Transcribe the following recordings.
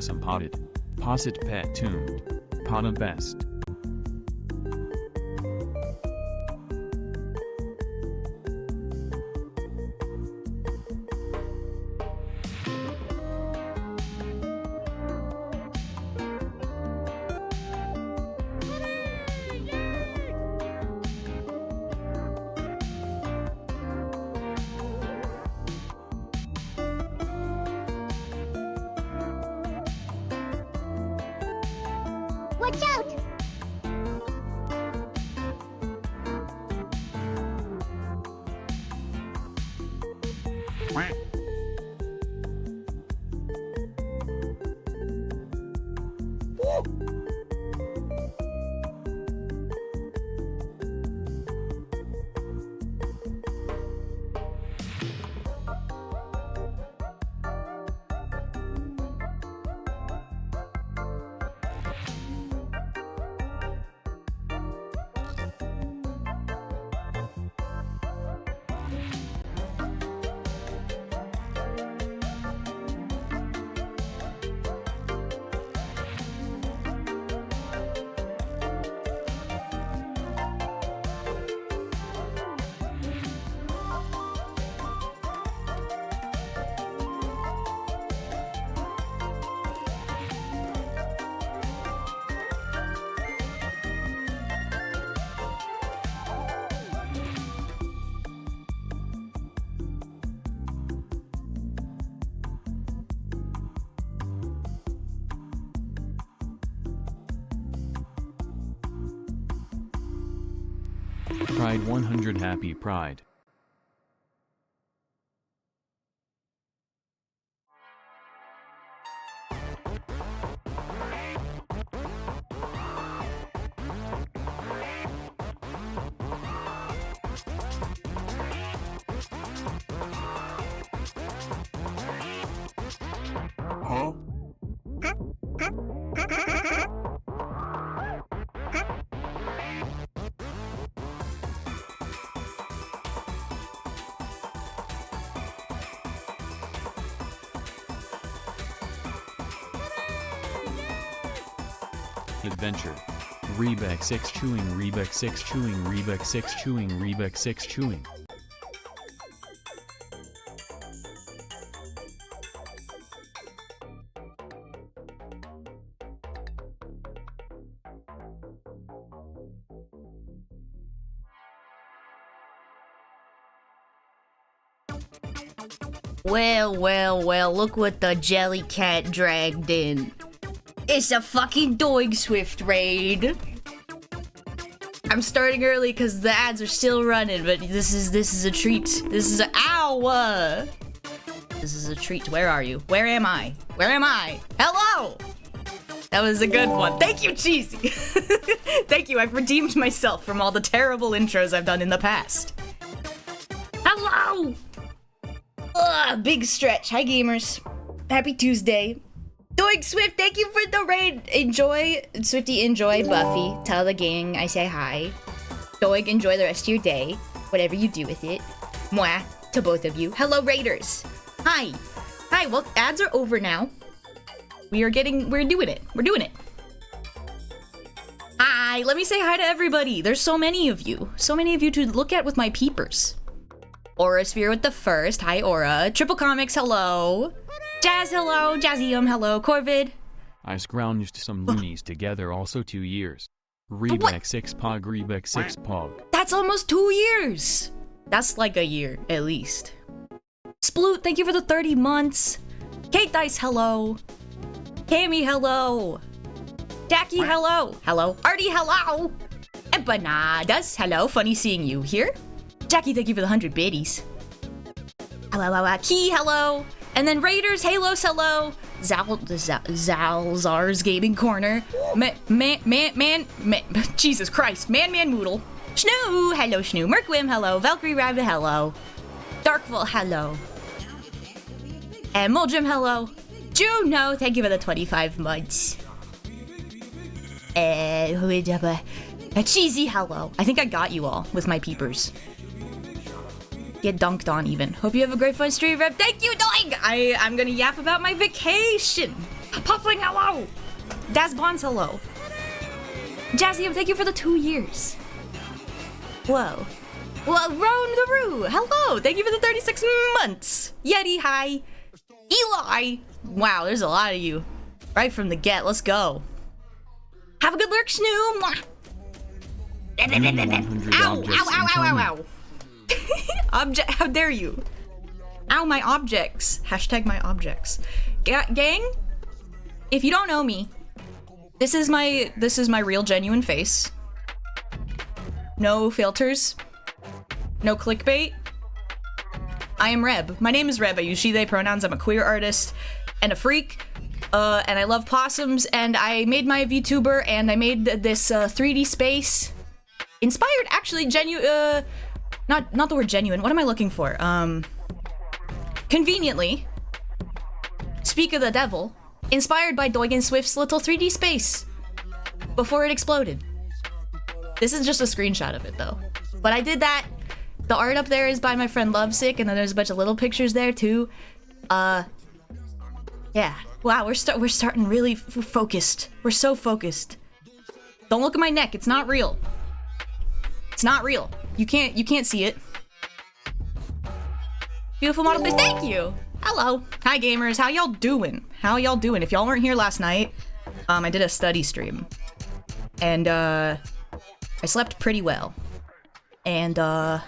Possum potted. Posset pet tuned. Possum best. Watch out! Pride 100 Happy Pride. Adventure. Rebec 6 chewing, Rebec 6 chewing, Rebec 6 chewing, Rebec 6 chewing. Well, look what the jelly cat dragged in. It's a fucking Doig Swift raid. I'm starting early because the ads are still running, but this is a treat. This is a ow! This is a treat. Where are you? Where am I? Where am I? Hello! That was a good one. Thank you, Cheesy! Thank you, I've redeemed myself from all the terrible intros I've done in the past. Hello! Ugh, big stretch. Hi, gamers. Happy Tuesday. Doig Swift, thank you for the raid. Enjoy, Swifty, enjoy Buffy. Tell the gang I say hi. Doig, enjoy the rest of your day. Whatever you do with it. Mwah, to both of you. Hello, raiders. Hi. Hi, well, ads are over now. We're doing it. We're doing it. Hi, let me say hi to everybody. There's so many of you. So many of you to look at with my peepers. Aura Sphere with the first. Hi, Aura. Triple Comics, hello. Jazz, hello. Jazzium, hello. Corvid. I scrounged some loonies together, also 2 years. Rebec 6 pog, Rebec 6 pog. That's almost 2 years. That's like a year, at least. Sploot, thank you for the 30 months. Kate Dice, hello. Cammy, hello. Jackie, hello. Hello. Artie, hello. Empanadas, hello. Funny seeing you here. Jackie, thank you for the 100 biddies. Hello, Key, hello. And then Raiders, Halos, hello. Zalzar's Gaming Corner. Jesus Christ. Man Moodle. Schnoo, hello, Schnoo. Merkwim, hello. Valkyrie Rabbit, hello. Darkville, hello. And Moljim, hello. Juno, thank you for the 25 months. Cheesy, hello. I think I got you all with my peepers. Get dunked on even. Hope you have a great fun stream, Rep. Thank you, Doig! I'm gonna yap about my vacation. Puffling, hello. Daz Bonds, hello. Jazzium, thank you for the 2 years. Whoa. Well, Roan the Roo, hello. Thank you for the 36 months. Yeti, hi. Eli. Wow, there's a lot of you. Right from the get, let's go. Have a good lurk, Snoo. Ow. How dare you? Ow, my objects. Hashtag my objects. Gang, if you don't know me, this is my real genuine face. No filters. No clickbait. I am Reb. My name is Reb. I use she, they pronouns. I'm a queer artist and a freak. And I love possums. And I made my VTuber and I made this 3D space. Inspired, actually, not the word genuine. What am I looking for? Conveniently, speak of the devil, inspired by Doig and Swift's little 3D space before it exploded. This is just a screenshot of it, though. But I did that. The art up there is by my friend Lovesick, and then there's a bunch of little pictures there, too. Yeah. Wow, we're starting really focused. We're so focused. Don't look at my neck. It's not real. It's not real. You can't see it. Beautiful model face. Thank you. Hello. Hi, gamers. How y'all doing? How y'all doing? If y'all weren't here last night, I did a study stream. And, I slept pretty well. And, I'm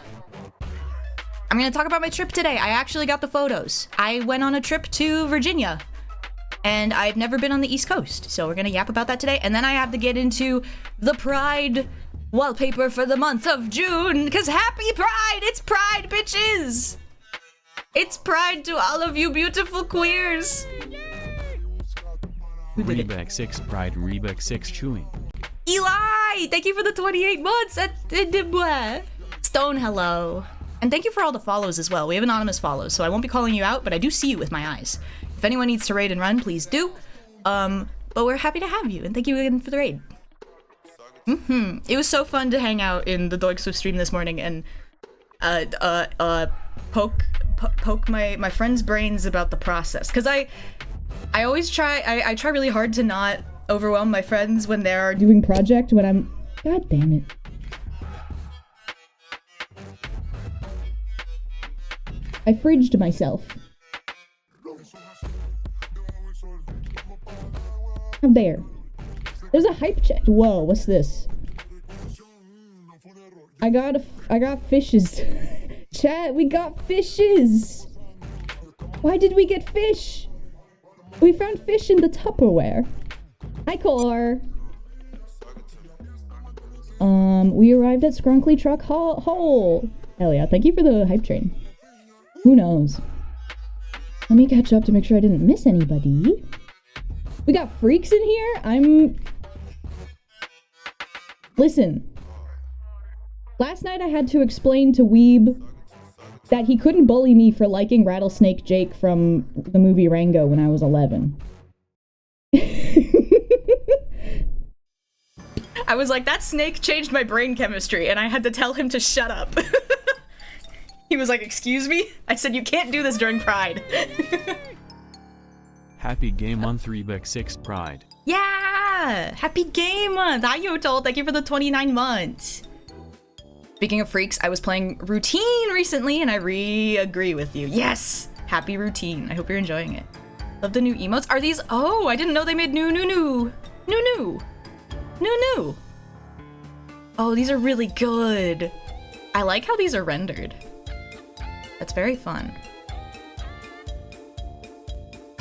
gonna talk about my trip today. I actually got the photos. I went on a trip to Virginia. And I've never been on the East Coast. So we're gonna yap about that today. And then I have to get into the Pride wallpaper for the month of June. Cause happy Pride! It's Pride, bitches! It's Pride to all of you beautiful queers. Rebec 6 Pride, Rebec 6 chewing. Eli! Thank you for the 28 months! Stone, hello. And thank you for all the follows as well. We have anonymous follows, so I won't be calling you out, but I do see you with my eyes. If anyone needs to raid and run, please do. But we're happy to have you, and thank you again for the raid. It was so fun to hang out in the Doig Swift stream this morning and poke my friend's brains about the process. Cause I always try, I try really hard to not overwhelm my friends when they are doing project when I'm... God damn it. I fridged myself. How dare. There's a hype check. Whoa, what's this? I got fishes. Chat, we got fishes! Why did we get fish? We found fish in the Tupperware. Hi, Core. We arrived at Skrunkly Truck Hole. Hell yeah, thank you for the hype train. Who knows? Let me catch up to make sure I didn't miss anybody. We got freaks in here? Listen. Last night I had to explain to Weeb that he couldn't bully me for liking Rattlesnake Jake from the movie Rango when I was 11. I was like, that snake changed my brain chemistry, and I had to tell him to shut up. He was like, excuse me? I said, you can't do this during Pride. Happy Game Month Rebek6 Pride. Yeah! Happy Game Month! Hi, Yotol. Thank you for the 29 months. Speaking of freaks, I was playing Routine recently, and I agree with you. Yes! Happy Routine. I hope you're enjoying it. Love the new emotes. Are these... Oh, I didn't know they made new. Oh, these are really good. I like how these are rendered. That's very fun.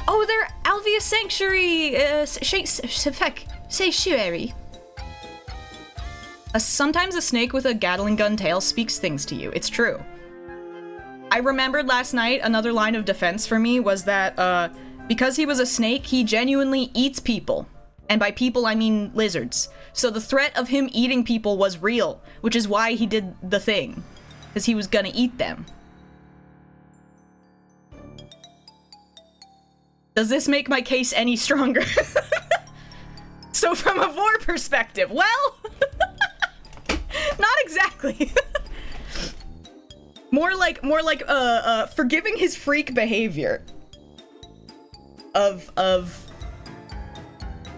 Oh, they're Alveus Sanctuary, Sanctuary. Sometimes a snake with a Gatling gun tail speaks things to you. It's true. I remembered last night another line of defense for me was that because he was a snake, he genuinely eats people. And by people, I mean lizards. So the threat of him eating people was real, which is why he did the thing. Because he was gonna eat them. Does this make my case any stronger? So from a vor perspective, well, not exactly. more like forgiving his freak behavior of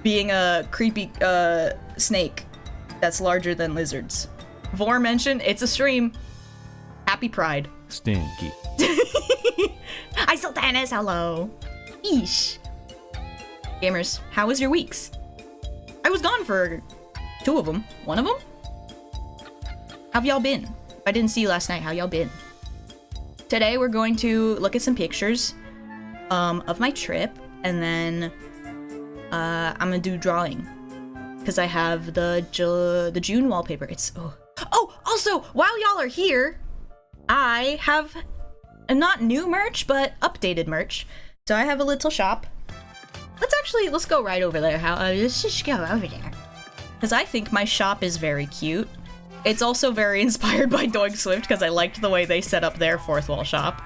being a creepy snake that's larger than lizards. Vor mentioned it's a stream. Happy Pride. Stinky. Hi Sultanas, hello. Eesh. Gamers, how was your weeks? I was gone for 2 of them. 1 of them? How've y'all been? I didn't see you last night. How y'all been? Today we're going to look at some pictures of my trip, and then I'm gonna do drawing because I have the June wallpaper. It's oh also while y'all are here, I have not new merch but updated merch. So I have a little shop. Let's go right over there. Let's just go over there. Because I think my shop is very cute. It's also very inspired by Doig Swift because I liked the way they set up their 4th wall shop.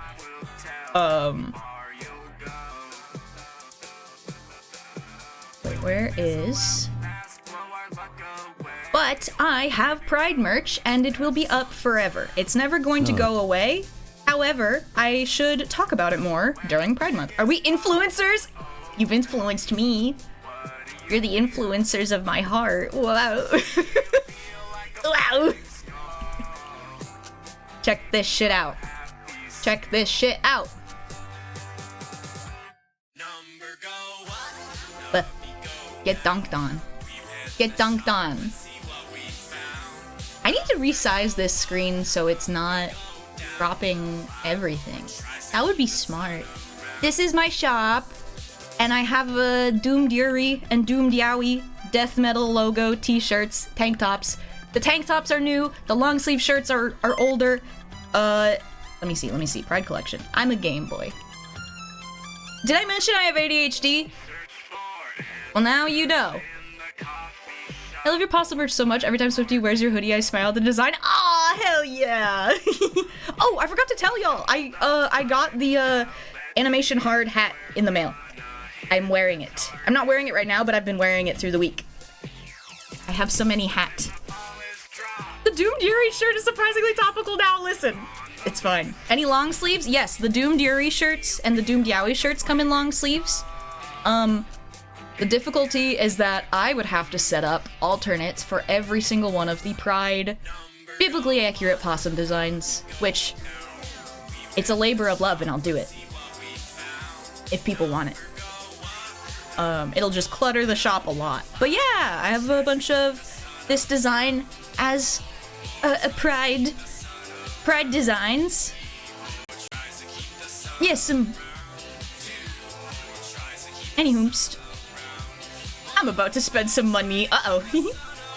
Wait, where is... But I have Pride merch and it will be up forever. It's never going to go away. However, I should talk about it more during Pride Month. Are we influencers? You've influenced me. You're the influencers of my heart. Wow. Wow. Check this shit out. Check this shit out. Get dunked on. Get dunked on. I need to resize this screen so it's not dropping everything. That would be smart. This is my shop, and I have a Doomed Yuri and Doomed Yowie death metal logo t-shirts, tank tops. The tank tops are new, the long sleeve shirts are older. Let me see, Pride Collection. I'm a Game Boy. Did I mention I have ADHD? Well, now you know. I love your Possum merch so much. Every time Swifty wears your hoodie, I smile at the design. Aw, hell yeah! Oh, I forgot to tell y'all. I got the animation hard hat in the mail. I'm wearing it. I'm not wearing it right now, but I've been wearing it through the week. I have so many hats. The Doomed Yuri shirt is surprisingly topical now. Listen, it's fine. Any long sleeves? Yes, the Doomed Yuri shirts and the Doomed Yowie shirts come in long sleeves. The difficulty is that I would have to set up alternates for every single one of the Pride biblically accurate possum designs, which it's a labor of love, and I'll do it if people want it. It'll just clutter the shop a lot. But yeah, I have a bunch of this design as a Pride designs. Yes, some... Anywhoomst. I'm about to spend some money. Uh-oh.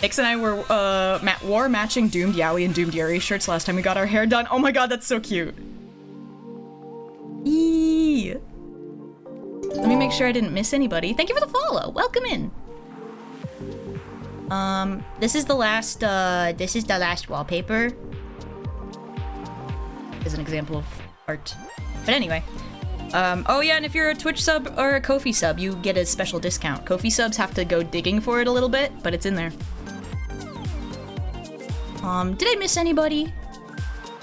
Nix and I wore matching Doomed Yowie and Doomed Yuri shirts last time we got our hair done. Oh my god, that's so cute. Eee. Let me make sure I didn't miss anybody. Thank you for the follow. Welcome in. This is the last wallpaper. As an example of art. But anyway. Oh yeah, and if you're a Twitch sub or a Ko-fi sub, you get a special discount. Ko-fi subs have to go digging for it a little bit, but it's in there. Did I miss anybody?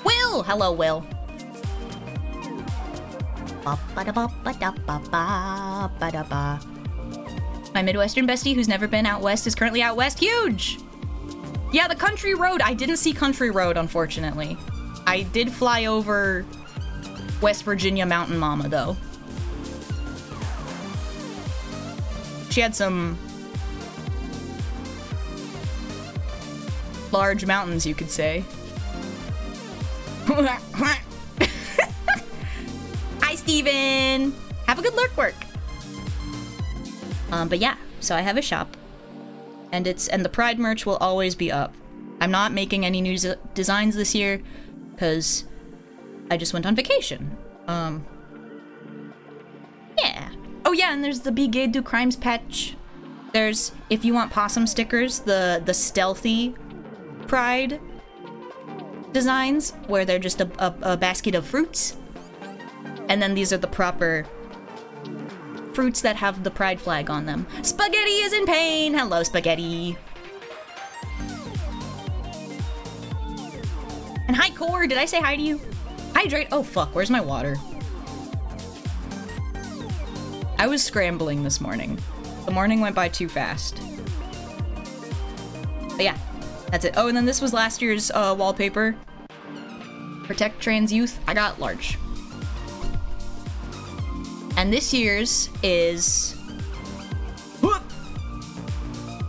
Will! Hello, Will. My Midwestern bestie who's never been out west is currently out west. Huge! Yeah, the Country Road. I didn't see Country Road, unfortunately. I did fly over West Virginia Mountain Mama, though. She had some large mountains, you could say. Hi, Steven! Have a good lurk work. But yeah, so I have a shop. And the Pride merch will always be up. I'm not making any new designs this year, because I just went on vacation. Yeah. Oh yeah, and there's the Be Gay Do Crimes patch. There's, if you want possum stickers, the stealthy Pride designs, where they're just a basket of fruits. And then these are the proper fruits that have the Pride flag on them. Spaghetti is in pain! Hello, Spaghetti. And hi, Core! Did I say hi to you? Hydrate! Oh fuck, where's my water? I was scrambling this morning. The morning went by too fast. But yeah, that's it. Oh, and then this was last year's wallpaper. Protect trans youth. I got large. And this year's is...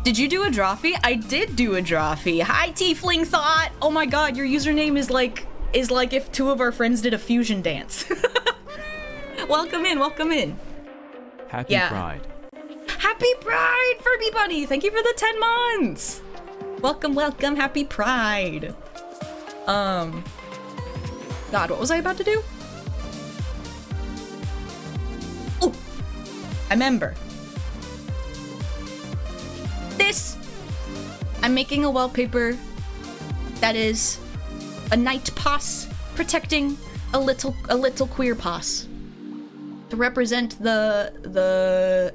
Did you do a drawfee? I did do a drawfee. Hi, Tiefling Thought! Oh my god, your username is like if two of our friends did a fusion dance. Welcome in, welcome in. Happy Pride. Happy Pride, Furby Bunny! Thank you for the 10 months! Welcome, welcome, happy Pride. God, what was I about to do? Oh! I remember. This! I'm making a wallpaper that is a night poss protecting a little queer poss. To represent the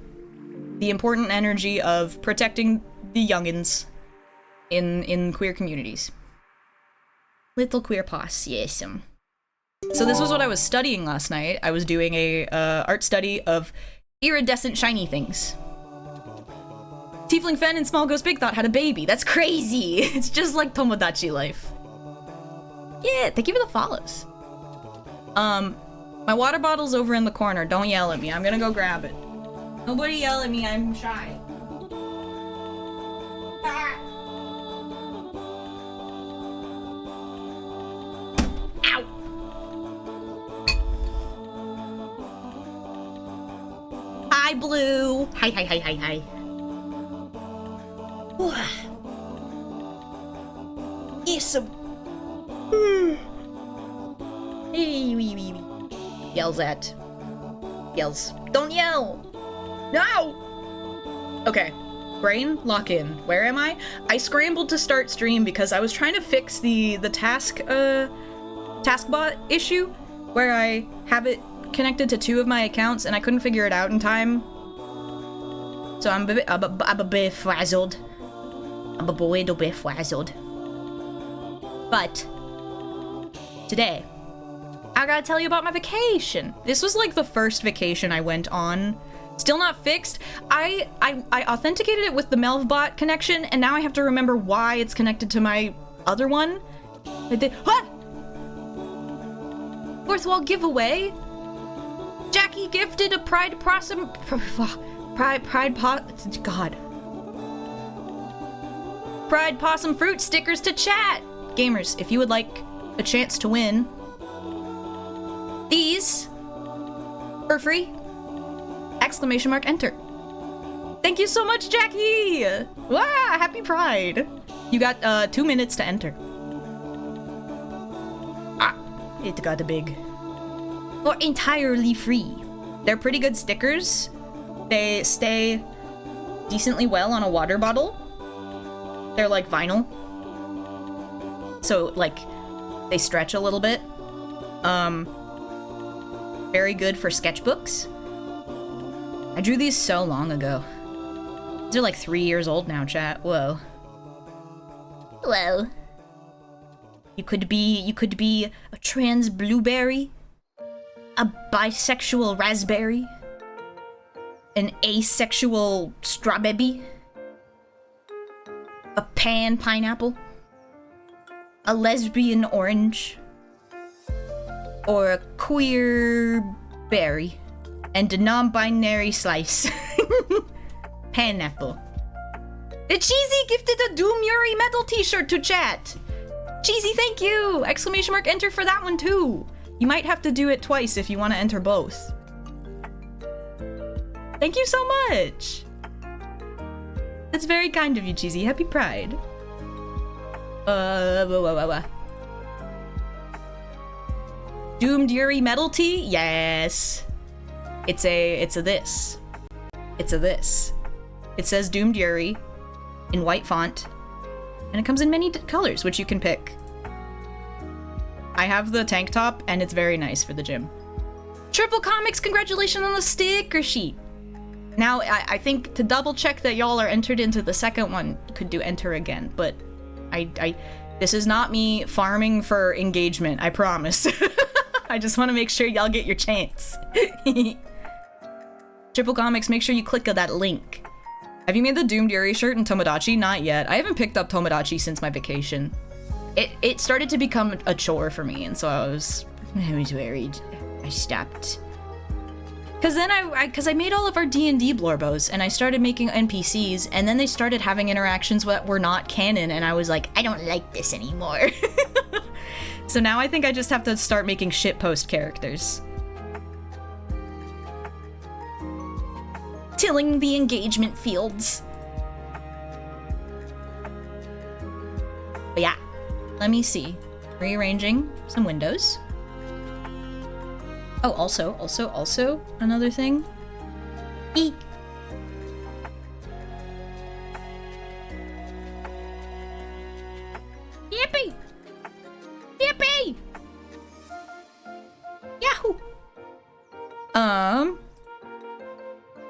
important energy of protecting the youngins in queer communities. Little queer poss, yes. So this was what I was studying last night. I was doing a art study of iridescent shiny things. Tiefling Fen and Small Ghost Big Thought had a baby. That's crazy. It's just like Tomodachi life. Yeah, thank you for the follows. My water bottle's over in the corner. Don't yell at me. I'm gonna go grab it. Nobody yell at me. I'm shy. Ah. Ow. Hi, Blue. Hi, hi, hi, hi, hi. Yes. Hey, wee, wee, wee. Yells at. Yells. Don't yell! No! Okay. Brain, lock in. Where am I? I scrambled to start stream because I was trying to fix the taskbot issue where I have it connected to 2 of my accounts and I couldn't figure it out in time. So I'm a bit frazzled. I'm a little bit frazzled. But today, I gotta tell you about my vacation. This was like the first vacation I went on Still not fixed. I authenticated it with the Melvbot connection, and now I have to remember why it's connected to my other one. What? Fourth wall giveaway? Jackie gifted a Pride Possum... Pride Possum fruit stickers to chat! Gamers, if you would like a chance to win these for free, exclamation mark enter. Thank you so much, Jackie! Wow, happy Pride! You got 2 minutes to enter. It got a big... For entirely free. They're pretty good stickers. They stay decently well on a water bottle. They're like vinyl. So, like, they stretch a little bit. Very good for sketchbooks. I drew these so long ago. These are like 3 years old now, chat. Whoa. Whoa. You could be a trans blueberry, a bisexual raspberry, an asexual strawberry, a pan pineapple, a lesbian orange, or a queer berry, and a non-binary slice. Pineapple. Cheesy gifted a Doom Yuri metal t-shirt to chat. Cheesy, thank you! Exclamation mark enter for that one too. You might have to do it twice if you want to enter both. Thank you so much! That's very kind of you, Cheesy. Happy Pride. Doomed Yuri metal tee? Yes. It's a this. It's a this. It says Doomed Yuri in white font, and it comes in many colors, which you can pick. I have the tank top, and it's very nice for the gym. Triple Comics, congratulations on the sticker sheet. Now, I think to double check that y'all are entered into the second one, could do enter again, but this is not me farming for engagement, I promise. I just want to make sure y'all get your chance. Triple Comics, make sure you click that link. Have you made the Doomed Yuri shirt in Tomodachi? Not yet. I haven't picked up Tomodachi since my vacation. It started to become a chore for me, and so I was worried. I stopped. Cause then I made all of our D&D blorbos, and I started making NPCs, and then they started having interactions that were not canon, and I was like, I don't like this anymore. So now I think I just have to start making shitpost characters. Tilling the engagement fields. But yeah, let me see. Rearranging some windows. Oh, also, another thing. Eek. Yippee! Yippee! Yahoo!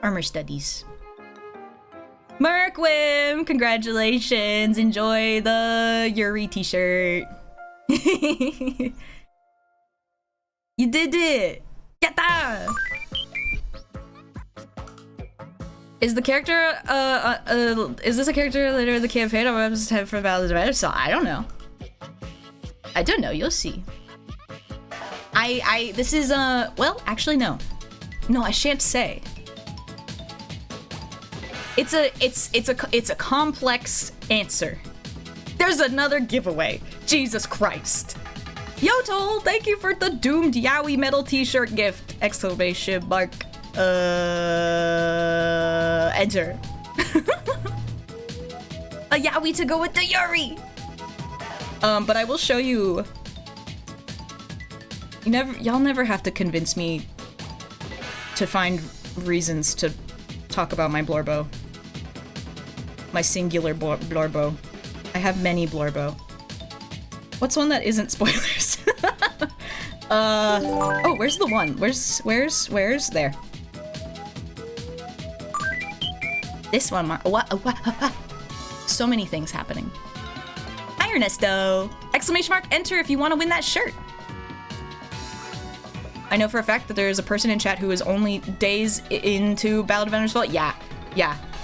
Armor studies. Merkwim, congratulations! Enjoy the Yuri t-shirt. You did it! Yatta! Is the character, is this a character later in the campaign or was it for Valorant? So I don't know. I don't know, you'll see. This is, well, actually no. No, I shan't say. It's a complex answer. There's another giveaway. Jesus Christ. Yotol, thank you for the Doomed Yowie metal t-shirt gift! Exclamation mark. Enter. A Yowie to go with the Yuri! But I will show you. Y'all never have to convince me to find reasons to talk about my blorbo. My singular blorbo. I have many blorbo. What's one that isn't spoilers? Oh, where's the one? Where's there? This one, what? So many things happening. Hi, Ernesto! Exclamation mark enter if you want to win that shirt. I know for a fact that there is a person in chat who is only days into Ballad of Ender's Fall. Yeah.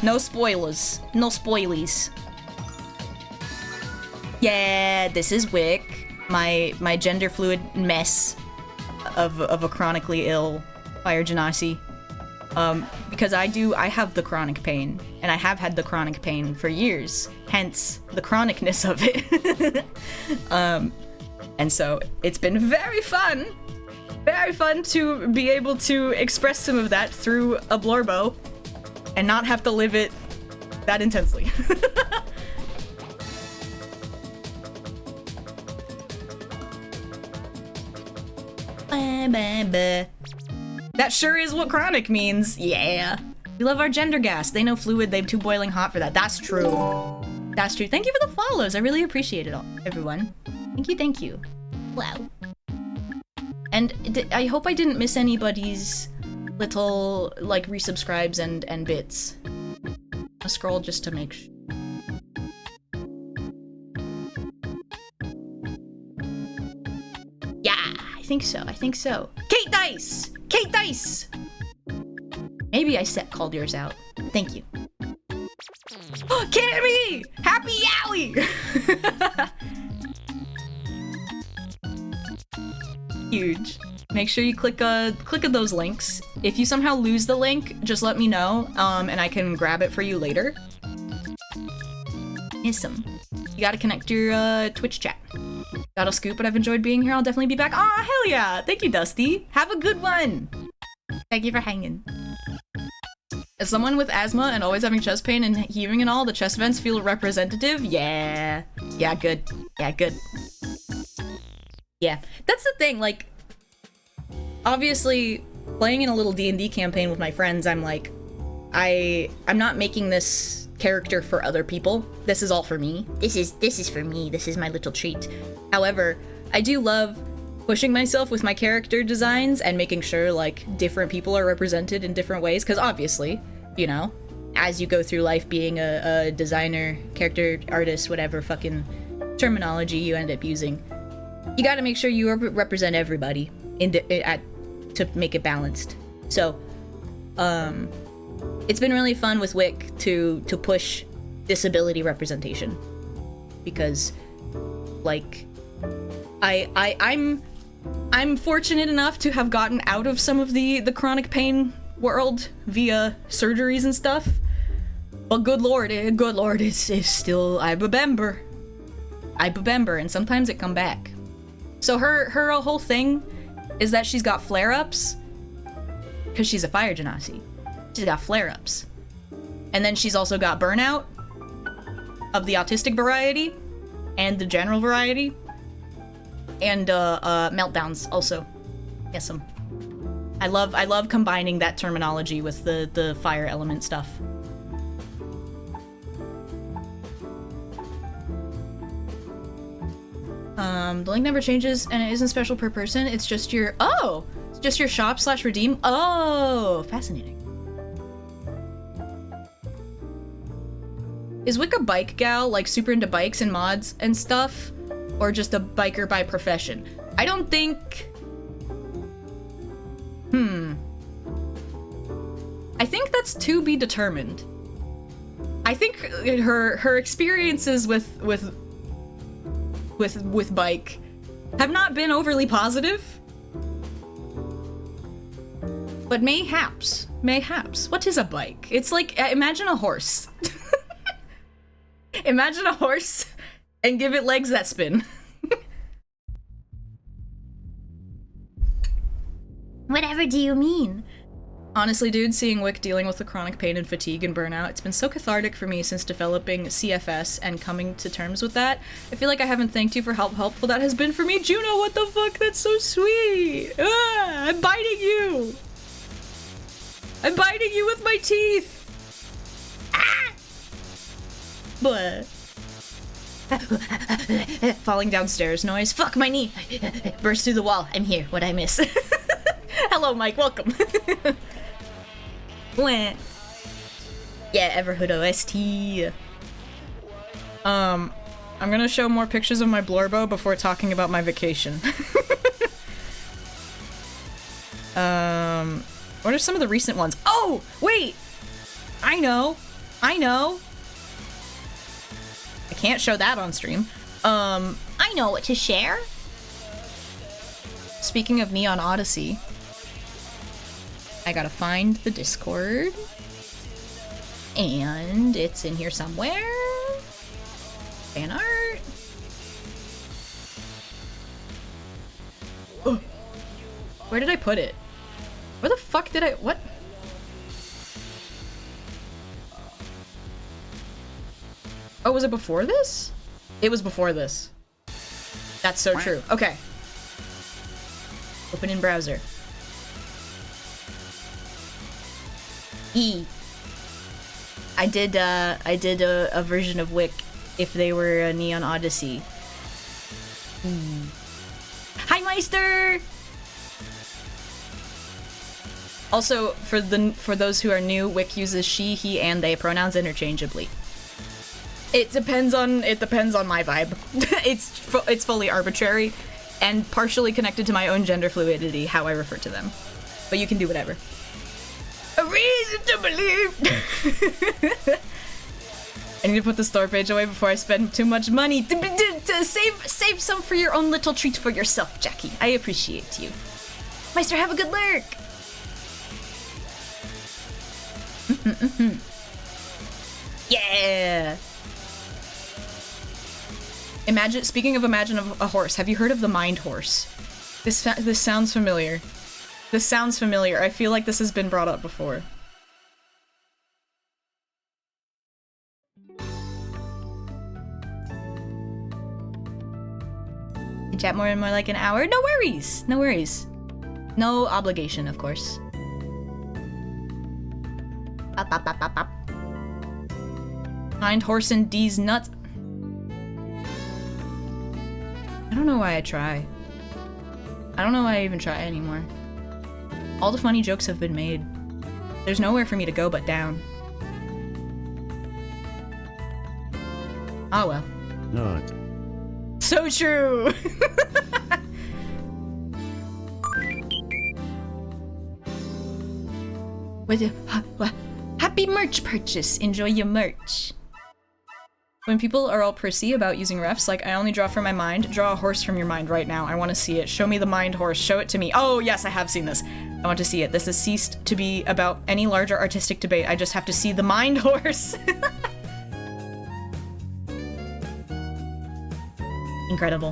No spoilers. No spoilies. Yeah, this is Wick. My gender fluid mess of a chronically ill fire genasi. Because I have the chronic pain, and I have had the chronic pain for years, hence the chronicness of it. And so it's been very fun to be able to express some of that through a blorbo and not have to live it that intensely. That sure is what chronic means. Yeah. We love our gender gas. They know fluid, they're too boiling hot for that. That's true. That's true. Thank you for the follows. I really appreciate it all, everyone. Thank you. Wow. And I hope I didn't miss anybody's little, like, resubscribes and bits. I'll scroll just to make sure. Yeah, I think so. Kate Dice! Maybe I called yours out. Thank you. Cammy! Happy Yowie! Huge. Make sure you click on those links. If you somehow lose the link, just let me know, and I can grab it for you later. Awesome. You gotta connect your Twitch chat. Got a scoop, but I've enjoyed being here. I'll definitely be back. Aw, hell yeah! Thank you, Dusty. Have a good one. Thank you for hanging. As someone with asthma and always having chest pain and heaving and all, the chest vents feel representative. Yeah. Yeah, good. Yeah, that's the thing, like, obviously, playing in a little D&D campaign with my friends, I'm like, I'm not making this character for other people. This is all for me. This is for me. This is my little treat. However, I do love pushing myself with my character designs and making sure, like, different people are represented in different ways, because obviously, you know, as you go through life being a designer, character artist, whatever fucking terminology you end up using, you gotta make sure you represent everybody to make it balanced. So, it's been really fun with Wick to push disability representation, because, like, I'm fortunate enough to have gotten out of some of the chronic pain world via surgeries and stuff, but good lord, it's still I remember, and sometimes it come back. So her whole thing is that she's got flare-ups, because she's a fire genasi. She's got flare-ups. And then she's also got burnout of the autistic variety and the general variety. And meltdowns also. Yes, I love combining that terminology with the fire element stuff. The link never changes and it isn't special per person. It's just your shop/redeem. Oh, fascinating. Is Wick a bike gal, like super into bikes and mods and stuff? Or just a biker by profession? I don't think... I think that's to be determined. I think her experiences with bike have not been overly positive. But mayhaps. What is a bike? It's like, imagine a horse. Imagine a horse and give it legs that spin. Whatever do you mean? Honestly, dude, seeing Wick dealing with the chronic pain and fatigue and burnout, it's been so cathartic for me since developing CFS and coming to terms with that. I feel like I haven't thanked you for how helpful that has been for me. Juno, what the fuck? That's so sweet! Ah, I'm biting you! I'm biting you with my teeth! Ah! Blah. Falling downstairs noise. Fuck my knee! Burst through the wall. I'm here. What'd I miss? Hello, Mike. Welcome. Yeah, Everhood OST. I'm gonna show more pictures of my Blorbo before talking about my vacation. What are some of the recent ones? Oh, wait! I know. I can't show that on stream. I know what to share. Speaking of Neon Odyssey, I gotta find the Discord. And it's in here somewhere. Fan art. Oh. Where did I put it? Where the fuck did I... What? Oh, was it before this? It was before this. That's so true. Okay. Open in browser. E. I did a version of Wick if they were a Neon Odyssey. Hi, Meister! Also, for those who are new, Wick uses she, he, and they pronouns interchangeably. It depends on my vibe. It's fully arbitrary and partially connected to my own gender fluidity, how I refer to them. But you can do whatever. A reason to believe. I need to put the store page away before I spend too much money to save some for your own little treat for yourself, Jackie. I appreciate you. Meister, have a good lurk. Yeah. Speaking of imagine a horse, have you heard of the mind horse? This sounds familiar. This sounds familiar. I feel like this has been brought up before. Chat more and more like an hour? No worries! No worries. No obligation, of course. Up, up, up, up, up. Mind horse and D's nuts. I don't know why I try. I don't know why I even try anymore. All the funny jokes have been made. There's nowhere for me to go but down. Oh well. Not. So true! Happy merch purchase! Enjoy your merch! When people are all prissy about using refs, like, I only draw from my mind, draw a horse from your mind right now. I want to see it. Show me the mind horse. Show it to me. Oh, yes, I have seen this. I want to see it. This has ceased to be about any larger artistic debate. I just have to see the mind horse. Incredible.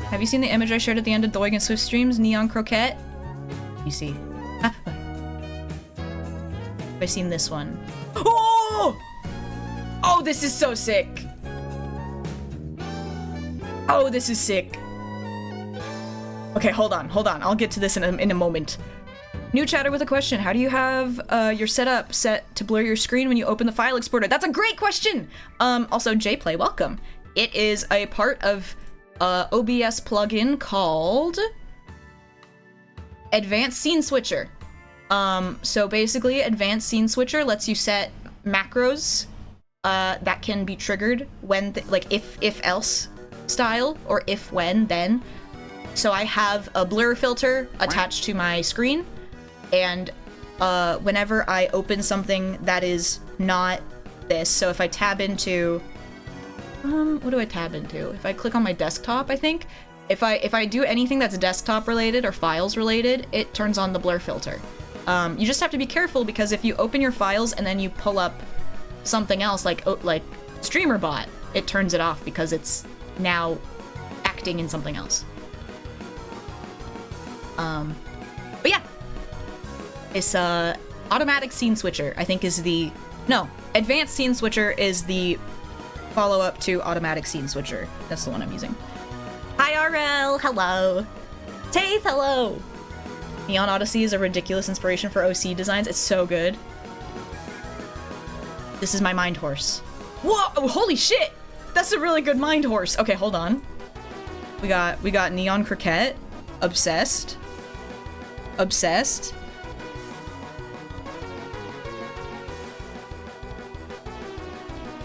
Have you seen the image I shared at the end of Doig and Swift streams? Neon Croquette? You see. Have I seen this one? Oh! Oh, this is so sick! Oh, this is sick. Okay, hold on. I'll get to this in a moment. New chatter with a question. How do you have your setup set to blur your screen when you open the file exporter? That's a great question! Also, JPlay, welcome. It is a part of OBS plugin called Advanced Scene Switcher. So basically, Advanced Scene Switcher lets you set macros that can be triggered when, like, if else style, or if when then. So I have a blur filter attached to my screen, and whenever I open something that is not this, so if I tab into, what do I tab into? If I click on my desktop, I think, if I do anything that's desktop related or files related, it turns on the blur filter. You just have to be careful, because if you open your files and then you pull up something else, like StreamerBot, it turns it off because it's now acting in something else. But yeah, it's automatic scene switcher, I think, is the advanced scene switcher is the follow-up to automatic scene switcher. That's the one I'm using. Hi RL, hello. Taith, hello. Neon Odyssey is a ridiculous inspiration for OC designs. It's so good. This is my mind horse. Whoa! Oh, holy shit! That's a really good mind horse. Okay, hold on. We got Neon Croquette, Obsessed,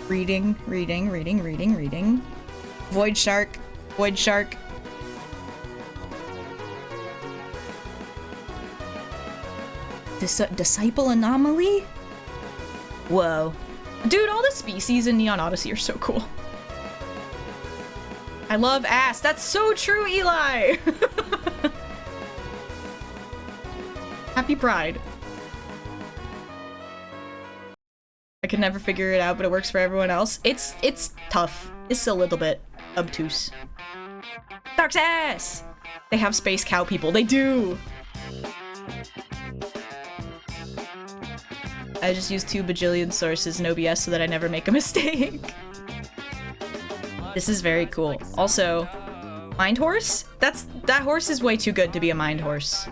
Reading. Void Shark. Disciple anomaly? Whoa. Dude, all the species in Neon Odyssey are so cool. I love ass. That's so true, Eli! Happy Pride. I can never figure it out, but it works for everyone else. It's tough. It's a little bit obtuse. Dark's ass! They have space cow people. They do! I just use 2 bajillion sources in OBS so that I never make a mistake. This is very cool. Also, mind horse? That horse is way too good to be a mind horse.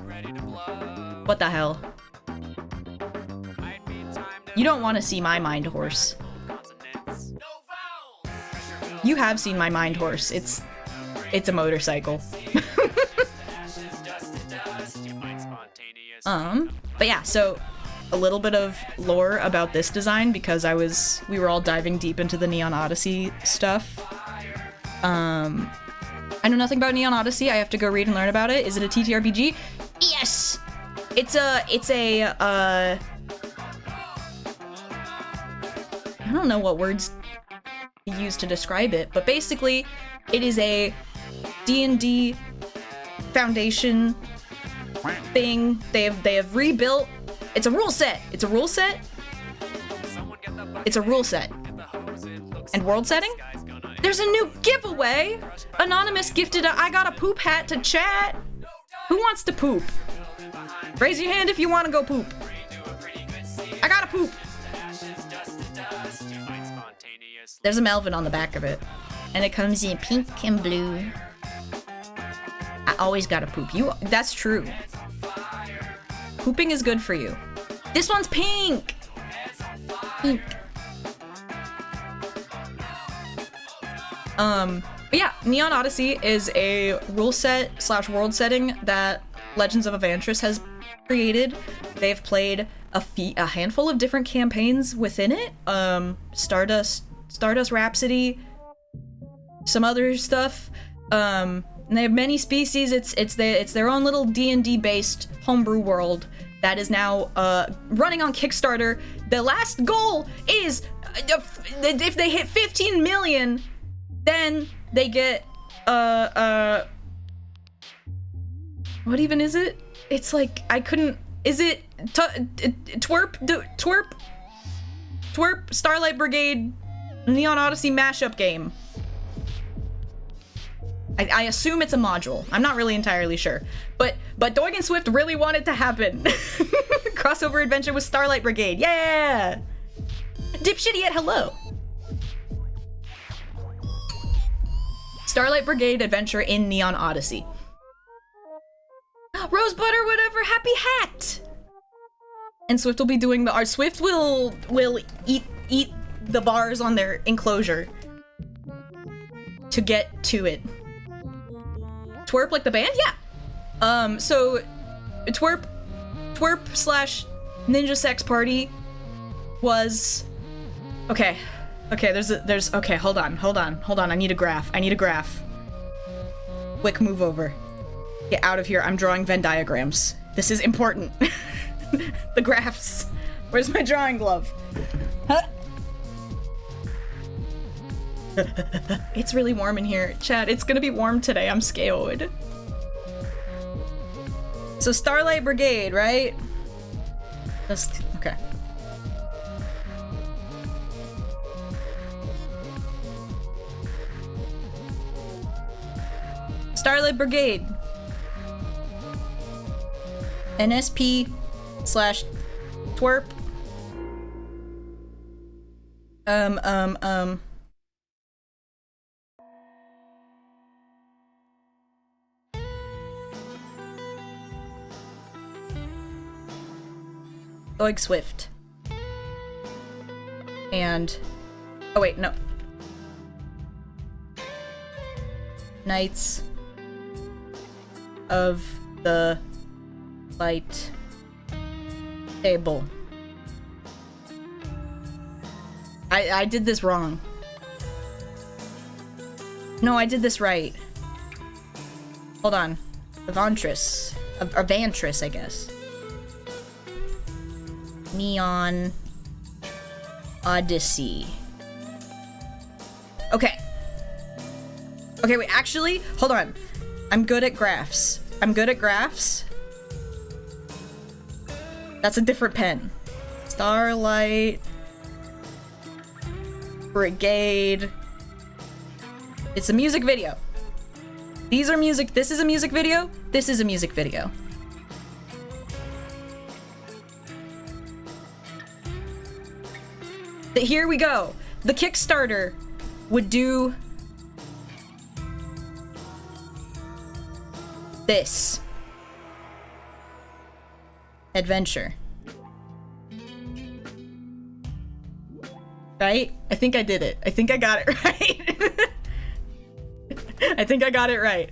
What the hell? You don't want to see my mind horse. You have seen my mind horse. It's a motorcycle. But yeah, so a little bit of lore about this design because we were all diving deep into the Neon Odyssey stuff. I know nothing about Neon Odyssey. I have to go read and learn about it. Is it a TTRPG? Yes! It's a I don't know what words to use to describe it, but basically it is a D&D Foundation thing. They have rebuilt. It's a rule set. It's a rule set. It's a rule set. And world setting? There's a new giveaway! Anonymous gifted a I got a poop hat to chat. Who wants to poop? Raise your hand if you want to go poop. I gotta poop. There's a Melvin on the back of it. And it comes in pink and blue. I always gotta poop. That's true. Pooping is good for you. This one's pink! Pink. But yeah, Neon Odyssey is a rule set / world setting that Legends of Avantris has created. They've played a handful of different campaigns within it. Stardust Rhapsody, some other stuff. And they have many species. It's their own little D&D based homebrew world that is now running on Kickstarter. The last goal is if they hit 15 million, then they get what even is it? It's like is it twerp Starlight Brigade Neon Odyssey mashup game? I assume it's a module. I'm not really entirely sure. But Doig and Swift really want it to happen. Crossover adventure with Starlight Brigade. Yeah! Dipshitty at hello. Starlight Brigade adventure in Neon Odyssey. Rosebud or whatever, happy hat! And Swift will be doing the art. Swift will eat the bars on their enclosure to get to it. Twerp like the band? Yeah. So Twerp / Ninja Sex Party was okay. There's okay, hold on. I need a graph. Quick move over. Get out of here. I'm drawing Venn diagrams. This is important. The graphs. Where's my drawing glove? Huh? It's really warm in here. Chat, it's gonna be warm today. I'm scared. So Starlight Brigade, right? Just, okay. Starlight Brigade. NSP / twerp. Doig Swift. And oh wait, no. Knights of the Light Table. I did this wrong. No, I did this right. Hold on. Avantris, I guess. Neon Odyssey. Okay. Okay, wait, actually, hold on. I'm good at graphs. That's a different pen. Starlight Brigade. It's a music video. These are music. This is a music video. This is a music video. Here we go. The Kickstarter would do this. Adventure. Right? I think I did it. I think I got it right. I think I got it right.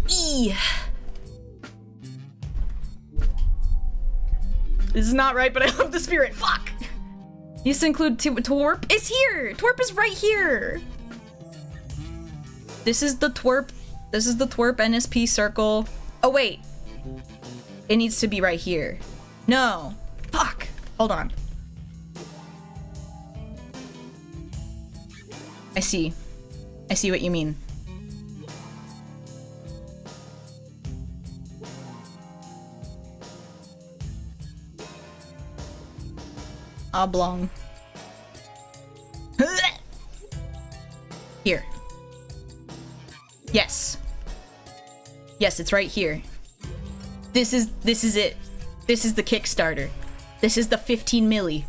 E. This is not right, but I love the spirit. Fuck! Used to include Twerp is here! Twerp is right here! This is the Twerp. This is the Twerp NSP circle. Oh, wait. It needs to be right here. No. Fuck. Hold on. I see. I see what you mean. Oblong. Here. Yes. Yes, it's right here. This is it. This is the Kickstarter. This is the 15 milli.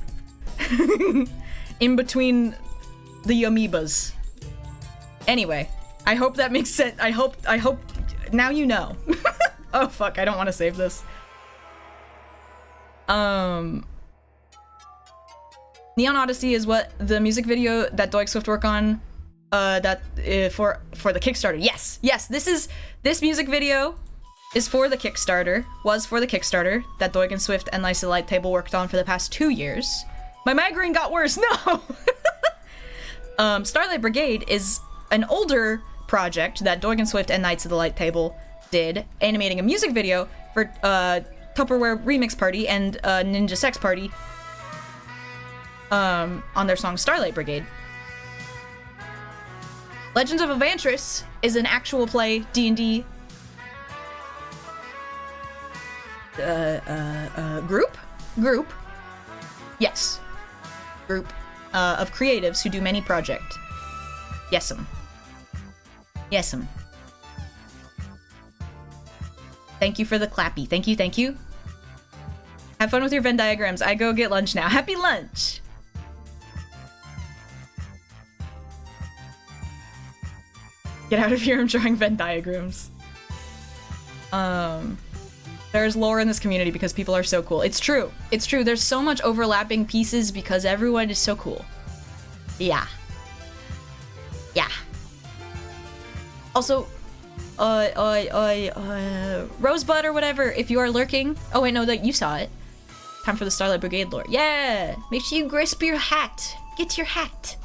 In between the amoebas. Anyway, I hope that makes sense. I hope now you know. Oh fuck, I don't want to save this. Neon Odyssey is what the music video that Doig Swift worked on for the Kickstarter. Yes, this music video is for the Kickstarter, was for the Kickstarter that Doig and Swift and Lysa Light Table worked on for the past 2 years. My migraine got worse, no! Starlight Brigade is an older project that Doig and Swift and Knights of the Light Table did, animating a music video for Tupperware Remix Party and Ninja Sex Party on their song Starlight Brigade. Legends of Evantris is an actual play D&D group of creatives who do many projects. Yes'm. Thank you for the clappy. Thank you. Have fun with your Venn diagrams. I go get lunch now. Happy lunch! Get out of here, I'm drawing Venn diagrams. There's lore in this community because people are so cool. It's true. There's so much overlapping pieces because everyone is so cool. Yeah. Also, Rosebud or whatever, if you are lurking. Oh wait, no, that you saw it. Time for the Starlight Brigade lore. Yeah! Make sure you grasp your hat. Get your hat.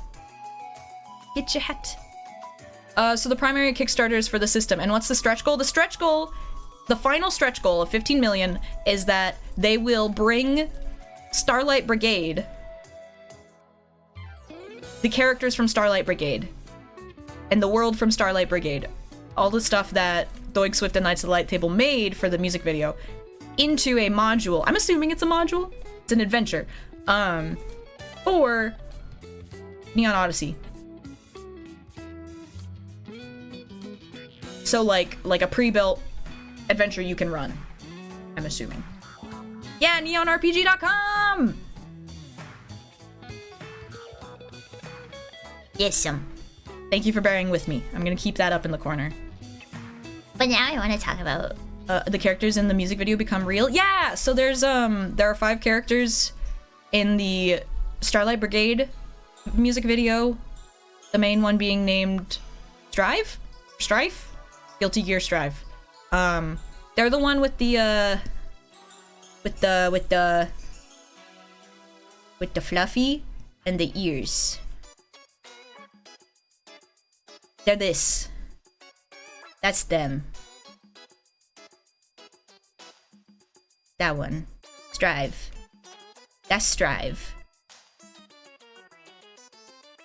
So the primary Kickstarters for the system. And what's the stretch goal? The final stretch goal of 15 million is that they will bring Starlight Brigade, the characters from Starlight Brigade, and the world from Starlight Brigade, all the stuff that Doig Swift and Knights of the Light Table made for the music video, into a module. I'm assuming it's a module. It's an adventure. For Neon Odyssey. So like a pre-built adventure you can run, I'm assuming. Yeah, neonrpg.com! Yes'm. Thank you for bearing with me. I'm gonna keep that up in the corner. But now I want to talk about the characters in the music video become real. Yeah, so there are 5 characters in the Starlight Brigade music video. The main one being named Strife? Guilty Gear Strife. They're the one with the fluffy and the ears. They're this. That's them. That one. Strive. That's Strive.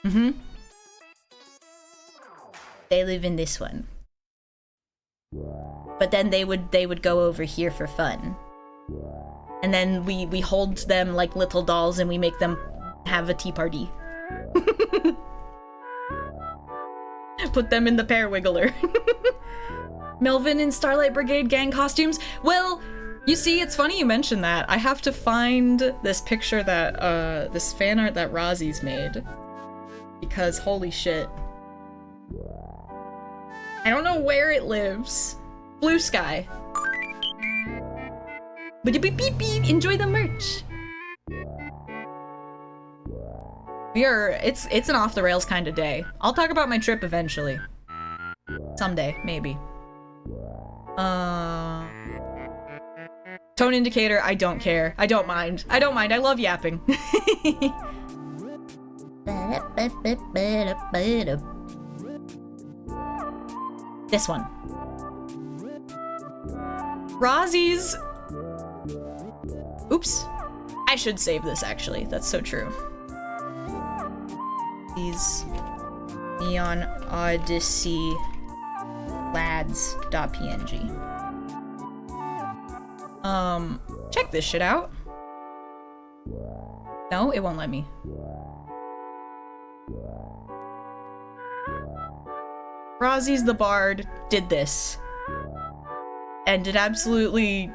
Mm-hmm. They live in this one. But then they would go over here for fun. And then we hold them like little dolls and we make them have a tea party. Put them in the pear wiggler. Melvin in Starlight Brigade gang costumes? Well, you see, it's funny you mentioned that. I have to find this picture that, this fan art that Rozzy's made. Because holy shit. I don't know where it lives. Blue sky. Beep beep beep beep. Enjoy the merch. It's an off the rails kind of day. I'll talk about my trip eventually. Someday, maybe. Tone indicator, I don't care. I don't mind. I don't mind. I love yapping. This one. Rozzy's. Oops. I should save this actually. That's so true. These Neon Odyssey lads.png. Check this shit out. No, it won't let me. Rozzy's the Bard did this. And it absolutely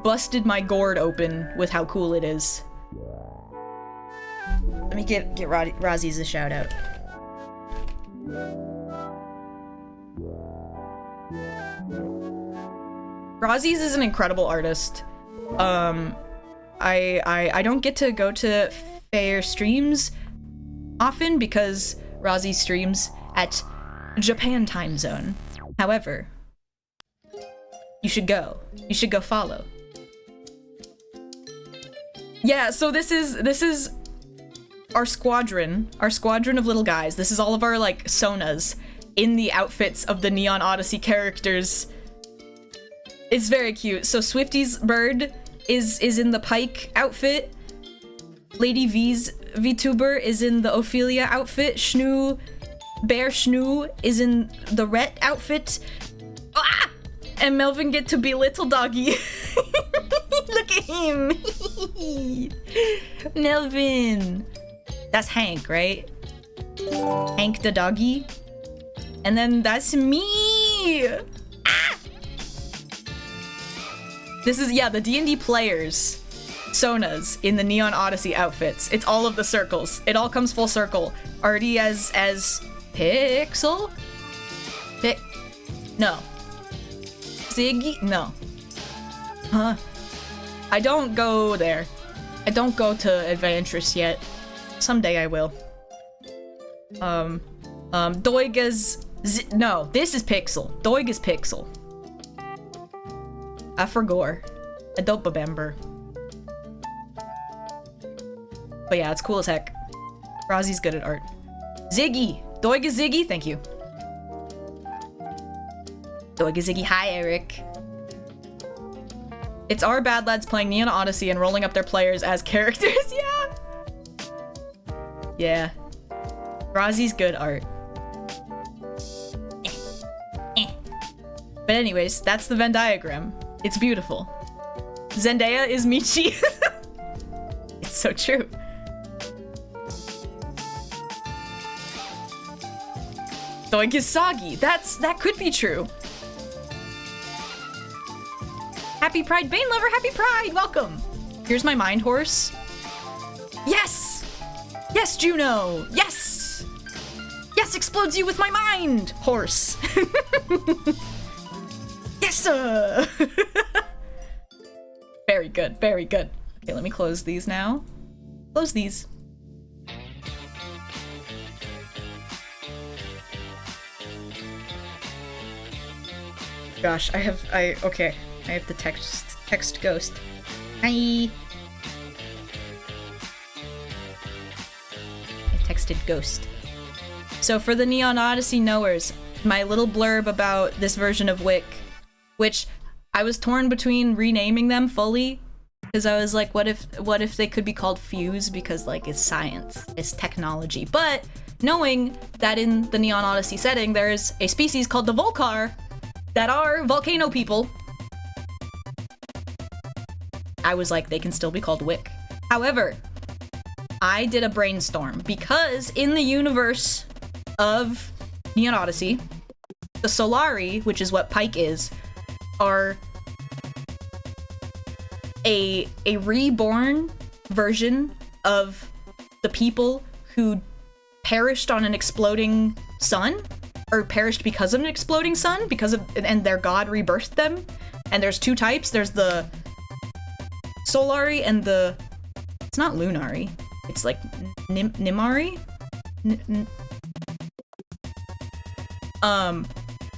busted my gourd open with how cool it is. Let me get Rozzy's a shout out. Rozzy's is an incredible artist. I don't get to go to fair streams often because Rozzy streams at Japan time zone. However, you should go. You should go follow. Yeah, so this is our squadron of little guys. This is all of our like sonas in the outfits of the Neon Odyssey characters. It's very cute. So Swifty's bird is in the Pike outfit. Lady V's VTuber is in the Ophelia outfit. Bear Schnoo is in the Rhett outfit. Ah! And Melvin get to be little doggy. Look at him. Melvin. That's Hank, right? Hank the doggy. And then that's me. Ah! This is, yeah, the D&D players. Sonas in the Neon Odyssey outfits. It's all of the circles. It all comes full circle. Already as Pixel? No. Ziggy? No. Huh? I don't go there. I don't go to Adventurous yet. Someday I will. Doiga's... No, this is Pixel. Doiga's Pixel. I forgot. I don't remember. But yeah, it's cool as heck. Rozzy's good at art. Ziggy! Doiga Ziggy, thank you. Doiga Ziggy, hi Eric. It's our bad lads playing Neon Odyssey and rolling up their players as characters, yeah! Yeah. Rozzy's good art. But anyways, that's the Venn diagram. It's beautiful. Zendaya is Michi. It's so true. Doink is soggy. That could be true. Happy Pride, Bane Lover, happy Pride, welcome. Here's my mind horse. Yes! Yes, Juno! Yes! Yes, explodes you with my mind, horse. Yes, sir! Very good, very good. Okay, let me close these now. Close these. Gosh, I have to text Ghost. Hi! I texted Ghost. So for the Neon Odyssey knowers, my little blurb about this version of Wick which I was torn between renaming them fully, because I was like, what if they could be called Fuse, because like it's science, it's technology. But knowing that in the Neon Odyssey setting there's a species called the Volcar that are volcano people, I was like, they can still be called Wick. However, I did a brainstorm, because in the universe of Neon Odyssey, the Solari, which is what Pike is, are a reborn version of the people who perished on an exploding sun, or perished because of an exploding sun, and their god rebirthed them. And there's two types. There's the Solari and it's not Lunari. It's like Nimari?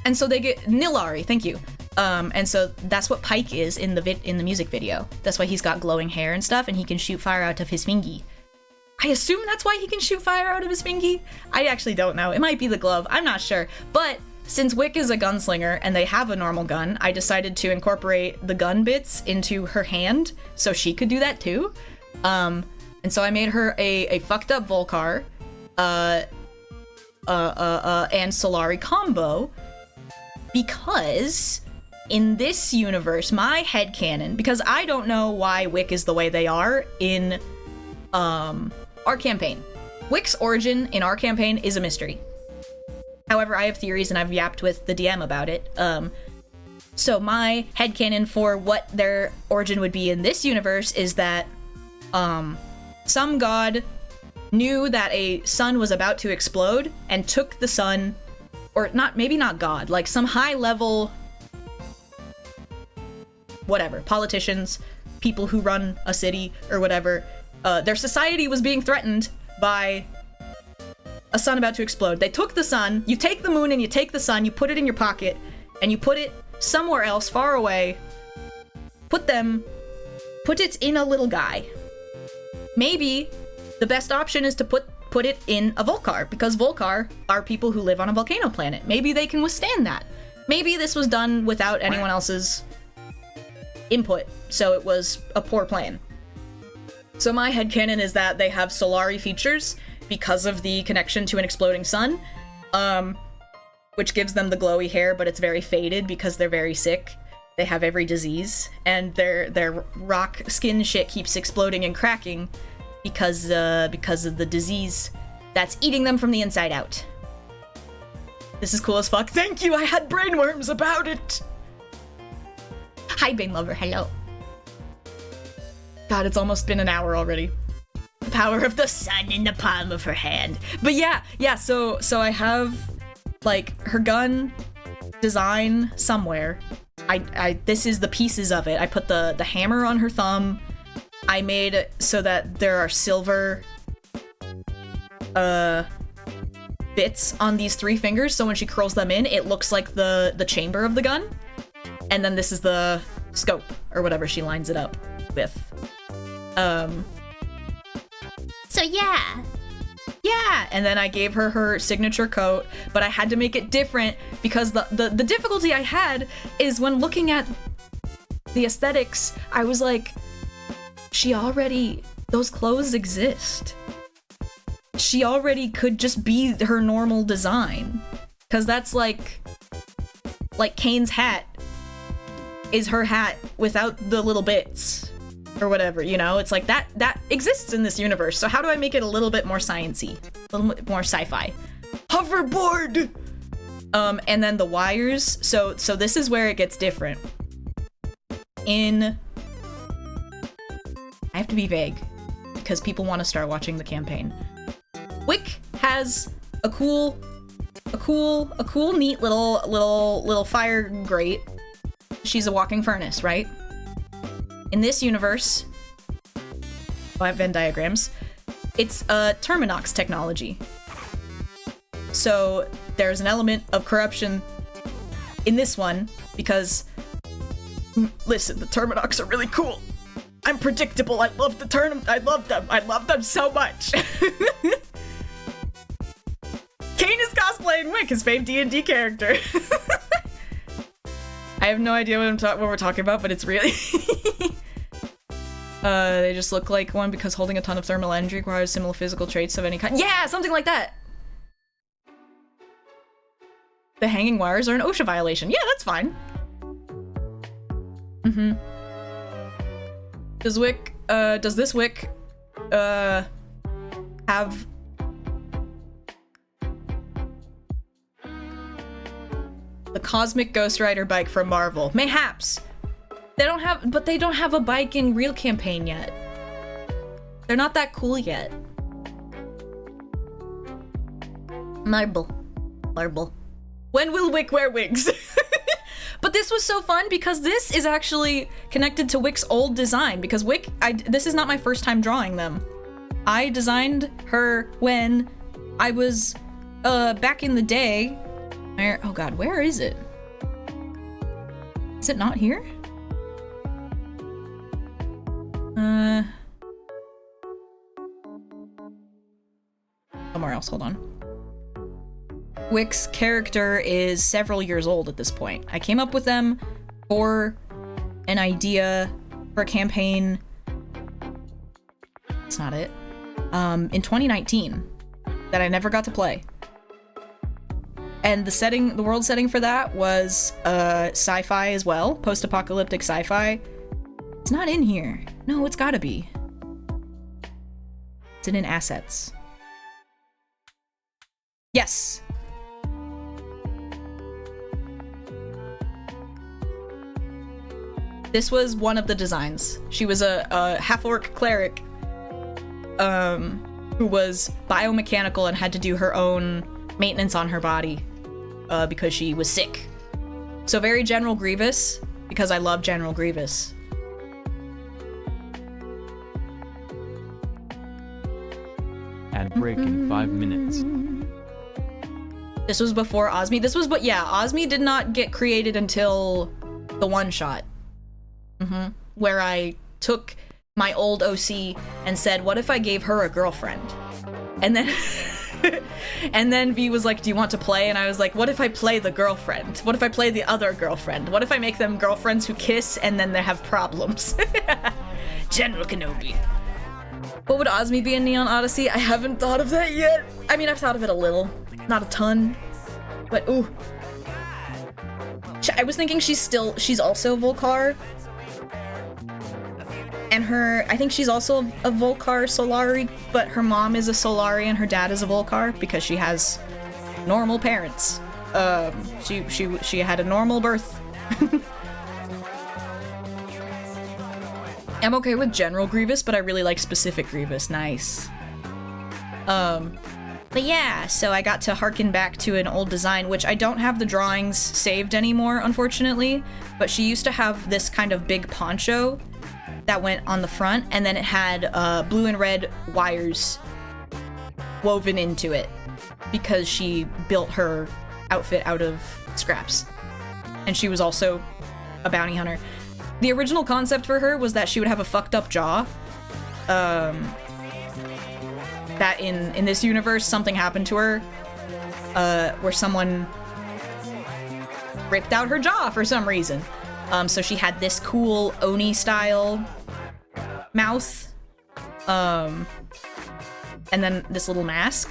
And so they get Nilari, thank you. And so that's what Pike is in the music video. That's why he's got glowing hair and stuff, and he can shoot fire out of his fingy. I assume that's why he can shoot fire out of his fingy? I actually don't know. It might be the glove. I'm not sure. But since Wick is a gunslinger and they have a normal gun, I decided to incorporate the gun bits into her hand so she could do that too. And so I made her a fucked up Volcar and Solari combo, because in this universe, my headcanon, because I don't know why Wick is the way they are in our campaign. Wick's origin in our campaign is a mystery. However, I have theories and I've yapped with the DM about it. So my headcanon for what their origin would be in this universe is that some god knew that a sun was about to explode and took the sun, or maybe not god, like some high level, whatever, politicians, people who run a city or whatever, their society was being threatened by a sun about to explode. They took the sun, you take the moon and you take the sun, you put it in your pocket, and you put it somewhere else, far away, put it in a little guy. Maybe the best option is to put it in a Volcar, because Volcar are people who live on a volcano planet. Maybe they can withstand that. Maybe this was done without anyone else's input, so it was a poor plan. So my headcanon is that they have Solari features because of the connection to an exploding sun, which gives them the glowy hair, but it's very faded because they're very sick. They have every disease, and their rock skin shit keeps exploding and cracking because of the disease that's eating them from the inside out. This is cool as fuck. Thank you, I had brainworms about it! Hi, Bane Lover, hello. God, it's almost been an hour already. The power of the sun in the palm of her hand. But yeah, so I have, like, her gun design somewhere. This is the pieces of it. I put the hammer on her thumb. I made it so that there are silver bits on these three fingers, so when she curls them in, it looks like the chamber of the gun. And then this is the scope, or whatever she lines it up with. So yeah, and then I gave her signature coat, but I had to make it different because the difficulty I had is when looking at the aesthetics, I was like, those clothes exist. She already could just be her normal design, because that's like Kane's hat is her hat without the little bits. Or whatever, you know? It's like that exists in this universe. So how do I make it a little bit more science-y? A little bit more sci-fi. Hoverboard! And then the wires. So this is where it gets different. I have to be vague, because people want to start watching the campaign. Wick has a cool, neat little fire grate. She's a walking furnace, right? In this universe, I have Venn diagrams, it's Terminox technology. So there's an element of corruption in this one, because, listen, the Terminox are really cool. I'm predictable, I love I love them so much. Kane is cosplaying Wick, his famed D&D character. I have no idea what we're talking about, but it's really... They just look like one because holding a ton of thermal energy requires similar physical traits of any kind. Yeah, something like that! The hanging wires are an OSHA violation. Yeah, that's fine. Mm-hmm. Does this wick, have... the Cosmic Ghost Rider bike from Marvel? Mayhaps! They don't have a bike in real campaign yet. They're not that cool yet. Marble. When will Wick wear wigs? But this was so fun because this is actually connected to Wick's old design because Wick, this is not my first time drawing them. I designed her when I was, back in the day. Oh god, where is it? Is it not here? Somewhere else, hold on. Wick's character is several years old at this point. I came up with them for an idea for a campaign. That's not it. In 2019 that I never got to play. And the world setting for that was sci-fi as well, post-apocalyptic sci-fi. It's not in here. No, it's gotta be. Is it in assets? Yes. This was one of the designs. She was a half-orc cleric who was biomechanical and had to do her own maintenance on her body because she was sick. So very General Grievous, because I love General Grievous. Ad break in 5 minutes. This was before Osmi. Osmi did not get created until the one-shot. Where I took my old OC and said, what if I gave her a girlfriend? And then and then V was like, do you want to play? And I was like, what if I play the girlfriend? What if I play the other girlfriend? What if I make them girlfriends who kiss and then they have problems? General Kenobi. What would Osmi be in Neon Odyssey? I haven't thought of that yet. I mean, I've thought of it a little. Not a ton. But, ooh. I was thinking she's also Volcar. And I think she's also a Volcar Solari, but her mom is a Solari and her dad is a Volcar because she has normal parents. She had a normal birth. I'm okay with General Grievous, but I really like specific Grievous. Nice. But yeah, so I got to harken back to an old design, which I don't have the drawings saved anymore, unfortunately, but she used to have this kind of big poncho that went on the front, and then it had blue and red wires woven into it because she built her outfit out of scraps. And she was also a bounty hunter. The original concept for her was that she would have a fucked up jaw. That in this universe, something happened to her where someone ripped out her jaw for some reason. So she had this cool Oni-style mouth, and then this little mask.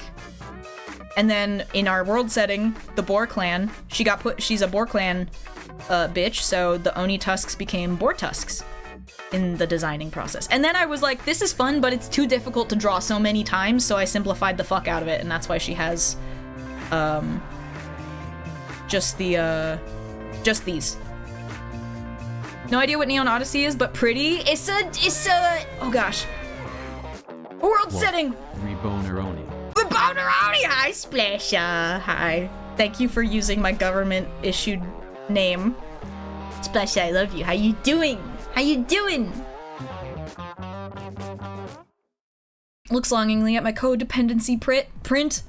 And then in our world setting, the Boar Clan, she's a Boar Clan bitch, so the Oni tusks became boar tusks in the designing process. And then I was like, this is fun, but it's too difficult to draw so many times, so I simplified the fuck out of it, and that's why she has just these. No idea what Neon Odyssey is, but pretty. It's a oh gosh. World setting! Reboneroni. Reboneroni! Hi, Splasha. Hi. Thank you for using my government-issued name. Splasha, I love you. How you doing? How you doing? Looks longingly at my codependency print.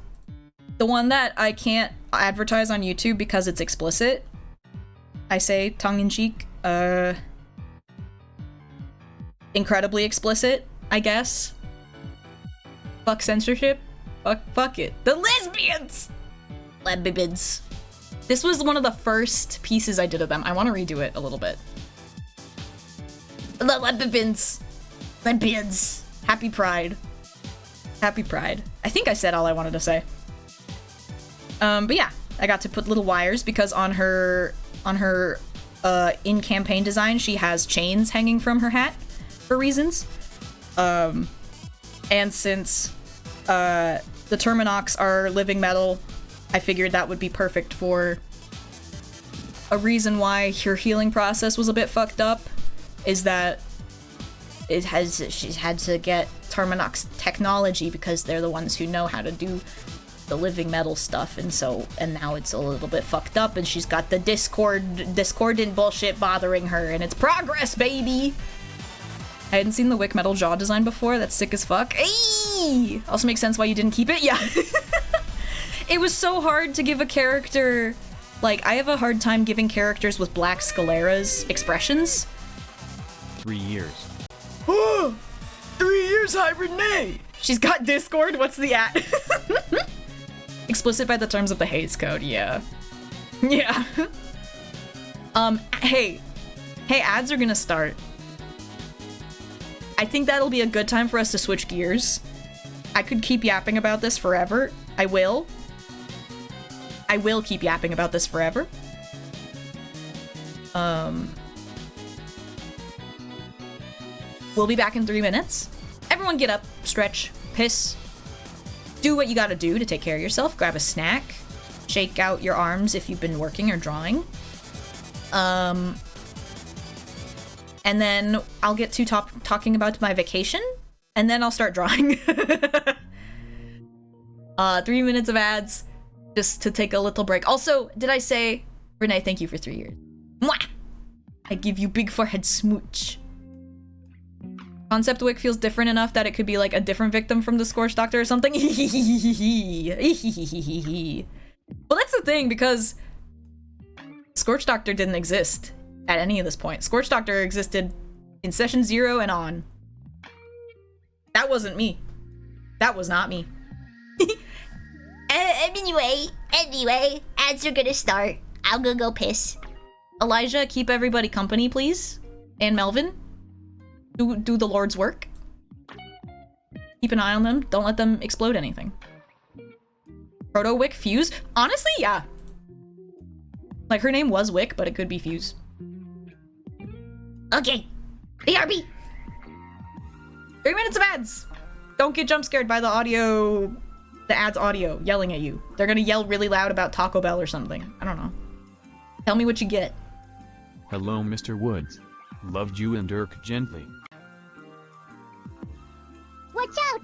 The one that I can't advertise on YouTube because it's explicit. I say tongue-in-cheek. Incredibly explicit, I guess. Fuck censorship. Fuck it. The lesbians! Lesbians. This was one of the first pieces I did of them. I want to redo it a little bit. The Lepibins. Lempions. Happy Pride. Happy Pride. I think I said all I wanted to say. But yeah, I got to put little wires because on her in-campaign design, she has chains hanging from her hat for reasons. And since the Terminox are living metal, I figured that would be perfect for a reason why her healing process was a bit fucked up, is that she's had to get Terminox technology because they're the ones who know how to do the living metal stuff, and now it's a little bit fucked up, and she's got the discordant bullshit bothering her, and it's progress, baby! I hadn't seen the Wick Metal jaw design before. That's sick as fuck. Ayy! Also makes sense why you didn't keep it. Yeah. It was so hard to give a character... Like, I have a hard time giving characters with black scleras expressions. 3 years. Oh! 3 years, Hibernate! She's got Discord. What's the at? Explicit by the terms of the Hays Code. Yeah. Yeah. Hey, ads are gonna start. I think that'll be a good time for us to switch gears. I could keep yapping about this forever. I will keep yapping about this forever. We'll be back in 3 minutes. Everyone get up, stretch, piss. Do what you gotta do to take care of yourself. Grab a snack. Shake out your arms if you've been working or drawing. And then I'll get to talking about my vacation, and then I'll start drawing. 3 minutes of ads, just to take a little break. Also, did I say, Renee, thank you for 3 years. Mwah! I give you big forehead smooch. Concept Wick feels different enough that it could be like a different victim from the Scorch Doctor or something. Well, that's the thing, because Scorch Doctor didn't exist at any of this point. Scorch Doctor existed in session 0 and on. That wasn't me. That was not me. Anyway, ads are gonna start. I'm gonna go piss. Elijah, keep everybody company, please. And Melvin, do the Lord's work. Keep an eye on them. Don't let them explode anything. Proto Wick Fuse? Honestly, yeah. Like, her name was Wick, but it could be Fuse. Okay, BRB. 3 minutes of ads. Don't get jump scared by the ads audio yelling at you. They're gonna yell really loud about Taco Bell or something. I don't know. Tell me what you get. Hello, Mr. Woods. Loved you and Dirk gently. Watch out!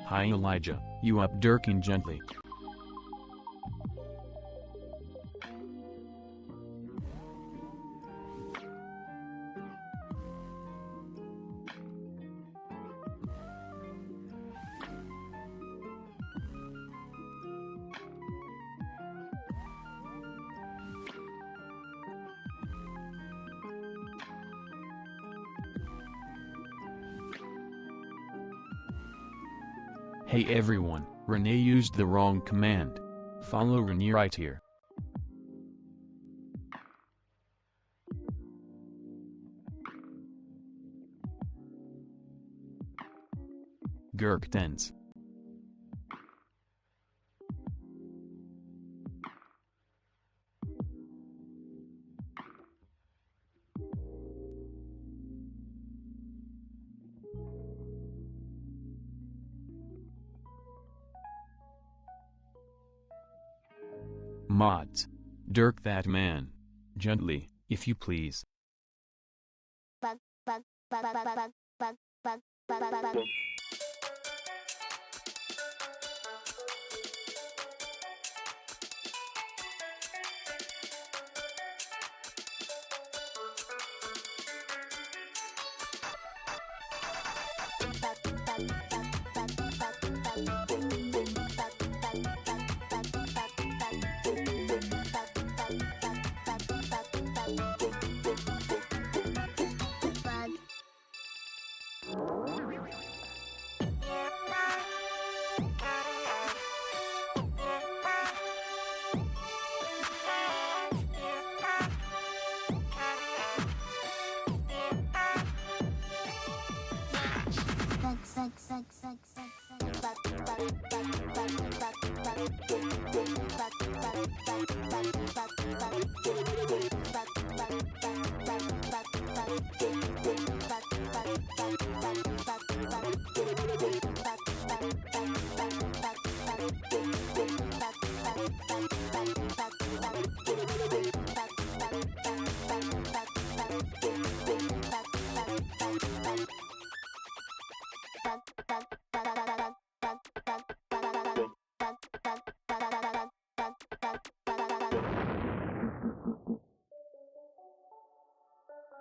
Hi Elijah, you up Dirking gently. Hey everyone, Renee used the wrong command. Follow Renee right here. Gurk tens. Mods. Dirk that man. Gently, if you please.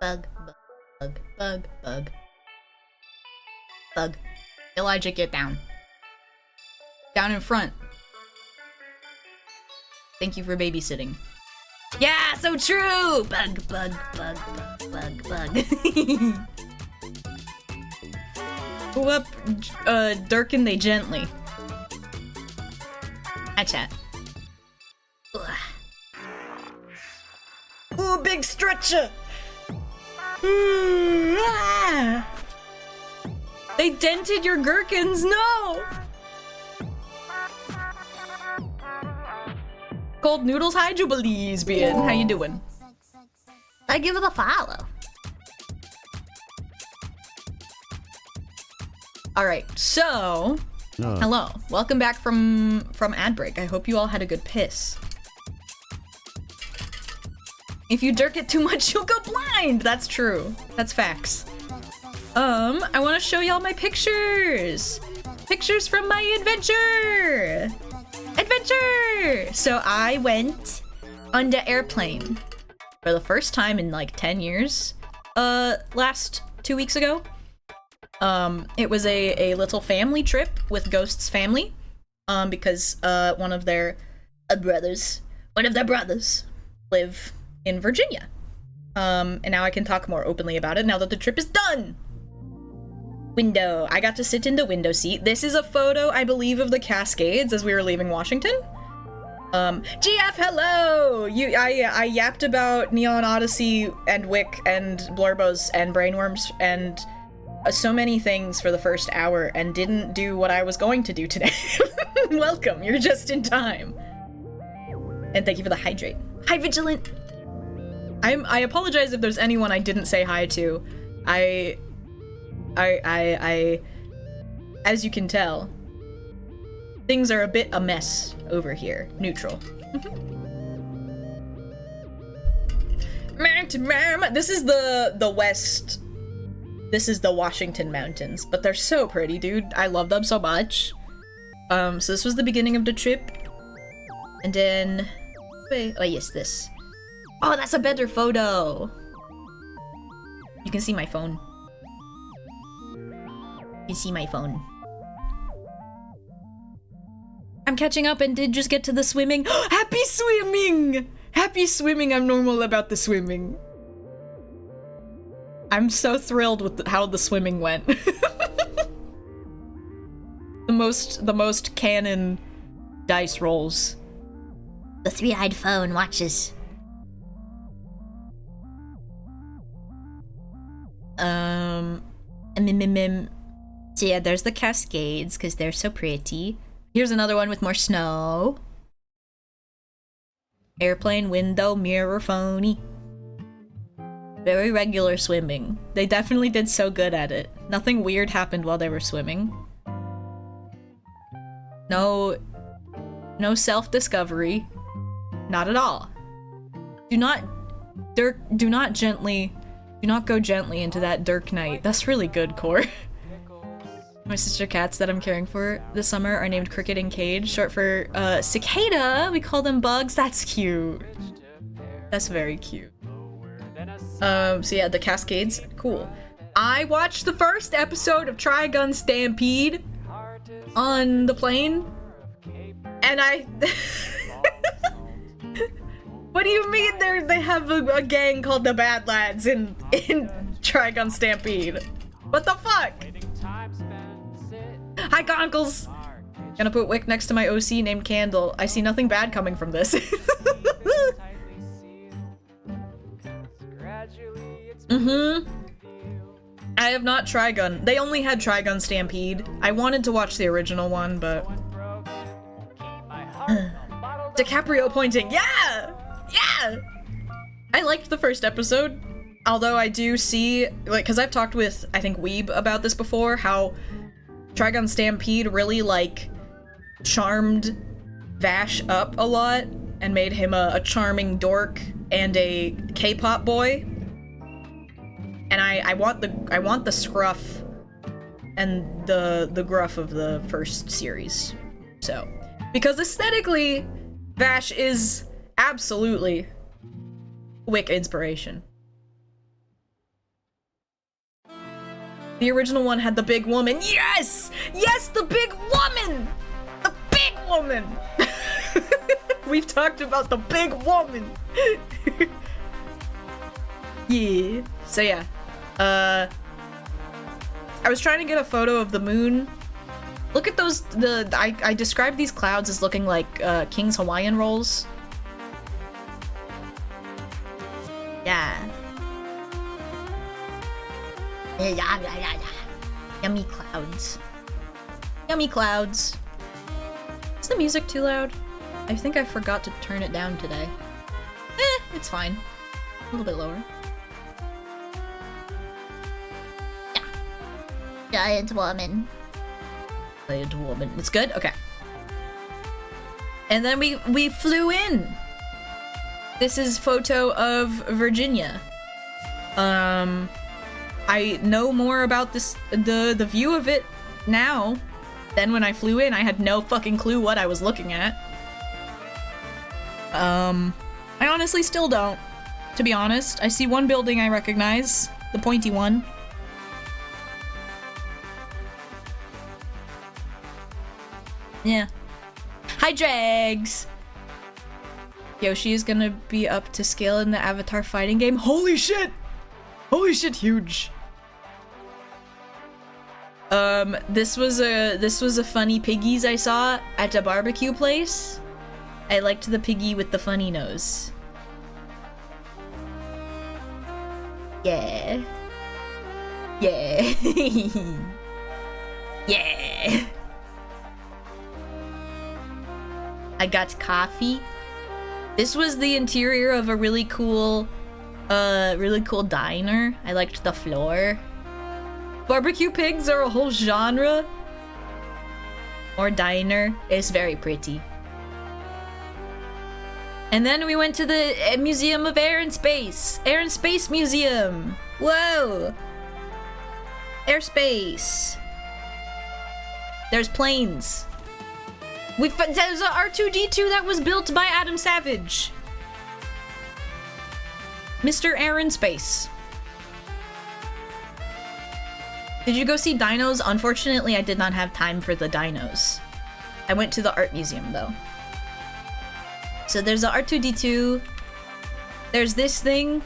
Bug, bug, bug, bug. Bug. Elijah, get down. Down in front. Thank you for babysitting. Yeah, so true! Bug, bug, bug, bug, bug, bug. Go up, Durkin they gently. Gotcha. Ooh, big stretcher! They dented your gherkins, no! Cold Noodles, hi Jubilees, Bien. How you doing? I give it a follow. Alright, so... Hello. Welcome back from ad break. I hope you all had a good piss. If you dirk it too much, you'll go blind! That's true. That's facts. I want to show y'all my pictures! Pictures from my adventure! Adventure! So I went on the airplane for the first time in like 10 years, last 2 weeks ago. It was a little family trip with Ghost's family, because one of their brothers live in Virginia. And now I can talk more openly about it now that the trip is done. Window. I got to sit in the window seat. This is a photo, I believe, of the Cascades as we were leaving Washington. GF, hello! I yapped about Neon Odyssey and Wick and Blurbos and Brainworms and so many things for the first hour and didn't do what I was going to do today. Welcome, you're just in time. And thank you for the hydrate. Hi, Vigilant! I apologize if there's anyone I didn't say hi to. I as you can tell, things are a bit a mess over here. Neutral. This is the west. This is the Washington Mountains, but they're so pretty, dude. I love them so much. So this was the beginning of the trip. And then, wait, oh yes, this. Oh, that's a better photo. You can see my phone. You see my phone. I'm catching up and did just get to the swimming. Happy swimming! Happy swimming, I'm normal about the swimming. I'm so thrilled with how the swimming went. the most canon dice rolls. The three-eyed phone watches. So yeah, there's the Cascades, because they're so pretty. Here's another one with more snow. Airplane, window, mirror, phony. Very regular swimming. They definitely did so good at it. Nothing weird happened while they were swimming. No self-discovery. Not at all. Do not go gently into that Dirk night. That's really good, Core. My sister cats that I'm caring for this summer are named Cricket and Cage, short for cicada. We call them bugs. That's cute. That's very cute. So yeah, the Cascades, cool. I watched the first episode of Trigun Stampede on the plane, and I. What do you mean they have a gang called the Bad Lads in Trigun Stampede? What the fuck? Hi, Conkles! Gonna put Wick next to my OC named Candle. I see nothing bad coming from this. I have not Trigun. They only had Trigun Stampede. I wanted to watch the original one, but... DiCaprio pointing. Yeah! Yeah! I liked the first episode. Although I do see, like, because I've talked with, I think, Weeb about this before, how Trigun Stampede really, like, charmed Vash up a lot and made him a charming dork and a K-pop boy. And I want the scruff and the gruff of the first series. So, because aesthetically, Vash is absolutely Wick inspiration. The original one had the big woman. Yes! Yes, the big woman! The big woman! We've talked about the big woman. Yeah. So yeah. I was trying to get a photo of the moon. Look at those, I described these clouds as looking like King's Hawaiian rolls. Yeah. Yummy clouds. Yummy clouds. Is the music too loud? I think I forgot to turn it down today. It's fine. A little bit lower. Yeah. Giant woman. Giant woman. It's good? Okay. And then we flew in. This is photo of Virginia. I know more about this, the view of it now than when I flew in. I had no fucking clue what I was looking at. I honestly still don't, to be honest. I see one building I recognize, the pointy one. Yeah. Hi, Drags! Yoshi is gonna be up to scale in the Avatar fighting game. Holy shit! Holy shit, huge! This was a funny piggies I saw at a barbecue place. I liked the piggy with the funny nose. Yeah. Yeah. Yeah. I got coffee. This was the interior of a really cool diner. I liked the floor. Barbecue pigs are a whole genre. Or diner. It's very pretty. And then we went to the Museum of Air and Space. Air and Space Museum. Whoa. Airspace. There's planes. There's a R2-D2 that was built by Adam Savage. Mr. Air and Space. Did you go see dinos? Unfortunately, I did not have time for the dinos. I went to the art museum though. So there's a R2-D2. There's this thing.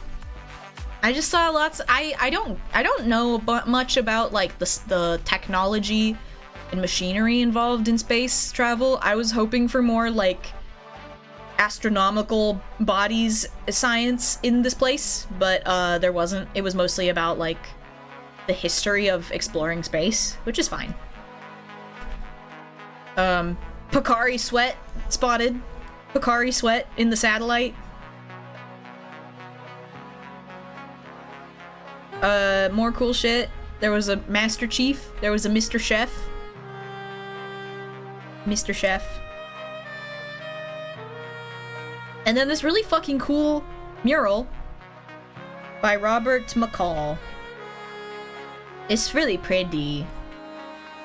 I just saw lots. I don't know much about like the technology and machinery involved in space travel. I was hoping for more like astronomical bodies science in this place, but there wasn't. It was mostly about like the history of exploring space, which is fine. Picari sweat spotted. Picari sweat in the satellite. More cool shit. There was a Master Chief. There was a Mr. Chef. Mr. Chef. And then this really fucking cool mural by Robert McCall. It's really pretty.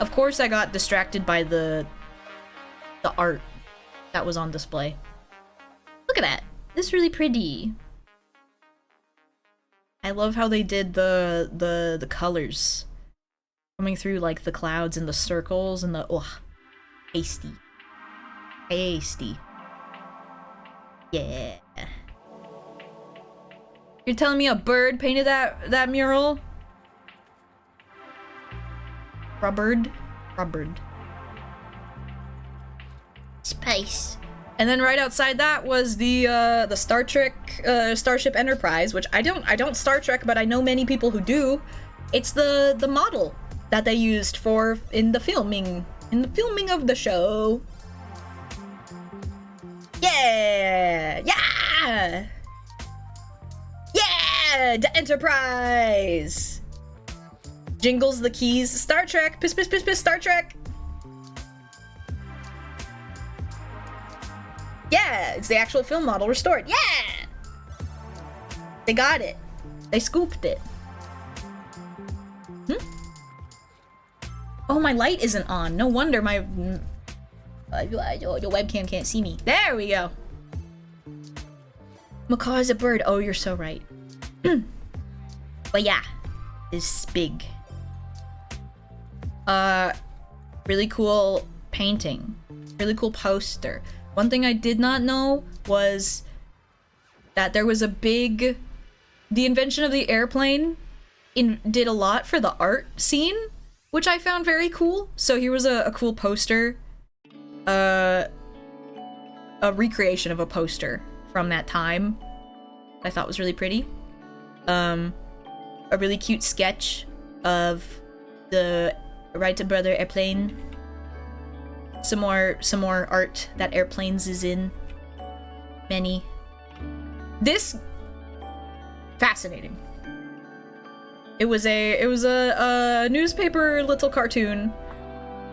Of course I got distracted by the art that was on display. Look at that. This is really pretty. I love how they did the colors coming through like the clouds and the circles and the tasty. Tasty. Yeah. You're telling me a bird painted that mural? Rubbered. Space. And then right outside that was the Star Trek Starship Enterprise, which I don't Star Trek, but I know many people who do. It's the model that they used in the filming of the show. Yeah! Yeah! Yeah! The Enterprise! Jingles the keys. Star Trek! Piss, piss, piss, piss, Star Trek! Yeah! It's the actual film model restored. Yeah! They got it. They scooped it. Oh, my light isn't on. No wonder my your webcam can't see me. There we go. Macaw is a bird. Oh, you're so right. But yeah, it's big. Really cool painting. Really cool poster. One thing I did not know was that there was the invention of the airplane did a lot for the art scene, which I found very cool. So here was a cool poster, a recreation of a poster from that time I thought was really pretty. A really cute sketch of the Wright brother airplane. Some more art that airplanes is in. Many. This fascinating. It was a newspaper little cartoon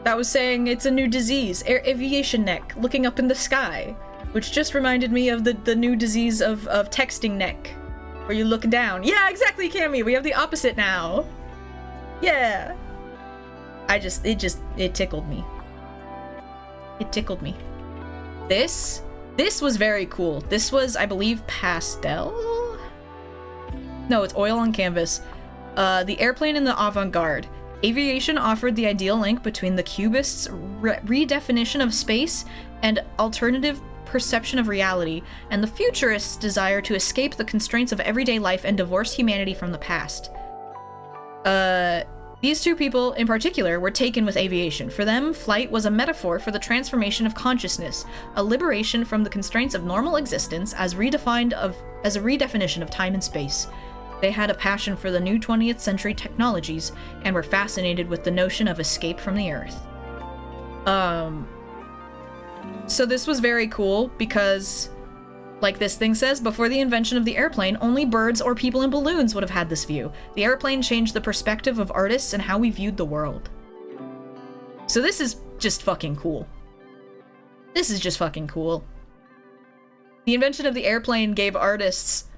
that was saying it's a new disease, aviation neck, looking up in the sky, which just reminded me of the new disease of texting neck, where you look down. Yeah, exactly, Cammy. We have the opposite now. Yeah. It tickled me. It tickled me. This was very cool. This was, I believe, pastel? No, it's oil on canvas. The airplane in the avant-garde. Aviation offered the ideal link between the cubists' redefinition of space and alternative perception of reality, and the futurists' desire to escape the constraints of everyday life and divorce humanity from the past. These two people, in particular, were taken with aviation. For them, flight was a metaphor for the transformation of consciousness, a liberation from the constraints of normal existence as a redefinition of time and space. They had a passion for the new 20th century technologies and were fascinated with the notion of escape from the Earth. So this was very cool because, like this thing says, before the invention of the airplane, only birds or people in balloons would have had this view. The airplane changed the perspective of artists and how we viewed the world. So this is just fucking cool. This is just fucking cool. The invention of the airplane gave artists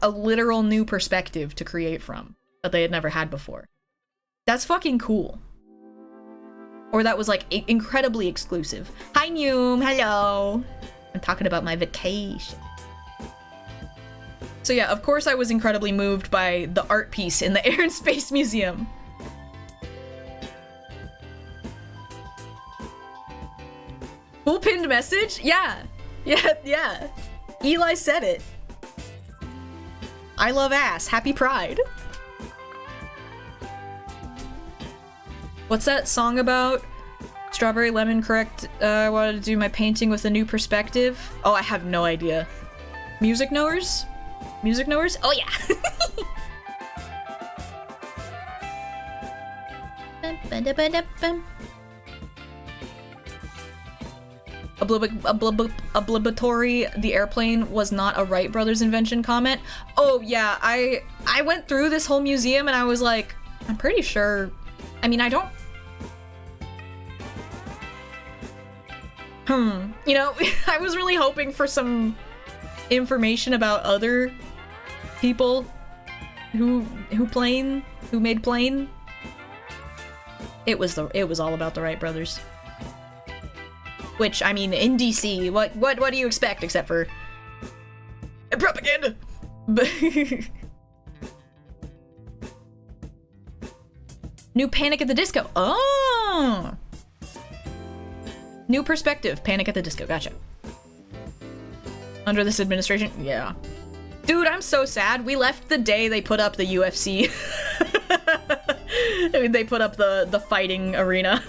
a literal new perspective to create from that they had never had before. That's fucking cool. Or that was like incredibly exclusive. Hi Noom, hello. I'm talking about my vacation. So yeah, of course I was incredibly moved by the art piece in the Air and Space Museum. Cool pinned message? Yeah. Yeah. Eli said it. I love ass. Happy Pride. What's that song about? Strawberry Lemon, correct? I wanted to do my painting with a new perspective. Oh, I have no idea. Music knowers? Music knowers? Oh yeah. Obligatory, the airplane was not a Wright brothers invention comment. Oh yeah, I went through this whole museum and I was like, I'm pretty sure. I mean, I don't. You know, I was really hoping for some information about other people who made plane. It was all about the Wright brothers. Which, I mean, in DC, what do you expect except for propaganda? New Panic at the Disco. Oh! New perspective. Panic at the Disco. Gotcha. Under this administration? Yeah. Dude, I'm so sad. We left the day they put up the UFC. I mean, they put up the fighting arena.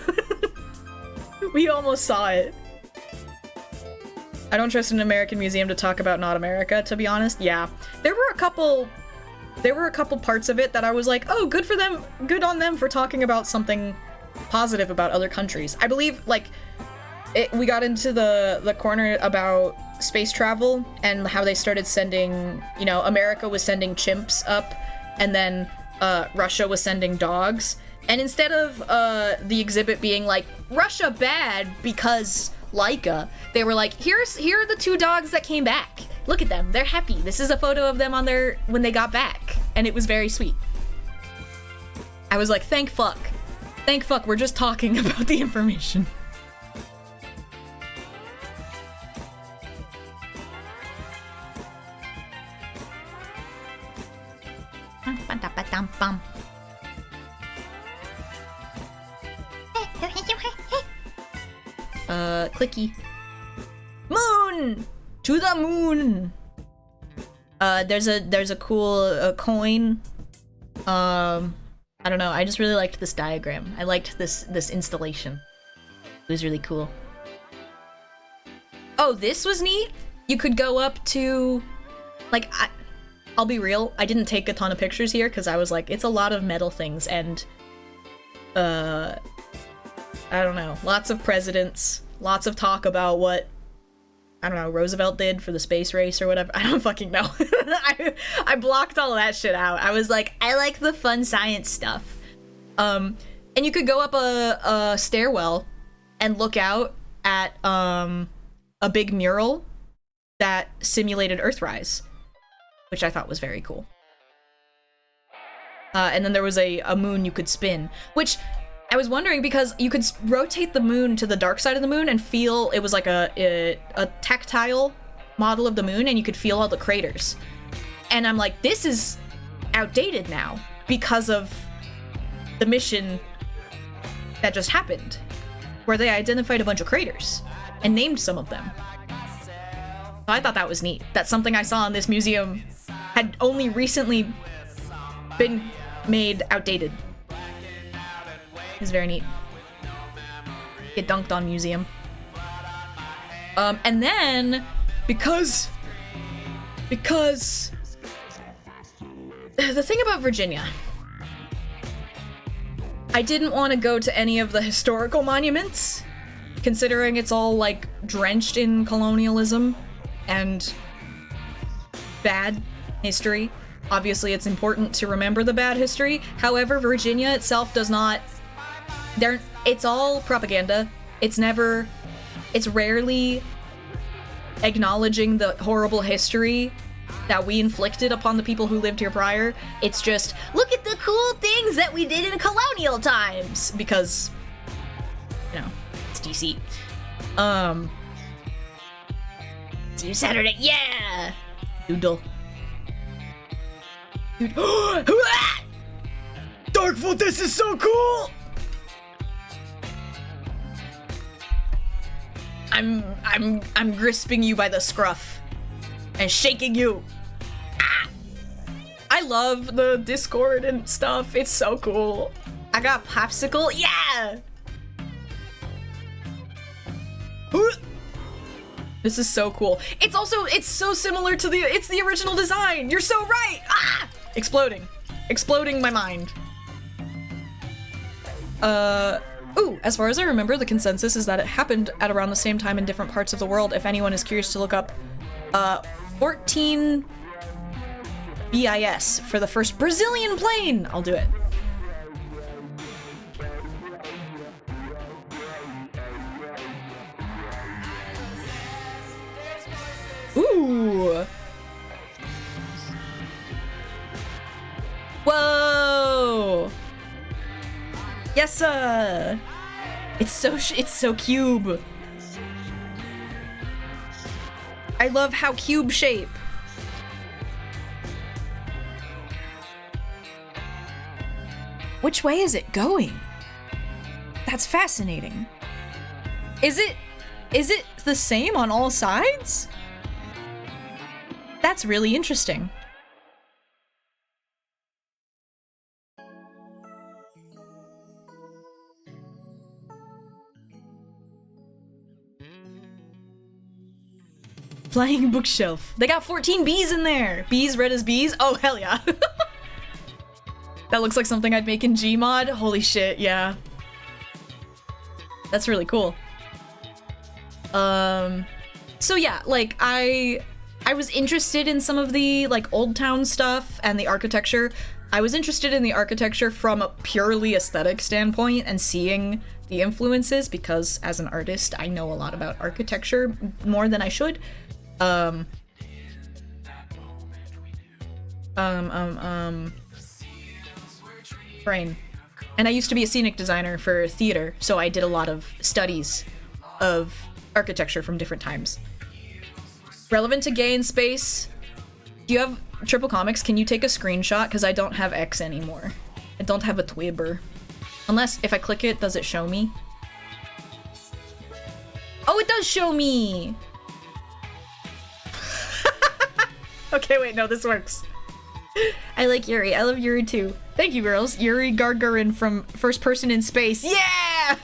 We almost saw it. I don't trust an American museum to talk about not America, to be honest. Yeah. There were a couple there were a couple parts of it that I was like, oh, good for them, good on them for talking about something positive about other countries. I believe, like, we got into the corner about space travel and how they started sending, you know, America was sending chimps up, and then Russia was sending dogs. And instead of the exhibit being like, Russia bad because Laika, they were like, here are the 2 dogs that came back. Look at them, they're happy. This is a photo of them on their, when they got back. And it was very sweet. I was like, thank fuck. Thank fuck, we're just talking about the information. Clicky. Moon! To the moon! There's a cool coin. I don't know, I just really liked this diagram. I liked this installation. It was really cool. Oh, this was neat? You could go up to... Like, I'll be real, I didn't take a ton of pictures here because I was like, it's a lot of metal things and... I don't know, lots of presidents, lots of talk about what, I don't know, Roosevelt did for the space race or whatever. I don't fucking know. I blocked all of that shit out. I was like, I like the fun science stuff. And you could go up a stairwell and look out at a big mural that simulated Earthrise, which I thought was very cool. And then there was a moon you could spin, which I was wondering because you could rotate the moon to the dark side of the moon and feel it was like a tactile model of the moon, and you could feel all the craters. And I'm like, this is outdated now because of the mission that just happened, where they identified a bunch of craters and named some of them. So I thought that was neat. That's something I saw in this museum had only recently been made outdated. It was very neat. Get dunked on museum. And then, because the thing about Virginia, I didn't want to go to any of the historical monuments, considering it's all like drenched in colonialism and bad history. Obviously, it's important to remember the bad history. However, Virginia itself does not. It's all propaganda. It's rarely acknowledging the horrible history that we inflicted upon the people who lived here prior. It's just, look at the cool things that we did in colonial times, because, you know, it's DC. See you Saturday, yeah! Doodle. Dude. Darkfoot, this is so cool! I'm grasping you by the scruff and shaking you. Ah! I love the Discord and stuff. It's so cool. I got popsicle. Yeah. This is so cool. It's so similar to the original design. You're so right. Ah! Exploding my mind. Ooh, as far as I remember, the consensus is that it happened at around the same time in different parts of the world. If anyone is curious to look up 14 BIS for the first Brazilian plane, I'll do it. Ooh. Whoa. Yes, sir. It's so cube. I love how cube shape. Which way is it going? That's fascinating. Is it the same on all sides? That's really interesting. Flying bookshelf. They got 14 bees in there. Bees read as bees. Oh, hell yeah. That looks like something I'd make in Gmod. Holy shit, yeah. That's really cool. So yeah, like I was interested in some of the like Old Town stuff and the architecture. I was interested in the architecture from a purely aesthetic standpoint and seeing the influences because as an artist, I know a lot about architecture more than I should. Brain. And I used to be a scenic designer for theater, so I did a lot of studies of architecture from different times. Relevant to gay in space. Do you have Triple Comics? Can you take a screenshot? Because I don't have X anymore. I don't have a Twitter. Unless, if I click it, does it show me? Oh, it does show me! Okay, wait, no, this works. I like Yuri. I love Yuri too. Thank you, girls. Yuri Gagarin from First Person in Space. Yeah!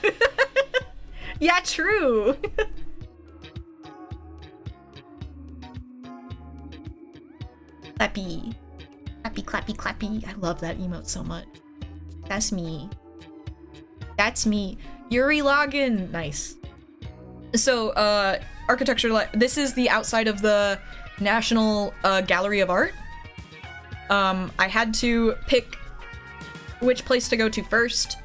Yeah, true. Clappy. Clappy, clappy, clappy. I love that emote so much. That's me. That's me. Yuri Login. Nice. So, architecture, this is the outside of the National Gallery of Art. I had to pick which place to go to first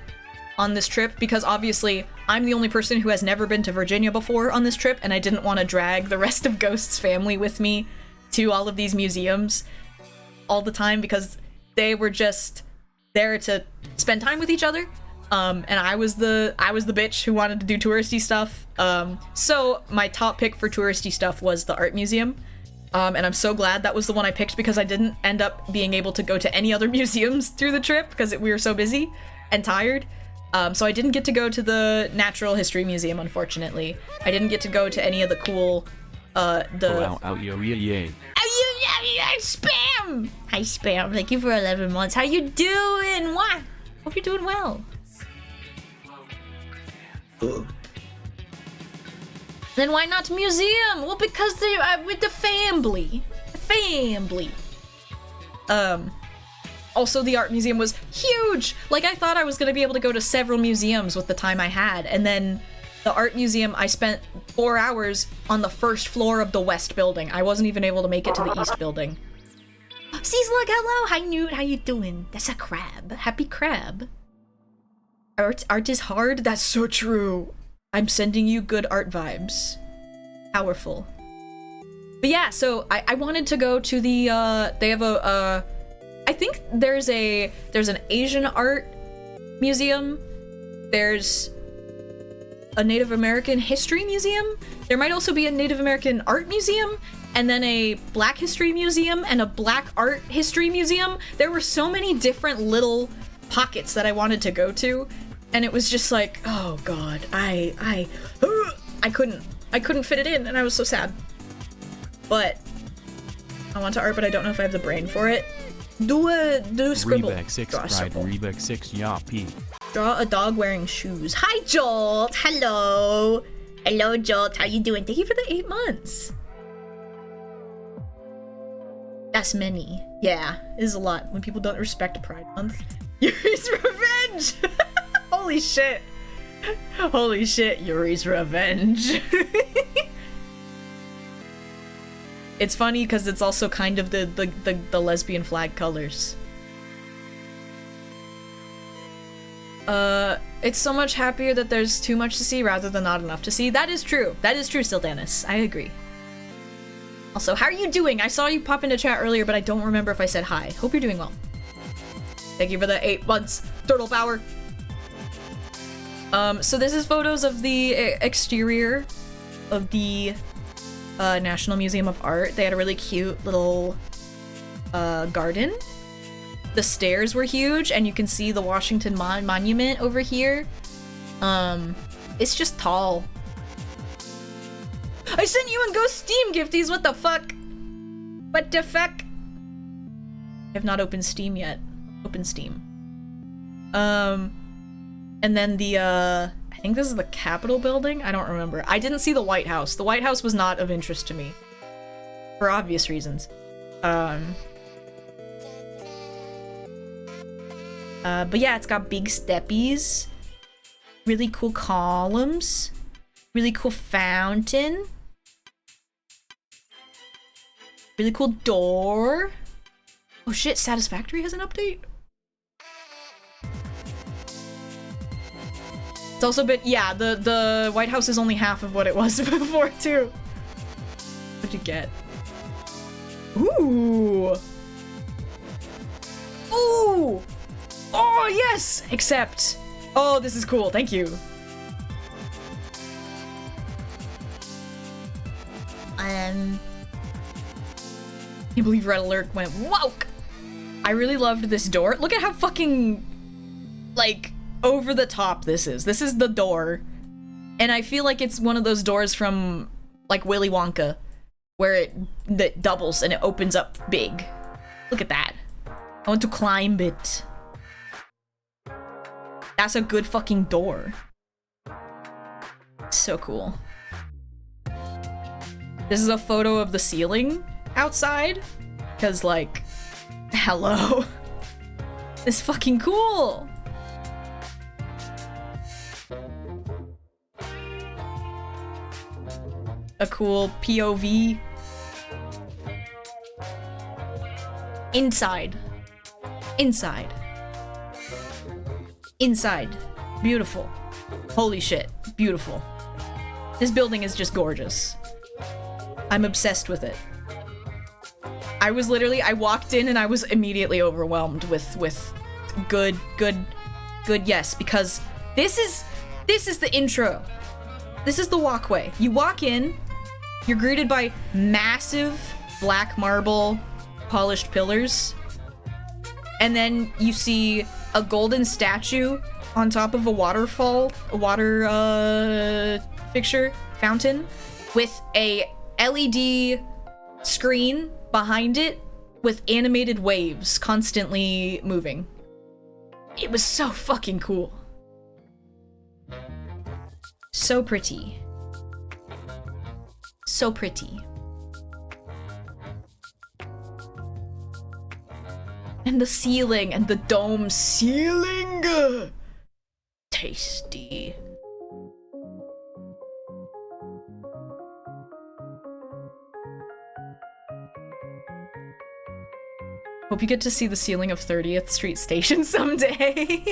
on this trip because obviously I'm the only person who has never been to Virginia before on this trip, and I didn't want to drag the rest of Ghost's family with me to all of these museums all the time because they were just there to spend time with each other. And I was the bitch who wanted to do touristy stuff. So my top pick for touristy stuff was the art museum. And I'm so glad that was the one I picked because I didn't end up being able to go to any other museums through the trip because we were so busy and tired. So I didn't get to go to the Natural History Museum, unfortunately. I didn't get to go to any of the cool, Spam! Hi, Spam. Thank you for 11 months. How you doing? What? Hope you're doing well. Then why not museum? Well, because they're with the family. Also, the art museum was huge! Like, I thought I was gonna be able to go to several museums with the time I had, and then the art museum, I spent 4 hours on the first floor of the west building. I wasn't even able to make it to the east building. Sees, look, hello! Hi, Newt, how you doing? That's a crab. Happy crab. Art is hard? That's so true. I'm sending you good art vibes. Powerful. But yeah, so I wanted to go to the, they have a, I think there's an Asian art museum. There's a Native American history museum. There might also be a Native American art museum, and then a Black history museum and a Black art history museum. There were so many different little pockets that I wanted to go to, and it was just like, oh god, I couldn't fit it in, and I was so sad. But I want to art, but I don't know if I have the brain for it. Do scribble. Rebec 6 Draw a pride, circle. Rebec 6 yappy. Draw a dog wearing shoes. Hi, Jolt. Hello. Hello, Jolt. How you doing? Thank you for the 8 months. That's many. Yeah, it is a lot when people don't respect Pride Month. Yuri's Revenge! Holy shit. Holy shit, Yuri's Revenge. It's funny because it's also kind of the lesbian flag colors. It's so much happier that there's too much to see rather than not enough to see. That is true. That is true, still, Dennis. I agree. Also, how are you doing? I saw you pop into chat earlier, but I don't remember if I said hi. Hope you're doing well. Thank you for the 8 months. Turtle power. So this is photos of the exterior of the National Museum of Art. They had a really cute little garden. The stairs were huge, and you can see the Washington Monument over here. It's just tall. I sent you and Ghost Steam gifties, what the fuck? What the fuck? I have not opened Steam yet. Open Steam. And then the, I think this is the Capitol building? I don't remember. I didn't see the White House. The White House was not of interest to me. For obvious reasons. But yeah, it's got big steppies, really cool columns, really cool fountain, really cool door. Oh shit, Satisfactory has an update? It's also been, yeah, the White House is only half of what it was before too. What'd you get? Ooh! Ooh! Oh, yes! Except, oh, this is cool. Thank you. I believe Red Alert went woke. I really loved this door. Look at how fucking, like, over the top this is. This is the door. And I feel like it's one of those doors from, like, Willy Wonka, where that doubles and it opens up big. Look at that. I want to climb it. That's a good fucking door. So cool. This is a photo of the ceiling outside. Because, like, hello. It's fucking cool. A cool POV. Inside. Inside. Inside. Beautiful. Holy shit. Beautiful. This building is just gorgeous. I'm obsessed with it. I was literally, I walked in and I was immediately overwhelmed with good, yes, because this is the intro. This is the walkway. You walk in, you're greeted by massive black marble polished pillars, and then you see a golden statue on top of a waterfall, a water fixture, fountain, with a LED screen behind it with animated waves constantly moving. It was so fucking cool. So pretty. So pretty. And the ceiling and the dome ceiling. Tasty. Hope you get to see the ceiling of 30th Street Station someday.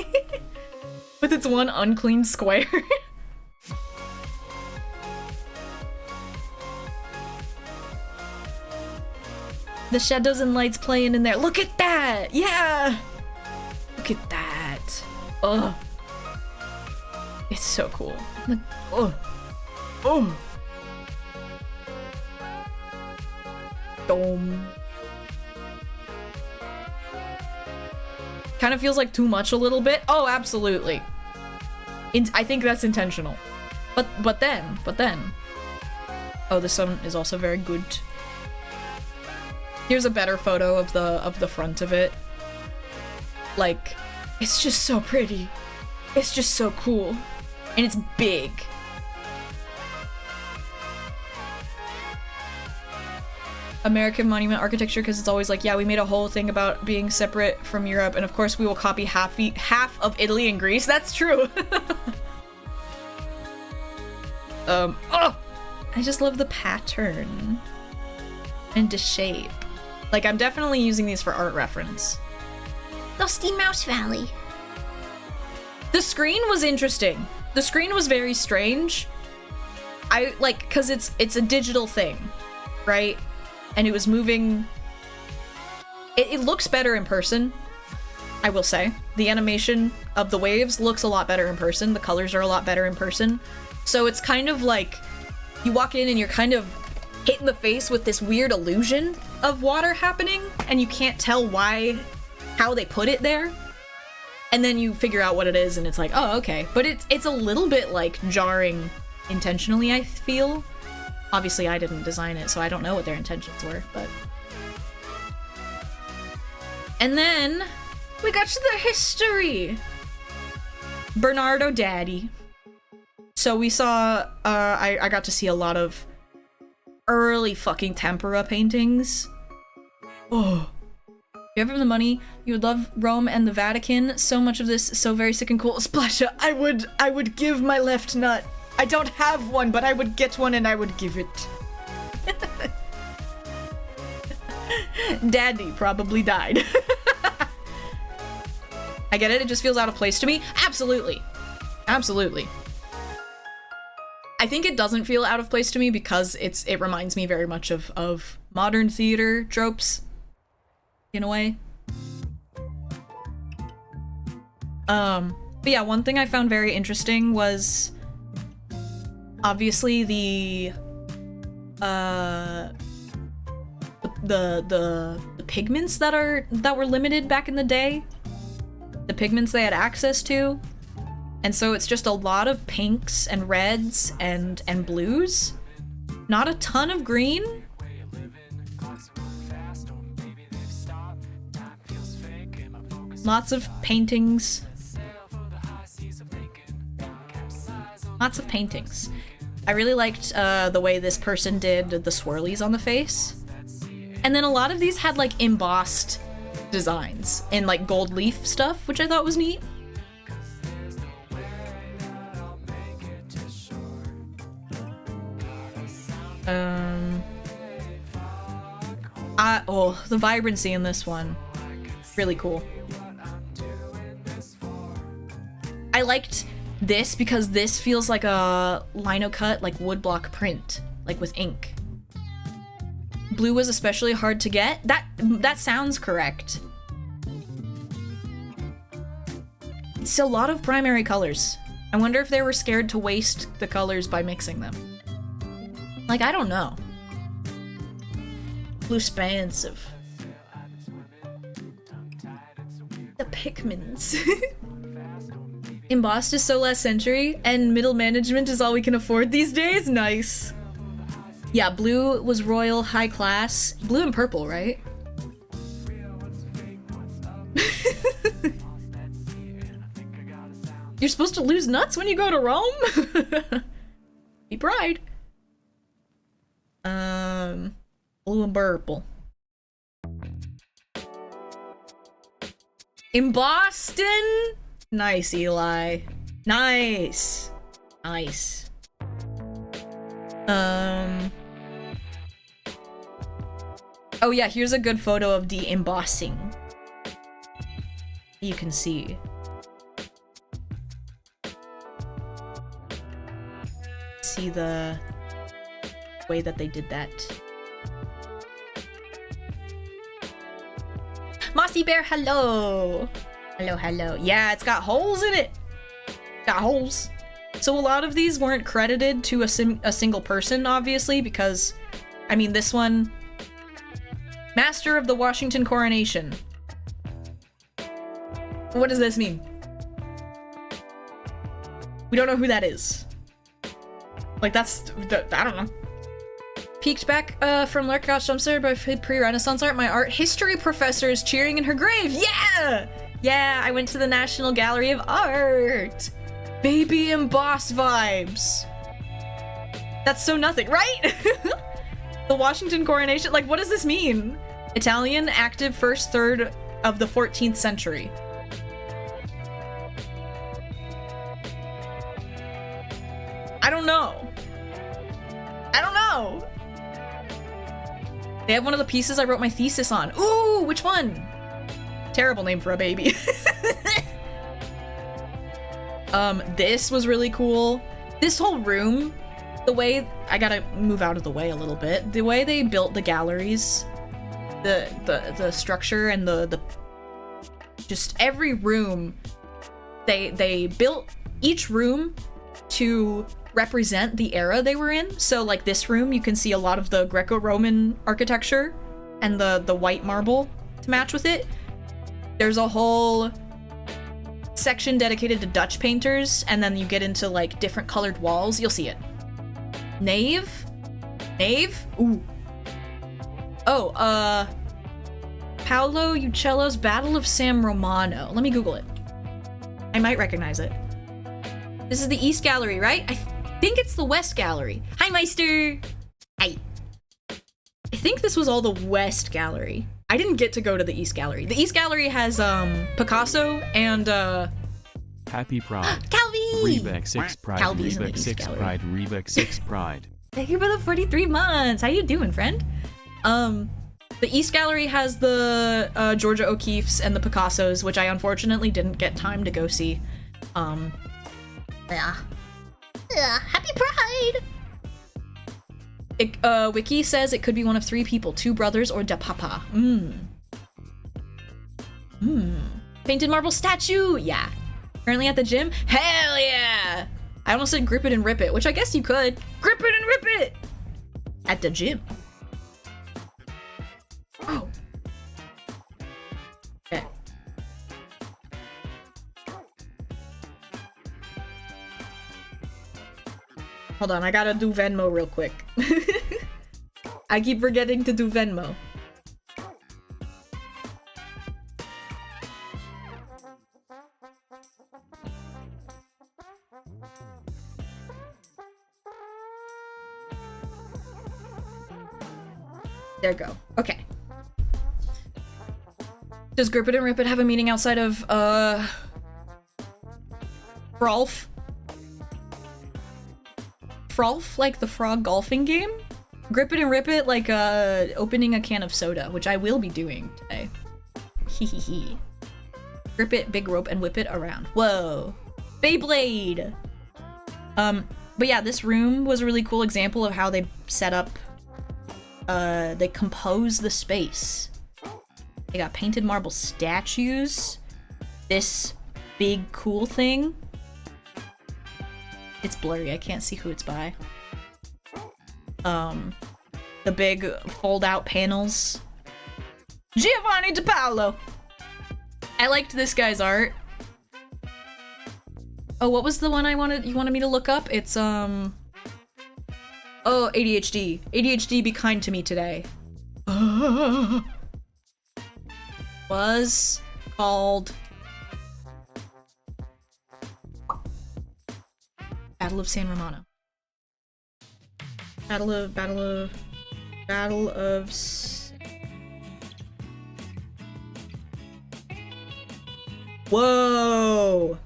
With its one unclean square. The shadows and lights playing in there. Look at that! Yeah! Look at that. Ugh. It's so cool. Look. Oh. Oh. Dome. Kind of feels like too much a little bit. Oh, absolutely. I think that's intentional. But then. Oh, this one is also very good. Here's a better photo of the front of it. Like, it's just so pretty. It's just so cool. And it's big. American monument architecture, because it's always like, yeah, we made a whole thing about being separate from Europe, and of course we will copy half of Italy and Greece. That's true. Oh! I just love the pattern. And the shape. Like, I'm definitely using these for art reference. Dusty Mouse Valley. The screen was interesting. The screen was very strange. I, like, cause it's a digital thing, right? And it was moving. It looks better in person, I will say. The animation of the waves looks a lot better in person. The colors are a lot better in person. So it's kind of like, you walk in and you're kind of hit in the face with this weird illusion of water happening, and you can't tell how they put it there. And then you figure out what it is, and it's like, oh, okay. But it's a little bit, like, jarring intentionally, I feel. Obviously, I didn't design it, so I don't know what their intentions were, but... And then, we got to the history! Bernardo Daddy. So we saw, I got to see a lot of early fucking tempera paintings. Oh. you ever have the money, you would love Rome and the Vatican. So much of this is so very sick and cool. Splasha, I would give my left nut. I don't have one, but I would get one and I would give it. Daddy probably died. I get it, it just feels out of place to me. Absolutely. Absolutely. I think it doesn't feel out of place to me because it reminds me very much of modern theater tropes, in a way. But yeah, one thing I found very interesting was obviously the pigments that were limited back in the day. The pigments they had access to. And so it's just a lot of pinks and reds and blues. Not a ton of green. Lots of paintings. Lots of paintings. I really liked the way this person did the swirlies on the face. And then a lot of these had like embossed designs and like gold leaf stuff, which I thought was neat. The vibrancy in this one. Really cool. I liked this because this feels like a lino cut, like woodblock print, like with ink. Blue was especially hard to get. That sounds correct. It's a lot of primary colors. I wonder if they were scared to waste the colors by mixing them. Like, I don't know. Blue expansive. The pigments. Embossed is so last century, and middle management is all we can afford these days? Nice. Yeah, blue was royal, high class. Blue and purple, right? You're supposed to lose nuts when you go to Rome? Be pride. Blue and purple. In Boston? Nice, Eli. Nice. Nice. Oh yeah, here's a good photo of the embossing. You can see. See the way that they did that. Mossy Bear, hello! Hello, hello. Yeah, it's got holes in it! Got holes. So a lot of these weren't credited to a single person, obviously, because, I mean, this one... Master of the Washington Coronation. What does this mean? We don't know who that is. Like, that's... I don't know. Peeked back from Larkosh dumpster by pre-Renaissance art. My art history professor is cheering in her grave. Yeah! Yeah, I went to the National Gallery of Art. Baby embossed vibes. That's so nothing, right? The Washington Coronation, like, what does this mean? Italian, active first third of the 14th century. I don't know. I don't know. They have one of the pieces I wrote my thesis on. Ooh, which one? Terrible name for a baby. This was really cool. This whole room, the way, I gotta move out of the way a little bit. The way they built the galleries, the structure and the just every room, they built each room to represent the era they were in. So like this room, you can see a lot of the Greco-Roman architecture and the white marble to match with it. There's a whole section dedicated to Dutch painters, and then you get into like different colored walls. You'll see it. Nave? Nave? Ooh. Oh, Paolo Uccello's Battle of San Romano. Let me Google it. I might recognize it. This is the East Gallery, right? I think it's the West Gallery. Hi, Meister! Hi. I think this was all the West Gallery. I didn't get to go to the East Gallery. The East Gallery has Picasso and Happy Pride. Calvi! Rebec 6 Pride. Calvi's in the Rebec East 6 Gallery. Pride. Rebec 6 Pride. Thank you for the 43 months. How you doing, friend? The East Gallery has the Georgia O'Keeffe's and the Picassos, which I unfortunately didn't get time to go see. Yeah. Happy Pride! Wiki says it could be one of 3 people, 2 brothers or da papa. Painted marble statue, yeah. Currently at the gym? Hell yeah! I almost said grip it and rip it, which I guess you could. Grip it and rip it! At the gym. Oh. Okay. Hold on, I gotta do Venmo real quick. I keep forgetting to do Venmo. There you go. Okay. Does Grip It and Rip It have a meaning outside of, Frolf? Frolf, like the frog golfing game? Grip It and Rip It, like, opening a can of soda, which I will be doing today. Hehehe. Grip it, big rope, and whip it around. Whoa. Beyblade! But yeah, this room was a really cool example of how they set up, they compose the space. They got painted marble statues. This big cool thing. It's blurry, I can't see who it's by. The big fold-out panels. Giovanni Di Paolo! I liked this guy's art. Oh, what was the one you wanted me to look up? It's, oh, ADHD. ADHD, be kind to me today. Was called Battle of San Romano. Battle of Whoa!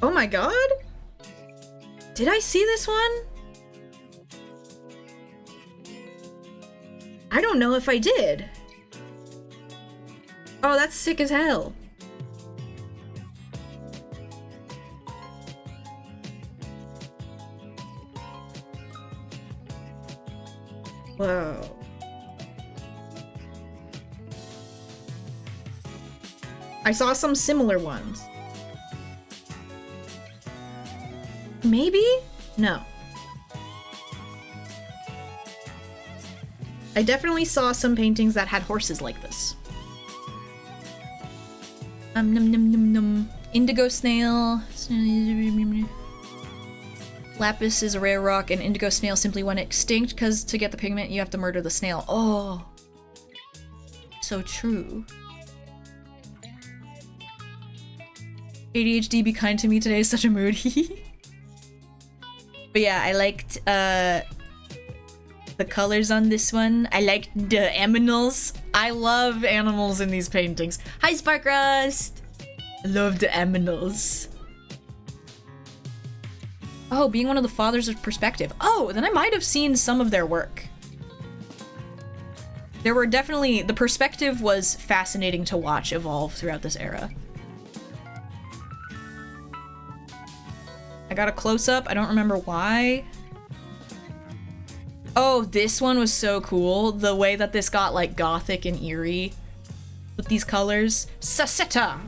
Oh my god? Did I see this one? I don't know if I did. Oh, that's sick as hell. Whoa. I saw some similar ones. Maybe? No. I definitely saw some paintings that had horses like this. Num num num num. Indigo snail. Lapis is a rare rock, and indigo snail simply went extinct because to get the pigment you have to murder the snail. Oh. So true. ADHD, be kind to me today is such a mood. But yeah, I liked the colors on this one. I liked the aminals. I love animals in these paintings. Hi, Sparkrust! I love the aminals. Oh, being one of the fathers of perspective. Oh, then I might have seen some of their work. There were definitely... The perspective was fascinating to watch evolve throughout this era. I got a close-up. I don't remember why. Oh, this one was so cool. The way that this got, like, gothic and eerie with these colors. Sasetta!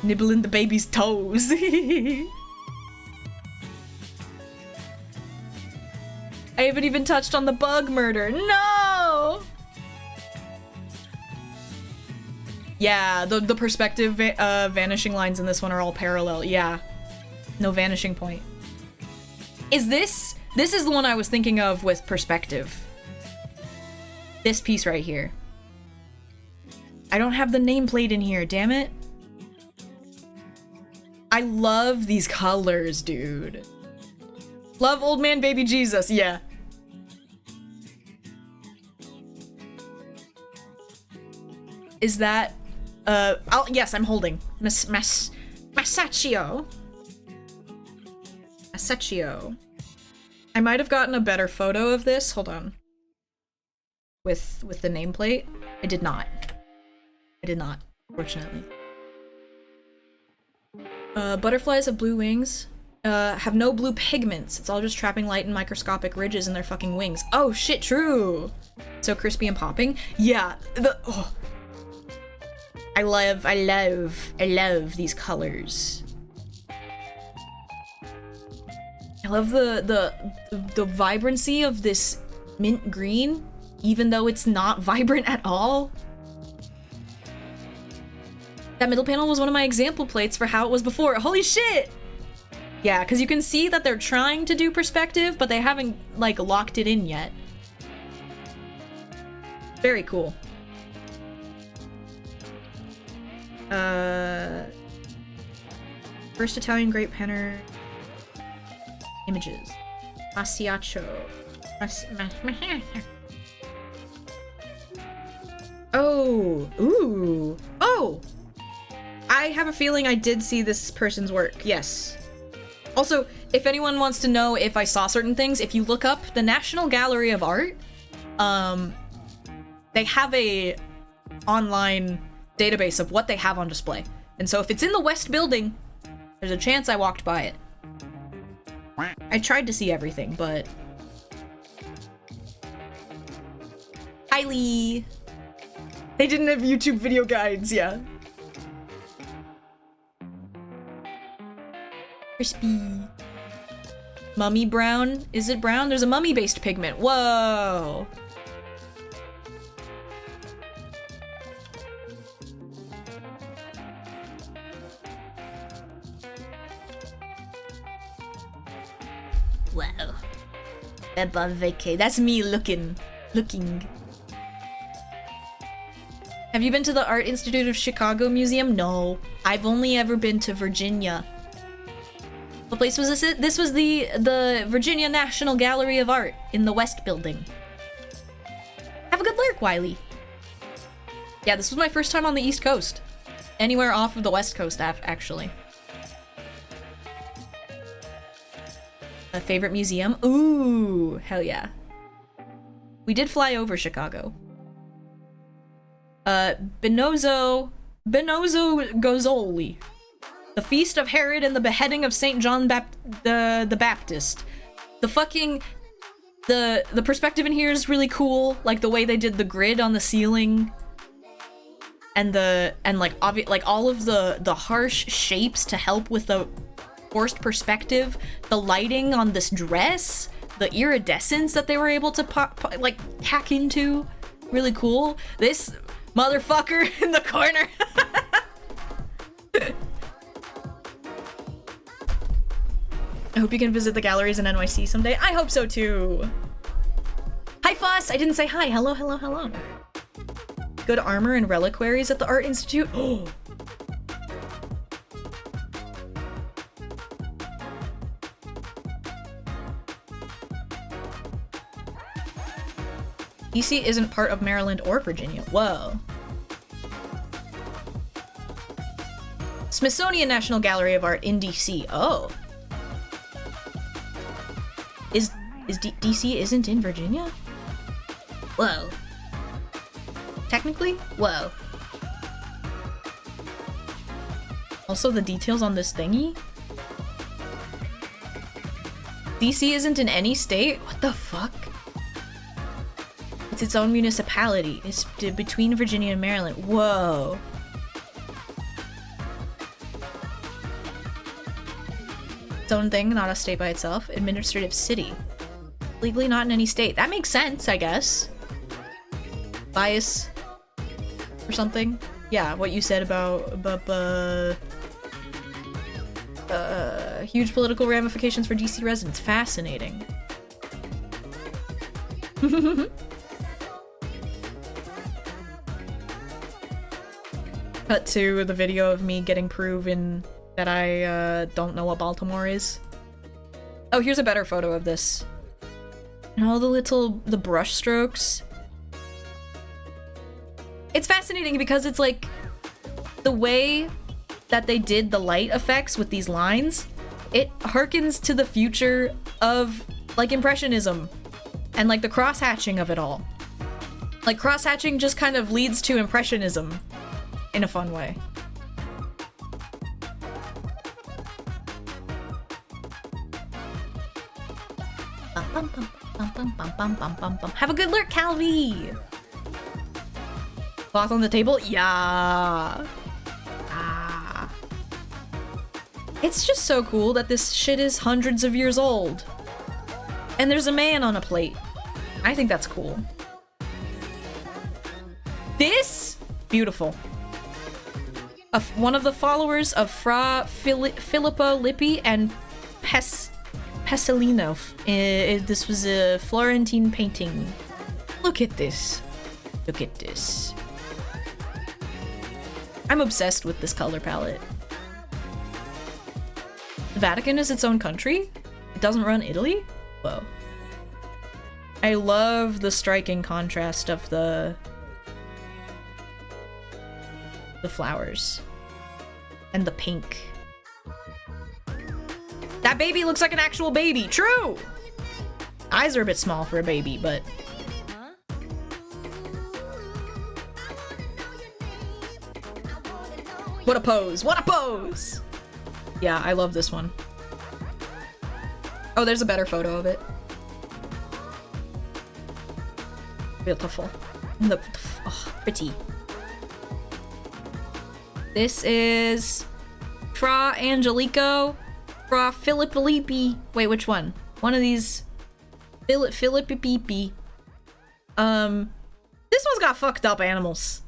Nibbling the baby's toes. I haven't even touched on the bug murder. No! Yeah, the perspective vanishing lines in this one are all parallel. Yeah. No vanishing point. Is this... This is the one I was thinking of with perspective. This piece right here. I don't have the nameplate in here, damn it. I love these colors, dude. Love Old Man Baby Jesus, yeah. is that, yes, I'm holding. Masaccio. Masaccio. I might have gotten a better photo of this. Hold on. With the nameplate. I did not. Fortunately. Butterflies have blue wings. Have no blue pigments. It's all just trapping light in microscopic ridges in their fucking wings. Oh shit, true! So crispy and popping? Yeah, I love these colors. I love the vibrancy of this mint green, even though it's not vibrant at all. That middle panel was one of my example plates for how it was before. Holy shit! Yeah, because you can see that they're trying to do perspective, but they haven't, like, locked it in yet. Very cool. First Italian Great Penner. Images. Masaccio. Oh! Ooh! Oh! I have a feeling I did see this person's work, yes. Also, if anyone wants to know if I saw certain things, if you look up the National Gallery of Art, they have a online database of what they have on display. And so if it's in the West Building, there's a chance I walked by it. I tried to see everything, but... Highly... They didn't have YouTube video guides, yeah. Crispy. Mummy brown? Is it brown? There's a mummy-based pigment. Whoa! Wow. Beba vacay. That's me looking. Have you been to the Art Institute of Chicago Museum? No. I've only ever been to Virginia. What place was this? This was the Virginia National Gallery of Art in the West Building. Have a good lurk, Wiley. Yeah, this was my first time on the East Coast. Anywhere off of the West Coast, actually. A favorite museum? Ooh, hell yeah. We did fly over Chicago. Benozzo Gozzoli. The Feast of Herod and the Beheading of St. John the Baptist. The fucking... The perspective in here is really cool. Like, the way they did the grid on the ceiling. And like all of the harsh shapes to help with the forced perspective. The lighting on this dress. The iridescence that they were able to like, hack into. Really cool. This motherfucker in the corner. I hope you can visit the galleries in NYC someday. I hope so too. Hi Fuss! I didn't say hi. Hello, hello, hello. Good armor and reliquaries at the Art Institute. Oh. DC isn't part of Maryland or Virginia. Whoa. Smithsonian National Gallery of Art in DC. Oh. Is DC isn't in Virginia? Whoa. Technically? Whoa. Also, the details on this thingy? DC isn't in any state? What the fuck? It's its own municipality. It's between Virginia and Maryland. Whoa. Its own thing, not a state by itself. Administrative city. Legally not in any state. That makes sense, I guess. Bias or something. Yeah, what you said about huge political ramifications for DC residents. Fascinating. Cut to the video of me getting proven that I don't know what Baltimore is. Oh, here's a better photo of this. And all the brush strokes. It's fascinating because it's like the way that they did the light effects with these lines, it harkens to the future of like Impressionism and like the cross-hatching of it all. Like cross-hatching just kind of leads to Impressionism in a fun way. Have a good lurk, Calvi! Cloth on the table? Yeah. Ah. It's just so cool that this shit is hundreds of years old. And there's a man on a plate. I think that's cool. This? Beautiful. One of the followers of Fra Filippo Lippi and Pessalino. This was a Florentine painting. Look at this. Look at this. I'm obsessed with this color palette. The Vatican is its own country? It doesn't run Italy? Whoa. I love the striking contrast of the flowers and the pink. That baby looks like an actual baby. True! Eyes are a bit small for a baby, but what a pose! What a pose! Yeah, I love this one. Oh, there's a better photo of it. Beautiful. Oh, pretty. This is Fra Angelico, Fra Filippi. Wait, which one? One of these. Filippi. This one's got fucked up animals.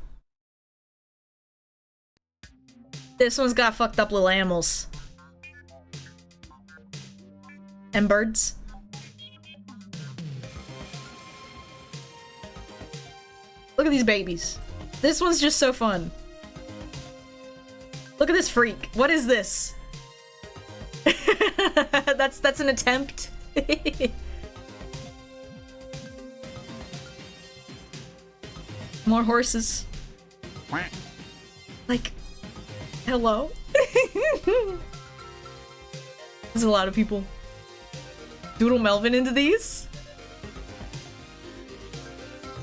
This one's got fucked up little animals. And birds. Look at these babies. This one's just so fun. Look at this freak. What is this? That's an attempt. More horses. Like, hello? There's a lot of people. Doodle Melvin into these?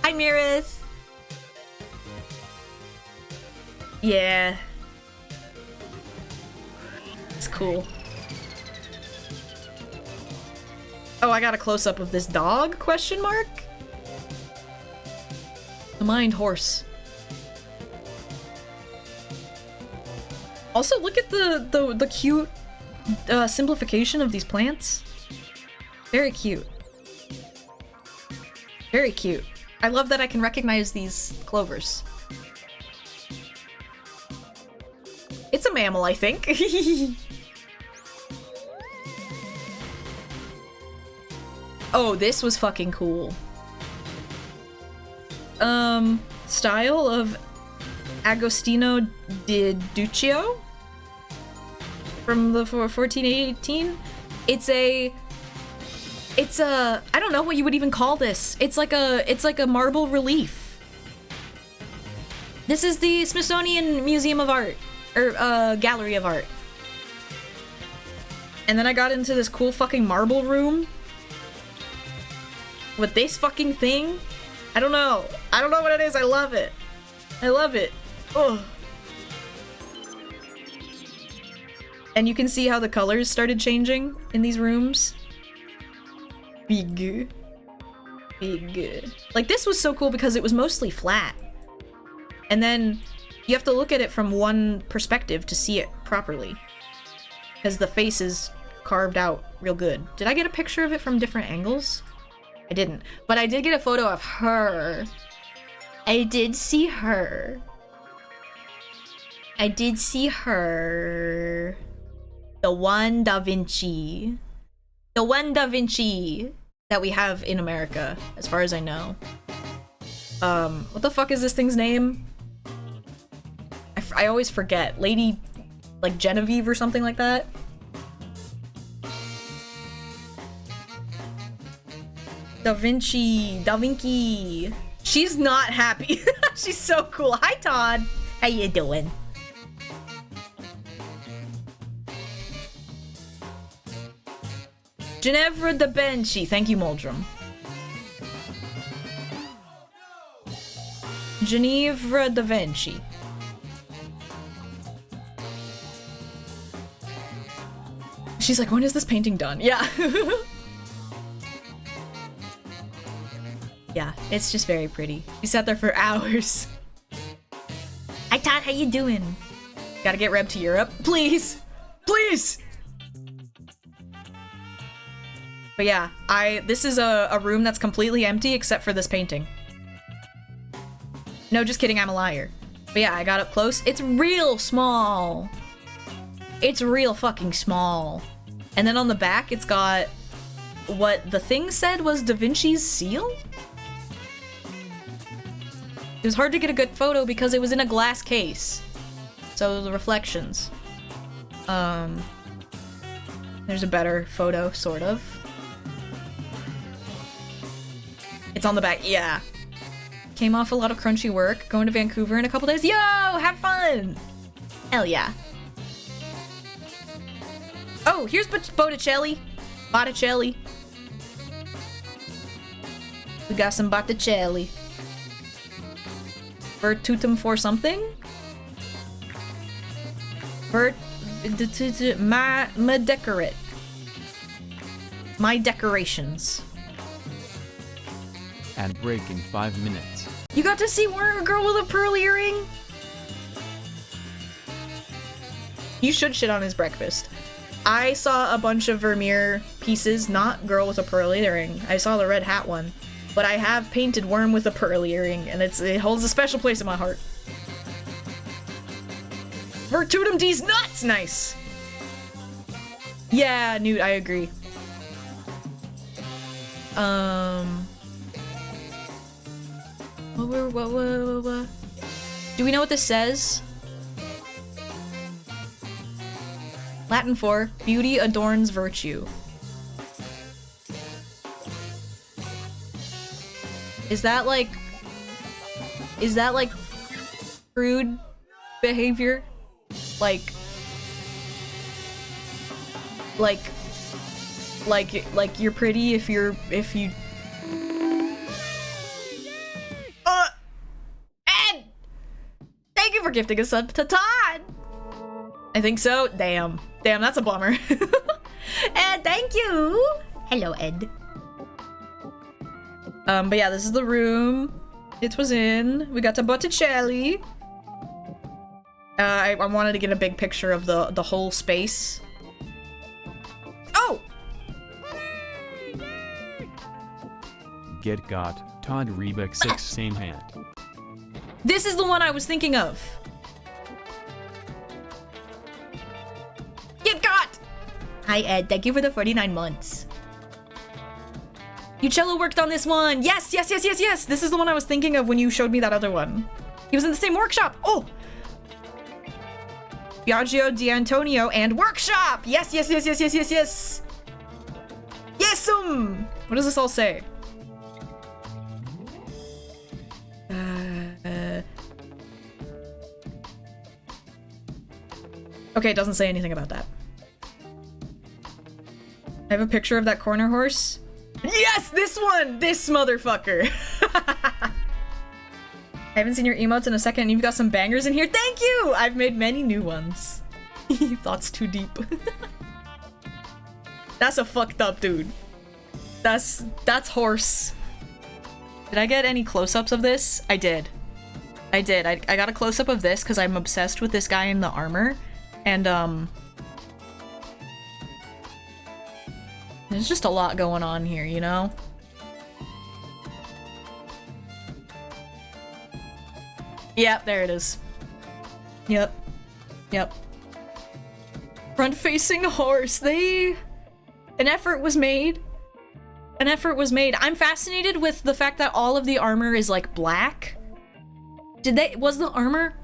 Hi, Mirith. Yeah. It's cool. Oh, I got a close-up of this dog? Question mark? The mind horse. Also, look at the cute simplification of these plants. Very cute. Very cute. I love that I can recognize these clovers. It's a mammal, I think. Oh, this was fucking cool. Style of Agostino di Duccio from the 1418. It's a I don't know what you would even call this. It's like a marble relief. This is the Smithsonian Museum of Art or Gallery of Art. And then I got into this cool fucking marble room with this fucking thing. I don't know what it is. I love it. I love it. Oh. And you can see how the colors started changing in these rooms. Big. Like, this was so cool because it was mostly flat. And then you have to look at it from one perspective to see it properly. Because the face is carved out real good. Did I get a picture of it from different angles? I didn't. But I did get a photo of her. I did see her. I did see her. The one Da Vinci. The one Da Vinci that we have in America, as far as I know. What the fuck is this thing's name? I always forget. Lady, like, Genevieve or something like that? Da Vinci. She's not happy. She's so cool. Hi, Todd. How you doing? Ginevra da Benci. Thank you, Moldrum. Ginevra da Vinci. She's like, when is this painting done? Yeah. Yeah, it's just very pretty. She sat there for hours. Hi, Todd. How you doing? Gotta get Reb to Europe. Please! Please! But yeah, this is a room that's completely empty except for this painting. No, just kidding, I'm a liar. But yeah, I got up close. It's real small. It's real fucking small. And then on the back, it's got what the thing said was Da Vinci's seal? It was hard to get a good photo because it was in a glass case. So the reflections. There's a better photo, sort of. It's on the back, yeah. Came off a lot of crunchy work, going to Vancouver in a couple days. Yo, have fun! Hell yeah. Oh, here's Botticelli. Botticelli. We got some Botticelli. Virtutum for something? My decorate. My decorations. And break in 5 minutes. You got to see a girl with a pearl earring? You should shit on his breakfast. I saw a bunch of Vermeer pieces, not girl with a pearl earring. I saw the red hat one. But I have painted worm with a pearl earring, and it holds a special place in my heart. Virtutum D's nuts! Nice! Yeah, Newt, I agree. What? Do we know what this says? Latin for beauty adorns virtue. Is that like crude behavior? Like you're pretty if you Ed! Thank you for gifting a sub to Todd! I think so. Damn, that's a bummer. Ed, thank you! Hello, Ed. But yeah, this is the room it was in. We got to Botticelli. I wanted to get a big picture of the whole space. Oh! Get got. Todd Rebeck 6 same hand. This is the one I was thinking of. Get got! Hi, Ed. Thank you for the 49 months. Uccello worked on this one. Yes. This is the one I was thinking of when you showed me that other one. He was in the same workshop. Oh! Biagio D'Antonio and workshop. Yes. Yes. What does this all say? Okay, it doesn't say anything about that. I have a picture of that corner horse. Yes, this one! This motherfucker! I haven't seen your emotes in a second and you've got some bangers in here. Thank you! I've made many new ones. Thoughts too deep. That's a fucked up dude. That's horse. Did I get any close-ups of this? I did. I got a close-up of this because I'm obsessed with this guy in the armor. And, there's just a lot going on here, you know? Yep, there it is. Yep. Front-facing horse. An effort was made. I'm fascinated with the fact that all of the armor is, like, black. Was the armor,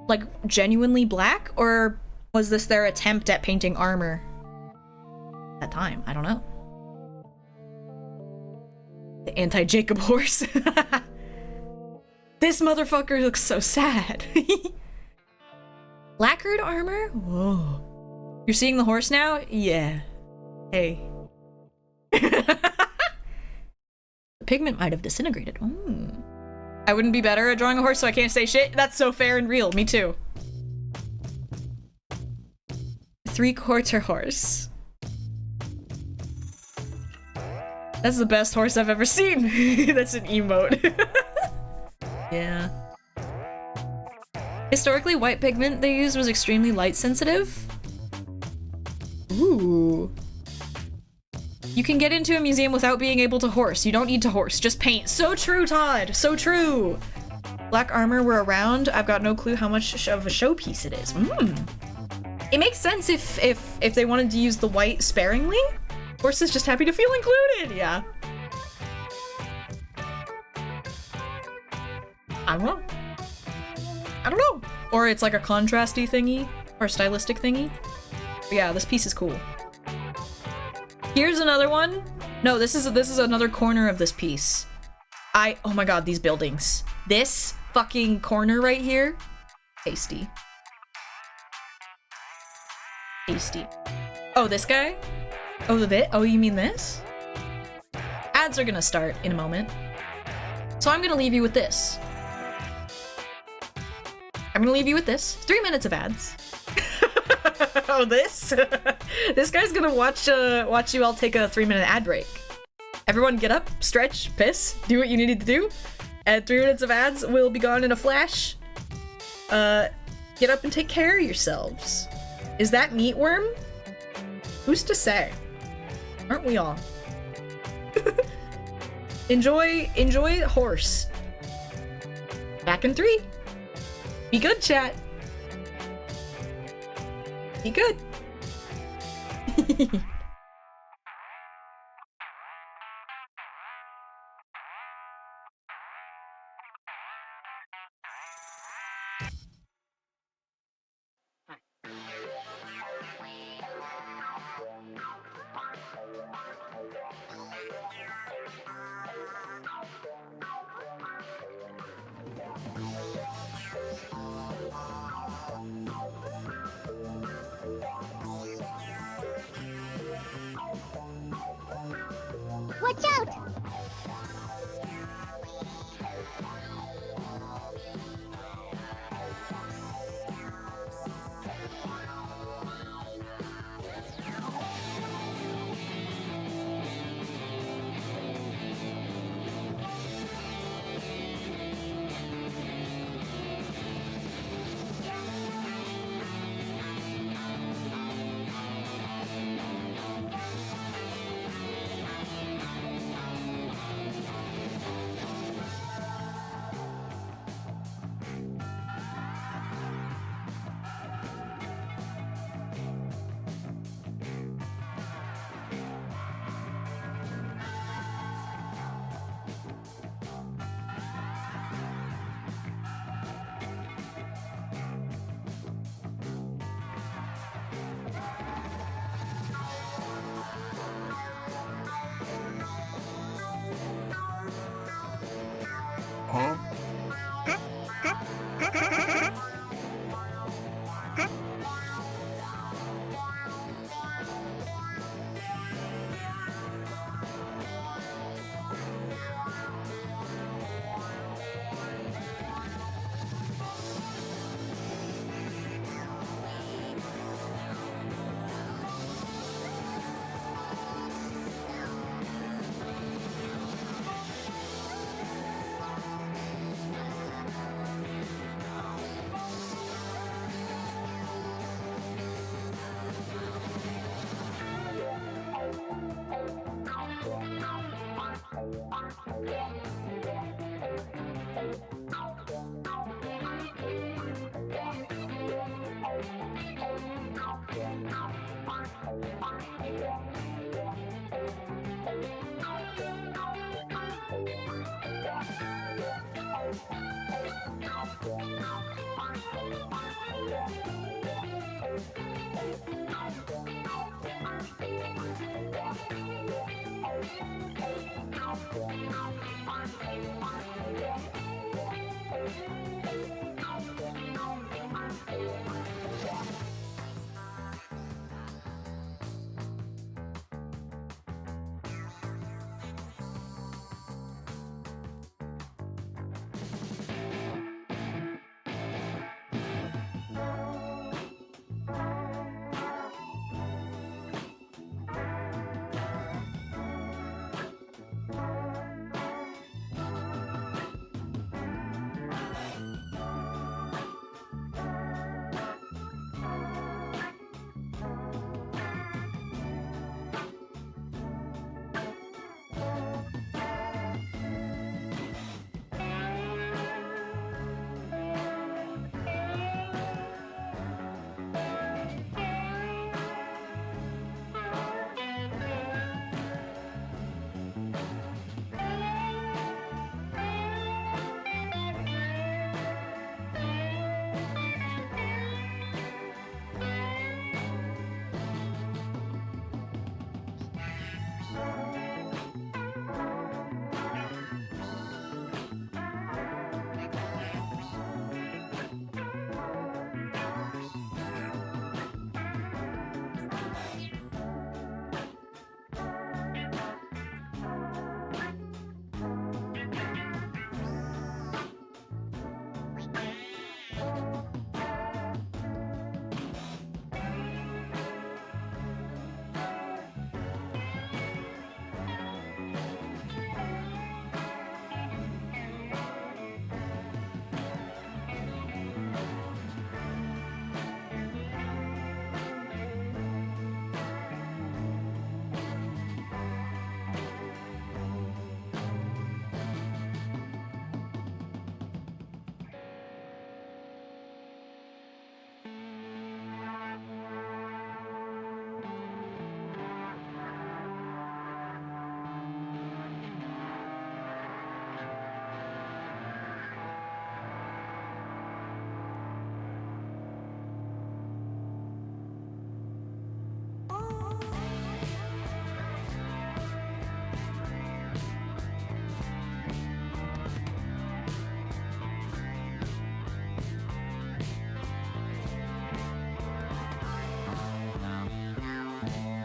like, genuinely black? Or was this their attempt at painting armor? That time, I don't know. The anti-Jacob horse. This motherfucker looks so sad. Lacquered armor? Whoa. You're seeing the horse now? Yeah. Hey. The pigment might have disintegrated. Ooh. I wouldn't be better at drawing a horse, so I can't say shit. That's so fair and real. Me too. 3/4 horse. That's the best horse I've ever seen. That's an emote. Yeah. Historically, white pigment they used was extremely light sensitive. Ooh. You can get into a museum without being able to horse. You don't need to horse, just paint. So true, Todd. So true. Black armor were around. I've got no clue how much of a showpiece it is. It makes sense if they wanted to use the white sparingly. Horse is just happy to feel included. Yeah. I don't know. Or it's like a contrasty thingy or stylistic thingy. But yeah, this piece is cool. Here's another one. No, this is another corner of this piece. Oh my god, these buildings. This fucking corner right here. Tasty. Tasty. Oh, this guy? Oh, you mean this? Ads are gonna start in a moment. So I'm gonna leave you with this. 3 minutes of ads. Oh, this? This guy's gonna watch you all take a 3-minute ad break. Everyone get up, stretch, piss, do what you needed to do. And 3 minutes of ads will be gone in a flash. Get up and take care of yourselves. Is that meatworm? Who's to say? Aren't we all? Enjoy horse. Back in 3. Be good, chat. Be good. Watch out!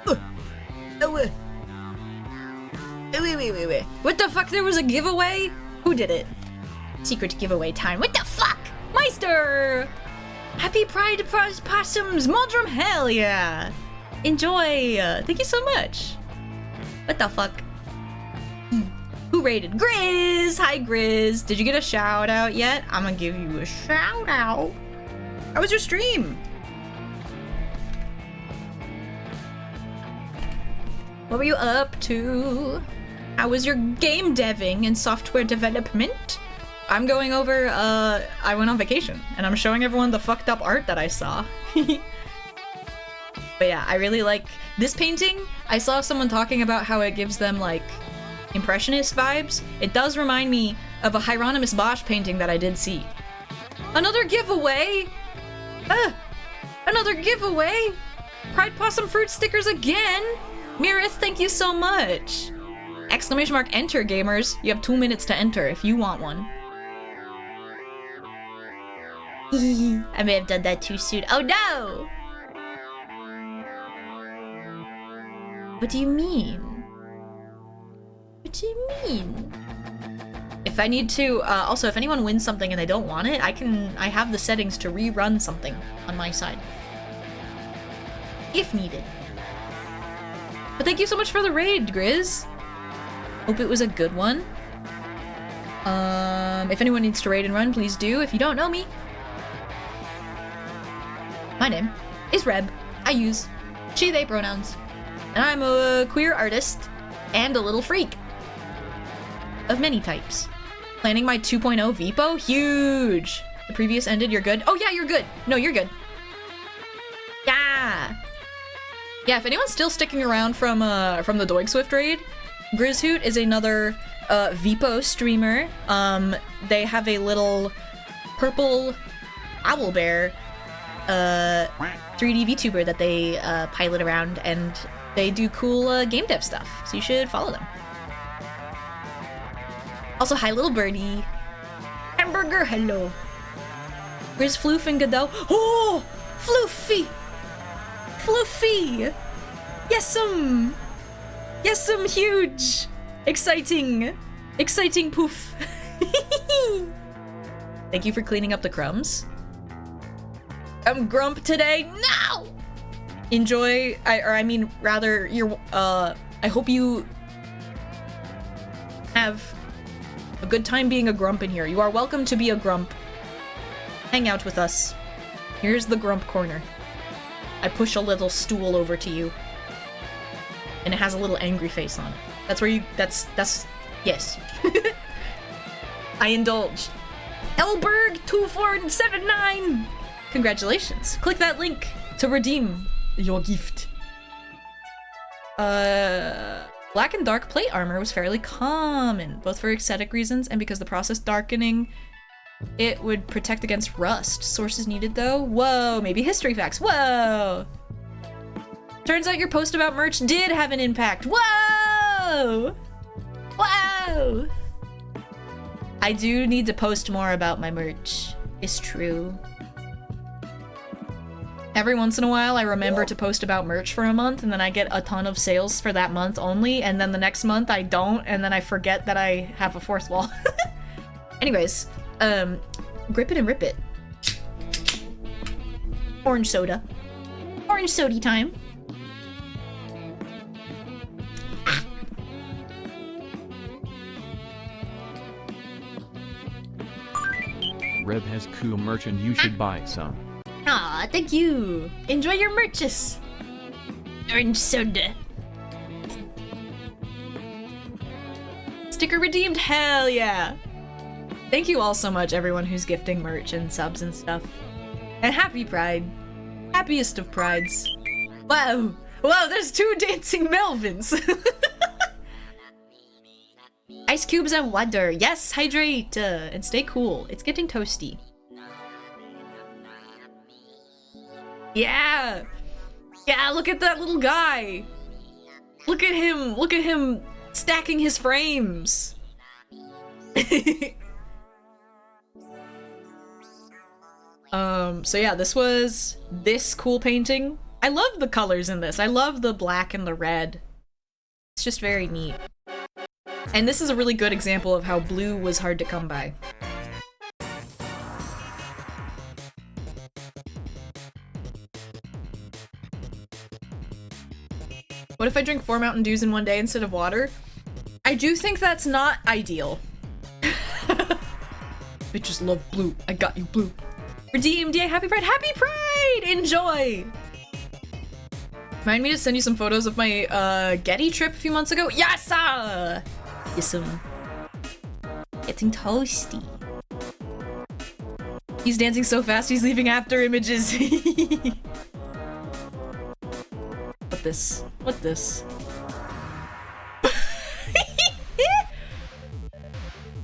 Wait. What the fuck? There was a giveaway? Who did it? Secret giveaway time. What the fuck? Meister! Happy Pride to Possums! Muldrum, hell yeah! Enjoy! Thank you so much. What the fuck? Who rated? Grizz! Hi, Grizz! Did you get a shout out yet? I'm gonna give you a shout out. How was your stream? What were you up to? How was your game deving and software development? I'm going over, I went on vacation, and I'm showing everyone the fucked up art that I saw. But yeah, I really like this painting. I saw someone talking about how it gives them, like, Impressionist vibes. It does remind me of a Hieronymus Bosch painting that I did see. Another giveaway! Another giveaway! Pride Possum fruit stickers again! Mirith, thank you so much! Exclamation mark enter, gamers. You have 2 minutes to enter if you want one. I may have done that too soon. Oh no! What do you mean? What do you mean? If I need to, also if anyone wins something and they don't want it, I have the settings to rerun something on my side. If needed. But thank you so much for the raid, Grizz. Hope it was a good one. If anyone needs to raid and run, please do. If you don't know me, my name is Reb. I use she, they pronouns. And I'm a queer artist and a little freak of many types. Planning my 2.0 VPO? Huge! The previous ended, you're good? Oh yeah, you're good! No, you're good. Yeah! Yeah, if anyone's still sticking around from the Doig Swift raid, Grizzhoot is another VPO streamer. They have a little purple owlbear 3D VTuber that they pilot around, and they do cool game dev stuff, so you should follow them. Also, hi little birdie. Hamburger, hello. Grizz, Floof, and Godot. Oh! Floofy! Floofy! Yes'm! Yes'm, huge! Exciting! Exciting poof! Thank you for cleaning up the crumbs. I'm grump today. No! Enjoy, I hope you have a good time being a grump in here. You are welcome to be a grump. Hang out with us. Here's the grump corner. I push a little stool over to you. And it has a little angry face on it. That's where you, that's, yes. I indulge. Elberg2479! Congratulations. Click that link to redeem your gift. Black and dark plate armor was fairly common, both for aesthetic reasons and because the process darkening it would protect against rust. Sources needed though? Whoa, maybe history facts. Whoa! Turns out your post about merch did have an impact. Whoa! Whoa! I do need to post more about my merch. It's true. Every once in a while, I remember to post about merch for a month, and then I get a ton of sales for that month only, and then the next month I don't, and then I forget that I have a fourth wall. Anyways, grip it and rip it. Orange soda. Orange sody time. Reb has cool merch and you should buy some. Aw, thank you. Enjoy your merches. Orange soda. Sticker redeemed, hell yeah. Thank you all so much, everyone who's gifting merch and subs and stuff. And happy Pride. Happiest of Prides. Wow. Wow, there's 2 dancing Melvins. Ice cubes and water. Yes, hydrate and stay cool. It's getting toasty. Yeah! Yeah, look at that little guy! Look at him stacking his frames! So yeah, this was this cool painting I love the colors in this. I love the black and the red. It's just very neat. And this is a really good example of how blue was hard to come by. What if I drink 4 Mountain Dews in one day instead of water? I do think that's not ideal. Bitches love blue. I got you, blue. Redeemed, yay, happy pride, happy pride! Enjoy! Remind me to send you some photos of my Getty trip a few months ago. Yes! Yes, getting toasty. He's dancing so fast, he's leaving after images. What this? What this?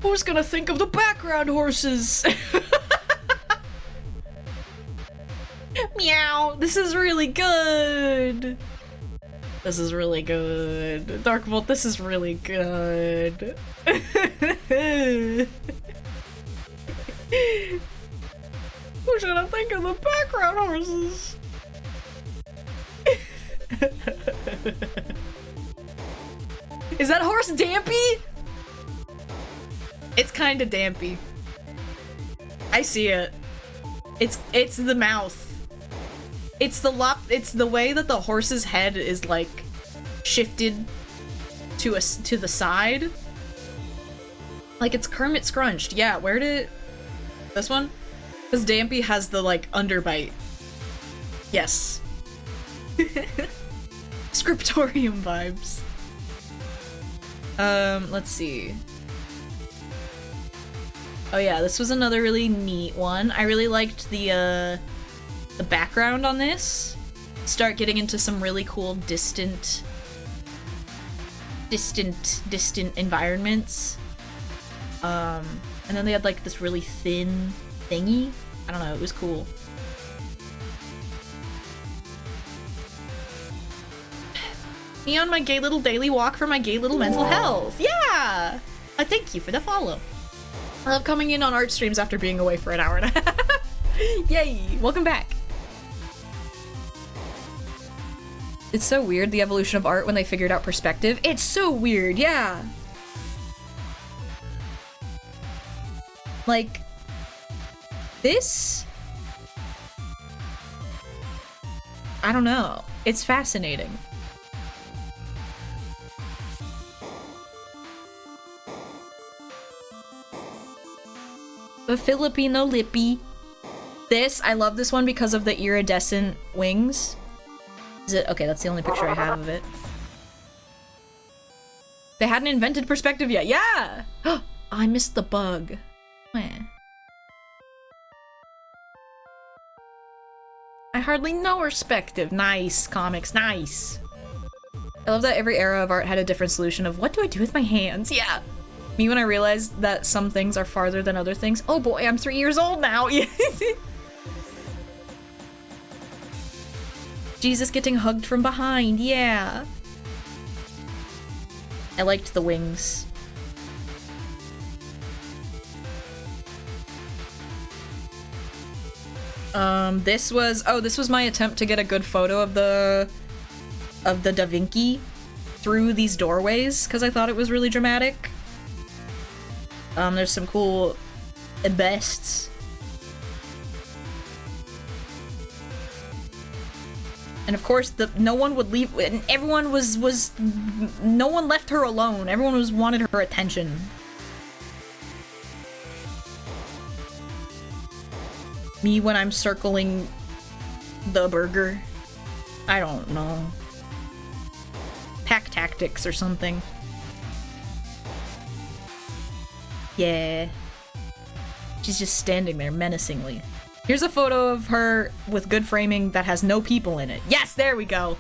Who's gonna think of the background horses? Meow. This is really good. This is really good. Darkvolt, this is really good. Who's gonna think of the background horses? Is that horse Dampy? It's kinda Dampy. I see it. It's the mouth. It's the way that the horse's head is like shifted to the side. Like it's Kermit scrunched. Yeah, where did this one? Because Dampy has the like underbite. Yes. Scriptorium vibes. Let's see. Oh yeah, this was another really neat one. I really liked the background on this. Start getting into some really cool distant environments. And then they had like this really thin thingy. I don't know, it was cool. Me on my gay little daily walk for my gay little mental health. Yeah! Thank you for the follow. I love coming in on art streams after being away for an hour and a half. Yay! Welcome back. It's so weird, the evolution of art when they figured out perspective. It's so weird, yeah. Like, this? I don't know. It's fascinating. The Filipino lippy. This, I love this one because of the iridescent wings. Is it? Okay, that's the only picture I have of it. They hadn't invented perspective yet. Yeah! Oh, I missed the bug. Meh. I hardly know perspective. Nice, comics, nice. I love that every era of art had a different solution of what do I do with my hands? Yeah. Me when I realized that some things are farther than other things. Oh boy, I'm 3 years old now. Jesus getting hugged from behind, yeah. I liked the wings. This was my attempt to get a good photo of the Da Vinci through these doorways, because I thought it was really dramatic. There's some cool busts. And of course, no one would leave, and everyone no one left her alone. Everyone wanted her attention. Me when I'm circling the burger. I don't know. Pack tactics or something. Yeah. She's just standing there menacingly. Here's a photo of her with good framing that has no people in it. Yes, there we go.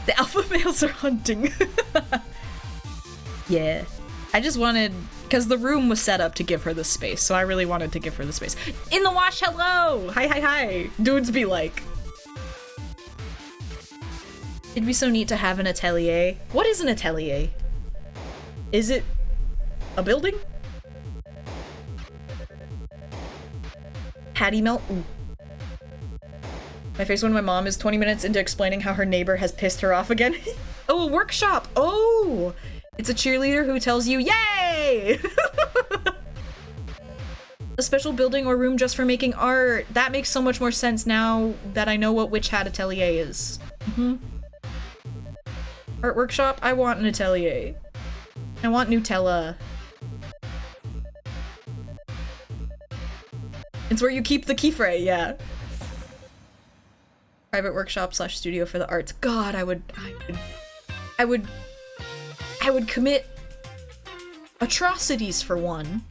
The alpha males are hunting. Yeah. I just wanted, because the room was set up to give her the space, so I really wanted to give her the space. In the wash, hello! Hi, hi, hi. Dudes be like. It'd be so neat to have an atelier. What is an atelier? Is it a building? Patty melt? Ooh. My face when my mom is 20 minutes into explaining how her neighbor has pissed her off again. Oh, a workshop! Oh! It's a cheerleader who tells you, yay! A special building or room just for making art. That makes so much more sense now that I know what Witch Hat Atelier is. Art workshop? I want an atelier. I want Nutella. It's where you keep the keyfray, yeah. Private workshop / studio for the arts. God, I would commit atrocities for one.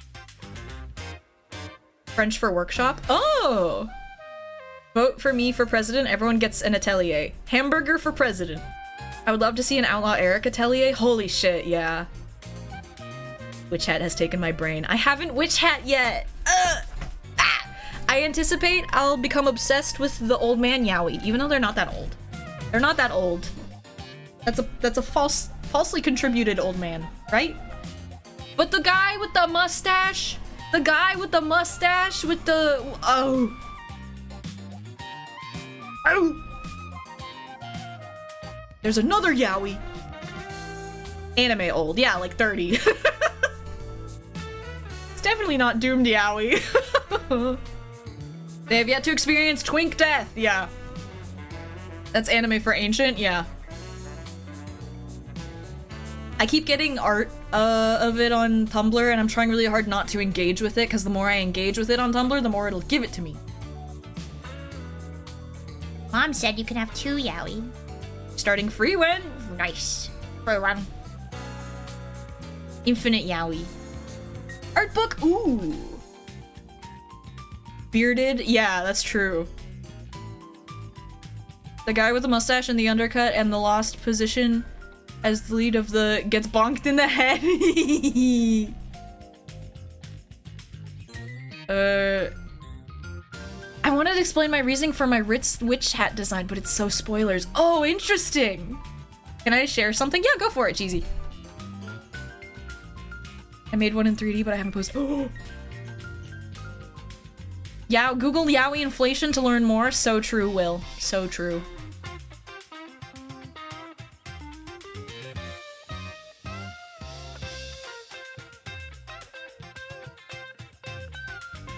French for workshop? Oh! Vote for me for president, everyone gets an atelier. Hamburger for president. I would love to see an Outlaw Eric atelier. Holy shit, yeah. Witch Hat has taken my brain. I haven't Witch Hat yet! I anticipate I'll become obsessed with the old man Yowie, even though they're not that old. They're not that old. That's a falsely contributed old man, right? But the guy with the mustache, with the oh. There's another Yowie. Anime old, yeah, like 30. It's definitely not doomed Yowie. They have yet to experience twink death, yeah. That's anime for ancient, yeah. I keep getting art of it on Tumblr, and I'm trying really hard not to engage with it, because the more I engage with it on Tumblr, the more it'll give it to me. Mom said you can have 2 Yowie. Starting free when? Nice. For one. Infinite Yowie. Art book? Ooh. Bearded? Yeah, that's true. The guy with the mustache and the undercut and the lost position as the lead of the gets bonked in the head. I wanted to explain my reasoning for my witch hat design, but it's so spoilers. Oh, interesting. Can I share something? Yeah, go for it, Cheesy. I made one in 3D, but I haven't posted. Oh. Yeah, Google Yowie inflation to learn more. So true, Will. So true.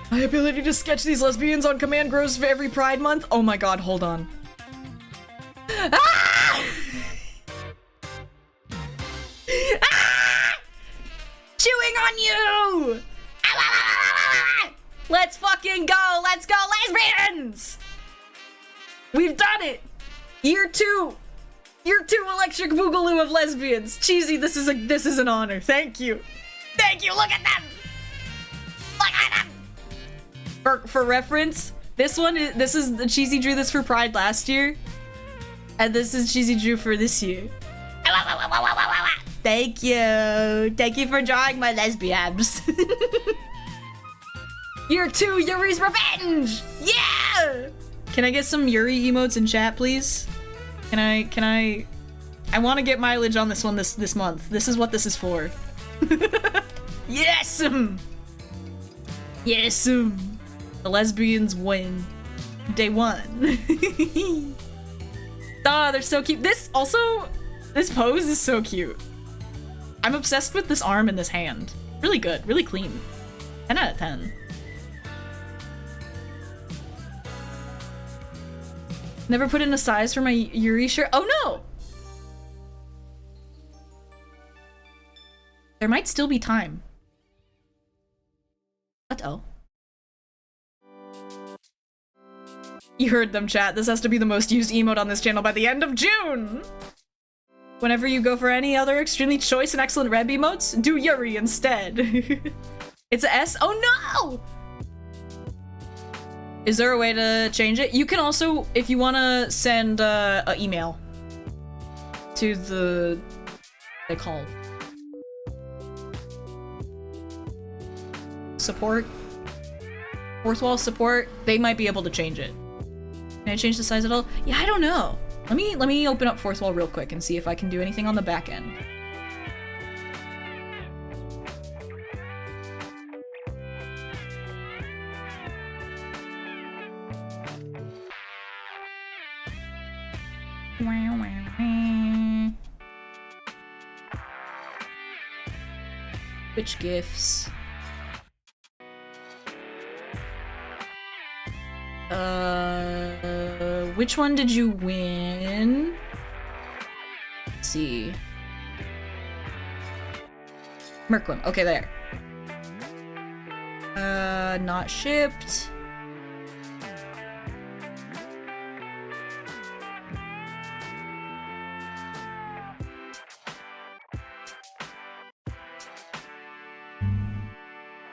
My ability to sketch these lesbians on command grows for every Pride Month. Oh my god, hold on. Ah! Ah! Chewing on you! Let's fucking go! Let's go, lesbians! We've done it! Year 2! Year 2 electric boogaloo of lesbians! Cheesy, this is an honor. Thank you. Thank you, look at them! Look at them! For reference, this is Cheesy drew this for Pride last year. And this is Cheesy drew for this year. Thank you. Thank you for drawing my lesbians. Year 2, Yuri's Revenge! Yeah! Can I get some Yuri emotes in chat, please? Can I want to get mileage on this one this month. This is what this is for. Yes! Yes! The lesbians win. Day 1. Ah, they're so cute. This pose is so cute. I'm obsessed with this arm and this hand. Really good, really clean. 10 out of 10. Never put in a size for my Yuri shirt. Oh no! There might still be time. What-oh? You heard them, chat. This has to be the most used emote on this channel by the end of June! Whenever you go for any other extremely choice and excellent Reb emotes, do Yuri instead. It's a S? Oh no! Is there a way to change it? You can also, if you want to send an email to the... they call support? Fourth wall support? They might be able to change it. Can I change the size at all? Yeah, I don't know. Let me open up fourth wall real quick and see if I can do anything on the back end. Which gifts? Which one did you win? Let's see. Merquim. Okay, there. Not shipped.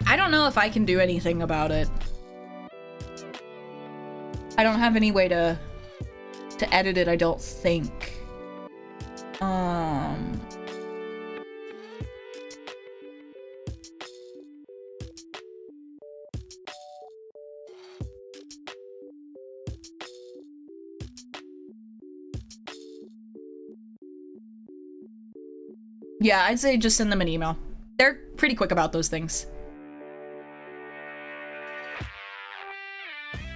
I don't know if I can do anything about it. I don't have any way to edit it, I don't think. Yeah, I'd say just send them an email. They're pretty quick about those things.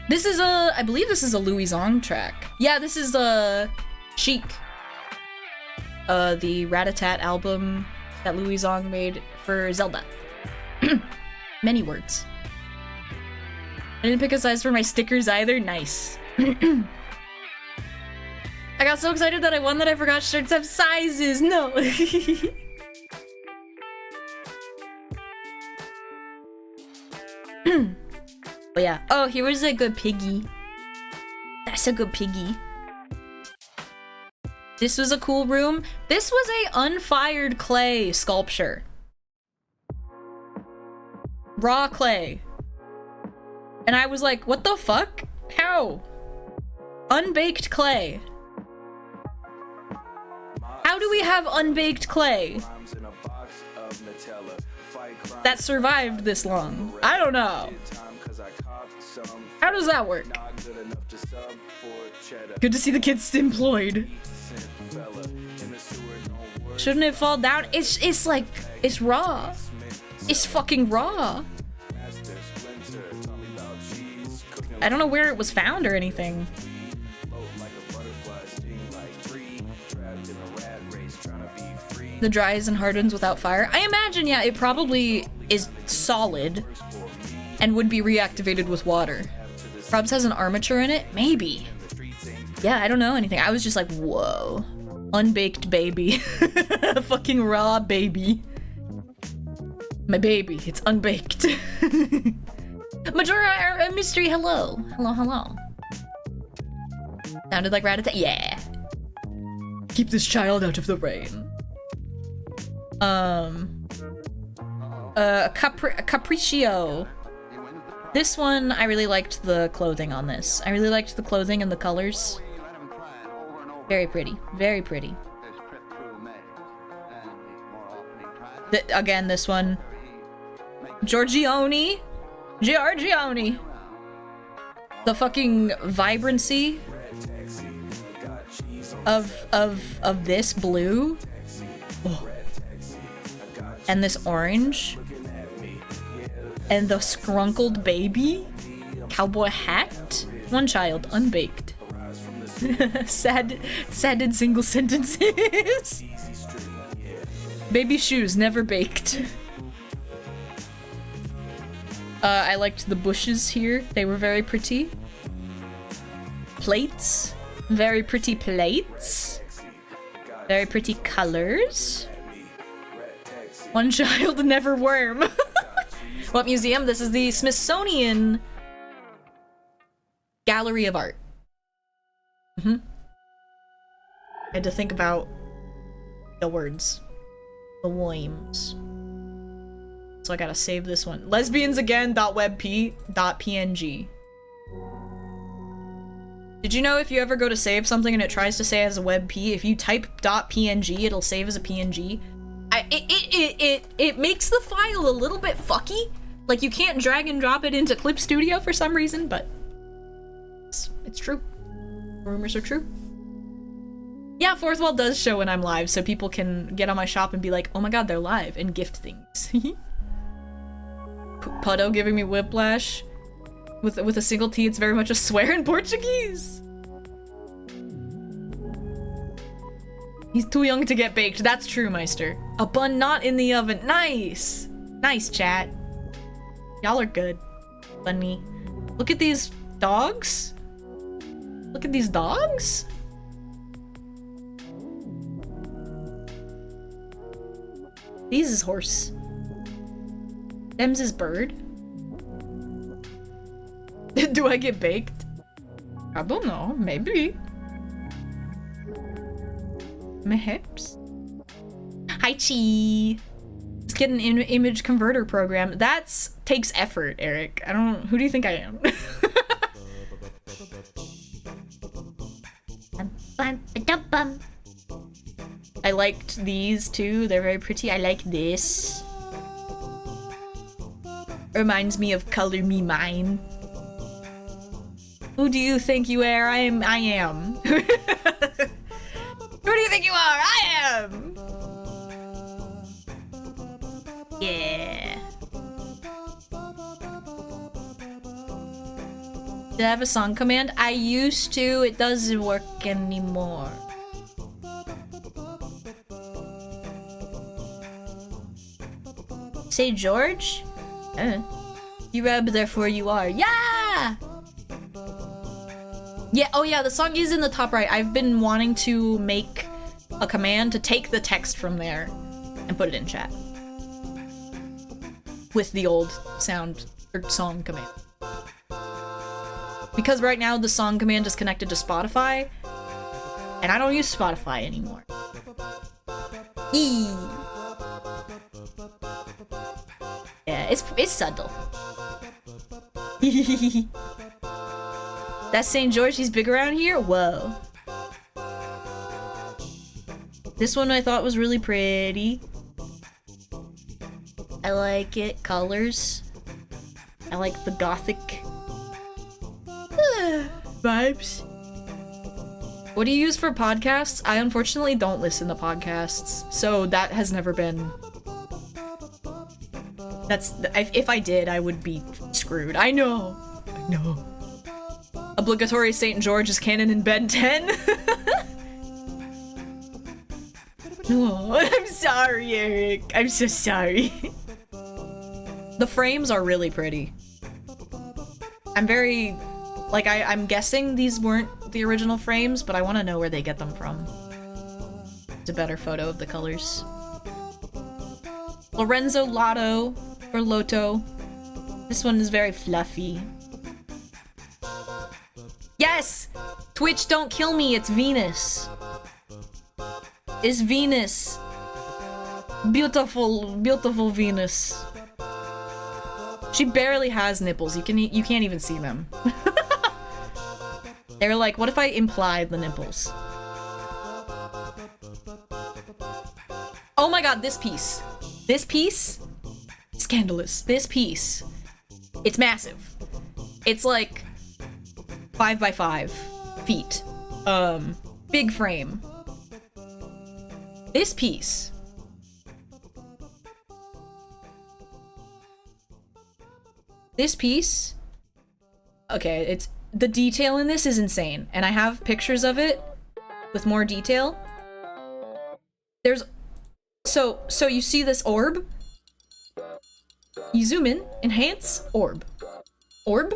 This is I believe this is a Louie Zong track. Yeah, this is Chic. The Rat-a-tat album that Louie Zong made for Zelda. Many words. I didn't pick a size for my stickers either. Nice. I got so excited that I won that I forgot shirts have sizes. No. But yeah. Oh, here was a good piggy. That's a good piggy. This was a cool room. This was a unfired clay sculpture. Raw clay. And I was like, what the fuck? How? Unbaked clay. How do we have unbaked clay that survived this long? I don't know. How does that work? Good to see the kids employed. Shouldn't it fall down? It's like, it's raw. It's fucking raw. I don't know where it was found or anything. The dries and hardens without fire. I imagine, yeah, it probably is solid and would be reactivated with water. Probs has an armature in it? Maybe. Yeah, I don't know anything. I was just like, whoa. Unbaked baby. Fucking raw baby. My baby, it's unbaked. Majora Mystery, hello. Hello, hello. Sounded like Rat-a-tat. Yeah. Keep this child out of the rain. Capriccio. This one, I really liked the clothing on this. I really liked the clothing and the colors. Very pretty. Very pretty. Again, this one. Giorgione. The fucking vibrancy of this blue. Oh. And this orange. And the scrunkled baby. Cowboy hat. One child, unbaked. sad in single sentences. Baby shoes, never baked. I liked the bushes here. They were very pretty. Plates. Very pretty plates. Very pretty colors. One child, never worm. What museum? This is the Smithsonian Gallery of Art. I had to think about the words. The Williams. So I gotta save this one. lesbiansagain.webp.png. Did you know if you ever go to save something and it tries to say as a WebP, if you type .png, it'll save as a PNG? It makes the file a little bit fucky. Like, you can't drag and drop it into Clip Studio for some reason, but it's true. Rumors are true. Yeah, Fourth Wall does show when I'm live, so people can get on my shop and be like, oh my god, they're live, and gift things. Puddle giving me whiplash. With a single T, it's very much a swear in Portuguese. He's too young to get baked. That's true, Meister. A bun not in the oven. Nice. Nice, chat. Y'all are good. Funny. Look at these dogs. Look at these dogs. These is horse. Them's is bird. Do I get baked? I don't know. Maybe. Perhaps. Hi, Chi. Let's get an image converter program. That's takes effort, Eric. I don't. Who do you think I am? I liked these too. They're very pretty. I like this. Reminds me of Color Me Mine. Who do you think you are? I am. Who do you think you are? I am! Yeah. Did I have a song command? I used to. It doesn't work anymore. Say George? You rub, therefore you are. Yeah! Yeah, oh yeah, the song is in the top right. I've been wanting to make a command to take the text from there and put it in chat. With the old sound or song command. Because right now the song command is connected to Spotify, and I don't use Spotify anymore. Eee. Yeah, it's subtle. That's St. George, he's big around here? Whoa. This one I thought was really pretty. I like it. Colors. I like the gothic vibes. What do you use for podcasts? I unfortunately don't listen to podcasts, so that has never been... If I did, I would be screwed. I know. Obligatory St. George is canon in Ben 10. Oh, I'm sorry, Eric. I'm so sorry. The frames are really pretty. I'm very... Like, I'm guessing these weren't the original frames, but I want to know where they get them from. It's a better photo of the colors. Lorenzo Lotto, or Loto. This one is very fluffy. Yes! Twitch, don't kill me, it's Venus. It's Venus. Beautiful, beautiful Venus. She barely has nipples. You can't even see them. They're like, what if I implied the nipples? Oh my god, this piece. This piece? Scandalous. This piece. It's massive. It's like 5 by 5 feet. Big frame. This piece. This piece. Okay, it's the detail in this is insane, and I have pictures of it with more detail. There's so you see this orb? You zoom in, enhance, orb. Orb?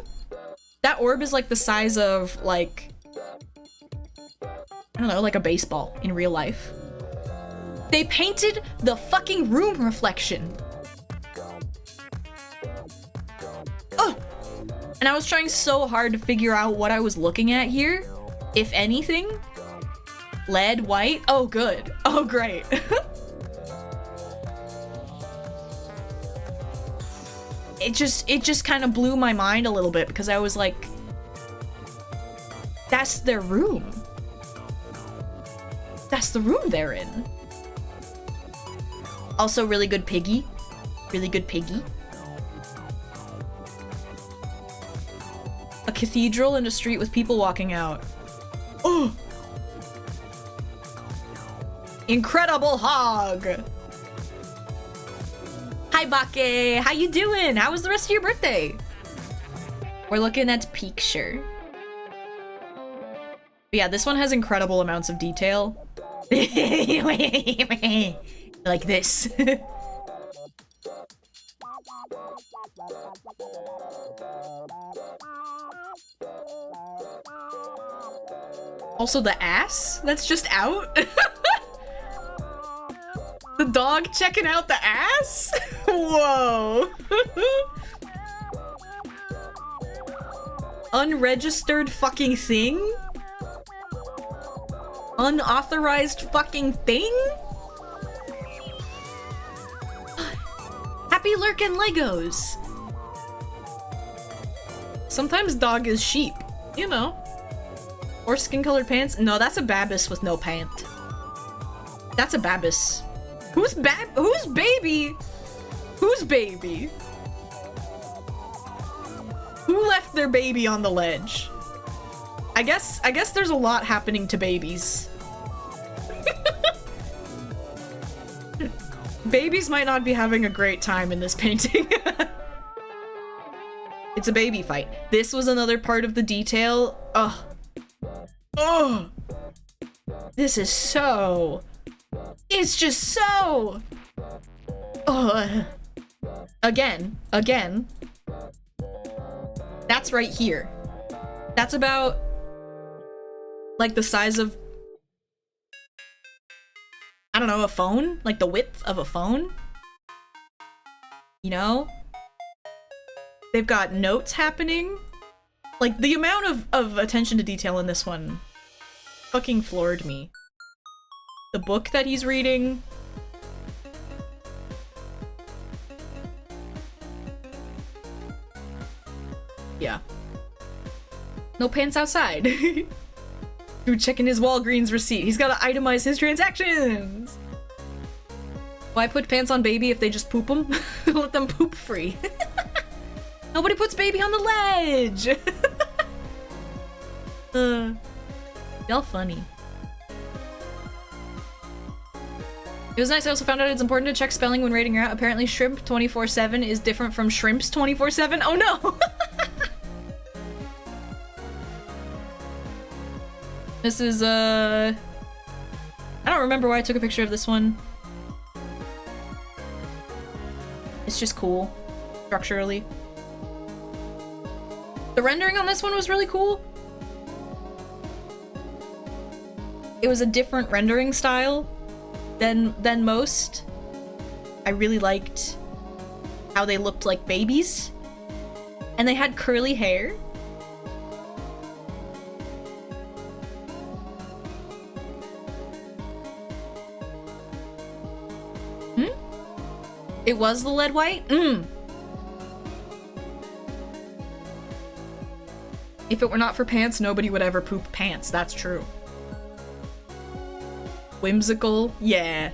That orb is like the size of, like, I don't know, like a baseball in real life. They painted the fucking room reflection. Oh! And I was trying so hard to figure out what I was looking at here. If anything. Lead, white. Oh, good. Oh, great. It just kind of blew my mind a little bit because I was like, that's their room. That's the room they're in. Also, really good piggy. Really good piggy. A cathedral and a street with people walking out. Oh! Incredible hog! Hi, Bake! How you doing? How was the rest of your birthday? We're looking at picture. But yeah, this one has incredible amounts of detail. Like this. Also the ass that's just out. The dog checking out the ass? Whoa. Unregistered fucking thing? Unauthorized fucking thing? Happy lurkin' Legos. Sometimes dog is sheep, you know. Or skin-colored pants. No, that's a Babus with no pant. That's a Babus. Who's baby? Who's baby? Who left their baby on the ledge? I guess there's a lot happening to babies. Babies might not be having a great time in this painting. It's a baby fight. This was another part of the detail. Ugh. Ugh. This is so... It's just so... Ugh. Again. That's right here. That's about... like the size of... I don't know, a phone? Like the width of a phone? You know? They've got notes happening. Like, the amount of attention to detail in this one fucking floored me. The book that he's reading. Yeah. No pants outside. Dude checking his Walgreens receipt. He's gotta itemize his transactions. Why put pants on baby if they just poop them? Let them poop free. Nobody puts baby on the ledge. Y'all funny. It was nice. I also found out it's important to check spelling when rating her out. Apparently shrimp 24/7 is different from shrimps 24/7. Oh no! This is, I don't remember why I took a picture of this one. It's just cool, structurally. The rendering on this one was really cool. It was a different rendering style than most. I really liked how they looked like babies. And they had curly hair. It was the lead white? If it were not for pants, nobody would ever poop pants. That's true. Whimsical? Yeah.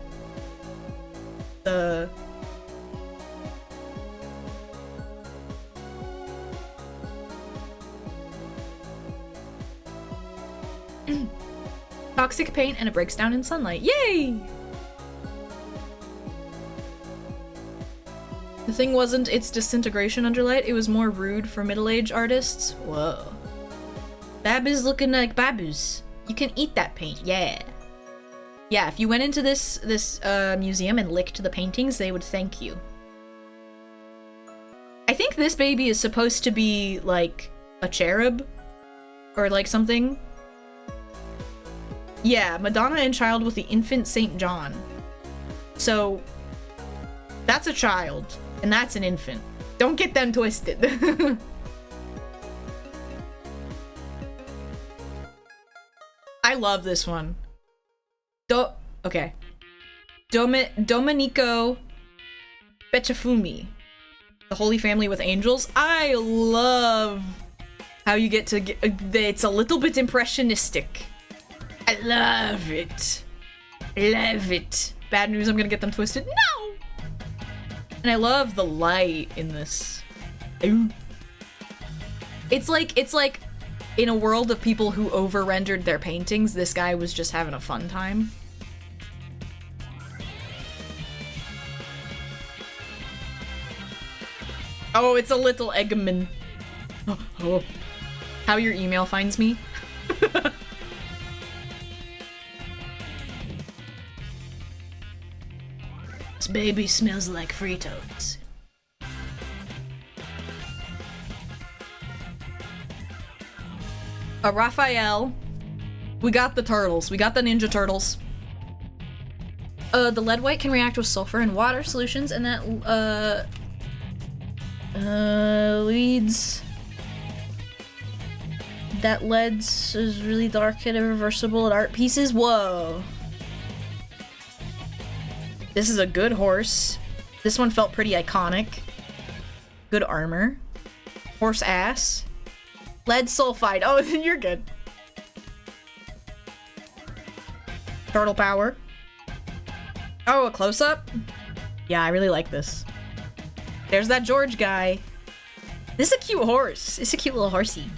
Toxic paint and it breaks down in sunlight. Yay! The thing wasn't its disintegration under light, it was more rude for middle-aged artists. Whoa. Babus looking like babus. You can eat that paint, yeah. Yeah, if you went into this museum and licked the paintings, they would thank you. I think this baby is supposed to be, like, a cherub? Or, like, something? Yeah, Madonna and Child with the infant St. John. So, that's a child. And that's an infant. Don't get them twisted. I love this one. Okay. Domenico Becciafumi. The Holy Family with Angels. I love how you get to it's a little bit impressionistic. I love it. Love it. Bad news, I'm gonna get them twisted. No! And I love the light in this. Ooh. It's like in a world of people who over-rendered their paintings, this guy was just having a fun time. Oh, it's a little Eggman. Oh. How your email finds me? This baby smells like Fritos. Raphael. We got the turtles. We got the Ninja Turtles. The lead white can react with sulfur and water solutions, and that, leads... That leads is really dark and irreversible at art pieces. Whoa. This is a good horse. This one felt pretty iconic. Good armor. Horse ass. Lead sulfide. Oh, you're good. Turtle power. Oh, a close-up? Yeah, I really like this. There's that George guy. This is a cute horse. It's a cute little horsey.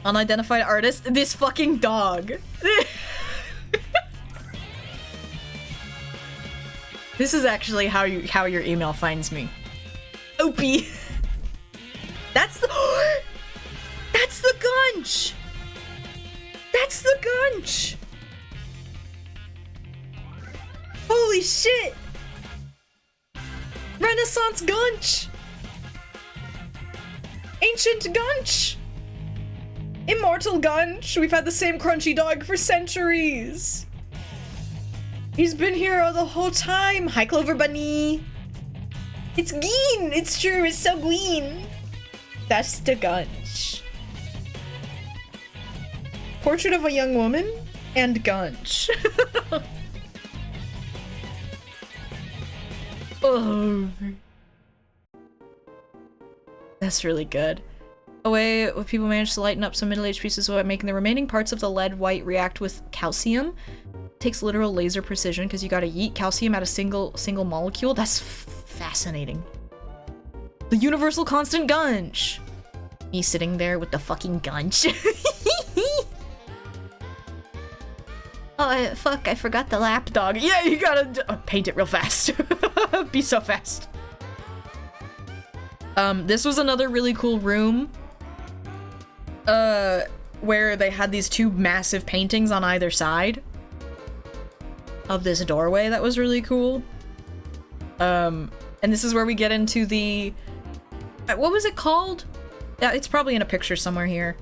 Unidentified artist. This fucking dog. This is actually how your email finds me. Opie. That's the Gunch. That's the Gunch. Holy shit. Renaissance Gunch. Ancient Gunch. Immortal Gunch. We've had the same crunchy dog for centuries. He's been here the whole time. Hi, Clover Bunny. It's green. It's true. It's so green. That's the Gunch. Portrait of a young woman and Gunch. Oh. That's really good. A way people manage to lighten up some middle-aged pieces by making the remaining parts of the lead white react with calcium. Takes literal laser precision because you gotta yeet calcium at a single molecule. That's fascinating. The universal constant Gunch. Me sitting there with the fucking Gunch. Oh, fuck, I forgot the lap dog. Yeah, you gotta paint it real fast. Be so fast. This was another really cool room. Where they had these two massive paintings on either side of this doorway that was really cool. And this is where we get into the... what was it called? Yeah, it's probably in a picture somewhere here.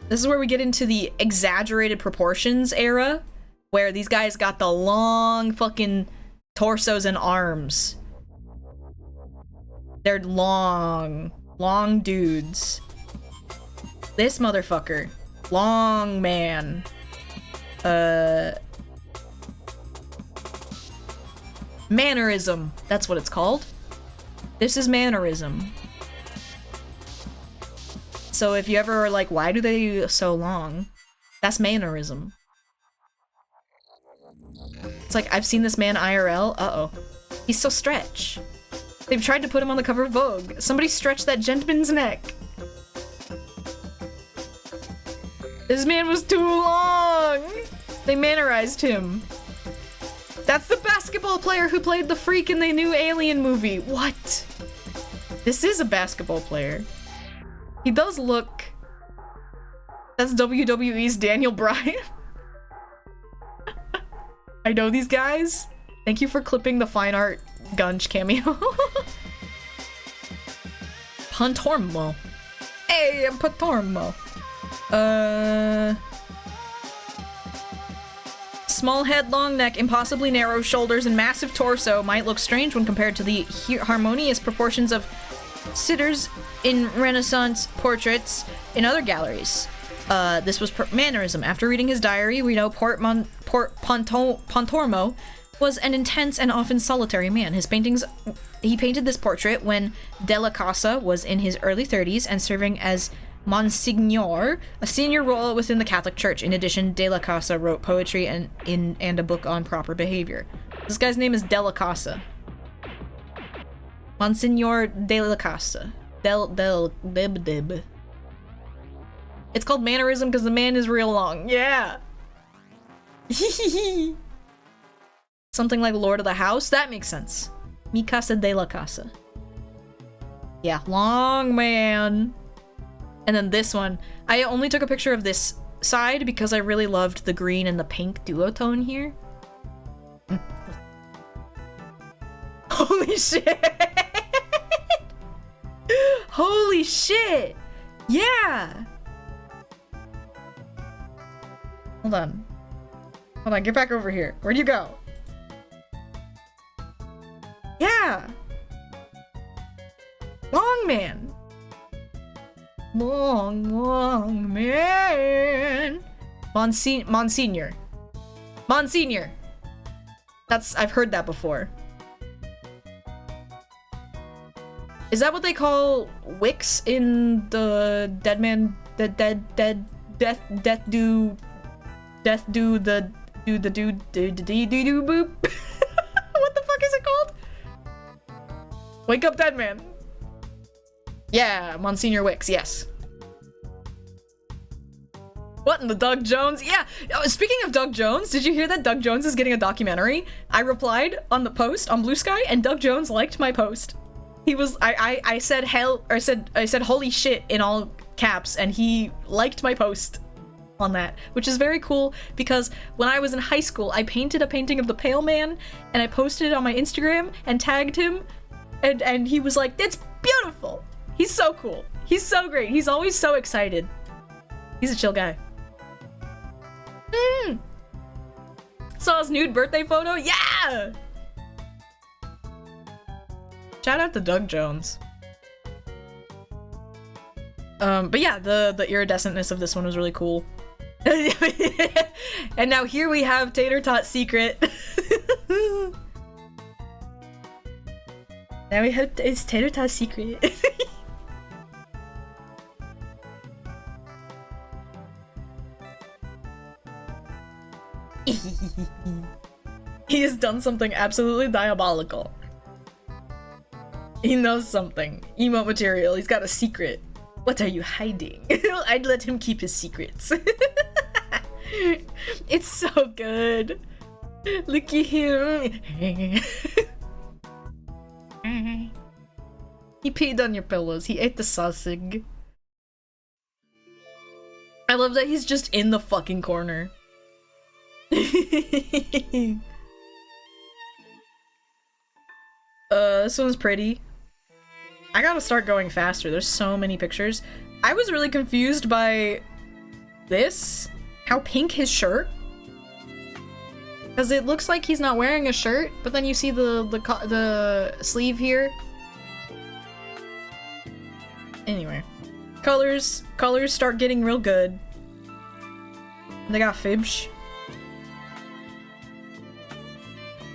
This is where we get into the exaggerated proportions era, where these guys got the long fucking torsos and arms. They're long dudes. This motherfucker. Long man. Mannerism. That's what it's called. This is mannerism. So if you ever are like, why do they so long? That's mannerism. It's like, I've seen this man IRL. Uh-oh. He's so stretch. They've tried to put him on the cover of Vogue. Somebody stretched that gentleman's neck. This man was too long! They mannerized him. That's the basketball player who played the freak in the new Alien movie. What? This is a basketball player. He does look... That's WWE's Daniel Bryan. I know these guys. Thank you for clipping the fine art Gunch cameo. Pantormo. Hey, I'm Pantormo. Small head, long neck, impossibly narrow shoulders, and massive torso might look strange when compared to the harmonious proportions of sitters in Renaissance portraits in other galleries. This was mannerism. After reading his diary, we know Pontormo was an intense and often solitary man. He painted this portrait when Della Casa was in his early 30s and serving as Monsignor, a senior role within the Catholic Church. In addition, De La Casa wrote poetry and a book on proper behavior. This guy's name is De La Casa. Monsignor De La Casa. Dib. It's called mannerism because the man is real long. Yeah. Something like Lord of the House? That makes sense. Mi Casa de la Casa. Yeah, long man. And then this one. I only took a picture of this side because I really loved the green and the pink duotone here. shit! Holy shit! Yeah! Hold on. Hold on, get back over here. Where'd you go? Yeah! Long man! Long man! Monsignor. Monsignor! I've heard that before. Is that what they call wicks in the death do the boop? What the fuck is it called? Wake up, dead man. Yeah, Monsignor Wicks, yes. What in the Doug Jones? Yeah, speaking of Doug Jones, did you hear that Doug Jones is getting a documentary? I replied on the post on Blue Sky, and Doug Jones liked my post. He was, I said I said holy shit in all caps, and he liked my post on that, which is very cool because when I was in high school, I painted a painting of the Pale Man, and I posted it on my Instagram and tagged him, and he was like, "That's beautiful." He's so cool. He's so great. He's always so excited. He's a chill guy. Saw his nude birthday photo? Yeah! Shout out to Doug Jones. But yeah, the iridescentness of this one was really cool. And now here we have Tater Tot Secret. Now we have it's Tater Tot Secret. He has done something absolutely diabolical. He knows something. Emote material. He's got a secret. What are you hiding? I'd let him keep his secrets. It's so good. Look at him. He peed on your pillows. He ate the sausage. I love that he's just in the fucking corner. This one's pretty. I gotta start going faster. There's so many pictures. I was really confused by this. How pink his shirt. Because it looks like he's not wearing a shirt, but then you see the sleeve here. Anyway. Colors start getting real good. They got fibs.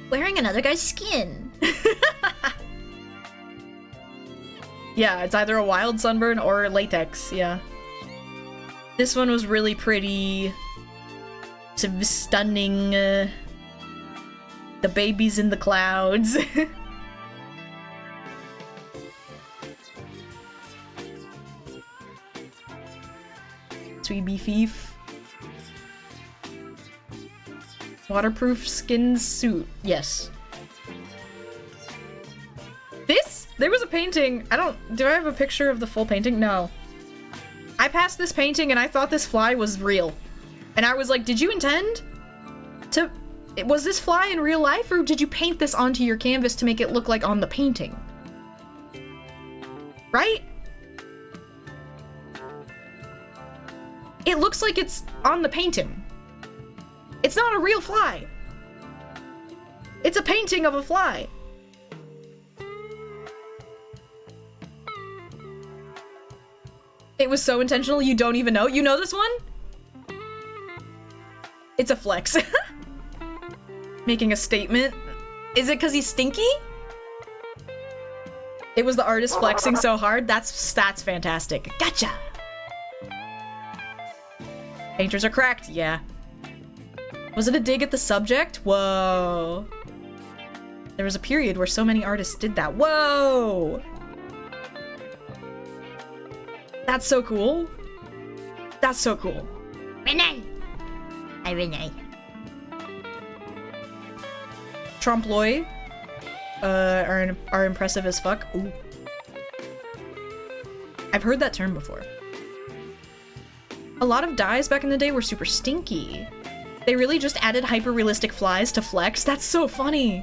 Wearing another guy's skin. Yeah, it's either a wild sunburn or latex, yeah. This one was really pretty. It's stunning. The baby's in the clouds. Sweet beef. Waterproof skin suit. Yes. There was a painting. Do I have a picture of the full painting? No. I passed this painting and I thought this fly was real. And I was like, did you intend to... Was this fly in real life or did you paint this onto your canvas to make it look like on the painting? Right? It looks like it's on the painting. It's not a real fly. It's a painting of a fly. It was so intentional, you don't even know. You know this one? It's a flex. Making a statement. Is it because he's stinky? It was the artist flexing so hard. That's fantastic. Gotcha! Painters are cracked, yeah. Was it a dig at the subject? Whoa. There was a period where so many artists did that. Whoa! That's so cool. That's so cool. Renee! Hi, Renee. Trompe-l'oeil are impressive as fuck. Ooh. I've heard that term before. A lot of dyes back in the day were super stinky. They really just added hyper-realistic flies to flex. That's so funny.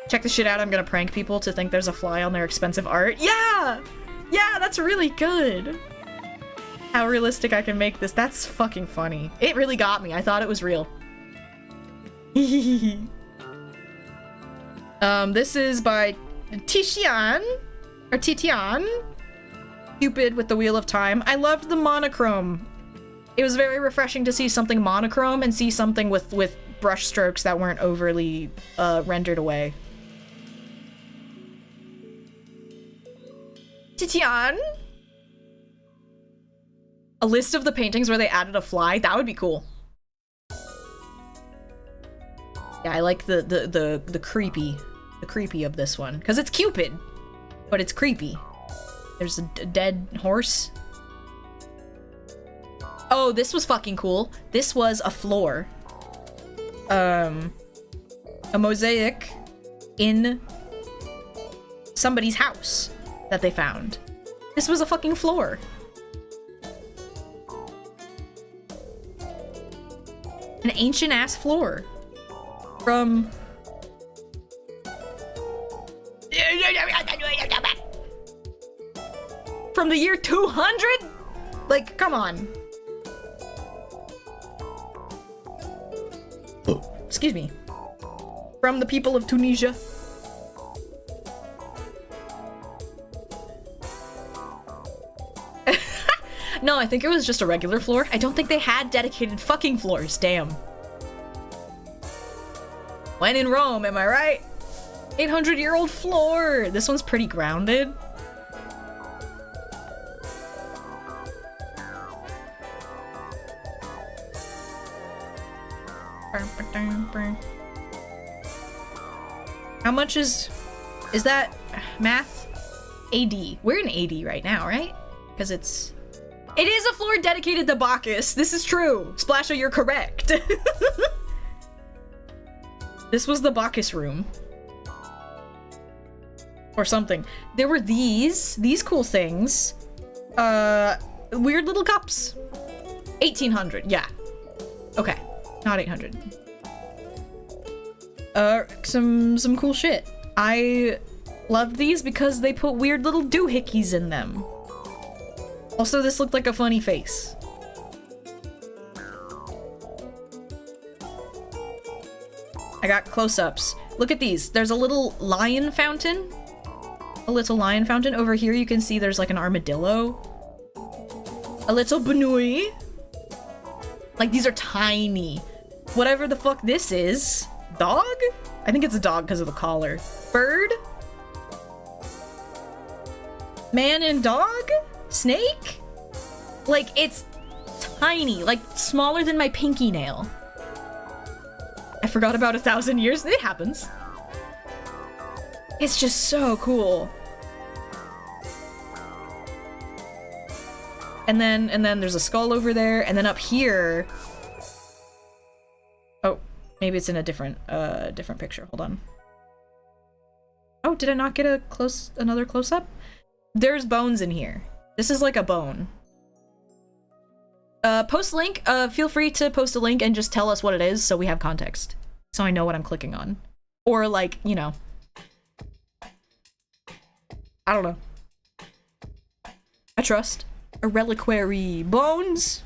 Check the shit out. I'm gonna prank people to think there's a fly on their expensive art. Yeah! Yeah, that's really good. How realistic I can make this. That's fucking funny. It really got me. I thought it was real. This is by Titian. Or Titian. Cupid with the Wheel of Time. I loved the monochrome. It was very refreshing to see something monochrome and see something with brush strokes that weren't overly rendered away. Titian? A list of the paintings where they added a fly? That would be cool. Yeah, I like the creepy of this one. Because it's Cupid, but it's creepy. There's a dead horse. Oh, this was fucking cool. This was a floor. A mosaic in somebody's house that they found. This was a fucking floor. An ancient ass floor. From the year 200? Like, come on. Excuse me. From the people of Tunisia. No, I think it was just a regular floor. I don't think they had dedicated fucking floors, damn. When in Rome, am I right? 800-year-old floor! This one's pretty grounded. How much is that math? AD. We're in AD right now, right? Because it is a floor dedicated to Bacchus. This is true. Splasha, you're correct. This was the Bacchus room. Or something. There were these cool things. Weird little cups. 1800, yeah. Okay, not 800. Some cool shit. I loved these because they put weird little doohickeys in them. Also, this looked like a funny face. I got close-ups. Look at these. There's a little lion fountain. A little lion fountain. Over here you can see there's like an armadillo. A little benui. Like, these are tiny. Whatever the fuck this is. Dog? I think it's a dog because of the collar. Bird? Man and dog? Snake? Like, it's tiny. Like, smaller than my pinky nail. I forgot about 1,000 years. It happens. It's just so cool. And then there's a skull over there, and then up here. Oh, maybe it's in a different picture. Hold on. Oh, did I not get another close up? There's bones in here. This is like a bone. Post link. Feel free to post a link and just tell us what it is so we have context. So I know what I'm clicking on. Or like, you know. I don't know. I trust. A reliquary. Bones!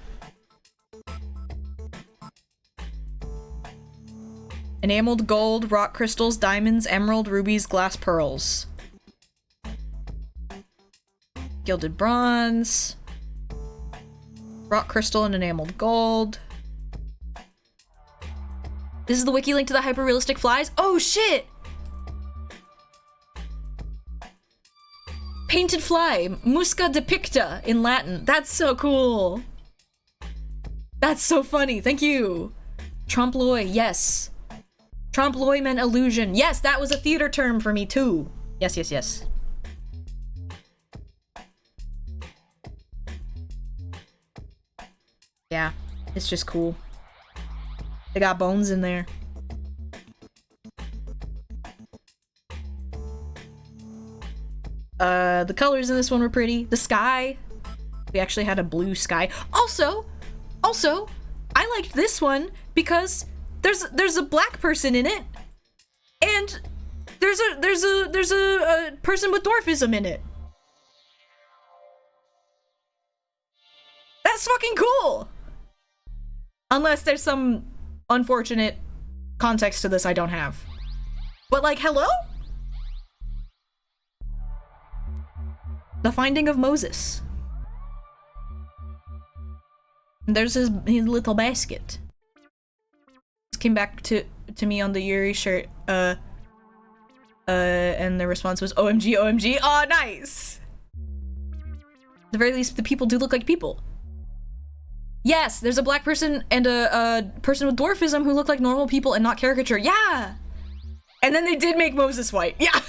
Enameled gold, rock crystals, diamonds, emerald, rubies, glass pearls. Gilded bronze. Rock crystal and enameled gold. This is the wiki link to the hyper-realistic flies? Oh shit! Painted fly, musca depicta in Latin. That's so cool. That's so funny. Thank you. Trompe l'oeil, yes. Trompe l'oeil meant illusion. Yes, that was a theater term for me too. Yes, yes, yes. Yeah, it's just cool. They got bones in there. The colors in this one were pretty. The sky. We actually had a blue sky. Also, I liked this one because there's a black person in it, and there's a person with dwarfism in it. That's fucking cool. Unless there's some unfortunate context to this I don't have. But like, hello? The Finding of Moses. And there's his little basket. This came back to me on the Yuri shirt. And the response was OMG, OMG. Oh, nice. At the very least, the people do look like people. Yes, there's a black person and a person with dwarfism who look like normal people and not caricature. Yeah! And then they did make Moses white. Yeah!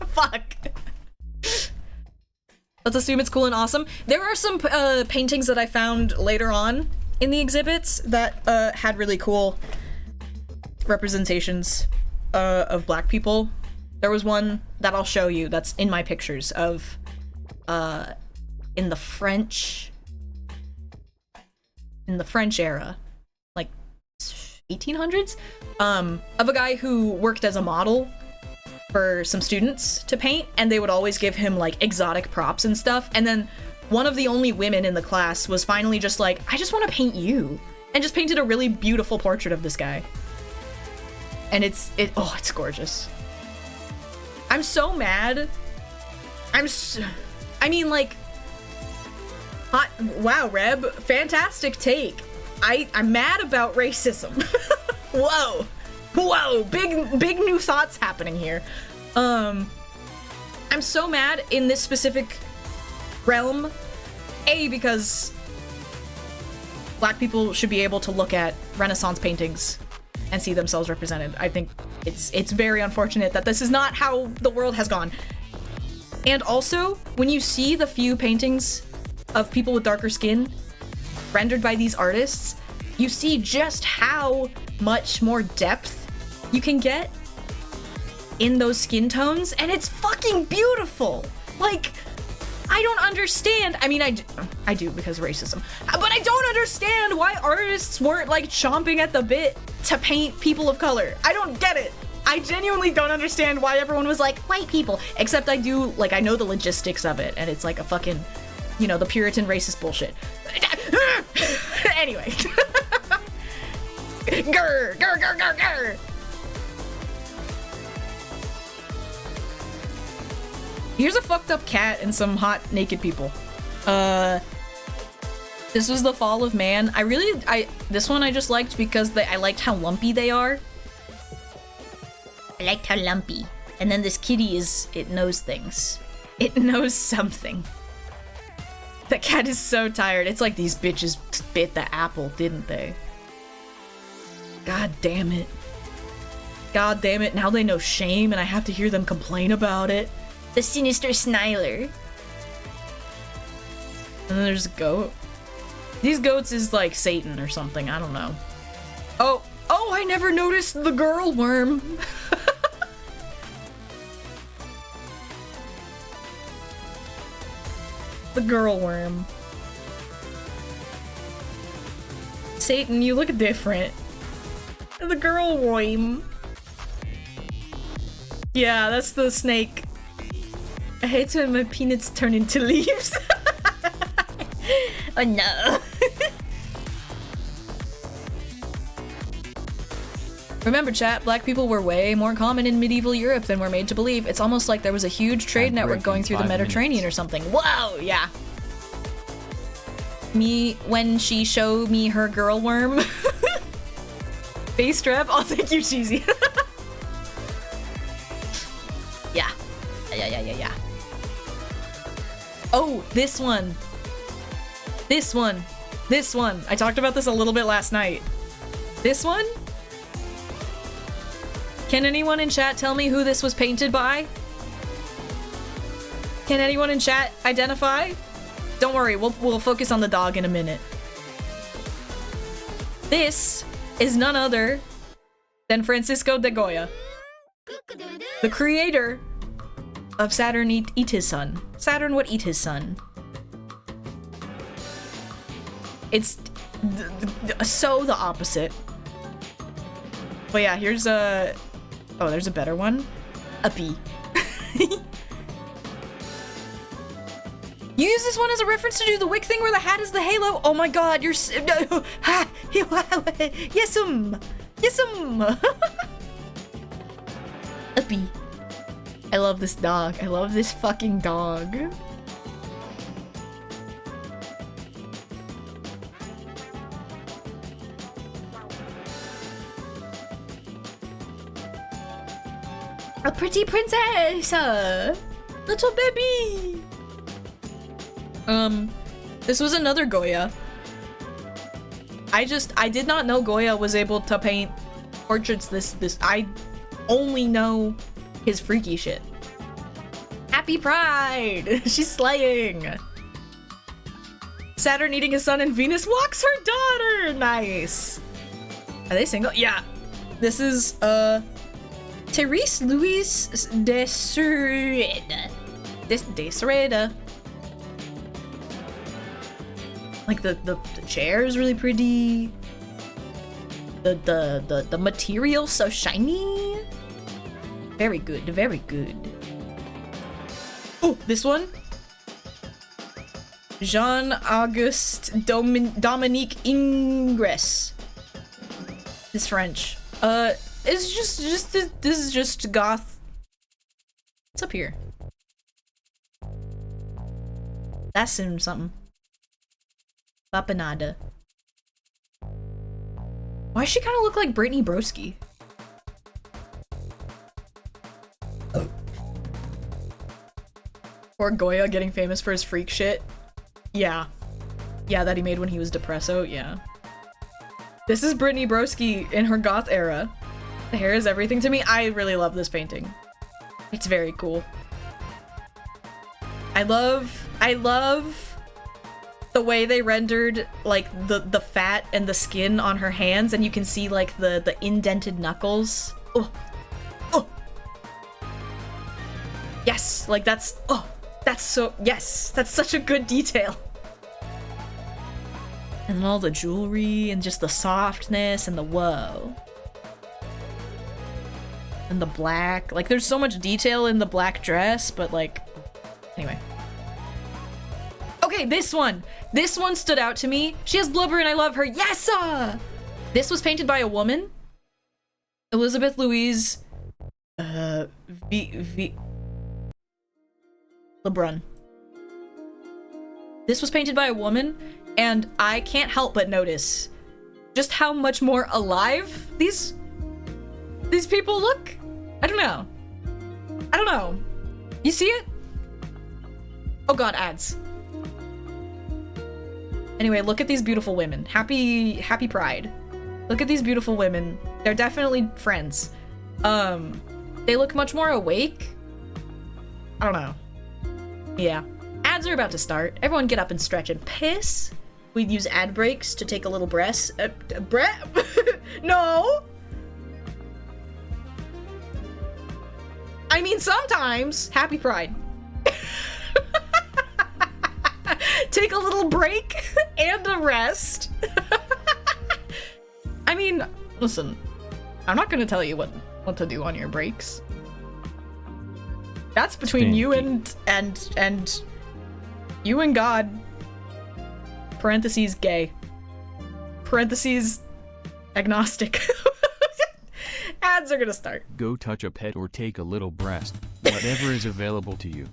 Fuck. Let's assume it's cool and awesome. There are some paintings that I found later on in the exhibits that had really cool representations of black people. There was one that I'll show you that's in my pictures of in the French era, like 1800s, of a guy who worked as a model for some students to paint, and they would always give him like exotic props and stuff, and then one of the only women in the class was finally just like, I just want to paint you, and just painted a really beautiful portrait of this guy. And it's gorgeous. I'm so mad. I mean, like, hot, wow, Reb, fantastic take. I'm mad about racism. Whoa, big new thoughts happening here. I'm so mad in this specific realm. A, because black people should be able to look at Renaissance paintings and see themselves represented. I think it's very unfortunate that this is not how the world has gone. And also, when you see the few paintings of people with darker skin rendered by these artists, you see just how much more depth you can get in those skin tones, and it's fucking beautiful. Like, I don't understand. I mean, I do because of racism, but I don't understand why artists weren't like chomping at the bit to paint people of color. I don't get it. I genuinely don't understand why everyone was like, white people. Except I do, like, I know the logistics of it, and it's like a fucking, you know, the Puritan racist bullshit. Anyway. Grr. Here's a fucked up cat and some hot naked people. This was The Fall of Man. This one I just liked because I liked how lumpy they are. I liked how lumpy. And then this kitty it knows things. It knows something. The cat is so tired. It's like these bitches bit the apple, didn't they? God damn it. God damn it. Now they know shame and I have to hear them complain about it. The sinister Sniler. And then there's a goat. These goats is like Satan or something. I don't know. Oh, I never noticed the girl worm. The girl worm. Satan, you look different. The girl worm. Yeah, that's the snake. I hate when my peanuts turn into leaves. Oh no. Remember, chat, black people were way more common in medieval Europe than we're made to believe. It's almost like there was a huge trade network going through the Mediterranean or something. Whoa, yeah. When she showed me her girl worm. Face strap? Oh, thank you, cheesy. Yeah. Oh, this one. I talked about this a little bit last night. This one? Can anyone in chat tell me who this was painted by? Can anyone in chat identify? Don't worry, we'll focus on the dog in a minute. This is none other than Francisco de Goya, the creator of Saturn Eat His Son. Saturn would eat his son. It's so the opposite. But yeah, here's Oh, there's a better one. Uppy. You use this one as a reference to do the wick thing where the hat is the halo? Oh my god, you're Yes'm! Yes'm! Uppy. I love this dog. I love this fucking dog. A pretty princess! Little baby! This was another Goya. I did not know Goya was able to paint portraits I only know his freaky shit. Happy Pride! She's slaying! Saturn eating his son and Venus walks her daughter! Nice! Are they single? Yeah. This is, Therese Louise Desreda. Desreda. Like the chair is really pretty. The material so shiny. Very good, very good. Oh, this one. Jean-Auguste Dominique Ingres. This French. It's just this is just goth. What's up here? That's in something. Papanada. Why does she kind of look like Brittany Broski? Or Goya getting famous for his freak shit. Yeah. Yeah, that he made when he was depresso, yeah. This is Brittany Broski in her goth era. The hair is everything to me. I really love this painting. It's very cool. I love the way they rendered like the fat and the skin on her hands, and you can see like the indented knuckles. Oh. Oh. Yes, like that's so, yes, that's such a good detail. And all the jewelry and just the softness and the whoa. And the black, like there's so much detail in the black dress, but like, anyway. Okay, this one stood out to me. She has blubber and I love her. Yes! This was painted by a woman. Elizabeth Louise LeBrun. This was painted by a woman, and I can't help but notice just how much more alive these people look. I don't know. You see it? Oh god, ads. Anyway, look at these beautiful women. Happy Pride. Look at these beautiful women. They're definitely friends. They look much more awake. I don't know. Yeah. Ads are about to start. Everyone get up and stretch and piss. We'd use ad breaks to take a little breath. No! I mean, sometimes. Happy Pride. Take a little break and a rest. I mean, listen, I'm not gonna tell you what to do on your breaks. That's between you and you and God. Parentheses gay. Parentheses agnostic. Ads are gonna start. Go touch a pet or take a little breast. Whatever is available to you.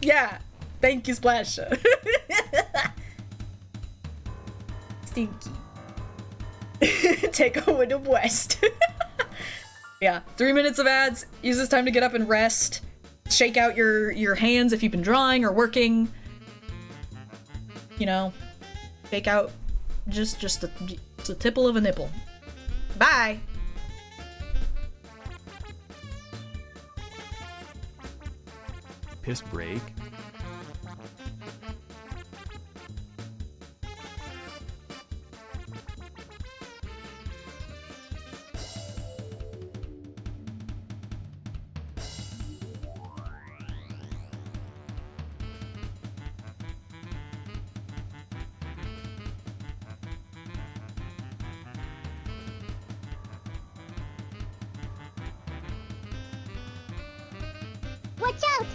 Yeah. Thank you, Splash. Stinky. Take a little west. Yeah. 3 minutes of ads. Use this time to get up and rest. Shake out your hands if you've been drawing or working. You know, shake out just the tipple of a nipple. Bye. Piss break. Watch out!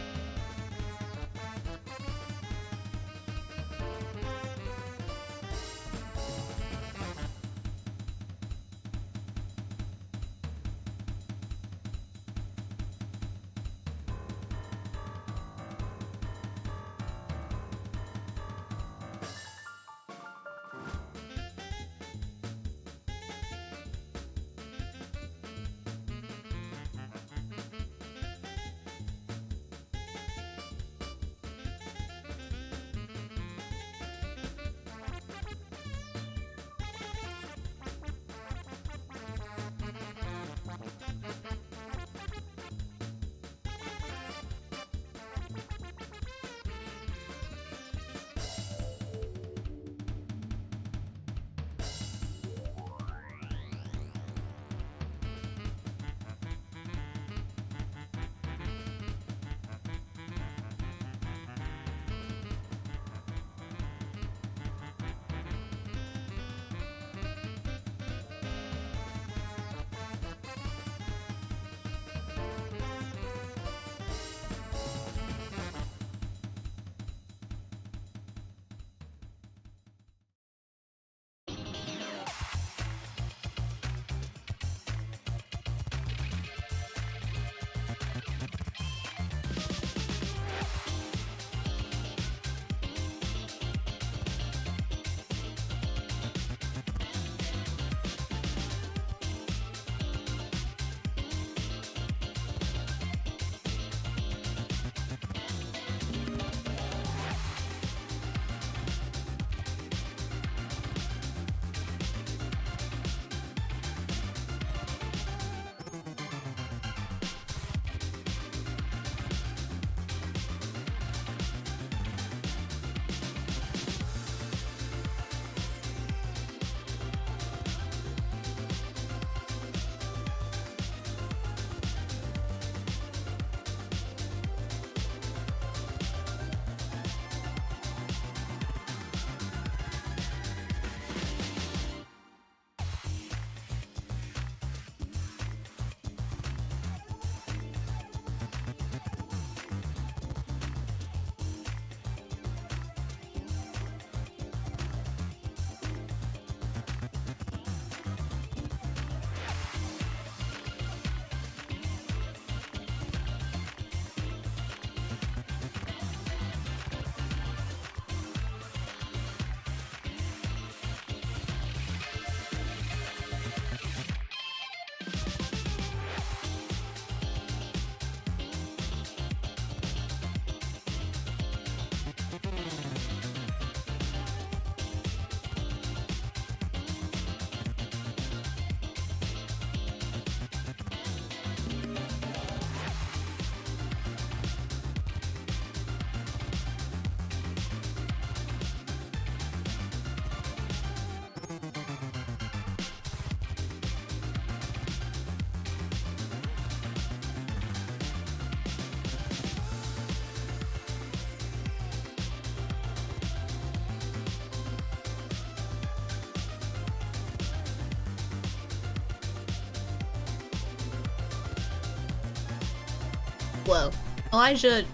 Whoa. Elijah,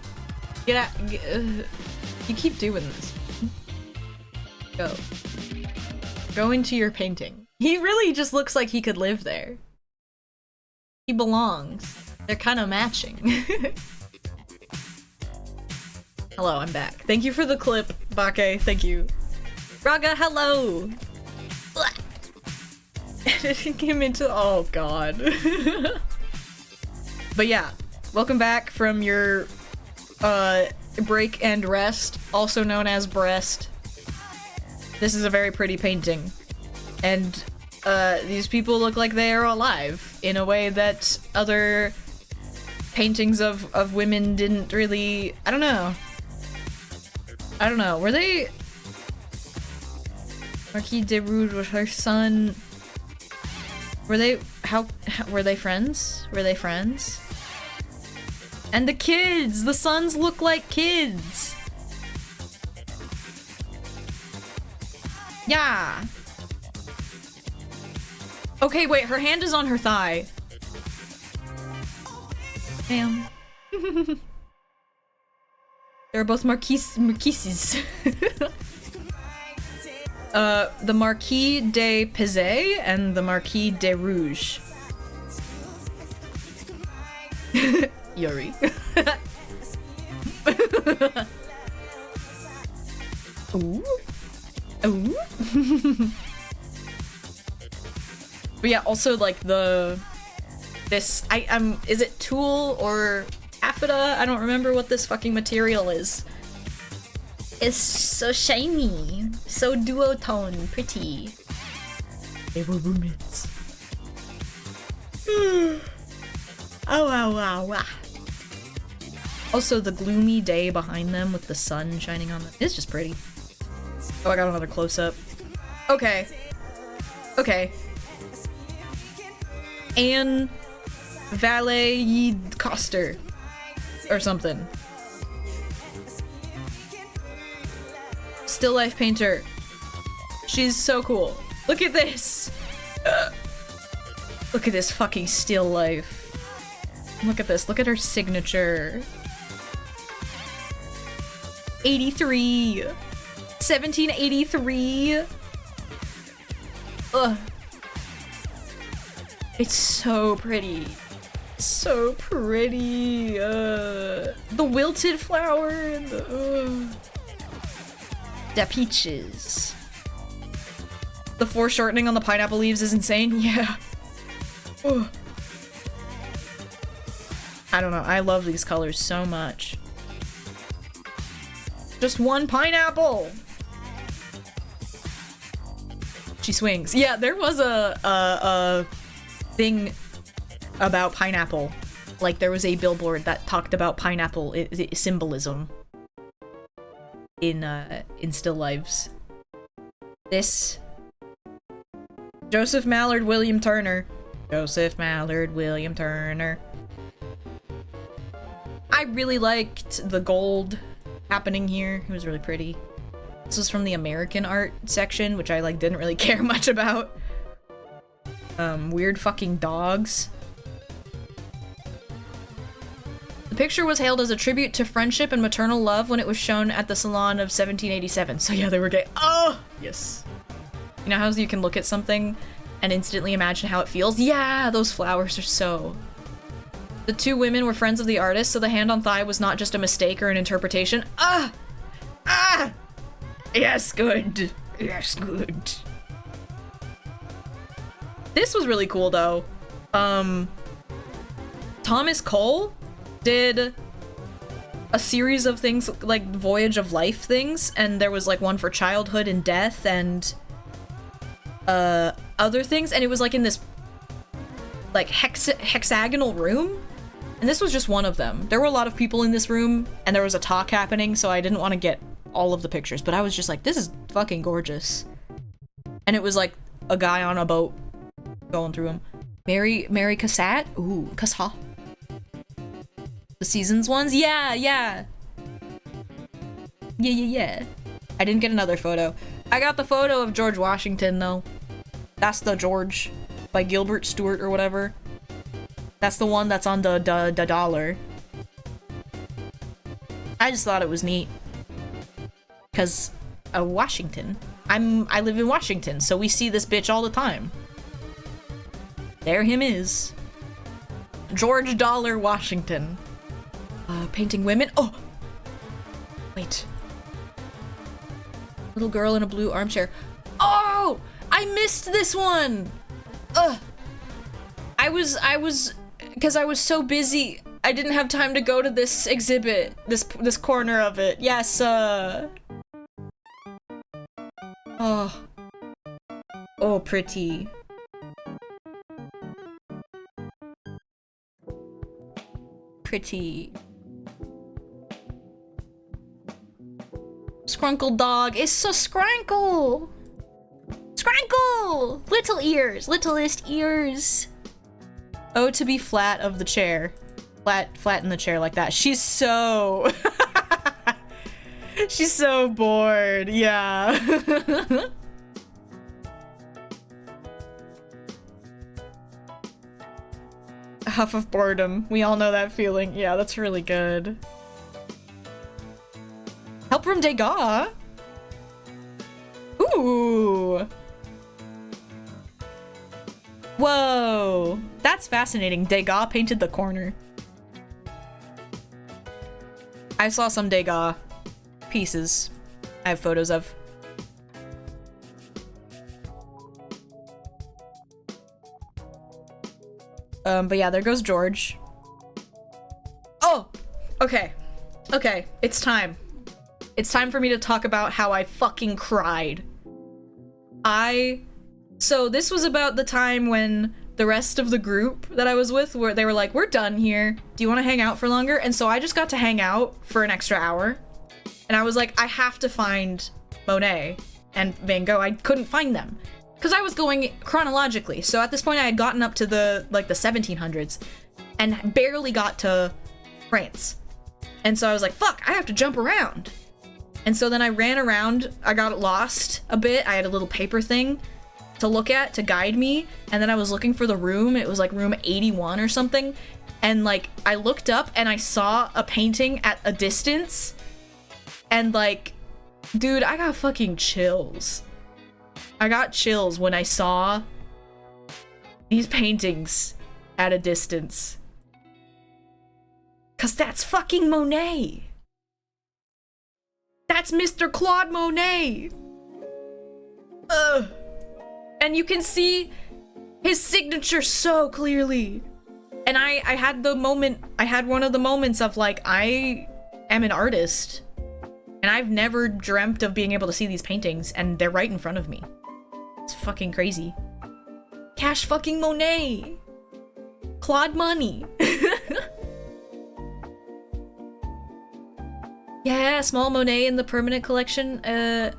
get out. You keep doing this. Go. Go into your painting. He really just looks like he could live there. He belongs. They're kind of matching. Hello, I'm back. Thank you for the clip, Bake. Thank you. Raga, hello! Editing him into- oh god. But yeah, welcome back from your break and rest, also known as breast. This is a very pretty painting. And these people look like they are alive in a way that other paintings of women didn't really- I don't know. I don't know. Were they- Marquis de Rude with her son- Were they- how were they friends? Were they friends? And the kids! The sons look like kids! Yeah! Okay, wait, her hand is on her thigh. Damn. They're both marquises. The Marquis de Pizet and the Marquis de Rouge. Yuri. Ooh. Ooh. But yeah, also like is it tulle or taffeta? I don't remember what this fucking material is. It's so shiny, so duotone, pretty. They were roommates. Oh, wow, wow, wow. Also, the gloomy day behind them with the sun shining on them is just pretty. Oh, I got another close-up. Okay. Okay. Anne Valet Coster. Or something. Still life painter. She's so cool. Look at this. Look at this fucking still life. Look at this. Look at her signature. 83. 1783. Ugh. It's so pretty. So pretty. The wilted flower and the peaches. The foreshortening on the pineapple leaves is insane. Yeah. Ugh. I don't know. I love these colors so much. Just one pineapple. She swings. Yeah, there was a thing about pineapple. Like there was a billboard that talked about pineapple symbolism in still lives. This Joseph Mallard William Turner. Joseph Mallard William Turner. I really liked the gold happening here. It was really pretty. This was from the American art section, which I like didn't really care much about. Weird fucking dogs. The picture was hailed as a tribute to friendship and maternal love when it was shown at the Salon of 1787. So yeah, they were gay. Oh! Yes. You know how you can look at something and instantly imagine how it feels? Yeah, those flowers are so... The two women were friends of the artist, so the hand on thigh was not just a mistake or an interpretation. Ah! Ah! Yes, good. Yes, good. This was really cool, though. Thomas Cole did a series of things, like Voyage of Life things, and there was like one for childhood and death and other things, and it was like in this like hexagonal room. And this was just one of them. There were a lot of people in this room, and there was a talk happening, so I didn't want to get all of the pictures, but I was just like, this is fucking gorgeous. And it was like a guy on a boat going through them. Mary Cassatt? Ooh, Cassatt. The Seasons ones? Yeah, yeah. Yeah. I didn't get another photo. I got the photo of George Washington, though. That's the George by Gilbert Stuart or whatever. That's the one that's on the dollar. I just thought it was neat. Cause Washington. I live in Washington, so we see this bitch all the time. There him is. George Dollar Washington. Painting women. Oh! Wait. Little girl in a blue armchair. Oh! I missed this one! Ugh! Because I was so busy, I didn't have time to go to this exhibit, this corner of it. Yes, Oh. Oh, pretty. Pretty. Scrunkle dog is so scrankle! Scrankle! Little ears, littlest ears. Oh, to be flat of the chair. Flat in the chair like that. She's so... She's so bored, yeah. Huff of boredom. We all know that feeling. Yeah, that's really good. from Degas. Ooh. Whoa. That's fascinating. Degas painted the corner. I saw some Degas pieces I have photos of. But yeah, there goes George. Oh! Okay. Okay, it's time. It's time for me to talk about how I fucking cried. So this was about the time when the rest of the group that I was with, where they were like, we're done here. Do you want to hang out for longer? And so I just got to hang out for an extra hour. And I was like, I have to find Monet and Van Gogh. I couldn't find them. Because I was going chronologically. So at this point I had gotten up to the 1700s and barely got to France. And so I was like, fuck, I have to jump around. And so then I ran around, I got lost a bit. I had a little paper thing to look at to guide me. And then I was looking for the room. It was like room 81 or something. And like, I looked up and I saw a painting at a distance. And like, dude, I got fucking chills. I got chills when I saw these paintings at a distance. 'Cause that's fucking Monet. That's Mr. Claude Monet. Ugh. And you can see his signature so clearly. And I had one of the moments of like, I am an artist. And I've never dreamt of being able to see these paintings, and they're right in front of me. It's fucking crazy. Cash fucking Monet. Claude Money. Yeah, small Monet in the permanent collection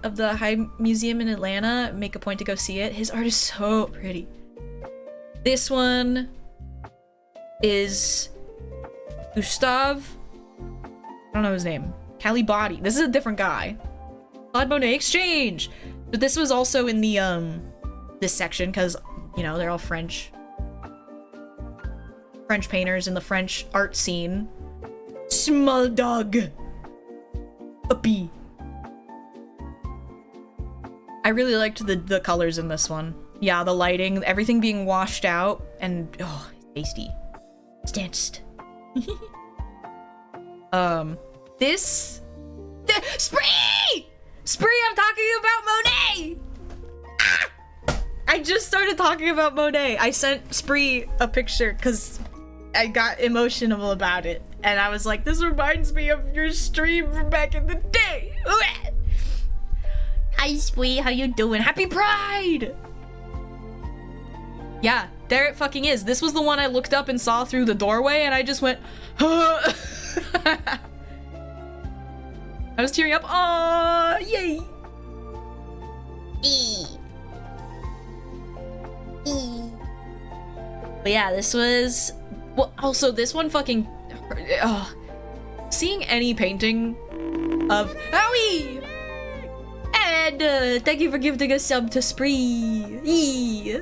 of the High Museum in Atlanta. Make a point to go see it. His art is so pretty. This one is Gustave. I don't know his name. Calibati. This is a different guy. Claude Monet Exchange. But this was also in the this section because, you know, they're all French painters in the French art scene. Small dog. Uppy. I really liked the colors in this one. Yeah, the lighting, everything being washed out, and oh, tasty. It's danced. Spree! Spree, I'm talking about Monet! Ah! I just started talking about Monet. I sent Spree a picture because I got emotional about it. And I was like, this reminds me of your stream from back in the day. Hi, Spree, how you doing? Happy Pride! Yeah, there it fucking is. This was the one I looked up and saw through the doorway, and I just went, I was tearing up. Aww, yay! But yeah, this was... Well, also, this one fucking... seeing any painting of... Owie! And, thank you for giving a sub to Spree.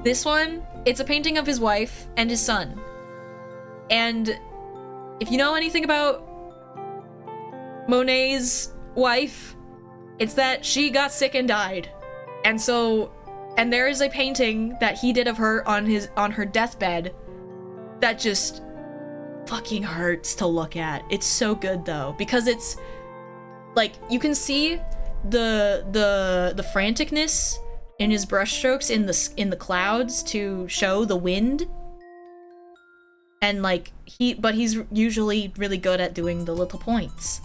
This one, it's a painting of his wife and his son. And if you know anything about Monet's wife, it's that she got sick and died. And so, and there is a painting that he did of her on her deathbed that just fucking hurts to look at. It's so good though, because it's like you can see the franticness in his brushstrokes in the clouds to show the wind. And like but he's usually really good at doing the little points.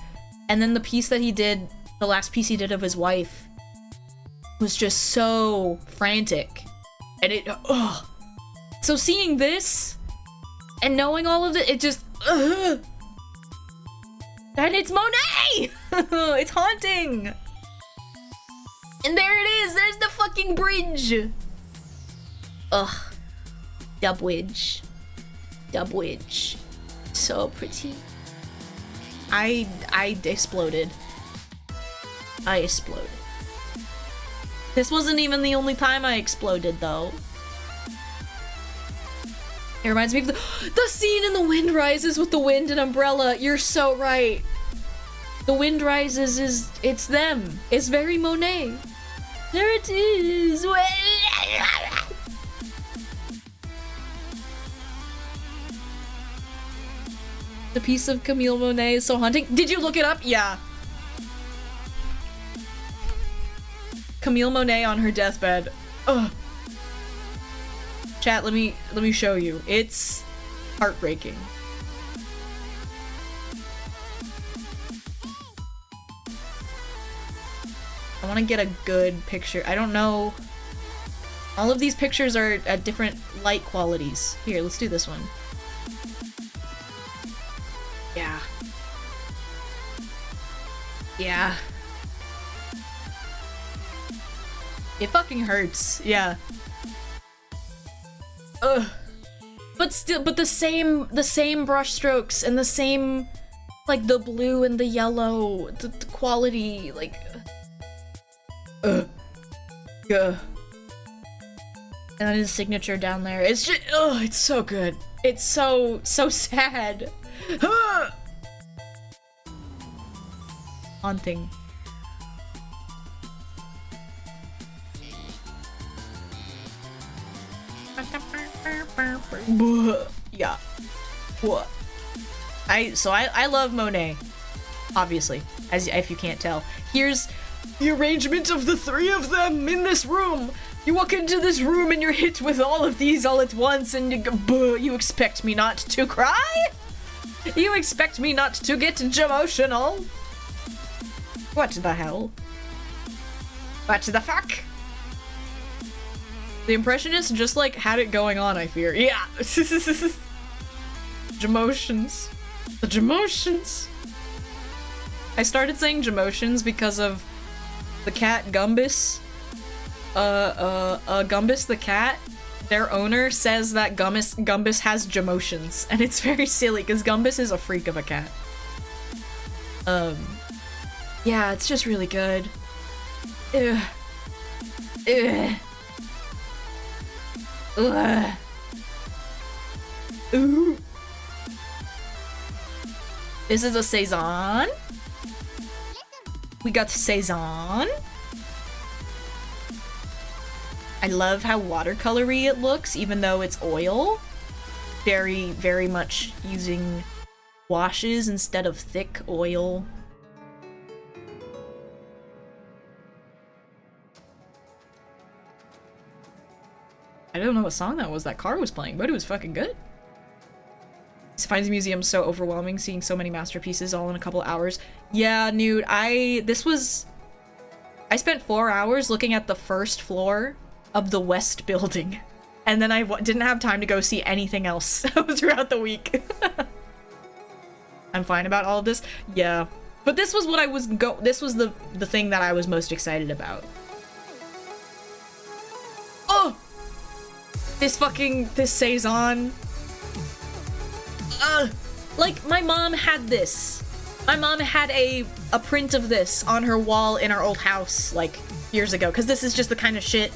And then the piece that he did, the last piece he did of his wife, was just so frantic. And it, ugh. So seeing this and knowing all of it just, ugh. And it's Monet! It's haunting! And there it is! There's the fucking bridge! Ugh. Dubwidge. Dubwidge. So pretty. I exploded. I exploded. This wasn't even the only time I exploded, though. It reminds me of the scene in The Wind Rises with the wind and umbrella. You're so right. The wind rises it's them. It's very Monet. There it is. The piece of Camille Monet is so haunting. Did you look it up? Yeah. Camille Monet on her deathbed. Ugh. Chat, let me show you. It's heartbreaking. I want to get a good picture. I don't know. All of these pictures are at different light qualities. Here, let's do this one. Yeah. Yeah. It fucking hurts. Yeah. Ugh. But still, but the same brush strokes and the same, like, the blue and the yellow, the quality, like, yeah. And then his signature down there. It's just, it's so good. It's so sad. Haunting. Yeah. What? I love Monet, obviously, as if you can't tell. Here's the arrangement of the three of them in this room. You walk into this room and you're hit with all of these all at once, and you expect me not to cry? You expect me not to get emotional? What the hell? What the fuck? The Impressionists just, like, had it going on, I fear. Yeah! Jamotions. The Jamotions. I started saying Jamotions because of the cat Gumbus. Gumbus the cat, their owner says that Gumbus has Jamotions, and it's very silly because Gumbus is a freak of a cat. Yeah, it's just really good. Ugh. Ugh. Ugh. Ooh. This is a Saison. We got Saison. I love how watercolory it looks, even though it's oil. Very, very much using washes instead of thick oil. I don't know what song that was that car was playing, but it was fucking good. Finds museum so overwhelming, seeing so many masterpieces all in a couple hours. Yeah, Nude, I spent 4 hours looking at the first floor of the West building, and then I didn't have time to go see anything else throughout the week. I'm fine about all of this. Yeah. But this was what I was this was the thing that I was most excited about. Oh! This Saison. Like, my mom had this. My mom had a print of this on her wall in our old house, like, years ago, because this is just the kind of shit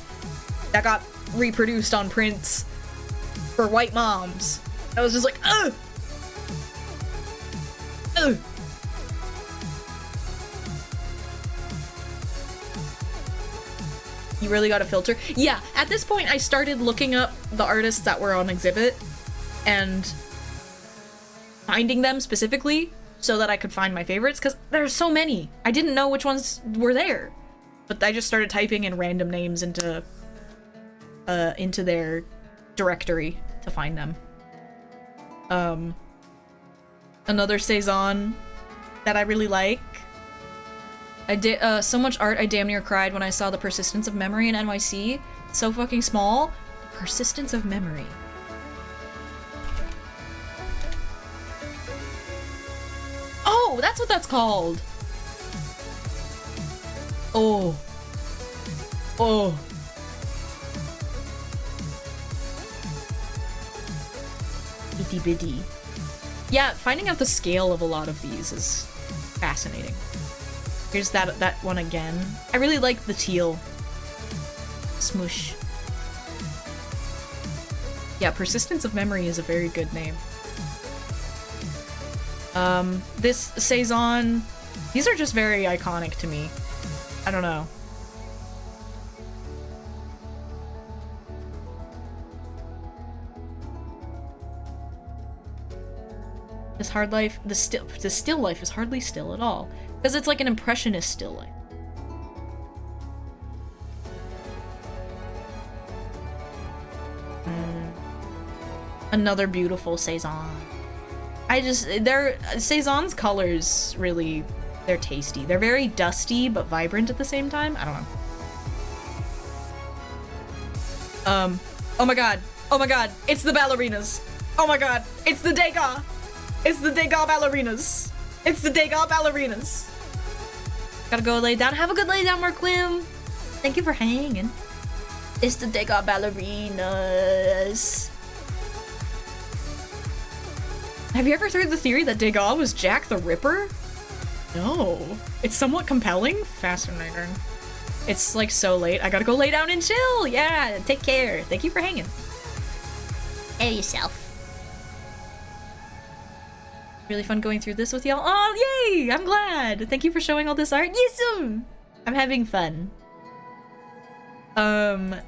that got reproduced on prints for white moms. I was just like, ugh! Ugh! You really gotta filter? Yeah, at this point I started looking up the artists that were on exhibit and finding them specifically so that I could find my favorites, because there's so many. I didn't know which ones were there. But I just started typing in random names into their directory to find them. Another Saison that I really like. I did so much art I damn near cried when I saw The Persistence of Memory in NYC. So fucking small. The Persistence of Memory. Oh, that's what that's called. Oh. Oh. Itty bitty. Yeah, finding out the scale of a lot of these is fascinating. Here's that one again. I really like the teal. Smoosh. Yeah, Persistence of Memory is a very good name. This Saison, These are just very iconic to me. I don't know. This hard life, the still life is hardly still at all. Because it's like an impressionist still life. Another beautiful Saison. Saison's colors really, they're tasty. They're very dusty but vibrant at the same time. I don't know. Oh my god. Oh my god. It's the ballerinas. Oh my god. It's the Degas. It's the Degas ballerinas. It's the Degas ballerinas. Gotta go lay down. Have a good lay down, Marquim. Thank you for hanging. It's the Degas ballerinas. Have you ever heard the theory that Degas was Jack the Ripper? No. It's somewhat compelling. Fascinating. It's like so late. I gotta go lay down and chill. Yeah, take care. Thank you for hanging. Hey yourself. Really fun going through this with y'all. Oh, yay! I'm glad. Thank you for showing all this art. Yesum! I'm having fun. And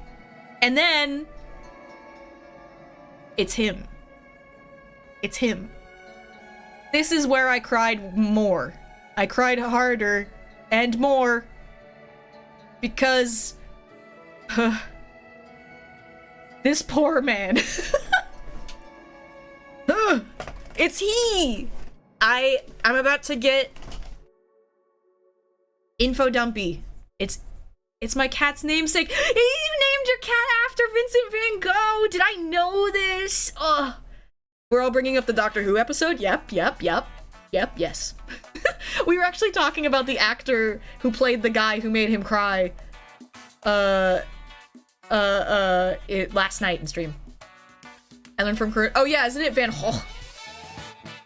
then it's him. It's him. This is where I cried more. I cried harder and more because this poor man. It's he. I'm about to get info dumpy. It's my cat's namesake. You named your cat after Vincent Van Gogh. Did I know this? Ugh. We're all bringing up the Doctor Who episode. Yep, yes. We were actually talking about the actor who played the guy who made him cry last night in stream. And then from Kurt, oh yeah, isn't it Van Gogh?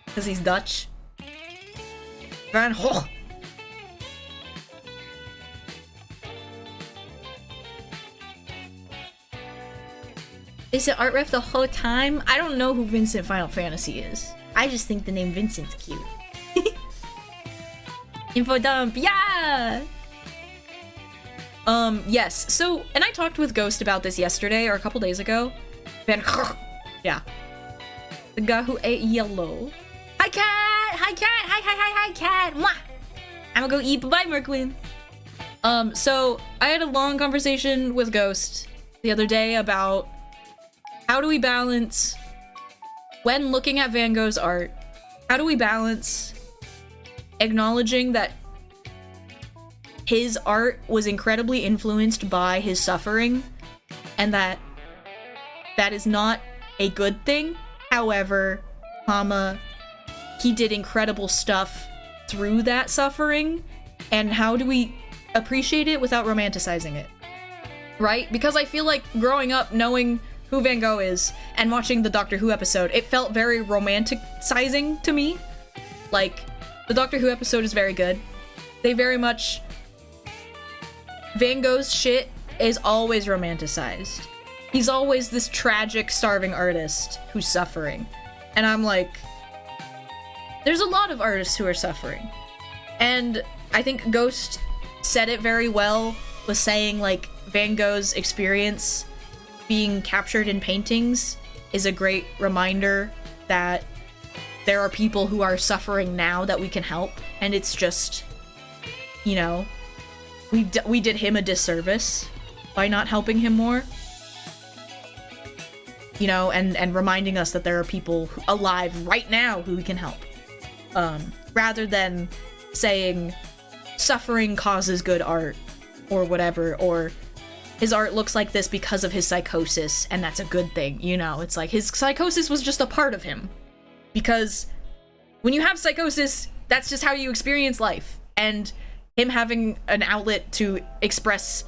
Because he's Dutch. Van Gogh. Is it art ref the whole time? I don't know who Vincent Final Fantasy is. I just think the name Vincent's cute. Info dump, yeah! Yes, so, and I talked with Ghost about this yesterday or a couple days ago. Van Gogh. Yeah. The guy who ate yellow. Hi, cat! Hi, cat! Hi, cat! Mwah! I'm gonna go eat. Bye-bye, Merquin. So, I had a long conversation with Ghost the other day about how do we balance, when looking at Van Gogh's art, how do we balance acknowledging that his art was incredibly influenced by his suffering and that is not a good thing. However, he did incredible stuff through that suffering, and how do we appreciate it without romanticizing it? Right? Because I feel like growing up knowing who Van Gogh is and watching the Doctor Who episode, it felt very romanticizing to me. Like, the Doctor Who episode is very good. They very much... Van Gogh's shit is always romanticized. He's always this tragic, starving artist who's suffering. And I'm like, there's a lot of artists who are suffering. And I think Ghost said it very well, was saying, like, Van Gogh's experience being captured in paintings is a great reminder that there are people who are suffering now that we can help. And it's just, you know, we did him a disservice by not helping him more. You know, and reminding us that there are people alive right now who we can help. Rather than saying suffering causes good art or whatever, or his art looks like this because of his psychosis and that's a good thing, you know? It's like his psychosis was just a part of him. Because when you have psychosis, that's just how you experience life. And him having an outlet to express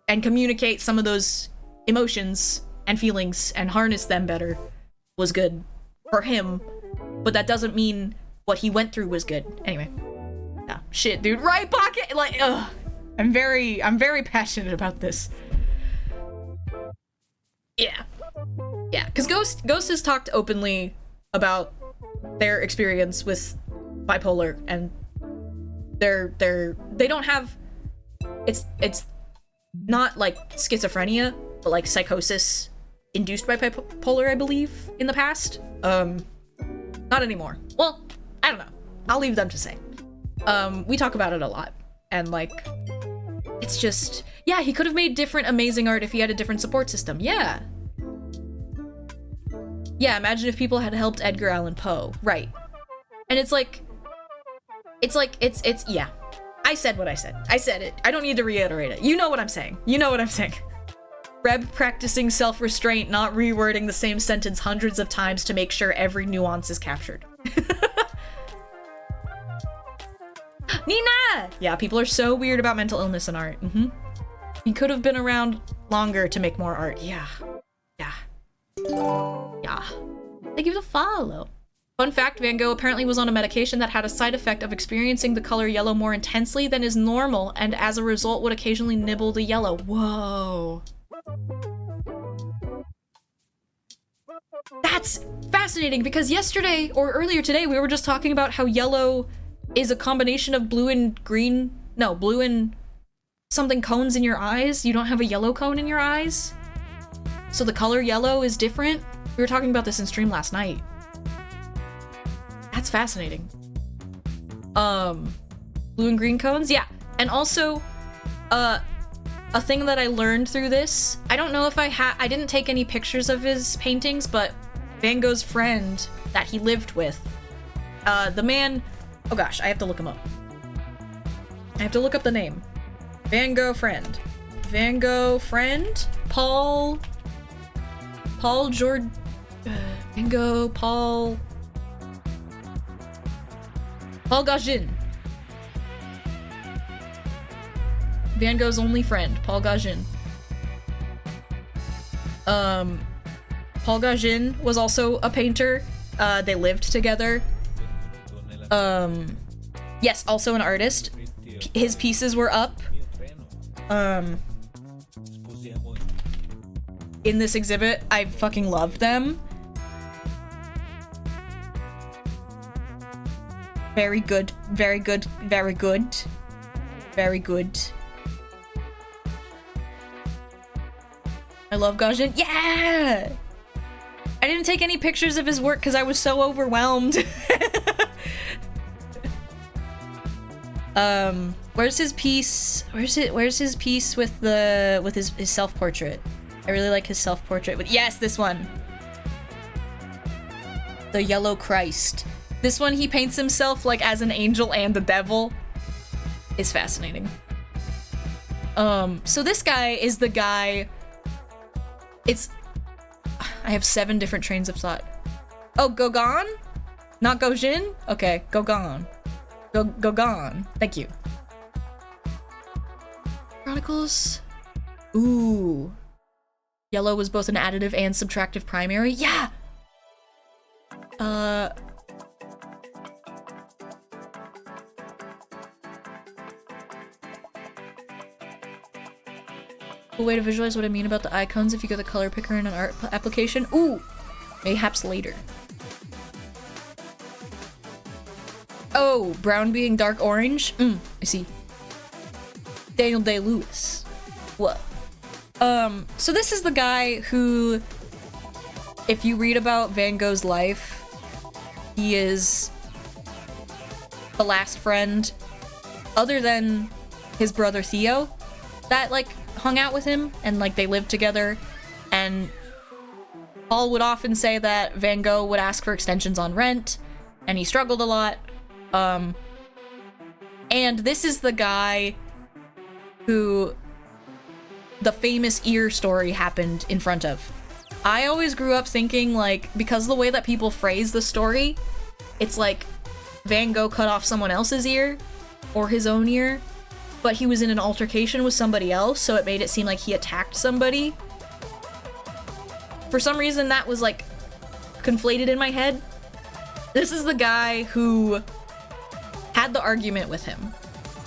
and communicate some of those emotions and feelings and harness them better was good for him, but that doesn't mean what he went through was good. Anyway. Yeah, shit, dude. Right pocket? Like, ugh. I'm very passionate about this. Yeah. Yeah, because Ghost has talked openly about their experience with bipolar and they don't have, it's not like schizophrenia, but like psychosis induced by bipolar, I believe, in the past. Not anymore. Well, I don't know. I'll leave them to say. We talk about it a lot, and like, it's just, yeah, he could have made different amazing art if he had a different support system. Yeah. Yeah, imagine if people had helped Edgar Allan Poe. Right. And it's yeah. I said what I said. I said it. I don't need to reiterate it. You know what I'm saying. You know what I'm saying. Reb practicing self-restraint, not rewording the same sentence hundreds of times to make sure every nuance is captured. Nina! Yeah, people are so weird about mental illness in art. He could have been around longer to make more art. Yeah. Yeah. Yeah. Thank you for the follow. Fun fact, Van Gogh apparently was on a medication that had a side effect of experiencing the color yellow more intensely than is normal, and as a result would occasionally nibble the yellow. Whoa. That's fascinating, because yesterday, or earlier today, we were just talking about how yellow is a combination of blue and green. No, blue and something cones in your eyes. You don't have a yellow cone in your eyes. So the color yellow is different. We were talking about this in stream last night. That's fascinating. Blue and green cones? Yeah. And also, a thing that I learned through this, I don't know if I didn't take any pictures of his paintings, but Van Gogh's friend that he lived with, the man, oh gosh, I have to look him up. I have to look up the name. Van Gogh friend. Van Gogh friend? Paul Van Gogh, Paul Gauguin. Van Gogh's only friend, Paul Gauguin. Paul Gauguin was also a painter. They lived together. Yes, also an artist. His pieces were up. In this exhibit, I fucking loved them. Very good, very good, very good. Very good. I love Gauguin. Yeah! I didn't take any pictures of his work because I was so overwhelmed. Where's his piece? Where's his piece with his self-portrait? I really like his self-portrait. But yes, this one. The Yellow Christ. This one, he paints himself like as an angel and the devil. It's fascinating. So this guy is the guy. I have 7 different trains of thought. Oh, Gauguin? Not Gauguin? Okay, Gauguin. Gauguin. Thank you. Chronicles. Ooh. Yellow was both an additive and subtractive primary. Yeah! Cool way to visualize what I mean about the icons if you get the color picker in an art application. Ooh! Mayhaps later. Oh, brown being dark orange? I see. Daniel Day-Lewis. Whoa. So this is the guy who, if you read about Van Gogh's life, he is the last friend, other than his brother Theo, that, like, hung out with him, and, like, they lived together, and Paul would often say that Van Gogh would ask for extensions on rent, and he struggled a lot. And this is the guy who the famous ear story happened in front of. I always grew up thinking, like, because the way that people phrase the story, it's like Van Gogh cut off someone else's ear, or his own ear, but he was in an altercation with somebody else, so it made it seem like he attacked somebody. For some reason, that was, like, conflated in my head. This is the guy who had the argument with him.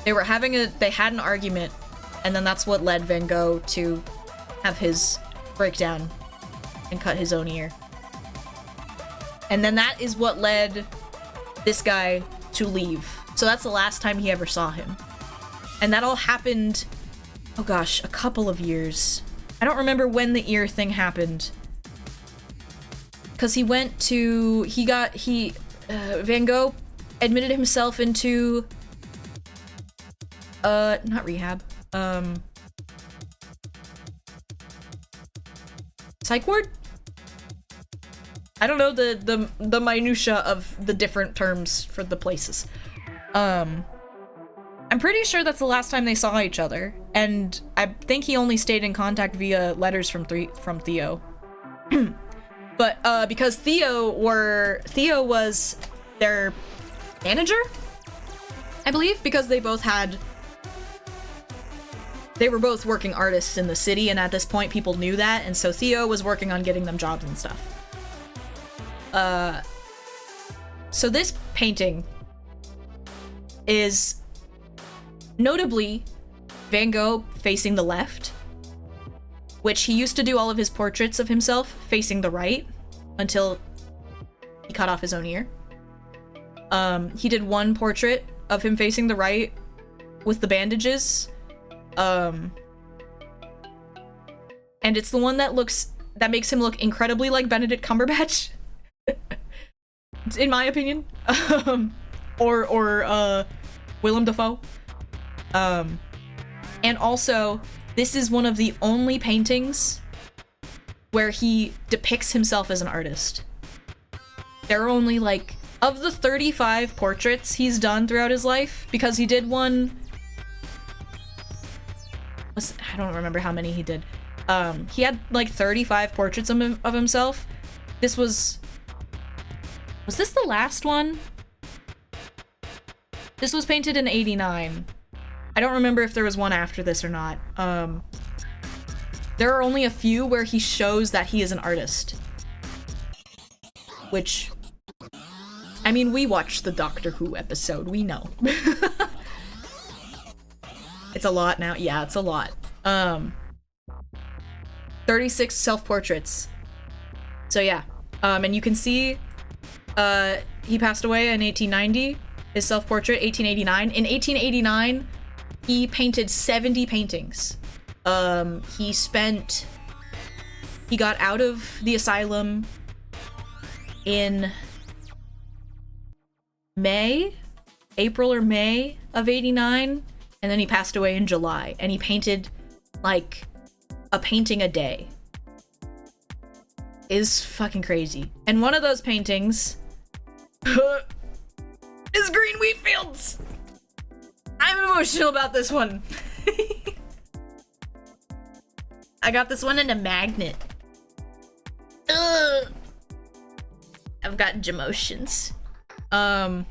They had an argument, and then that's what led Van Gogh to have his breakdown and cut his own ear. And then that is what led this guy to leave. So that's the last time he ever saw him. And that all happened, oh gosh, a couple of years. I don't remember when the ear thing happened. Because he went to, Van Gogh admitted himself into, not rehab, psych ward? I don't know the minutia of the different terms for the places. I'm pretty sure that's the last time they saw each other, and I think he only stayed in contact via letters from Theo. But because Theo was their manager, I believe, because they were both working artists in the city, and at this point people knew that, and so Theo was working on getting them jobs and stuff. So this painting is notably Van Gogh facing the left, which he used to do all of his portraits of himself facing the right until he cut off his own ear. He did one portrait of him facing the right with the bandages. And it's the one that makes him look incredibly like Benedict Cumberbatch. In my opinion. Or Willem Dafoe. And also, this is one of the only paintings where he depicts himself as an artist. There are only, like, of the 35 portraits he's done throughout his life, because he did one... I don't remember how many he did. He had, like, 35 portraits of himself. This was... Was this the last one? This was painted in 89. I don't remember if there was one after this or not. There are only a few where he shows that he is an artist. Which... I mean, we watched the Doctor Who episode, we know. It's a lot now. Yeah, it's a lot. 36 self-portraits. So yeah. And you can see he passed away in 1890. His self-portrait, 1889. In 1889, he painted 70 paintings. He got out of the asylum in April or May of 89, and then he passed away in July, and he painted like a painting a day. Is fucking crazy. And one of those paintings is Green Wheat Fields. I'm emotional about this one. I got this one in a magnet. Ugh. I've got emotions. Is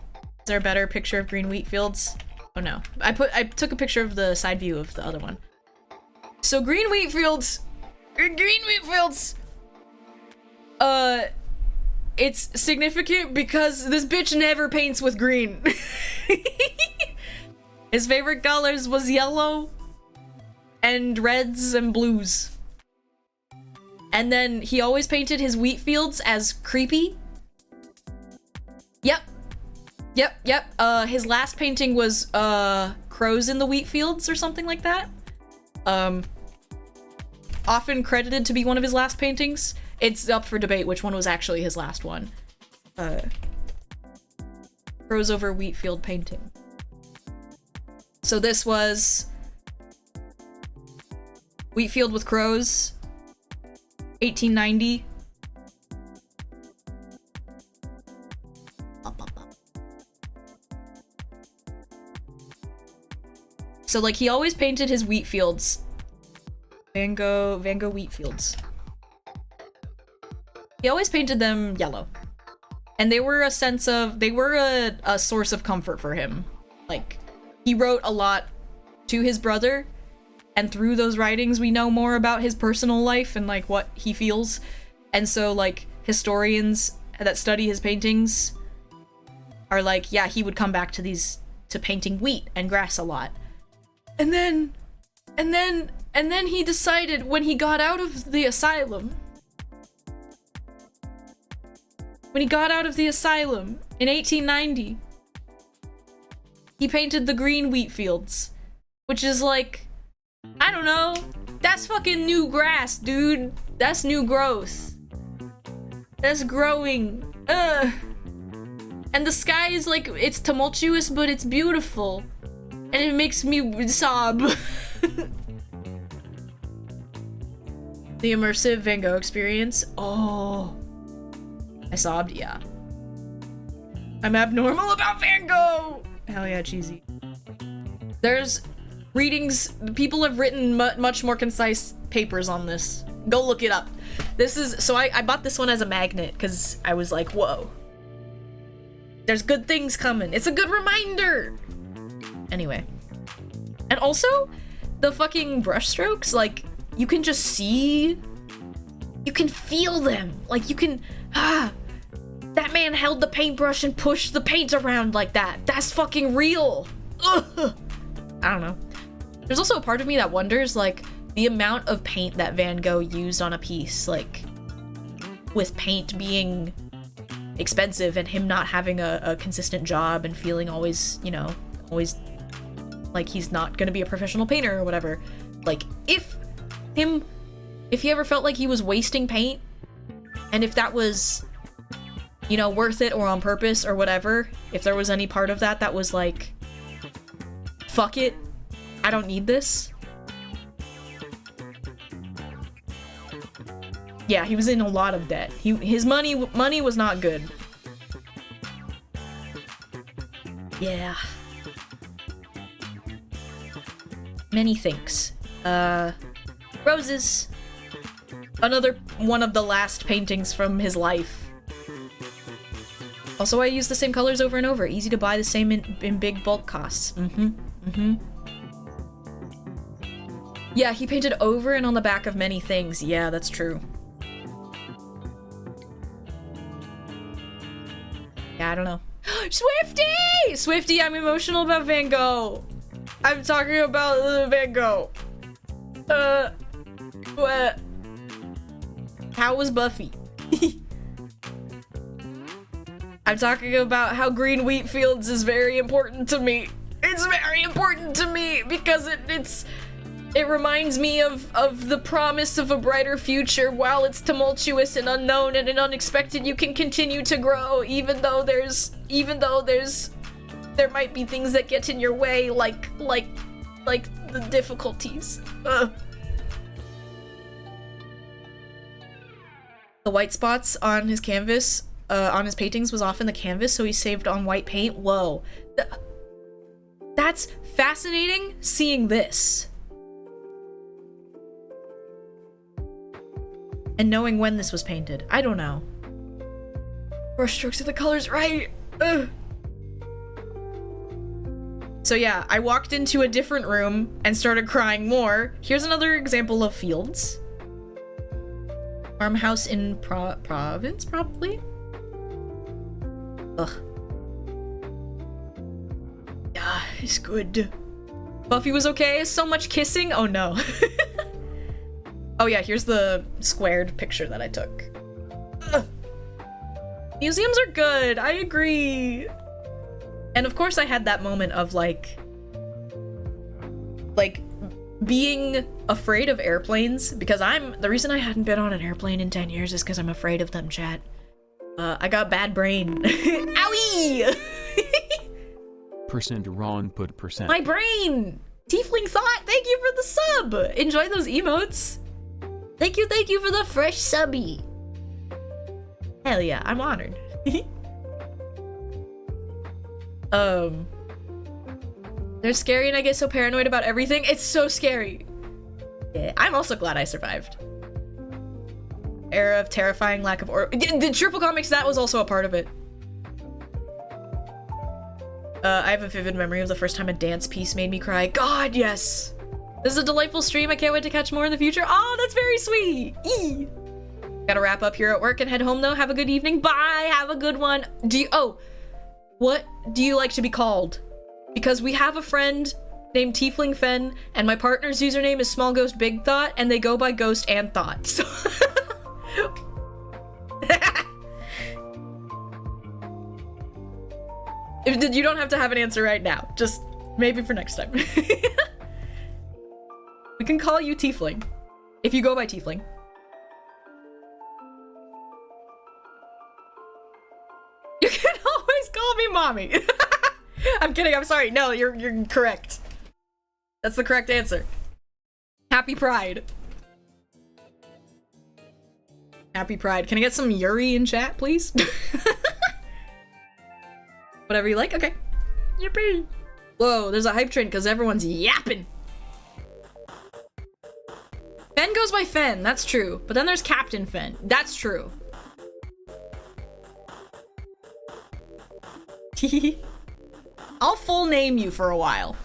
there a better picture of Green Wheat Fields? Oh no. I took a picture of the side view of the other one. So Green Wheat Fields, it's significant because this bitch never paints with green. His favorite colors was yellow and reds and blues. And then he always painted his wheat fields as creepy. Yep. His last painting was crows in the wheat fields or something like that. Often credited to be one of his last paintings. It's up for debate which one was actually his last one. Crows over wheat field painting. So this was wheat field with crows, 1890. So like he always painted his wheat fields. Van Gogh wheat fields. He always painted them yellow. And they were a source of comfort for him. Like, he wrote a lot to his brother, and through those writings we know more about his personal life and like what he feels. And so like historians that study his paintings are like, yeah, he would come back to painting wheat and grass a lot. And then he decided when he got out of the asylum, in 1890, he painted the green wheat fields, which is like, I don't know, that's fucking new grass, dude. That's new growth. That's growing. Ugh. And the sky is like, it's tumultuous, but it's beautiful. And it makes me sob. The immersive Van Gogh experience. Oh. I sobbed, yeah. I'm abnormal about Van Gogh! Hell yeah, cheesy. There's readings, people have written much more concise papers on this. Go look it up. This is, so I bought this one as a magnet, because I was like, whoa. There's good things coming. It's a good reminder! Anyway. And also, the fucking brush strokes, like, you can just see, you can feel them. Like, you can, that man held the paintbrush and pushed the paint around like that. That's fucking real. Ugh. I don't know. There's also a part of me that wonders, like, the amount of paint that Van Gogh used on a piece, like, with paint being expensive and him not having a consistent job and feeling always, you know, always like he's not gonna be a professional painter or whatever. Like, if he ever felt like he was wasting paint, and if that was, you know, worth it or on purpose or whatever, if there was any part of that that was like, fuck it, I don't need this. Yeah, he was in a lot of debt. His money was not good. Yeah. Many thinks. Roses. Another one of the last paintings from his life. Also, I use the same colors over and over. Easy to buy, the same in big bulk costs. Yeah, he painted over and on the back of many things. Yeah, that's true. Yeah, I don't know. Swifty! Swifty, I'm emotional about Van Gogh. I'm talking about Van Gogh. What? How was Buffy? I'm talking about how green wheat fields is very important to me. It's very important to me because it reminds me of the promise of a brighter future. While it's tumultuous and unknown and unexpected, you can continue to grow even though there might be things that get in your way, like the difficulties. Ugh. The white spots on his canvas, on his paintings was often the canvas, so he saved on white paint. Whoa. That's fascinating seeing this. And knowing when this was painted. I don't know. Brush strokes of the colors right. Ugh. So yeah, I walked into a different room and started crying more. Here's another example of fields. Farmhouse in province, probably? Ugh. Yeah, it's good. Buffy was okay? So much kissing? Oh no. Oh yeah, here's the squared picture that I took. Ugh. Museums are good, I agree. And of course I had that moment of like being afraid of airplanes, because the reason I hadn't been on an airplane in 10 years is because I'm afraid of them, chat. I got bad brain. Owie! Percent Ron put percent. My brain! Tiefling Thought, thank you for the sub! Enjoy those emotes. Thank you for the fresh subby. Hell yeah, I'm honored. They're scary and I get so paranoid about everything. It's so scary. Yeah, I'm also glad I survived. Era of terrifying lack of the triple comics, that was also a part of it. I have a vivid memory of the first time a dance piece made me cry. God, yes! This is a delightful stream. I can't wait to catch more in the future. Oh, that's very sweet! Eee. Gotta wrap up here at work and head home though. Have a good evening. Bye! Have a good one. What do you like to be called? Because we have a friend named Tiefling Fen, and my partner's username is Small Ghost Big Thought, and they go by Ghost and Thought. So You don't have to have an answer right now. Just maybe for next time. We can call you Tiefling. If you go by Tiefling. You can always call me mommy. I'm kidding, I'm sorry. No, you're correct. That's the correct answer. Happy Pride. Happy Pride. Can I get some Yuri in chat, please? Whatever you like, okay. Yippee! Whoa, there's a hype train because everyone's yapping. Fen goes by Fen, that's true. But then there's Captain Fen. That's true. I'll full name you for a while.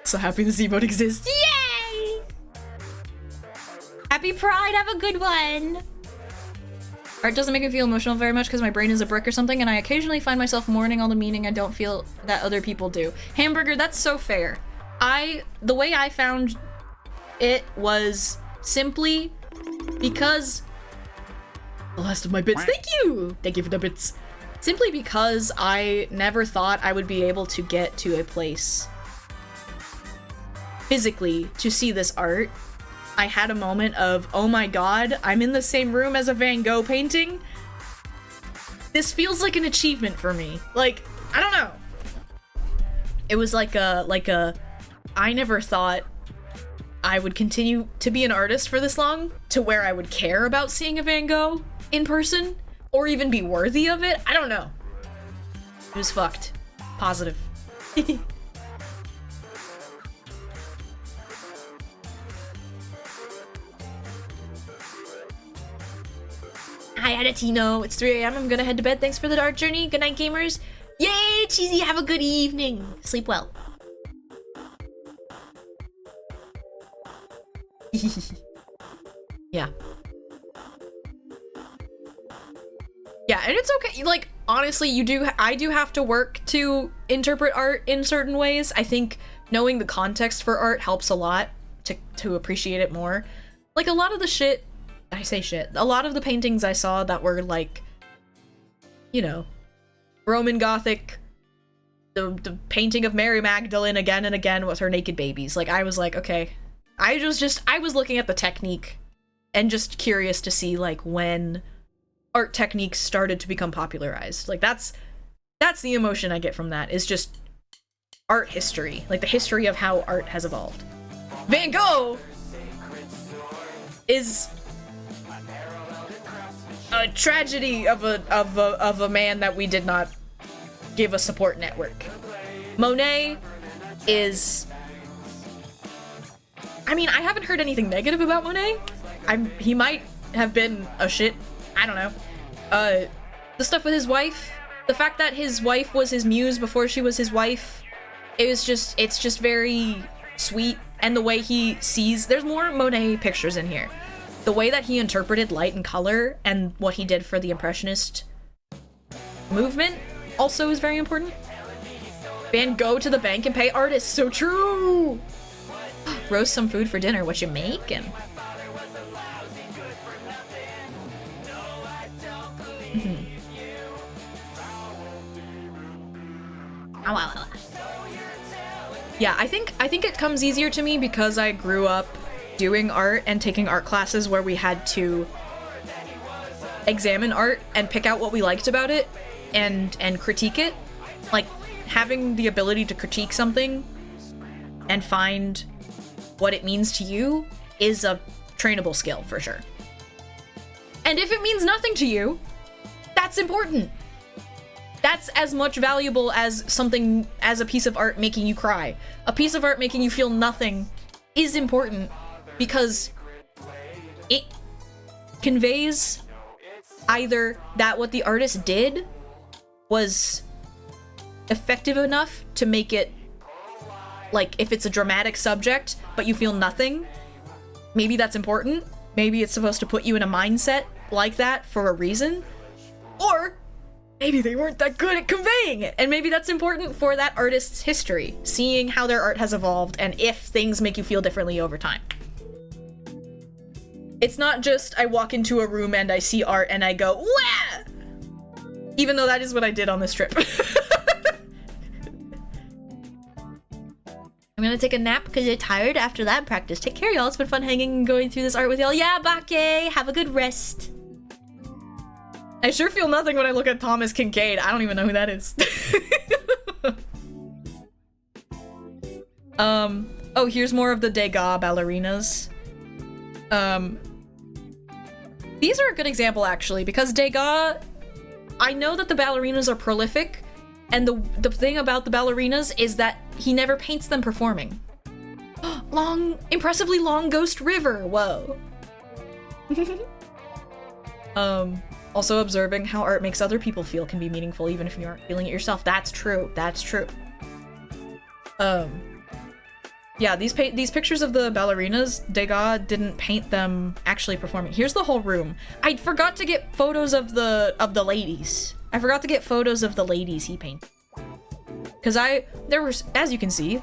So happy this emote exists. Yay! Happy Pride, have a good one. Art doesn't make me feel emotional very much because my brain is a brick or something, and I occasionally find myself mourning all the meaning I don't feel that other people do. Hamburger, that's so fair. The way I found it was simply because the last of my bits. Thank you! Thank you for the bits. Simply because I never thought I would be able to get to a place physically to see this art. I had a moment of, oh my god, I'm in the same room as a Van Gogh painting? This feels like an achievement for me. Like, I don't know. It was like a, I never thought I would continue to be an artist for this long, to where I would care about seeing a Van Gogh in person, or even be worthy of it. I don't know. It was fucked. Positive. Hi, Adatino. It's 3 a.m. I'm gonna head to bed. Thanks for the art journey. Good night, gamers. Yay, Cheesy. Have a good evening. Sleep well. Yeah. Yeah, and it's okay. Like, honestly, I do have to work to interpret art in certain ways. I think knowing the context for art helps a lot to appreciate it more. Like, a lot of the shit, I say shit, a lot of the paintings I saw that were like, you know, Roman Gothic, the painting of Mary Magdalene again and again with her naked babies. Like, I was like, okay. I was looking at the technique and just curious to see, like, when art techniques started to become popularized. Like, that's the emotion I get from that, is just art history. Like, the history of how art has evolved. Van Gogh is a tragedy of a man that we did not give a support network. Monet is... I mean, I haven't heard anything negative about Monet. He might have been a shit. I don't know. The stuff with his wife, the fact that his wife was his muse before she was his wife, it's just very sweet. And the way he sees, there's more Monet pictures in here. The way that he interpreted light and color and what he did for the Impressionist movement also is very important. Van Gogh to the bank and pay artists, so true! Roast some food for dinner, what you making? Mm-hmm. Yeah, I think it comes easier to me because I grew up doing art and taking art classes where we had to examine art and pick out what we liked about it and critique it. Like, having the ability to critique something and find what it means to you is a trainable skill for sure. And if it means nothing to you, that's important. That's as much valuable as something, as a piece of art making you cry. A piece of art making you feel nothing is important because it conveys either that what the artist did was effective enough to make it, like, if it's a dramatic subject, but you feel nothing, maybe that's important. Maybe it's supposed to put you in a mindset like that for a reason. Or maybe they weren't that good at conveying it, and maybe that's important for that artist's history, seeing how their art has evolved and if things make you feel differently over time. It's not just I walk into a room and I see art and I go, wah! Even though that is what I did on this trip. I'm gonna take a nap because you're tired after that practice. Take care, y'all. It's been fun hanging and going through this art with y'all. Yeah, Bake! Have a good rest. I sure feel nothing when I look at Thomas Kincaid. I don't even know who that is. Oh, here's more of the Degas ballerinas. These are a good example, actually, because Degas... I know that the ballerinas are prolific, and the thing about the ballerinas is that he never paints them performing. Impressively long Ghost River, whoa. Also observing how art makes other people feel can be meaningful even if you aren't feeling it yourself. That's true, that's true. Yeah, these pictures of the ballerinas, Degas didn't paint them actually performing. Here's the whole room. I forgot to get photos of the ladies. I forgot to get photos of the ladies he painted. Cause there were, as you can see,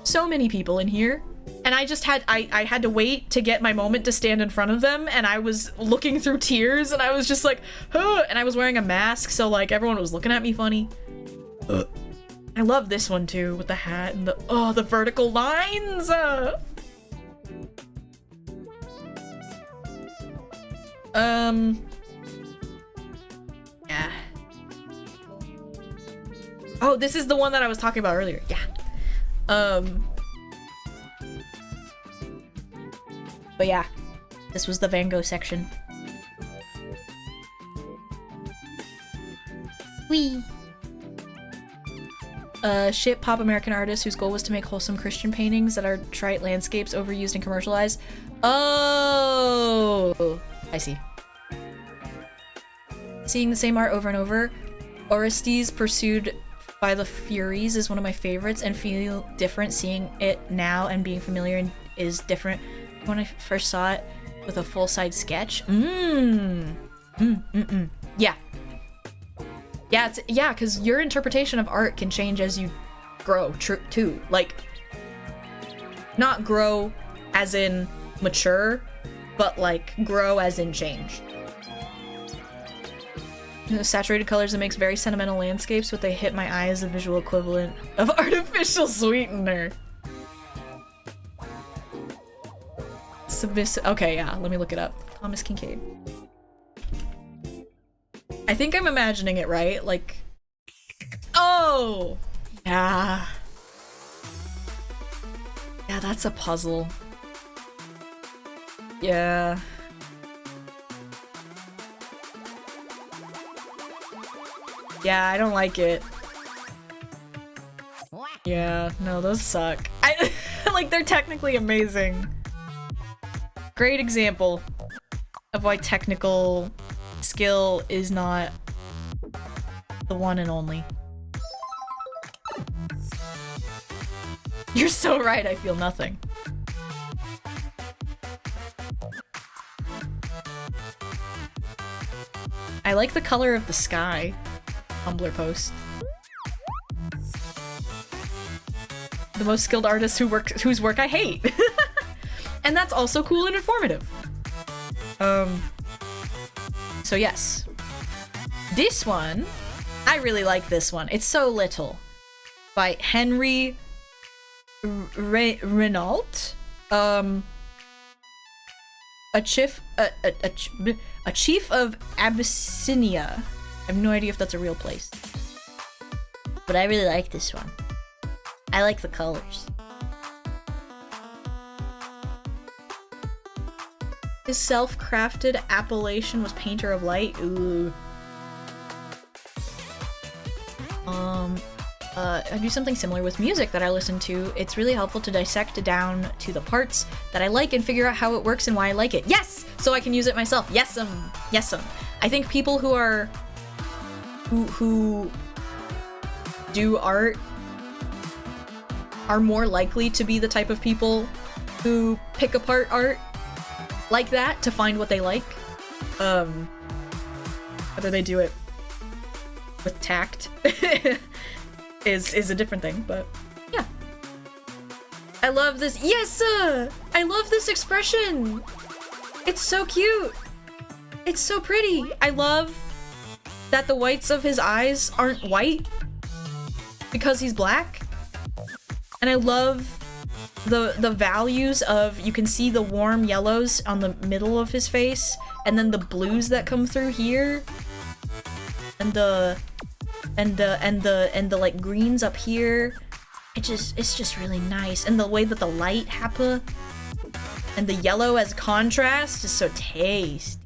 so many people in here, and I just had, I had to wait to get my moment to stand in front of them, and I was looking through tears, and I was just like, huh, and I was wearing a mask, so like everyone was looking at me funny. I love this one too, with the hat and the vertical lines! Yeah. Oh, this is the one that I was talking about earlier. Yeah. But yeah, this was the Van Gogh section. Wee. Shit pop American artist whose goal was to make wholesome Christian paintings that are trite landscapes overused and commercialized. Oh, I see. Seeing the same art over and over. Orestes pursued by the Furies is one of my favorites, and feel different seeing it now, and being familiar is different when I first saw it with a full-size sketch. Yeah. Yeah, because your interpretation of art can change as you grow, too. Like, not grow as in mature, but like grow as in change. Saturated colors that makes very sentimental landscapes, but they hit my eye as a visual equivalent of artificial sweetener. Submissive. Okay, yeah, let me look it up. Thomas Kincaid. I think I'm imagining it right. Like, oh, yeah. Yeah, that's a puzzle. Yeah. Yeah, I don't like it. Yeah, no, those suck. Like, they're technically amazing. Great example of why technical skill is not the one and only. You're so right, I feel nothing. I like the color of the sky. Tumblr post. The most skilled artist whose work I hate. And that's also cool and informative. So yes. This one, I really like this one. It's So Little by Henry Renault. A chief of Abyssinia. I have no idea if that's a real place. But I really like this one. I like the colors. His self-crafted appellation was Painter of Light. Ooh. I do something similar with music that I listen to. It's really helpful to dissect down to the parts that I like and figure out how it works and why I like it. Yes! So I can use it myself. Yes-um. Yes-um. I think people who are... who do art are more likely to be the type of people who pick apart art like that to find what they like. Whether they do it with tact is a different thing, but yeah. I love this. Yes! I love this expression! It's so cute! It's so pretty! I love that the whites of his eyes aren't white because he's black. And I love the values of, you can see the warm yellows on the middle of his face, and then the blues that come through here, and the like greens up here. It's just really nice, and the way that the light happen and the yellow as contrast is so tasty.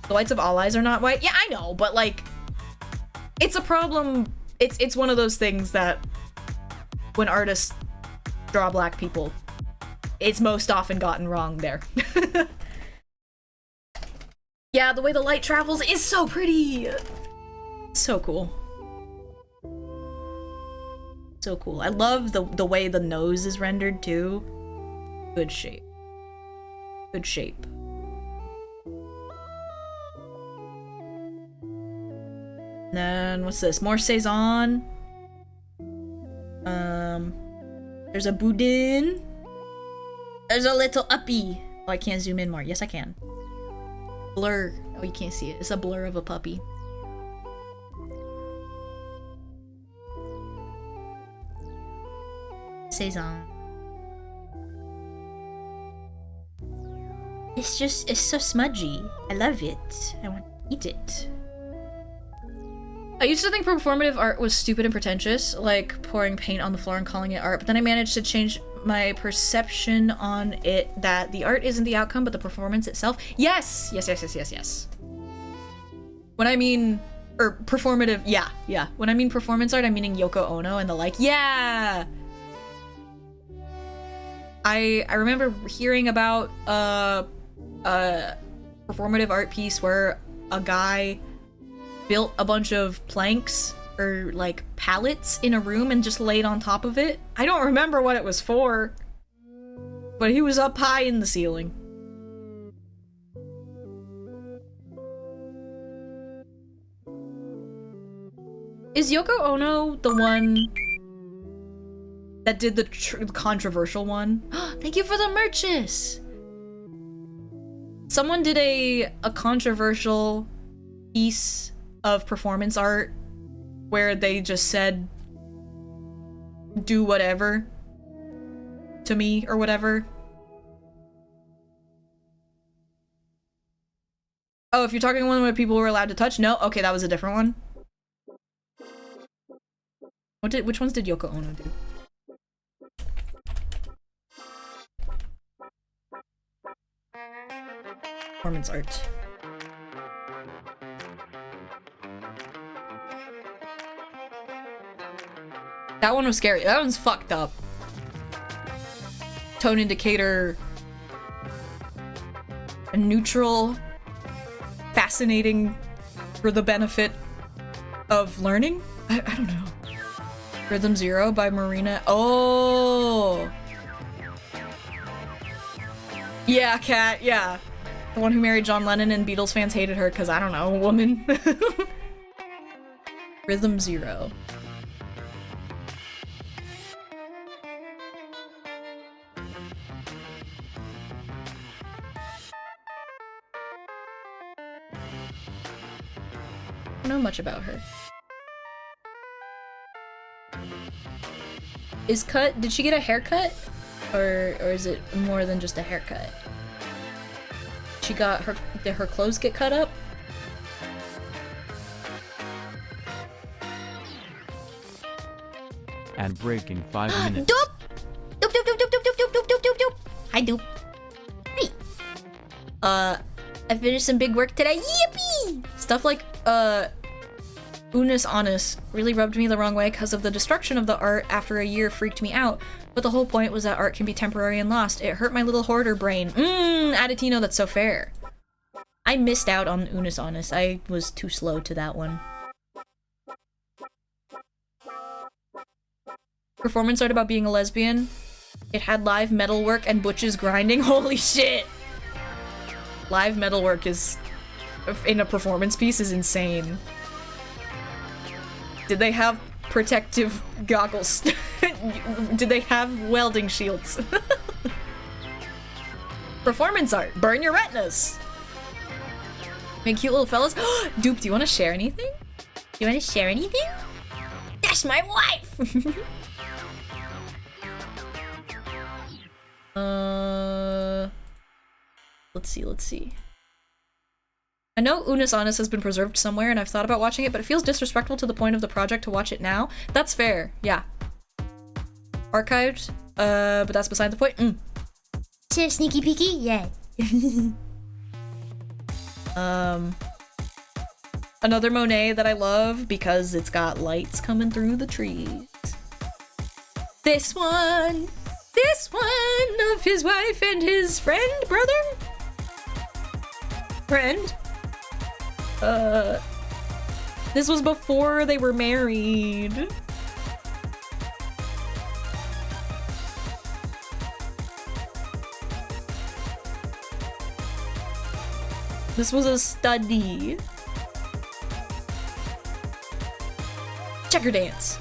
The whites of all eyes are not white. Yeah, I know, but like, it's a problem. It's one of those things that when artists draw black people, it's most often gotten wrong there. Yeah, the way the light travels is so pretty. So cool. So cool. I love the way the nose is rendered too. Good shape. Good shape. And then what's this? More Saison. There's a Boudin. There's a little uppy. Oh, I can't zoom in more. Yes, I can. Blur. Oh, you can't see it. It's a blur of a puppy. Saison. It's so smudgy. I love it. I want to eat it. I used to think performative art was stupid and pretentious, like pouring paint on the floor and calling it art, but then I managed to change my perception on it that the art isn't the outcome, but the performance itself. Yes! Yes. When I mean, or performative, yeah. When I mean performance art, I'm meaning Yoko Ono and the like. Yeah! I remember hearing about a performative art piece where a guy built a bunch of planks or like pallets in a room and just laid on top of it. I don't remember what it was for, but he was up high in the ceiling. Is Yoko Ono the one that did the controversial one? Thank you for the merches! Someone did a controversial piece of performance art where they just said, do whatever to me or whatever. Oh, if you're talking one where people were allowed to touch? No? Okay, that was a different one. Which ones did Yoko Ono do? Performance art. That one was scary. That one's fucked up. Tone indicator. A neutral. Fascinating for the benefit of learning? I don't know. Rhythm Zero by Marina. Oh! Yeah, Kat, yeah. The one who married John Lennon and Beatles fans hated her because, I don't know, a woman. Rhythm Zero. I don't know much about her. Did she get a haircut? Or is it more than just a haircut? Did her clothes get cut up? Ad break in 5 minutes. Doop! Doop, doop, doop, doop, doop, doop, doop, doop, doop, doop. Hi, Doop. Hi. I finished some big work today. Yippee! Stuff like, Unus Annus really rubbed me the wrong way because of the destruction of the art after a year freaked me out. But the whole point was that art can be temporary and lost. It hurt my little hoarder brain. Additino, that's so fair. I missed out on Unus Annus. I was too slow to that one. Performance art about being a lesbian. It had live metalwork and butches grinding. Holy shit! Live metalwork is in a performance piece is insane. Did they have protective goggles? Did they have welding shields? Performance art. Burn your retinas. Make cute little fellas. Dupe, do you want to share anything? You want to share anything? That's my wife! Let's see. I know Unus Annus has been preserved somewhere and I've thought about watching it, but it feels disrespectful to the point of the project to watch it now. That's fair, yeah. Archived, but that's beside the point. So sneaky peeky? Yeah. Another Monet that I love because it's got lights coming through the trees. This one of his wife and his friend, brother? Friend? This was before they were married. This was a study. Checker dance.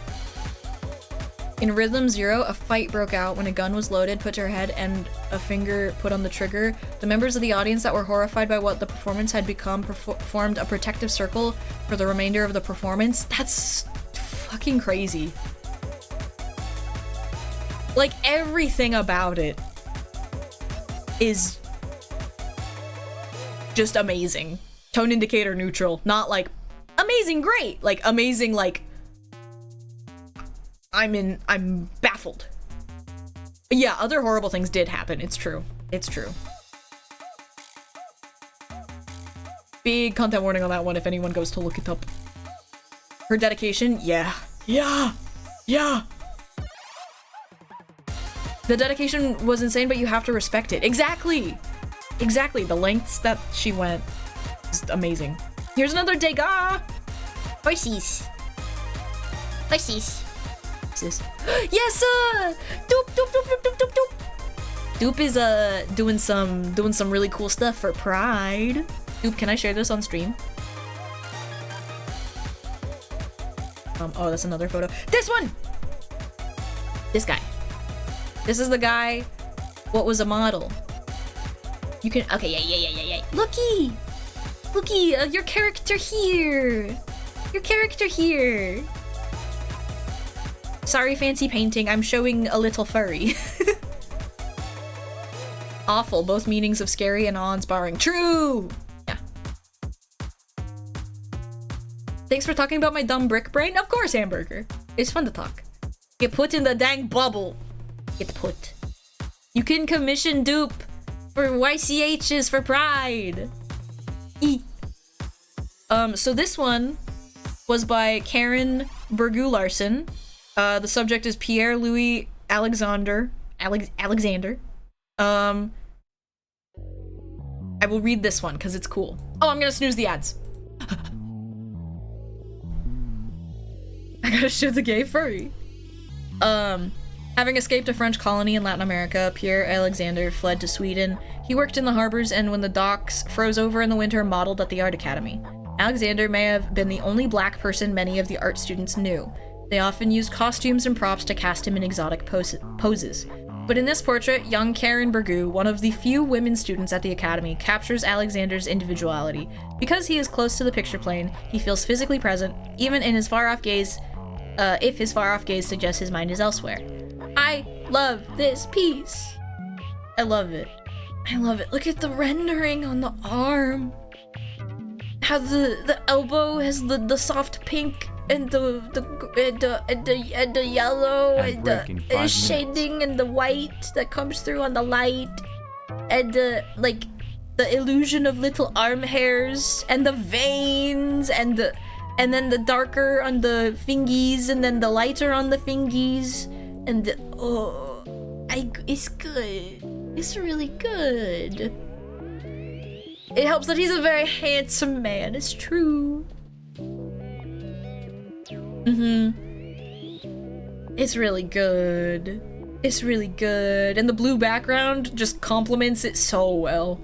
In Rhythm Zero, a fight broke out when a gun was loaded, put to her head, and a finger put on the trigger. The members of the audience that were horrified by what the performance had become formed a protective circle for the remainder of the performance. That's fucking crazy. Like, everything about it is just amazing. Tone indicator neutral. Not like, amazing great! Like, amazing like, I'm baffled. Yeah, other horrible things did happen. It's true. It's true. Big content warning on that one if anyone goes to look it up. Her dedication, yeah. Yeah! Yeah! The dedication was insane, but you have to respect it. Exactly! Exactly, the lengths that she went is amazing. Here's another Degas! Horsies. Horsies. Yes, Doop, doop, doop, doop, doop, doop, doop. Doop is doing some really cool stuff for Pride. Doop, can I share this on stream? Oh, that's another photo. This one. This guy. This is the guy. What was a model? You can. Okay, yeah. Looky, your character here. Your character here. Sorry, fancy painting. I'm showing a little furry. Awful. Both meanings of scary and awe-inspiring. True! Yeah. Thanks for talking about my dumb brick brain. Of course, Hamburger. It's fun to talk. Get put in the dang bubble. Get put. You can commission Dupe for YCHs for Pride. So this one was by Karen Bergu Larson. The subject is Pierre Louis Alexander. Alexander. I will read this one because it's cool. Oh, I'm gonna snooze the ads. I gotta show the gay furry. Having escaped a French colony in Latin America, Pierre Alexander fled to Sweden. He worked in the harbors and when the docks froze over in the winter, modeled at the art academy. Alexander may have been the only black person many of the art students knew. They often used costumes and props to cast him in exotic poses. But in this portrait, young Karen Bergu, one of the few women students at the academy, captures Alexander's individuality. Because he is close to the picture plane, he feels physically present, even in his far-off gaze, if his far-off gaze suggests his mind is elsewhere. I love this piece. I love it. I love it. Look at the rendering on the arm. How the elbow has the soft pink and the yellow and the shading and the white that comes through on the light and like the illusion of little arm hairs and the veins and then the darker on the fingies and then the lighter on the fingies and it's good. It's really good. It helps that he's a very handsome man. It's true. It's really good. It's really good. And the blue background just complements it so well.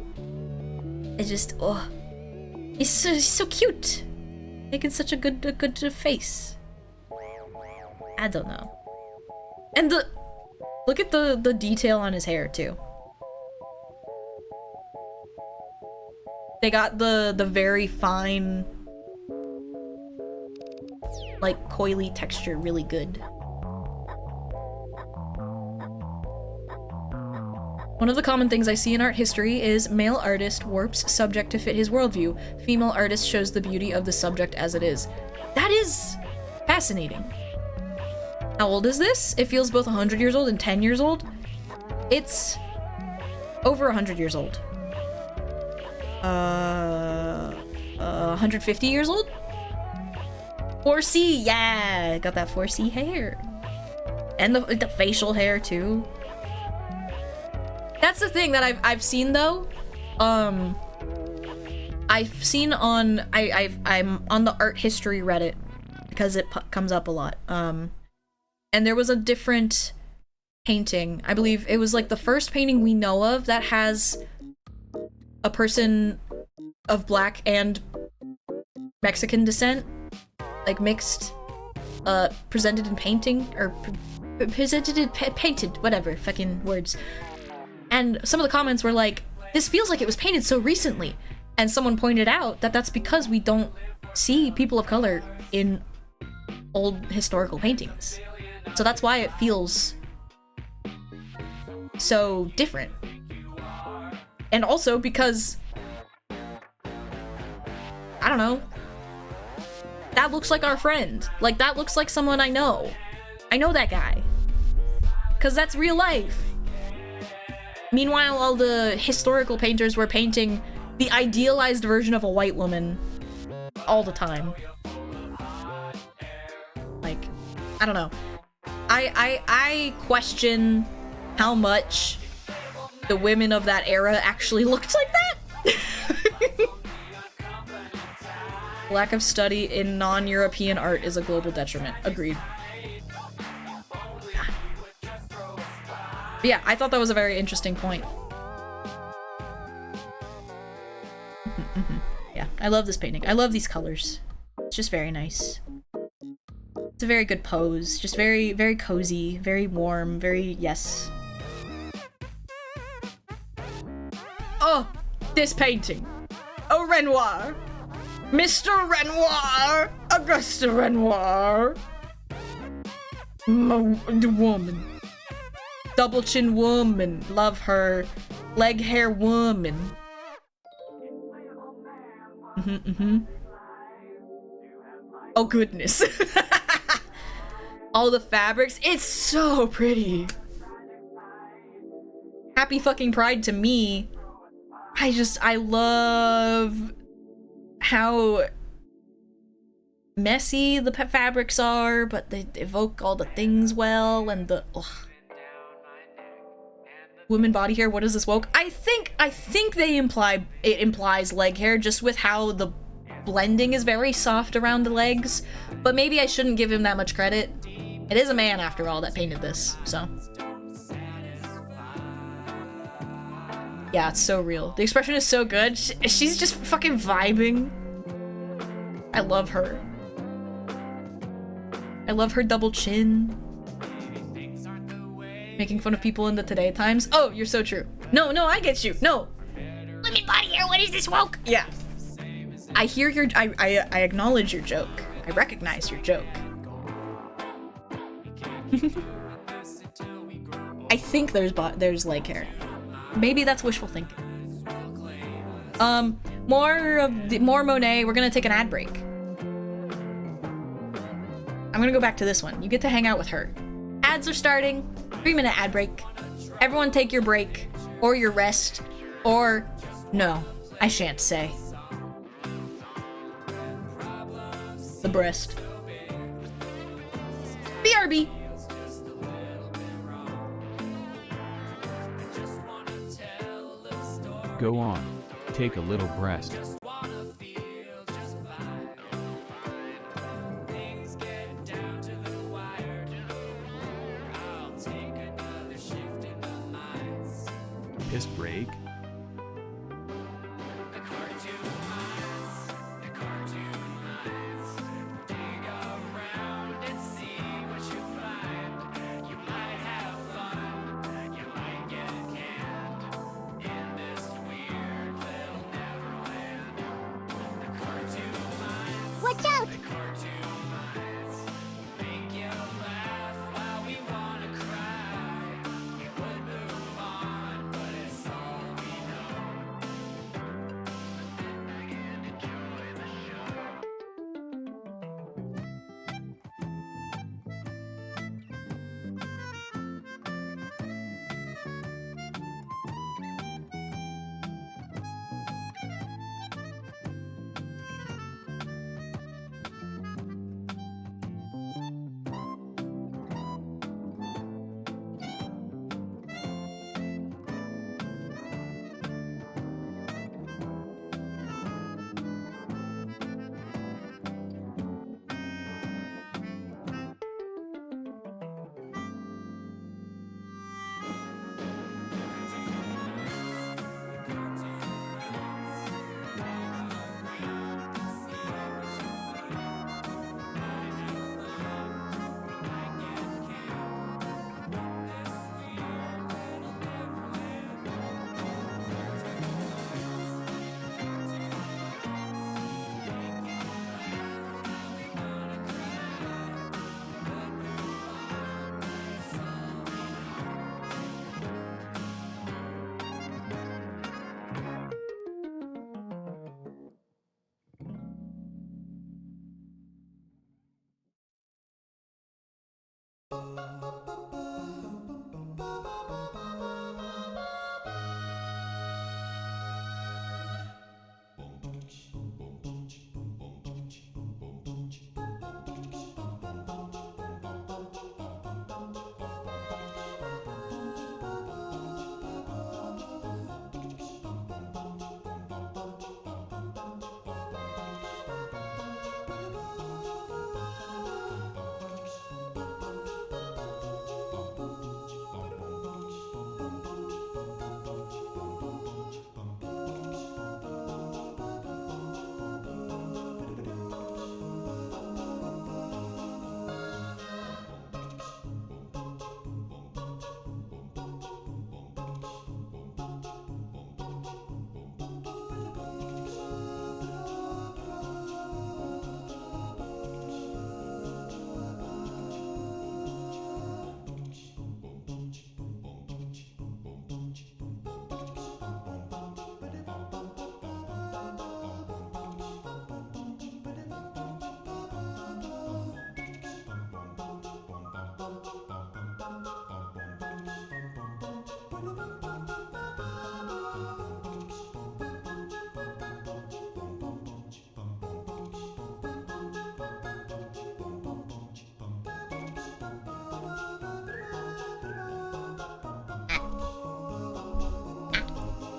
It just, he's so cute. Making such a good face. I don't know. And look at the detail on his hair too. They got the very fine, like, coily texture really good. One of the common things I see in art history is male artist warps subject to fit his worldview. Female artist shows the beauty of the subject as it is. That is fascinating. How old is this? It feels both 100 years old and 10 years old. It's over 100 years old. 150 years old? 4C, yeah! Got that 4C hair. And the facial hair, too. That's the thing that I've seen though. I've seen on I'm on the art history Reddit because it comes up a lot. And there was a different painting. I believe it was like the first painting we know of that has a person of Black and Mexican descent, like mixed, presented in painting or presented in painted, whatever fucking words. And some of the comments were like, this feels like it was painted so recently. And someone pointed out that that's because we don't see people of color in old historical paintings. So that's why it feels so different. And also because, I don't know, that looks like our friend. Like, that looks like someone I know. I know that guy. 'Cause that's real life. Meanwhile, all the historical painters were painting the idealized version of a white woman all the time. Like, I don't know. I question how much the women of that era actually looked like that. Lack of study in non-European art is a global detriment. Agreed. But yeah, I thought that was a very interesting point. Yeah, I love this painting. I love these colors. It's just very nice. It's a very good pose. Just very, very cozy, very warm, very, yes. Oh, this painting. Oh, Renoir. Mr. Renoir. Auguste Renoir. The woman. Double chin woman. Love her. Leg hair woman. Oh I all the fabrics. It's so pretty. Happy fucking Pride to me. I love how messy the fabrics are, but they evoke all the things well, and the women body hair. What is this woke? I think they imply it implies leg hair, just with how the blending is very soft around the legs, but maybe I shouldn't give him that much credit. It is a man, after all, that painted this, so. Yeah, it's so real. The expression is so good. She's just fucking vibing. I love her. I love her double chin. Making fun of people in the today times. Oh, you're so true. No, I get you. No. Women body hair, what is this woke? Yeah. I hear your- I acknowledge your joke. I recognize your joke. I think there's leg hair. Maybe that's wishful thinking. More Monet. We're gonna take an ad break. I'm gonna go back to this one. You get to hang out with her. Ads are starting. 3-minute ad break. Everyone take your break, or your rest, or no, I shan't say. The breast. BRB. Go on. Take a little breast. Piss break? watch out!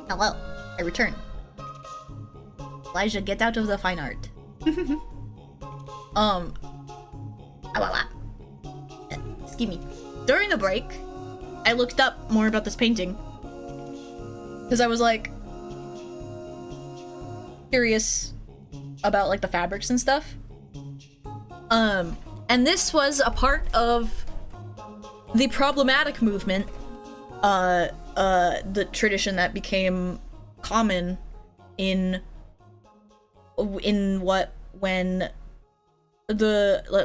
Hello, I return. Elijah, get out of the fine art. Excuse me. During the break, I looked up more about this painting. Because I was like curious about like the fabrics and stuff. And this was a part of the problematic movement, the tradition that became common when let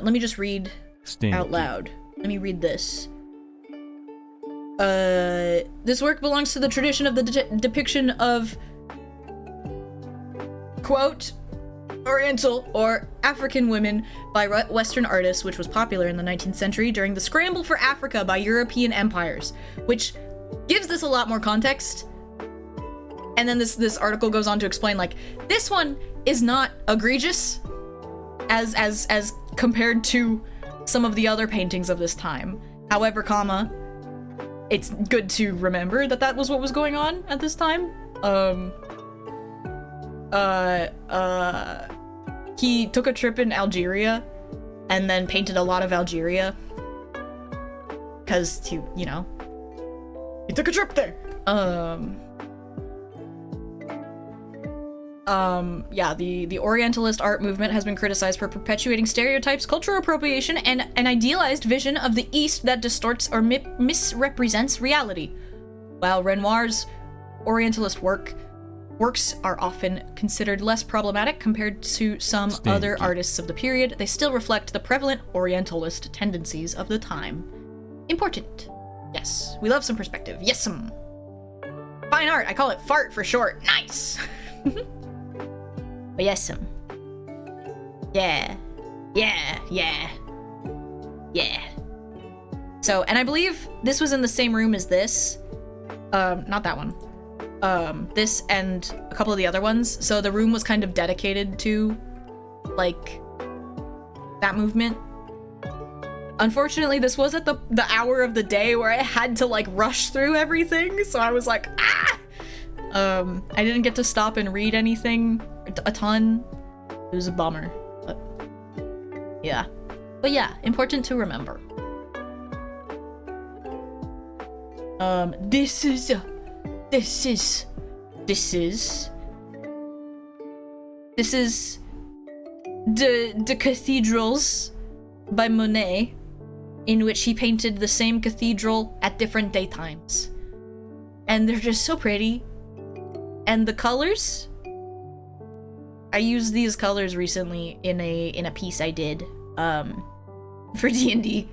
me just read out loud. Let me read this. This work belongs to the tradition of the depiction of, quote, Oriental or African women by Western artists, which was popular in the 19th century during the scramble for Africa by European empires, which gives this a lot more context. And then this article goes on to explain, like, this one is not egregious as compared to some of the other paintings of this time. However, it's good to remember that was what was going on at this time. He took a trip in Algeria and then painted a lot of Algeria. Cause he took a trip there. Yeah, the Orientalist art movement has been criticized for perpetuating stereotypes, cultural appropriation, and an idealized vision of the East that distorts or misrepresents reality. While Renoir's Orientalist work works are often considered less problematic compared to some other Stinky. artists of the period. They still reflect the prevalent Orientalist tendencies of the time. Important. Yes, we love some perspective. Yes'm. Fine art, I call it fart for short. Nice. But yes'm. Yeah. Yeah, yeah. Yeah. So, and I believe this was in the same room as this. Not that one. This and a couple of the other ones. So the room was kind of dedicated to, like, that movement. Unfortunately, this was at the hour of the day where I had to, like, rush through everything. So I was like, ah! I didn't get to stop and read anything a ton. It was a bummer. But, yeah. But yeah, important to remember. This is the cathedrals by Monet, in which he painted the same cathedral at different daytimes. And they're just so pretty. And the colors, I used these colors recently in a piece I did for D&D.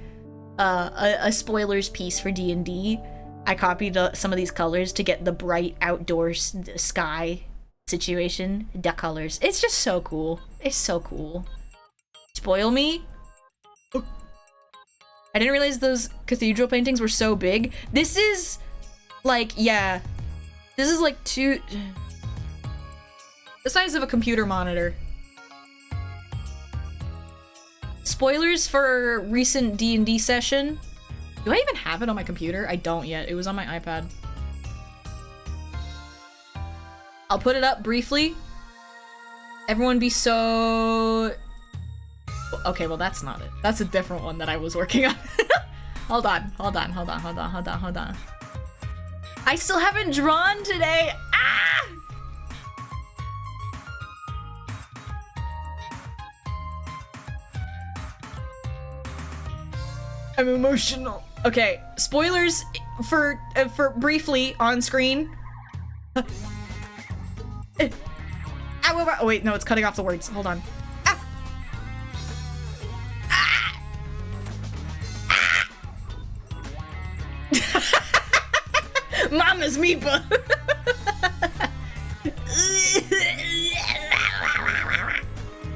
A spoilers piece for D&D. I copied some of these colors to get the bright outdoor sky situation. The colors. It's just so cool. It's so cool. Spoil me? I didn't realize those cathedral paintings were so big. This is, like, yeah. This is like the size of a computer monitor. Spoilers for a recent D&D session. Do I even have it on my computer? I don't yet. It was on my iPad. I'll put it up briefly. Everyone be so... Okay, well that's not it. That's a different one that I was working on. Hold on. I still haven't drawn today. Ah! I'm emotional. Okay, spoilers for briefly on screen. Oh wait, no, it's cutting off the words. Hold on. Ah! Ah! Ah! Mama's Meepa.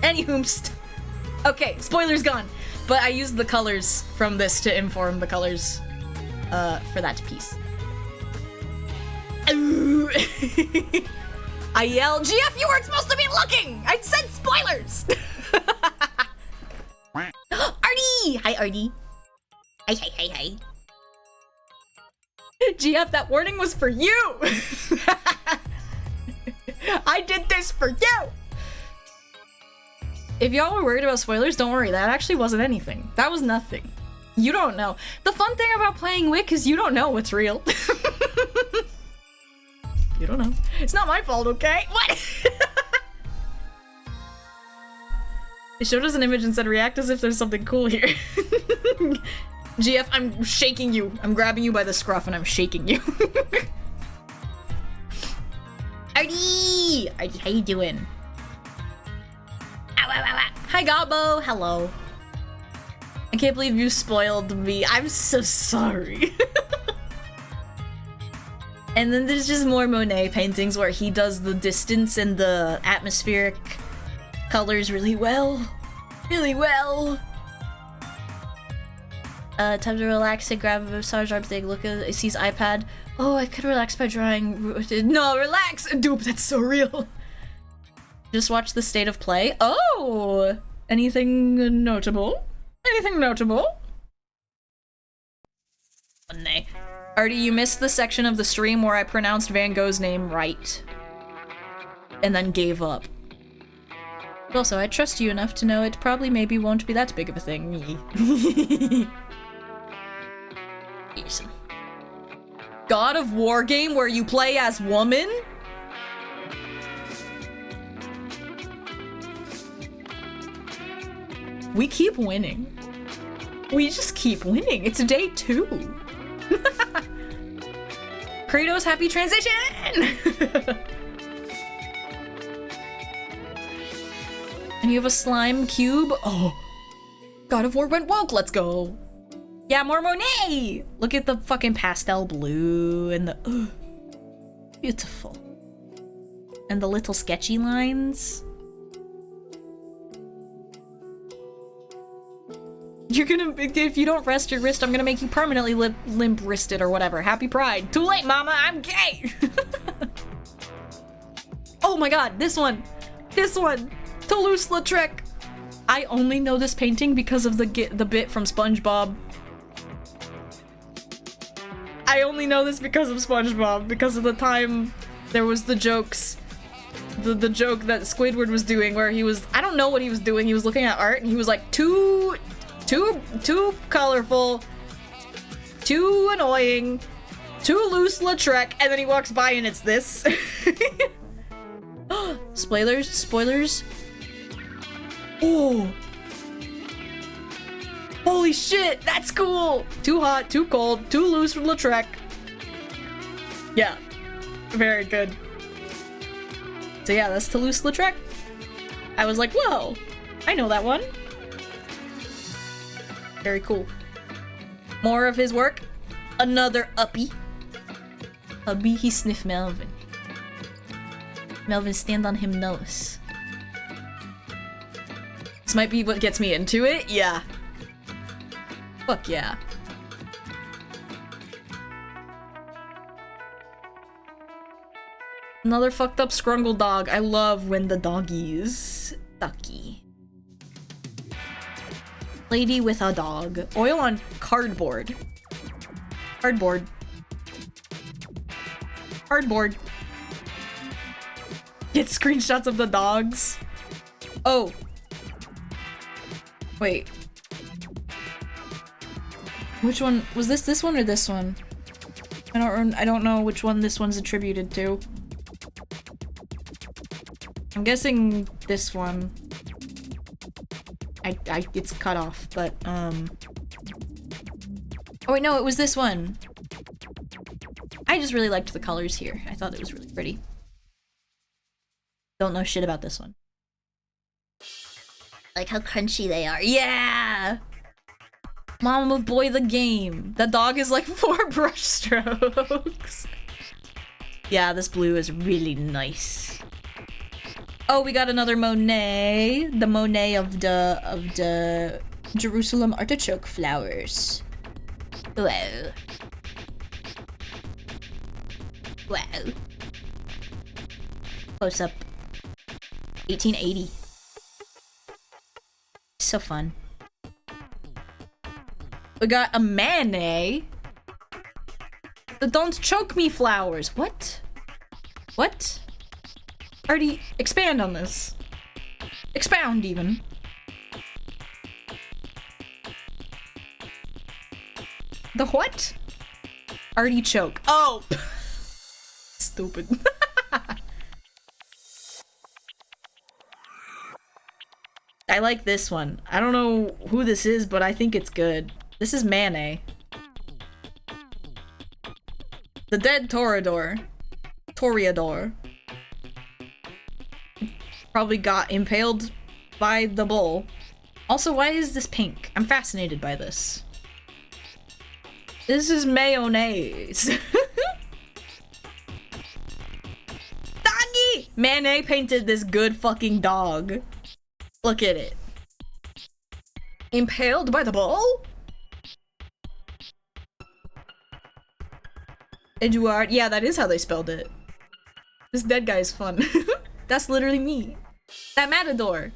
Anywho, okay, spoilers gone. But I used the colors from this to inform the colors for that piece. I yelled, GF, you weren't supposed to be looking! I said spoilers! Artie! Hi, Artie. Hi. GF, that warning was for you! I did this for you! If y'all were worried about spoilers, don't worry, that actually wasn't anything. That was nothing. You don't know. The fun thing about playing Wick is you don't know what's real. You don't know. It's not my fault, okay? What? It showed us an image and said react as if there's something cool here. GF, I'm shaking you. I'm grabbing you by the scruff and I'm shaking you. Artie! Artie, how you doing? Ow, ow, ow, ow. Hi, Gabo. Hello. I can't believe you spoiled me. I'm so sorry. And then there's just more Monet paintings where he does the distance and the atmospheric colors really well. Really well. Time to relax and grab a massage arm thing. Look at C's iPad. Oh, I could relax by drawing. No, relax! Dupe, that's so real. Just watch the state of play. Oh! Anything notable? Anything notable? Nay. Artie, you missed the section of the stream where I pronounced Van Gogh's name right. And then gave up. Also, I trust you enough to know it probably maybe won't be that big of a thing. Yes. God of War game where you play as woman? We keep winning. We just keep winning. It's day 2. Kratos, happy transition! And you have a slime cube. Oh, God of War went woke. Let's go. Yeah, more Monet. Look at the fucking pastel blue and the beautiful. And the little sketchy lines. You're gonna, if you don't rest your wrist, I'm gonna make you permanently limp-wristed or whatever. Happy Pride. Too late, mama, I'm gay. Oh my God, this one. Toulouse-Lautrec. I only know this painting because of the bit from SpongeBob. I only know this because of SpongeBob, because of the time there was the jokes. The joke that Squidward was doing where he was, I don't know what he was doing, he was looking at art and he was like, too colorful, too annoying, too loose Lautrec, and then he walks by and it's this. Spoilers. Oh. Holy shit, that's cool! Too hot, too cold, too loose for Lautrec. Yeah, very good. So yeah, that's Toulouse-Lautrec. I was like, whoa, I know that one. Very cool. More of his work. Another uppy. Uppy, he sniff Melvin. Melvin stand on him nose. This might be what gets me into it, yeah. Fuck yeah. Another fucked up scrungle dog. I love when the doggies. Ducky. Lady with a dog. Oil on cardboard. Cardboard. Get screenshots of the dogs. Oh. Wait. Which one? Was this one or this one? I don't know which one this one's attributed to. I'm guessing this one. It's cut off, but, Oh wait, no, it was this one. I just really liked the colors here. I thought it was really pretty. Don't know shit about this one. Like how crunchy they are. Yeah! Mom of Boy the game. The dog is like 4 brush strokes. Yeah, this blue is really nice. Oh, we got another Monet. The Monet of the Jerusalem artichoke flowers. Wow. Wow. Close up. 1880. So fun. We got a Manet. The Don't Choke Me flowers. What? What? Already expand on this. Expound, even. The what? Artichoke. Oh! Stupid. I like this one. I don't know who this is, but I think it's good. This is Manet. The dead Toreador. Probably got impaled by the bull. Also, why is this pink? I'm fascinated by this. This is mayonnaise. Doggy! Manet painted this good fucking dog. Look at it. Impaled by the bull? Eduard. Yeah, that is how they spelled it. This dead guy is fun. That's literally me. That matador.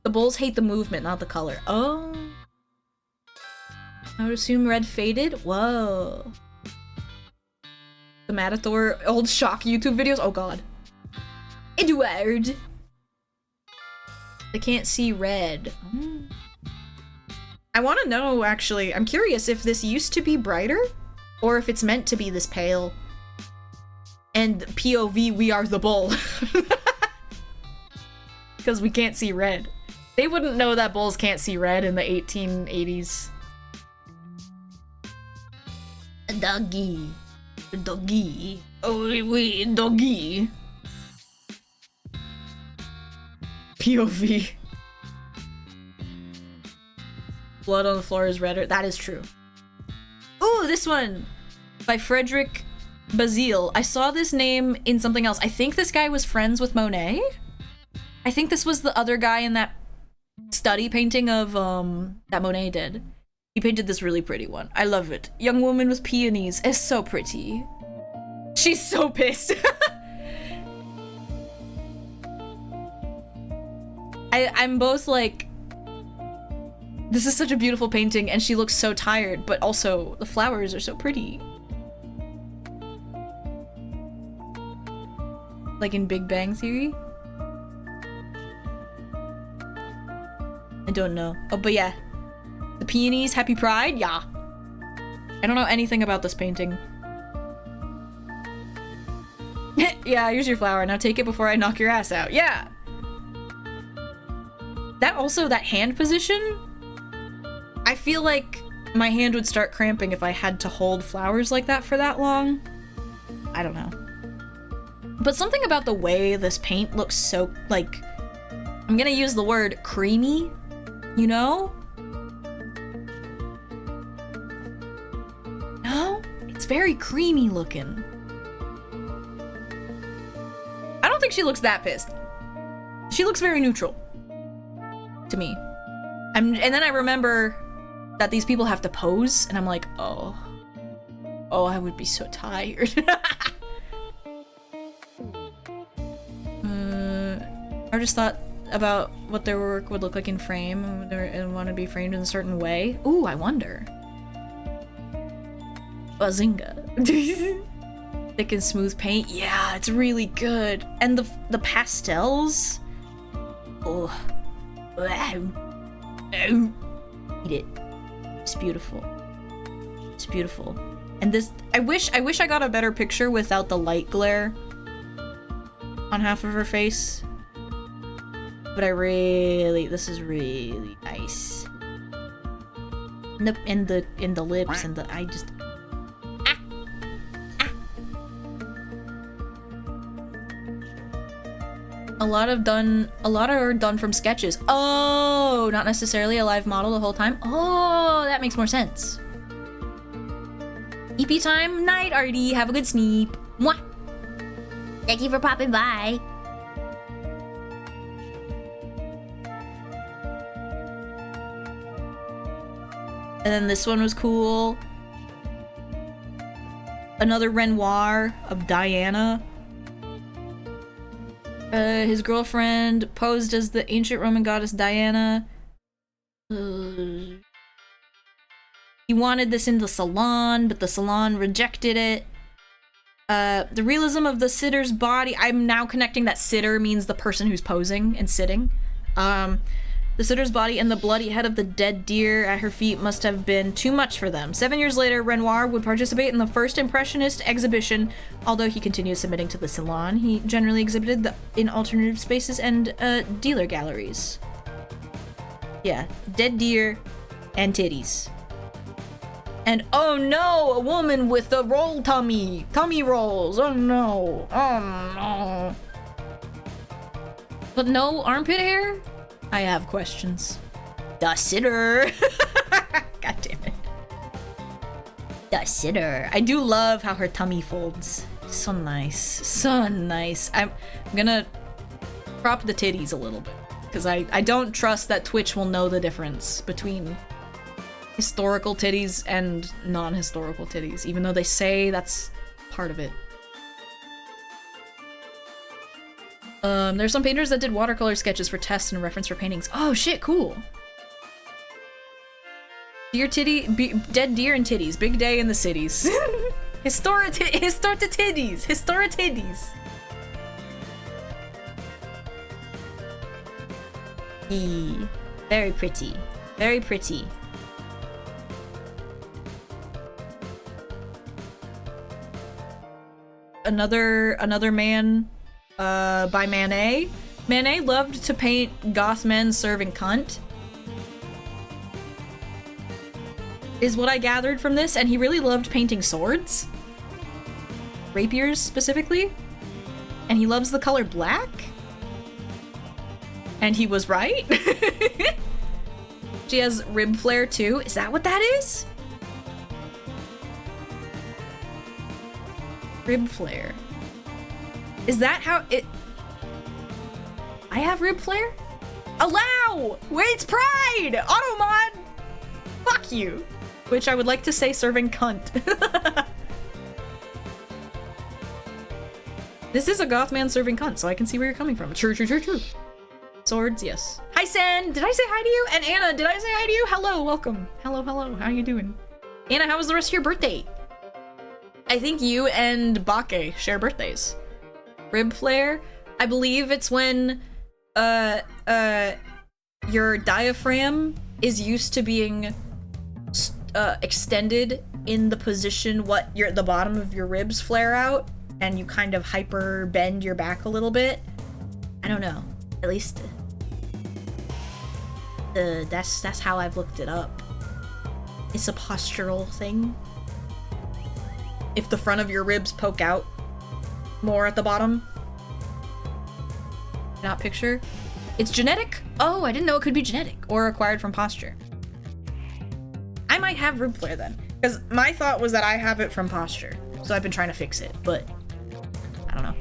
The bulls hate the movement, not the color. Oh. I would assume red faded. Whoa. The matador old shock YouTube videos. Oh god. Eduard. They can't see red. Oh. I want to know, actually. I'm curious if this used to be brighter or if it's meant to be this pale. And POV, we are the bull. Because we can't see red. They wouldn't know that bulls can't see red in the 1880s. Doggy. Doggy. Oh, wait, doggy. POV. Blood on the floor is redder. That is true. Ooh, this one! By Frederick Basile. I saw this name in something else. I think this guy was friends with Monet? I think this was the other guy in that study painting of, that Monet did. He painted this really pretty one. I love it. Young woman with peonies. It's so pretty. She's so pissed. I'm both like, this is such a beautiful painting and she looks so tired, but also the flowers are so pretty. Like in Big Bang Theory? I don't know. Oh, but yeah. The peonies, happy pride? Yeah. I don't know anything about this painting. Yeah, here's your flower. Now take it before I knock your ass out. Yeah! That also, that hand position? I feel like my hand would start cramping if I had to hold flowers like that for that long. I don't know. But something about the way this paint looks so, like, I'm gonna use the word creamy, you know? No? It's very creamy looking. I don't think she looks that pissed. She looks very neutral. To me. And then I remember that these people have to pose, and I'm like, oh. Oh, I would be so tired. I just thought about what their work would look like in frame and want to be framed in a certain way. Ooh, I wonder. Bazinga. Thick and smooth paint. Yeah, it's really good. And the pastels. Oh. Eat it. It's beautiful. It's beautiful. And this, I wish I got a better picture without the light glare on half of her face. But this is really nice. In the lips and I just A lot are done from sketches. Oh, not necessarily a live model the whole time. Oh, that makes more sense. EP time, night, Artie. Have a good sleep. Mwah. Thank you for popping by. And then this one was cool. Another Renoir of Diana. His girlfriend posed as the ancient Roman goddess Diana. He wanted this in the salon, but the salon rejected it. The realism of the sitter's body. I'm now connecting that sitter means the person who's posing and sitting. The sitter's body and the bloody head of the dead deer at her feet must have been too much for them. 7 years later, Renoir would participate in the first Impressionist exhibition. Although he continued submitting to the salon, he generally exhibited in alternative spaces and dealer galleries. Yeah, dead deer and titties. And oh no, a woman with a roll tummy. Tummy rolls. Oh no. Oh no. But no armpit hair? I have questions. The sitter. God damn it. The sitter. I do love how her tummy folds. So nice. So nice. I'm gonna prop the titties a little bit. Because I don't trust that Twitch will know the difference between historical titties and non-historical titties. Even though they say that's part of it. There's some painters that did watercolor sketches for tests and reference for paintings. Oh shit, cool. Deer dead deer and titties. Big day in the cities. Historic titties. Historic titties. Very pretty. Very pretty. Another man by Manet. Manet loved to paint goth men serving cunt, is what I gathered from this, and he really loved painting swords. Rapiers, specifically. And he loves the color black. And he was right. She has rib flare too. Is that what that is? Rib flare. Is that how it... I have rib flare? Allow! Wade's pride! Automod! Fuck you! Which I would like to say serving cunt. This is a goth man serving cunt, so I can see where you're coming from. True, true, true, true. Swords, yes. Hi, Sen! Did I say hi to you? And Anna, did I say hi to you? Hello, welcome. Hello, hello. How you doing? Anna, how was the rest of your birthday? I think you and Bake share birthdays. Rib flare? I believe it's when your diaphragm is used to being extended in the position the bottom of your ribs flare out, and you kind of hyper bend your back a little bit. I don't know. At least that's how I've looked it up. It's a postural thing. If the front of your ribs poke out more at the bottom. Not picture. It's genetic? Oh, I didn't know it could be genetic or acquired from posture. I might have rib flare then. Because my thought was that I have it from posture. So I've been trying to fix it, but I don't know.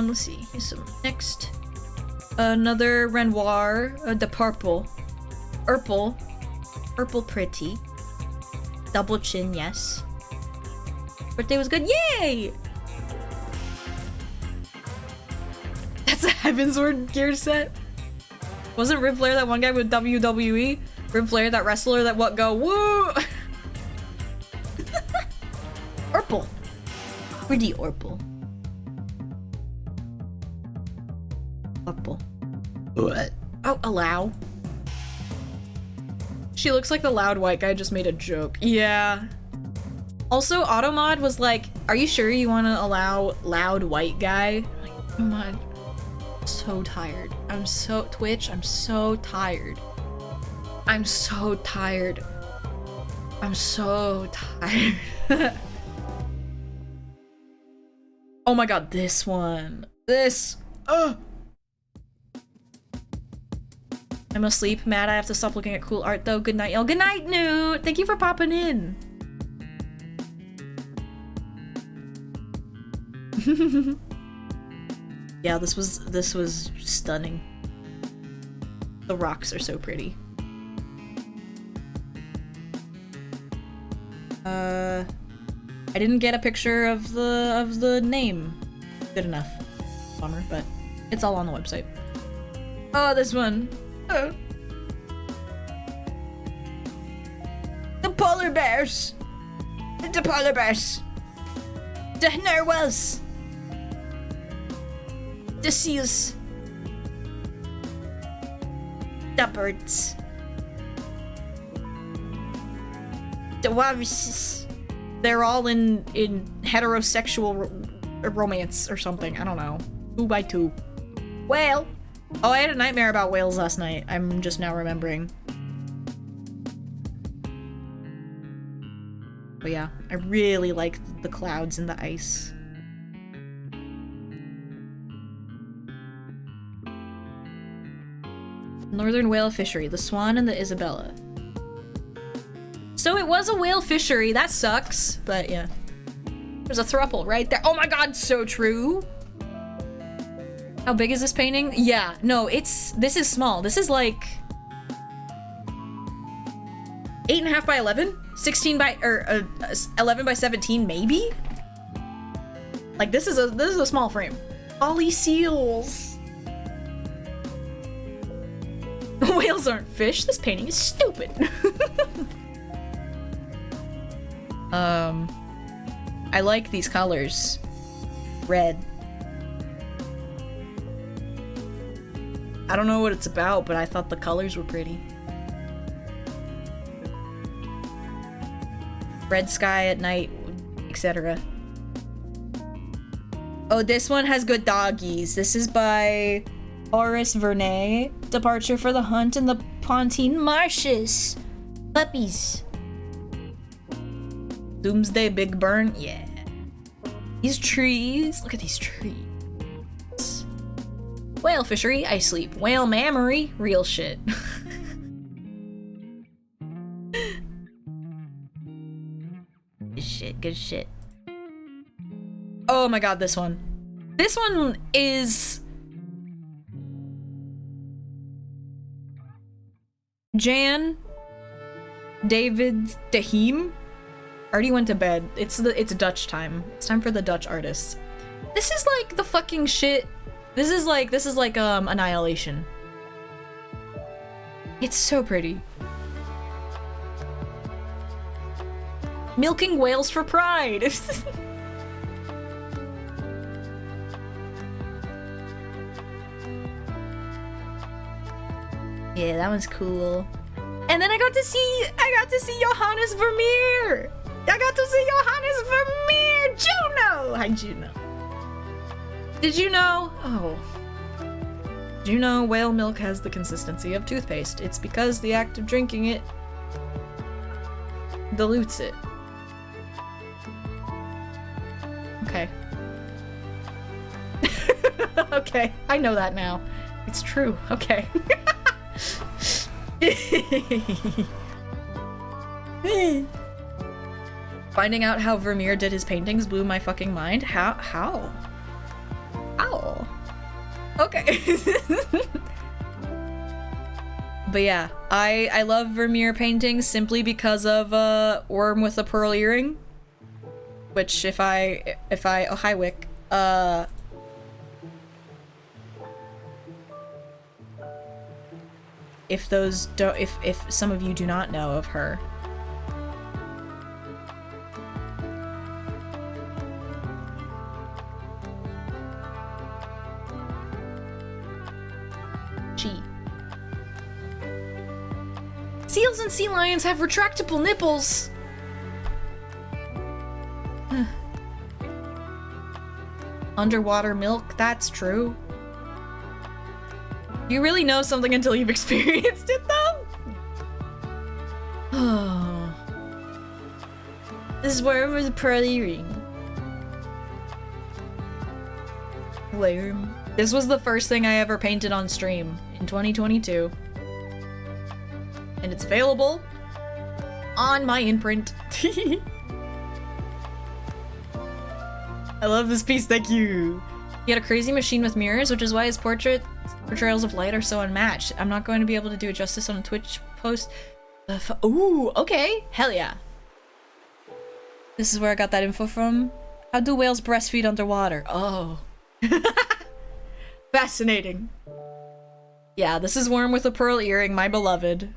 Let's see. Here's some next. Another Renoir, the purple. Purple pretty. Double chin, yes. Birthday was good. Yay! That's a Heavensward gear set. Wasn't Rib Flair that one guy with WWE? Rib Flair, that wrestler that what go woo? Purple. Pretty Orple. Purple. What? Oh, allow. She looks like the loud white guy just made a joke. Yeah. Also, Automod was like, are you sure you want to allow loud white guy? Like, Automod. I'm so tired. Twitch, I'm so tired. I'm so tired. I'm so tired. Oh my god, this one. This. I'm asleep, Matt. I have to stop looking at cool art though. Good night, y'all. Good night, Newt. Thank you for popping in. Yeah, this was stunning. The rocks are so pretty. I didn't get a picture of the name. Good enough. Bummer, but it's all on the website. Oh, this one. Oh. The polar bears. The polar bears. The narwhals. The seals. The birds. The walruses. They're all in heterosexual romance or something. I don't know. 2x2. Whale. Oh, I had a nightmare about whales last night. I'm just now remembering. But yeah, I really like the clouds and the ice. Northern whale fishery, the Swan and the Isabella. So it was a whale fishery, that sucks, but yeah. There's a throuple right there. Oh my god, so true. How big is this painting? Yeah, no, this is small. This is like 8.5 by 11? 16 by, 11 by 17 maybe? Like this is a small frame. Ollie seals. Whales aren't fish. This painting is stupid. I like these colors. Red. I don't know what it's about, but I thought the colors were pretty. Red sky at night, etc. Oh, this one has good doggies. This is by Horace Vernet. Departure for the hunt in the Pontine Marshes. Puppies. Doomsday Big Burn. Yeah. These trees. Look at these trees. Whale fishery, I sleep. Whale mammary, real shit. Good shit, good shit. Oh my god, this one. This one is... Jan David Dahim already went to bed. It's Dutch time. It's time for the Dutch artists. This is like the fucking shit. This is like Annihilation. It's so pretty. Milking whales for pride. Yeah, that one's cool. And then I got to see Johannes Vermeer. I got to see Johannes Vermeer. Juno. Hi, Juno. Did you know? Oh. Did you know whale milk has the consistency of toothpaste? It's because the act of drinking it dilutes it. Okay. Okay, I know that now. It's true. Okay. Finding out how Vermeer did his paintings blew my fucking mind. How? Okay. But yeah, I love Vermeer paintings simply because of Worm with a Pearl Earring. Which if I oh hi Wick. If some of you do not know of her. Seals and sea lions have retractable nipples. Underwater milk, that's true. You really know something until you've experienced it, though? Oh. This worm with a pearly ring. Worm. This was the first thing I ever painted on stream in 2022. And it's available on my imprint. I love this piece, thank you. He had a crazy machine with mirrors, which is why his portrayals of light are so unmatched. I'm not going to be able to do it justice on a Twitch post. Ooh, okay, hell yeah. This is where I got that info from. How do whales breastfeed underwater? Oh. Fascinating. Yeah, this is Worm with a Pearl Earring, my beloved.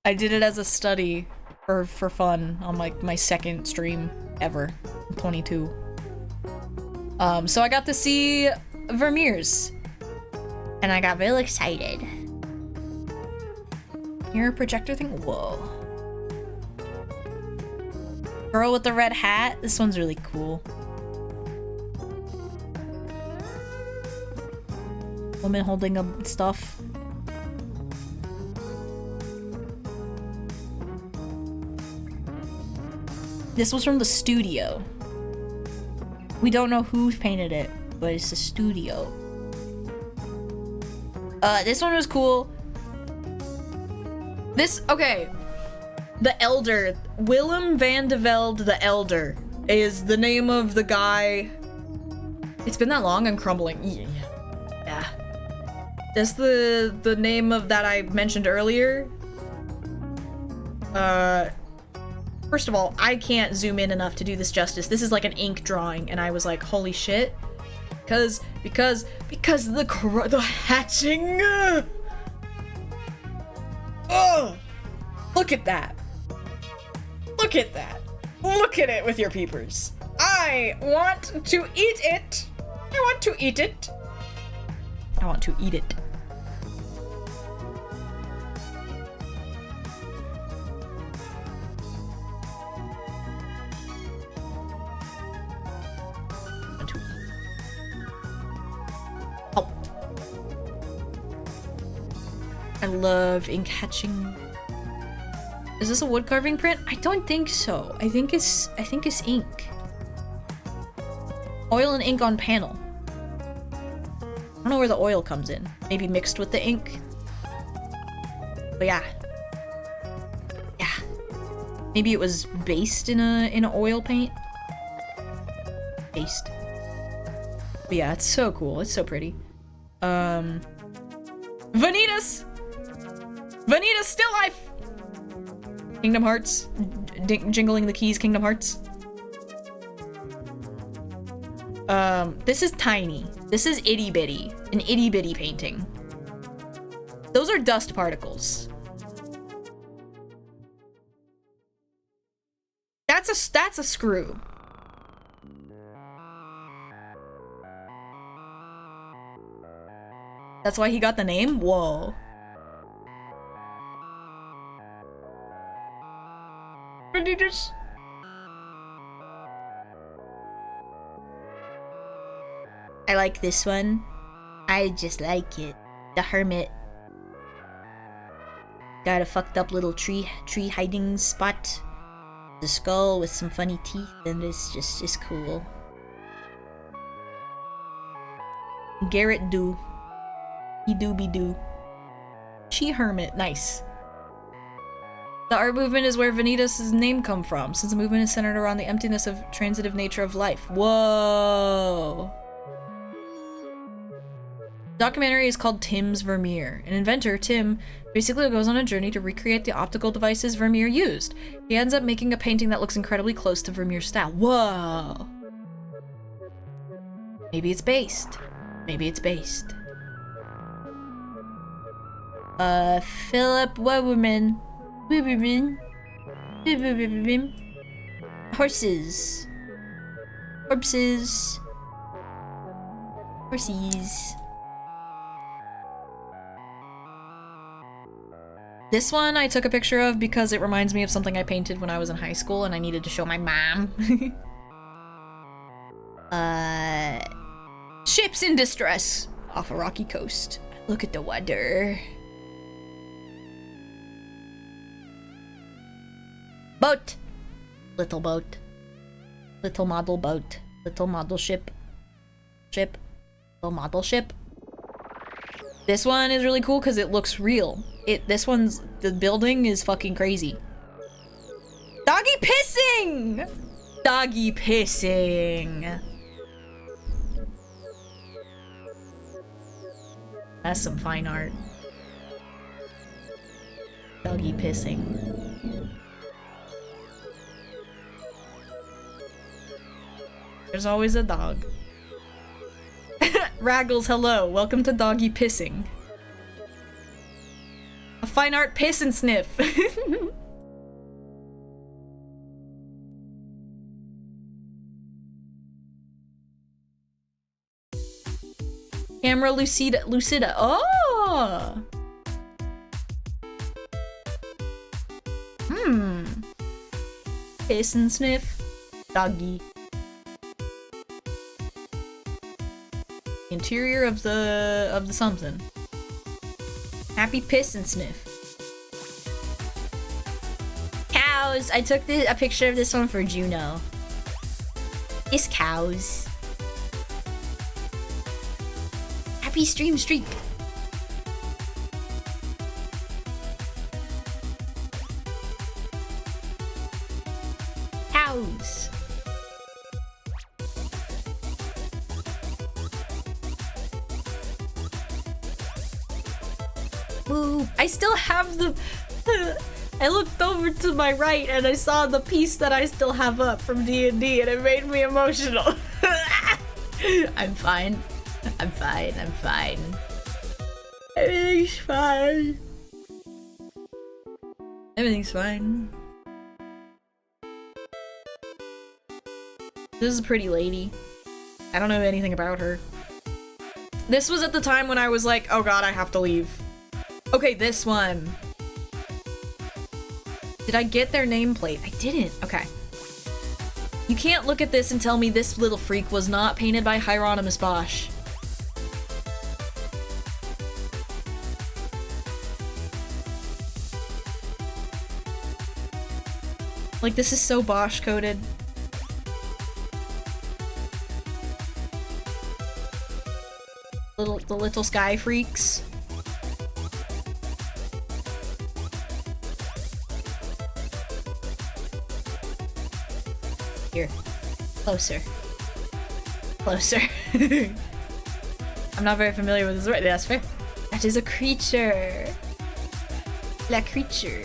I did it as a study for fun on my second stream ever, 22. So I got to see Vermeer's, and I got real excited. Mirror projector thing? Whoa. Girl with the red hat? This one's really cool. Woman holding up stuff. This was from the studio. We don't know who painted it, but it's the studio. This one was cool. Okay. The Elder. Willem van de Velde the Elder is the name of the guy. It's been that long, I'm crumbling. Yeah. That's the name of that I mentioned earlier. First of all, I can't zoom in enough to do this justice. This is like an ink drawing, and I was like, holy shit. Because the hatching. Oh, look at that. Look at that. Look at it with your peepers. I want to eat it. I want to eat it. I want to eat it. I love ink hatching. Is this a wood carving print? I don't think so. I think it's ink. Oil and ink on panel. I don't know where the oil comes in. Maybe mixed with the ink. But yeah. Yeah. Maybe it was based in a oil paint. Based. But yeah, it's so cool. It's so pretty. Vanitas! Vanitas still life! Kingdom Hearts. Jingling the keys, Kingdom Hearts. This is tiny. This is itty bitty. An itty bitty painting. Those are dust particles. That's a screw. That's why he got the name? Whoa. Vanitas. I like this one. I just like it. The hermit. Got a fucked up little tree hiding spot. The skull with some funny teeth, and it's just cool. Garrett do. He do be do. She hermit. Nice. The art movement is where Vanitas' name come from, since the movement is centered around the emptiness of transitive nature of life. Whoa. The documentary is called Tim's Vermeer. An inventor, Tim, basically goes on a journey to recreate the optical devices Vermeer used. He ends up making a painting that looks incredibly close to Vermeer's style. Whoa! Maybe it's based. Maybe it's based. Philip Weberman. Horses. Corpses. Horsies. This one I took a picture of because it reminds me of something I painted when I was in high school and I needed to show my mom. Ships in distress off a rocky coast. Look at the water. Boat. Little boat. Little model boat. Little model ship. Ship. Little model ship. This one is really cool because it looks real. The building is fucking crazy. Doggy pissing! Doggy pissing. That's some fine art. Doggy pissing. There's always a dog. Raggles, hello. Welcome to Doggy Pissing. A fine art piss and sniff. Camera Lucida. Oh! Piss and sniff. Doggy. Interior of the something. Happy piss and sniff. Cows! I took a picture of this one for Juno. It's cows. Happy stream streak. Cows. Ooh, I still have the... I looked over to my right and I saw the piece that I still have up from D&D and it made me emotional. I'm fine. I'm fine. I'm fine. Everything's fine. Everything's fine. This is a pretty lady. I don't know anything about her. This was at the time when I was like, oh god, I have to leave. Okay, this one. Did I get their nameplate? I didn't. Okay. You can't look at this and tell me this little freak was not painted by Hieronymus Bosch. Like, this is so Bosch coded. The little sky freaks. Here. Closer. Closer. I'm not very familiar with this word. That's fair. That is a creature. La creature.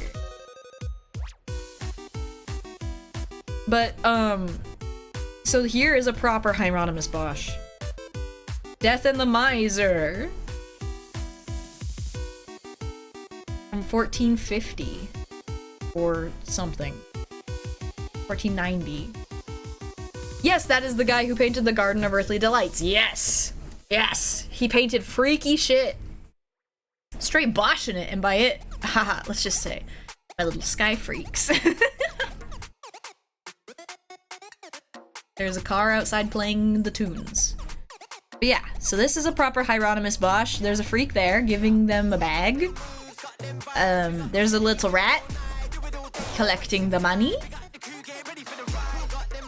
But, so here is a proper Hieronymus Bosch. Death and the Miser. From 1450. Or something. 1490. Yes, that is the guy who painted the Garden of Earthly Delights. Yes! Yes! He painted freaky shit. Straight boshing it, and by it, haha, let's just say, my little sky freaks. There's a car outside playing the tunes. But yeah, so this is a proper Hieronymus Bosch. There's a freak there giving them a bag. There's a little rat collecting the money.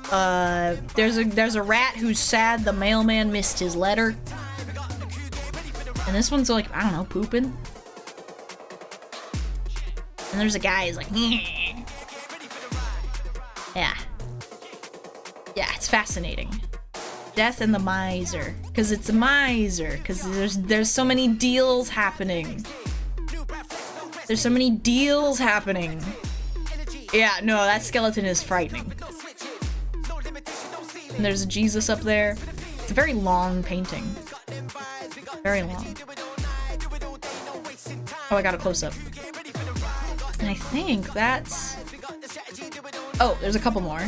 There's a rat who's sad the mailman missed his letter. And this one's like, I don't know, pooping. And there's a guy who's like, yeah. Yeah, it's fascinating. Death and the Miser. Because it's a miser. Because there's so many deals happening. There's so many deals happening. Yeah, no, that skeleton is frightening. And there's a Jesus up there. It's a very long painting. Very long. Oh, I got a close-up. And I think that's... Oh, there's a couple more.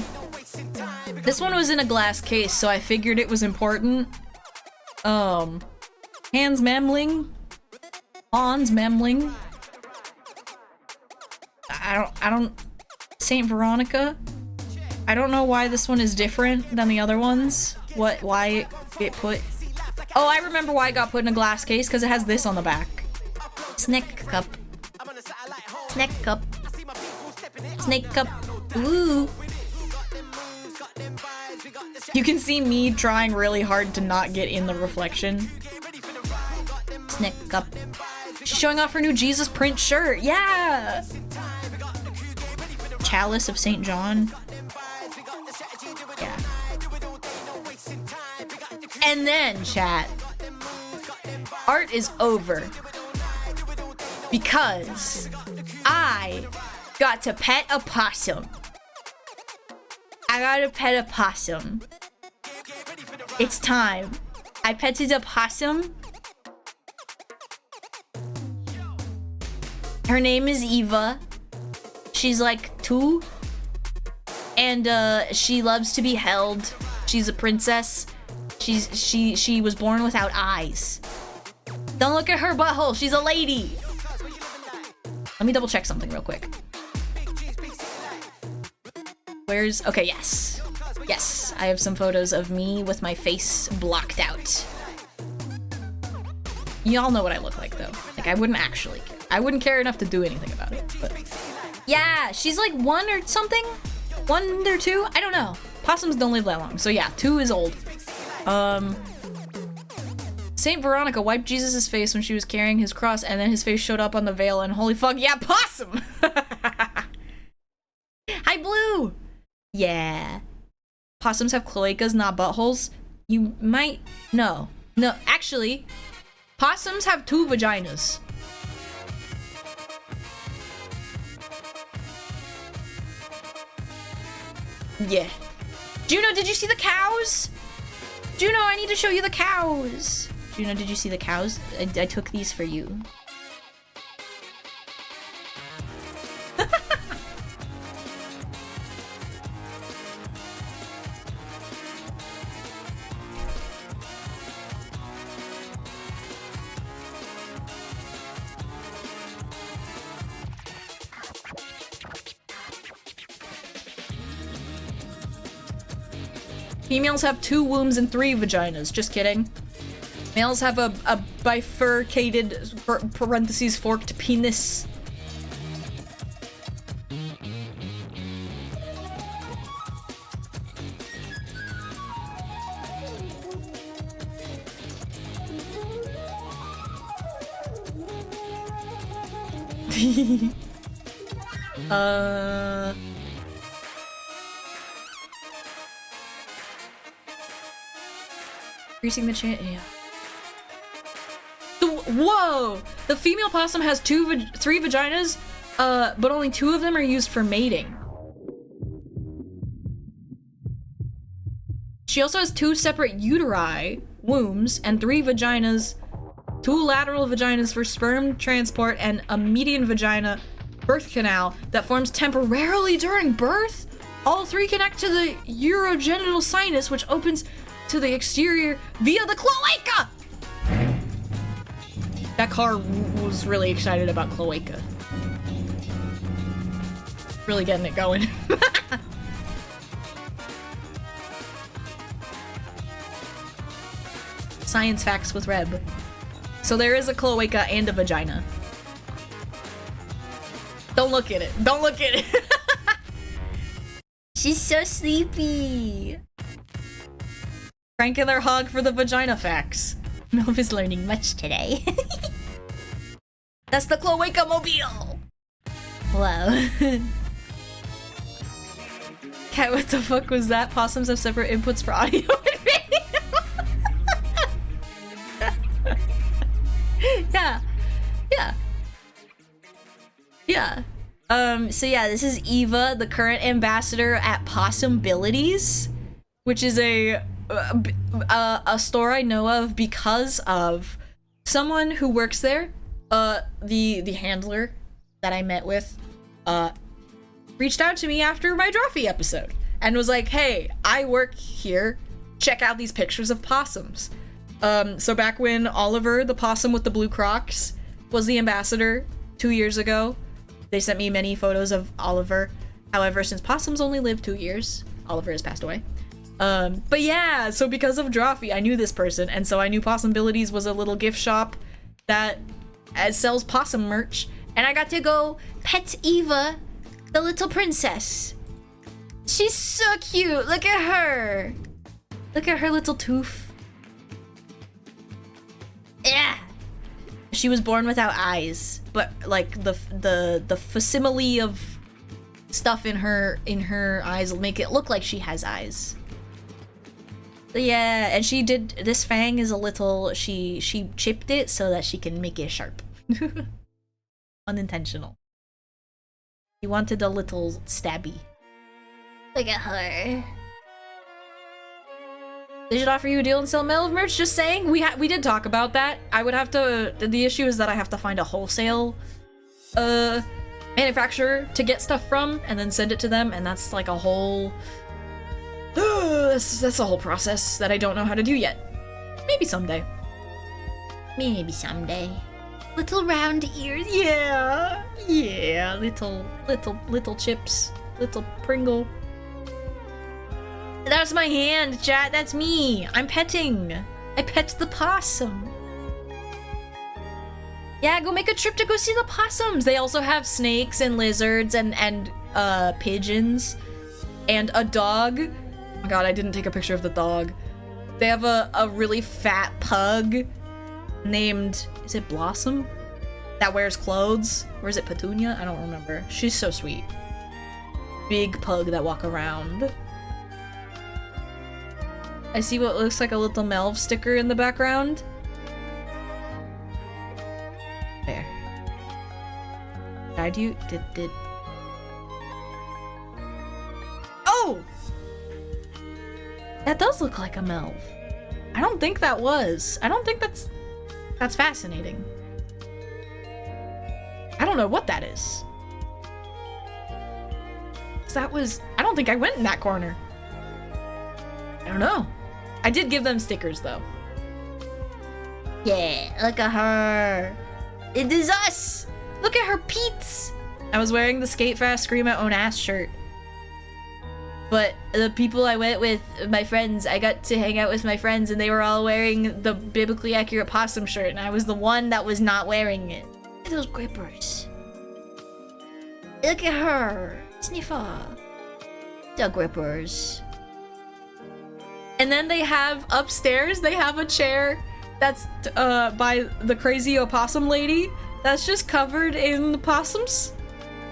This one was in a glass case, so I figured it was important. Hans Memling? Hans Memling? I don't... Saint Veronica? I don't know why this one is different than the other ones. Why it put... Oh, I remember why it got put in a glass case, because it has this on the back. Snake cup. Snake cup. Snake cup. Ooh. You can see me trying really hard to not get in the reflection. Snake cup. She's showing off her new Jesus print shirt. Yeah! Chalice of St. John. Yeah. And then, chat, art is over because I got to pet a possum. I got to pet a possum. It's time. I petted a possum. Her name is Eva. She's like 2. And she loves to be held. She's a princess. She was born without eyes. Don't look at her butthole. She's a lady. Let me double check something real quick. Where's... Okay, yes. Yes, I have some photos of me with my face blocked out. Y'all know what I look like, though. Like, I wouldn't actually care. I wouldn't care enough to do anything about it, but... Yeah, she's like 1 or something? 1 or 2? I don't know. Possums don't live that long, so yeah, 2 is old. Saint Veronica wiped Jesus' face when she was carrying his cross, and then his face showed up on the veil, and holy fuck, yeah, Possum! Hi, Blue! Yeah. Possums have cloacas, not buttholes. You might... No. No, actually, possums have 2 vaginas. Yeah. Juno, did you see the cows? Juno, I need to show you the cows. Juno, did you see the cows? I took these for you. Females have 2 wombs and 3 vaginas. Just kidding. Males have a bifurcated, parentheses, forked penis. Increasing the chance. Yeah. Whoa! The female possum has three vaginas, but only 2 of them are used for mating. She also has 2 separate uteri, wombs, and 3 vaginas, 2 lateral vaginas for sperm transport, and a median vagina birth canal that forms temporarily during birth. All 3 connect to the urogenital sinus, which opens to the exterior via the cloaca! That car was really excited about cloaca. Really getting it going. Science facts with Reb. So there is a cloaca and a vagina. Don't look at it. Don't look at it. She's so sleepy. Cranking their hog for the vagina facts. Melv is learning much today. That's the cloaca mobile. Wow. Cat, what the fuck was that? Possums have separate inputs for audio and video. Yeah. Yeah. Yeah. So yeah, this is Eva, the current ambassador at Possumbilities, which is a store I know of because of someone who works there. The handler that I met with, reached out to me after my Drawfee episode and was like, hey, I work here. Check out these pictures of possums. So back when Oliver, the possum with the blue Crocs, was the ambassador 2 years ago, they sent me many photos of Oliver. However, since possums only live 2 years, Oliver has passed away. But yeah, so because of Drawfee, I knew this person, and so I knew Possumbilities was a little gift shop that sells possum merch, and I got to go pet Eva, the little princess. She's so cute. Look at her. Look at her little tooth. Yeah. She was born without eyes, but like the facsimile of stuff in her eyes will make it look like she has eyes. But yeah, and she did, this fang is a little, she chipped it so that she can make it sharp. Unintentional. She wanted a little stabby. look at her. They should offer you a deal and sell Melv merch. Just saying, we did talk about that. I would have to. The issue is that I have to find a wholesale, manufacturer to get stuff from, and then send it to them, and that's like a whole. That's a whole process that I don't know how to do yet. Maybe someday. Maybe someday. Little round ears. Yeah, yeah. Little chips. Little Pringle. That's my hand, chat. That's me. I'm petting. I pet the possum. Yeah, go make a trip to go see the possums. They also have snakes and lizards and pigeons and a dog. Oh my god, I didn't take a picture of the dog. They have a really fat pug named, is it Blossom? That wears clothes? Or is it Petunia? I don't remember. She's so sweet. Big pug that walk around. I see what looks like a little Melv sticker in the background. There. Did Oh! That does look like a Melv. I don't think that was. I don't think that's fascinating. I don't know what that is. That was, I don't think I went in that corner. I don't know. I did give them stickers though. Yeah, look at her. It is us. Look at her peats. I was wearing the Skate Fast Scream at Own Ass shirt. But the people I went with, my friends, I got to hang out with my friends and they were all wearing the biblically accurate possum shirt and I was the one that was not wearing it. Look at those grippers. Look at her. Sniffer. The grippers. And then they have upstairs, they have a chair that's by the crazy opossum lady that's just covered in possums.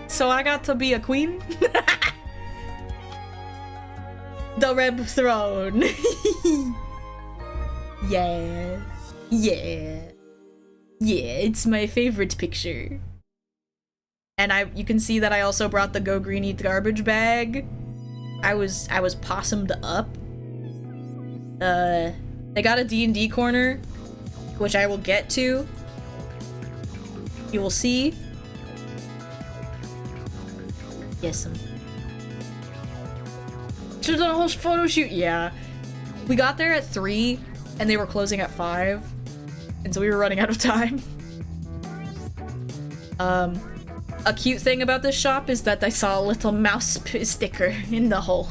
So I got to be a queen. The Red Throne. Yeah. Yeah. Yeah, it's my favorite picture. And you can see that I also brought the Go Green Eat Garbage bag. I was possumed up. They got a D&D corner, which I will get to. You will see. Yes. Should've done a whole photo shoot. Yeah. We got there at 3, and they were closing at 5. And so we were running out of time. A cute thing about this shop is that I saw a little mouse sticker in the hole.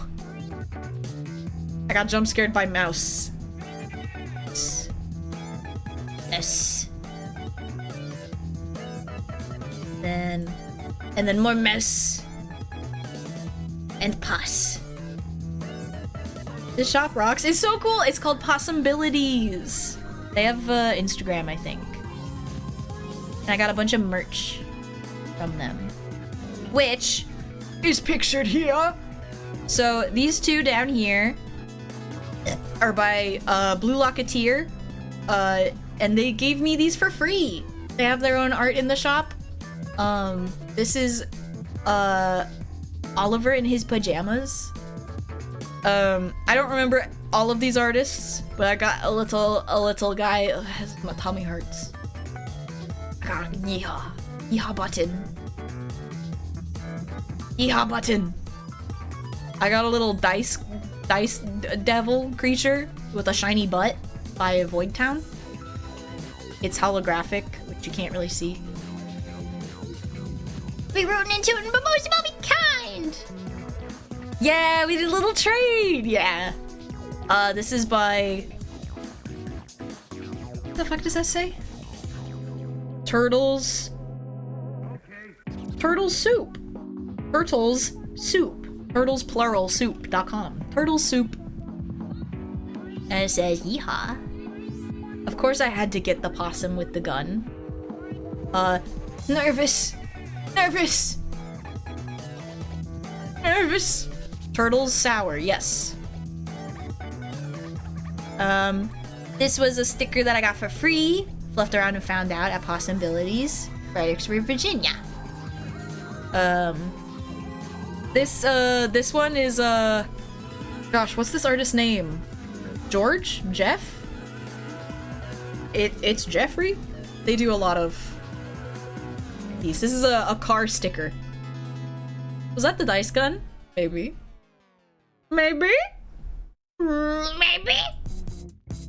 I got jump scared by mouse. Yes. And then more mouse. And pus. This shop rocks. It's so cool. It's called Possumbilities. They have Instagram, I think. And I got a bunch of merch from them, which is pictured here. So these two down here are by Blue Locketeer, and they gave me these for free. They have their own art in the shop. This is Oliver in his pajamas. I don't remember all of these artists, but I got a little guy. My tummy hurts. I got a yeehaw button. Yeehaw button. I got a little dice devil creature with a shiny butt by Void Town. It's holographic, which you can't really see. We rootin' into it, but most of all be kind. Yeah, we did a little trade. Yeah. This is by. What the fuck does that say? Turtles. Turtles soup. Turtles soup. Turtles plural soup.com. Turtles soup. And it says yeehaw. Of course I had to get the possum with the gun. Nervous. Nervous. Nervous. Turtles sour, yes. This was a sticker that I got for free. Left around and found out at Possumbilities, Fredericksburg, Virginia. This one is gosh, what's this artist's name? George? Jeff? It's Jeffrey? They do a lot of these. This is a car sticker. Was that the dice gun? Maybe. Maybe? Maybe?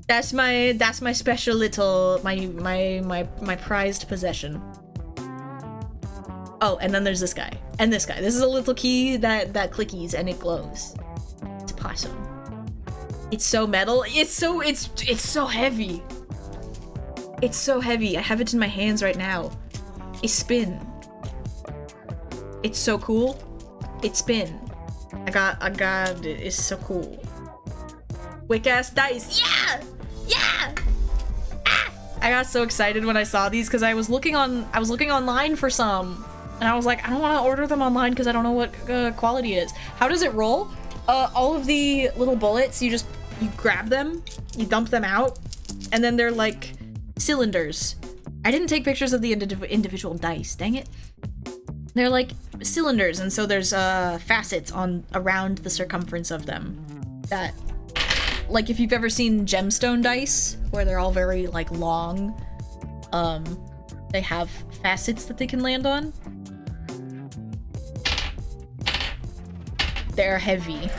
That's my special little my prized possession. Oh, and then there's this guy. And this guy. This is a little key that clickies and it glows. It's a possum. It's so metal. It's so heavy. It's so heavy. I have it in my hands right now. It spin. It's so cool. It spin. I got it. It's so cool. Wick ass dice. Yeah! Yeah! Ah! I got so excited when I saw these because I was looking online for some, and I was like, I don't want to order them online because I don't know what quality it is. How does it roll? All of the little bullets, you grab them, you dump them out, and then they're like cylinders. I didn't take pictures of the individual dice. Dang it. They're like cylinders, and so there's facets around the circumference of them that. Like, if you've ever seen gemstone dice, where they're all very, like, long, they have facets that they can land on. They're heavy.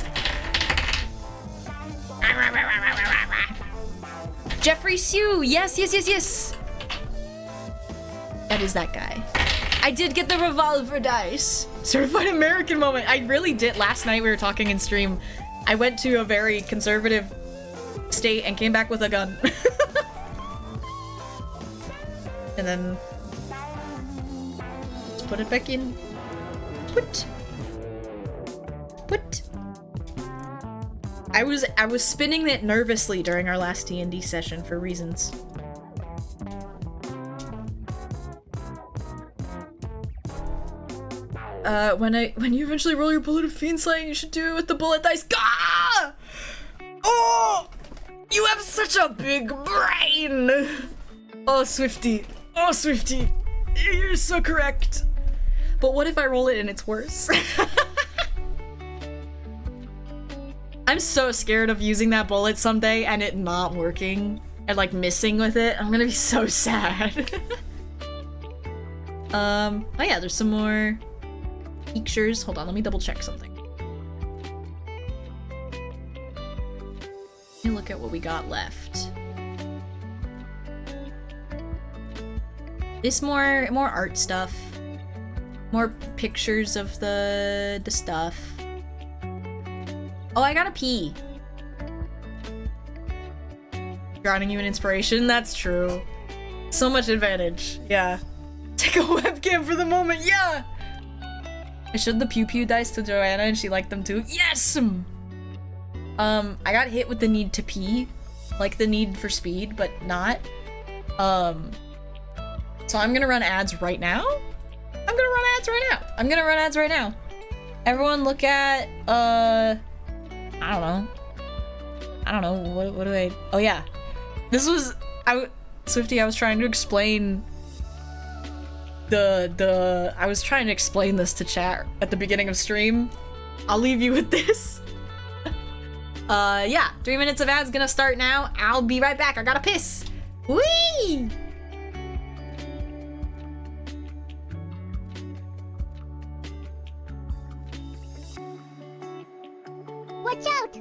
Jeffrey Sue! Yes, yes, yes, yes! That is that guy. I did get the revolver dice. Certified American moment. I really did. Last night we were talking in stream. I went to a very conservative state and came back with a gun. And then let's put it back in. Put. I was spinning it nervously during our last D&D session for reasons. when you eventually roll your bullet of fiend slaying, you should do it with the bullet dice. Gah! Oh! You have such a big brain! Oh, Swifty. Oh, Swifty. You're so correct. But what if I roll it and it's worse? I'm so scared of using that bullet someday and it not working and like missing with it. I'm gonna be so sad. Oh yeah, there's some more pictures. Hold on, let me double check something. Let me look at what we got left. This more art stuff. More pictures of the stuff. Oh, I gotta pee. Drowning you in inspiration? That's true. So much advantage. Yeah. Take a webcam for the moment. Yeah! I showed the pew pew dice to Joanna and she liked them too. Yes! I got hit with the need to pee. Like the need for speed, but not. So I'm gonna run ads right now? I'm gonna run ads right now. Everyone look at, I don't know, what do I, oh yeah. This was, Swifty, I was trying to explain I was trying to explain this to chat at the beginning of stream. I'll leave you with this. Yeah, 3 minutes of ads gonna start now. I'll be right back, I gotta piss. Whee! Watch out!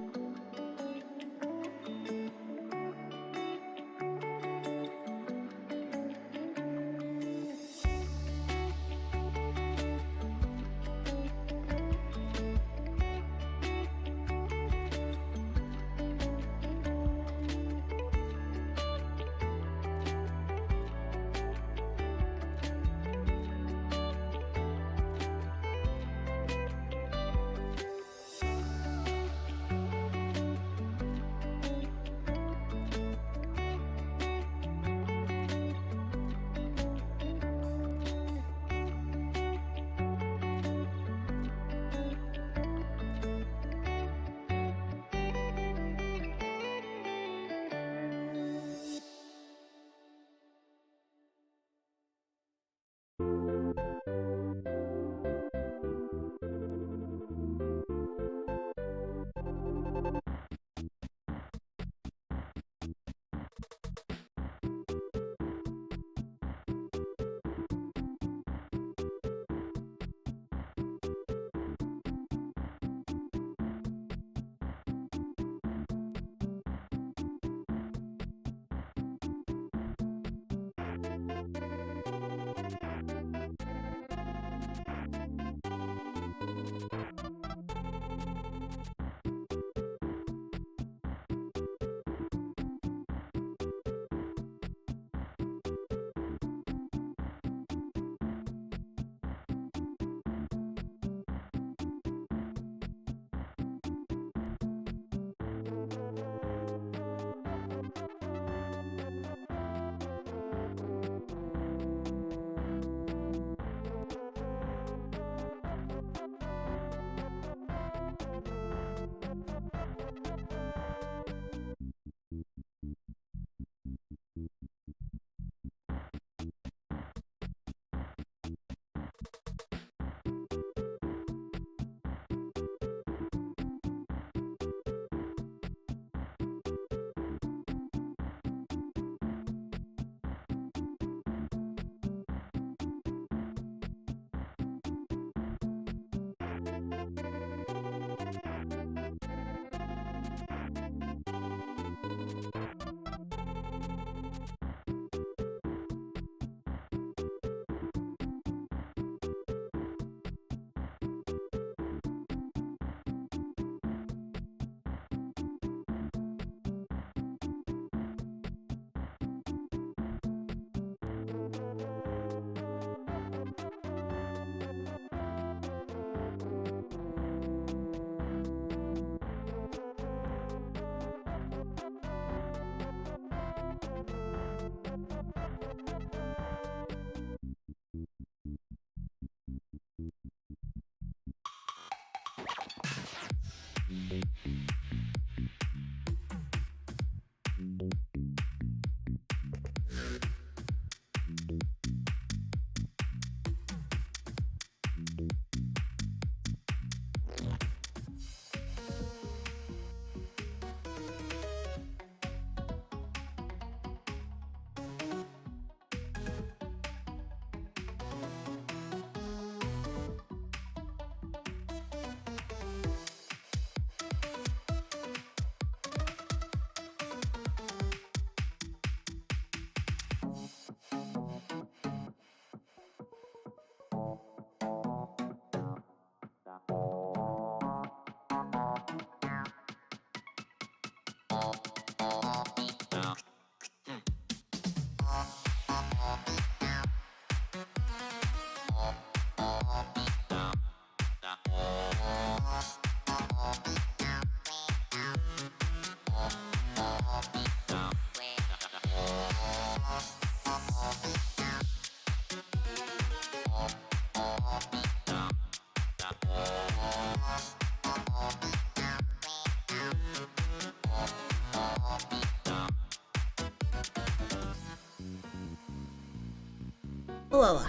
Hello.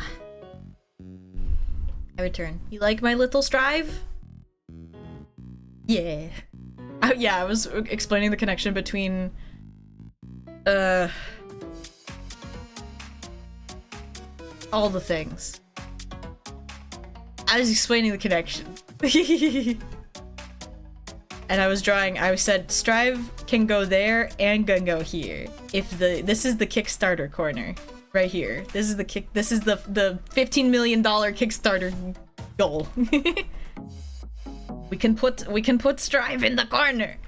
I return. You like my little strive? Yeah. Oh, yeah, I was explaining the connection between... all the things. I was explaining the connection. And I was drawing, I said, Strive can go there and can go here. If this is the Kickstarter corner. Right here. This is the the $15 million Kickstarter goal. we can put Strive in the corner.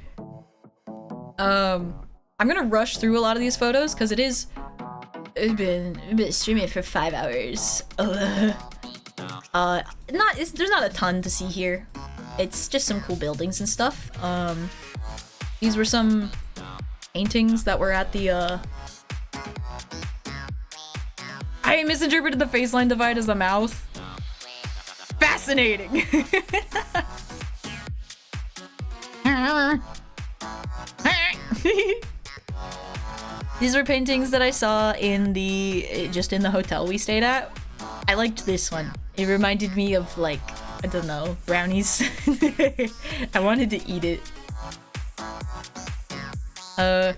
I'm gonna rush through a lot of these photos because it's been streaming for 5 hours. There's not a ton to see here. It's just some cool buildings and stuff. These were some paintings that were at the I misinterpreted the faceline divide as a mouth. Fascinating. These were paintings that I saw in just in the hotel we stayed at. I liked this one. It reminded me of, like, I don't know, brownies. I wanted to eat it. And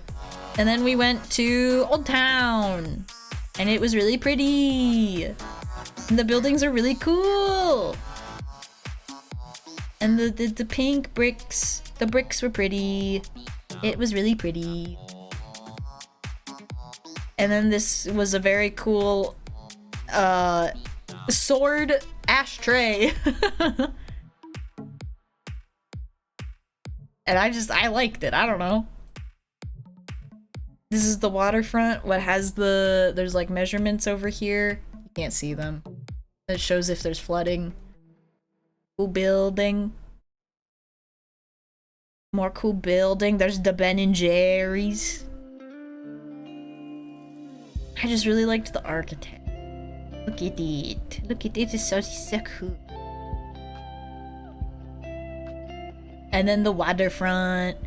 then we went to Old Town. And it was really pretty. And the buildings are really cool. And the pink bricks, the bricks were pretty. It was really pretty. And then this was a very cool sword ashtray. And I liked it. I don't know. This is the waterfront. What has there's like measurements over here. You can't see them. It shows if there's flooding. Cool building. More cool building. There's the Ben and Jerry's. I just really liked the architect. Look at it. Look at it. It's so cool. And then the waterfront.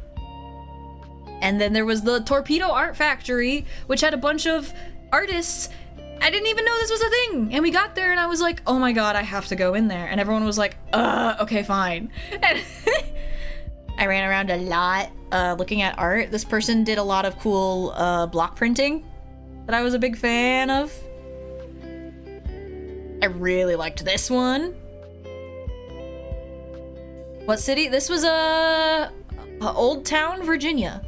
And then there was the Torpedo Art Factory, which had a bunch of artists. I didn't even know this was a thing. And we got there and I was like, oh my god, I have to go in there. And everyone was like, okay, fine. And I ran around a lot looking at art. This person did a lot of cool block printing that I was a big fan of. I really liked this one. What city? This was Old Town, Virginia.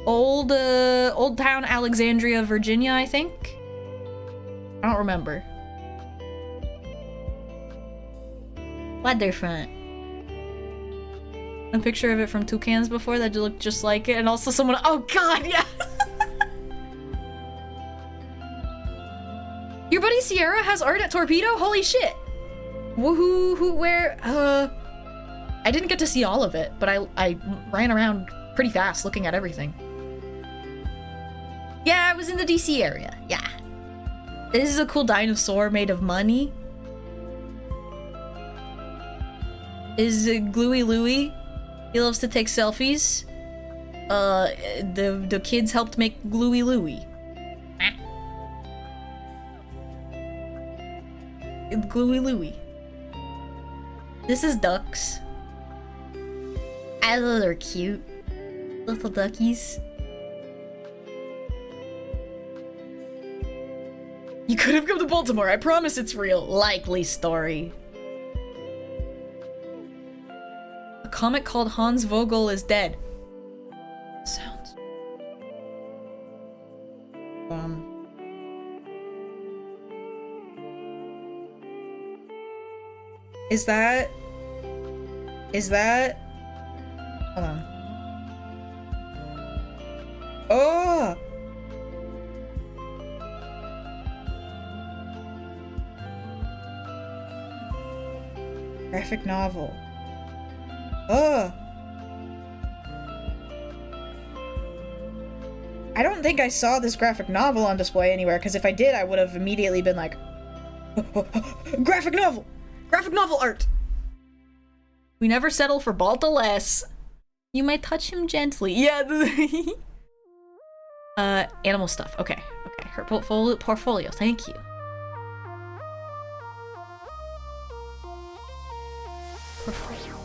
Old Town, Alexandria, Virginia, I think. I don't remember. Waterfront. A picture of it from Toucans before that looked just like it, and also someone. Oh God, yeah. Your buddy Sierra has art at Torpedo? Holy shit. Woohoo! Where? I didn't get to see all of it, but I ran around pretty fast looking at everything. Yeah, I was in the DC area. Yeah. This is a cool dinosaur made of money. is Gluey Louie. He loves to take selfies. The kids helped make Gluey Louie. Gluey Louie. This is ducks. I thought they're cute. Little duckies. You could have come to Baltimore. I promise it's real. Likely story. A comic called Hans Vogel is dead. Sounds. Is that? Hold on. Oh! Graphic novel. Oh! I don't think I saw this graphic novel on display anywhere, because if I did, I would have immediately been like, graphic novel! Graphic novel art! We never settle for Balta less. You might touch him gently. Yeah. Animal stuff. Okay. Okay. Her portfolio. Thank you. Portfolio.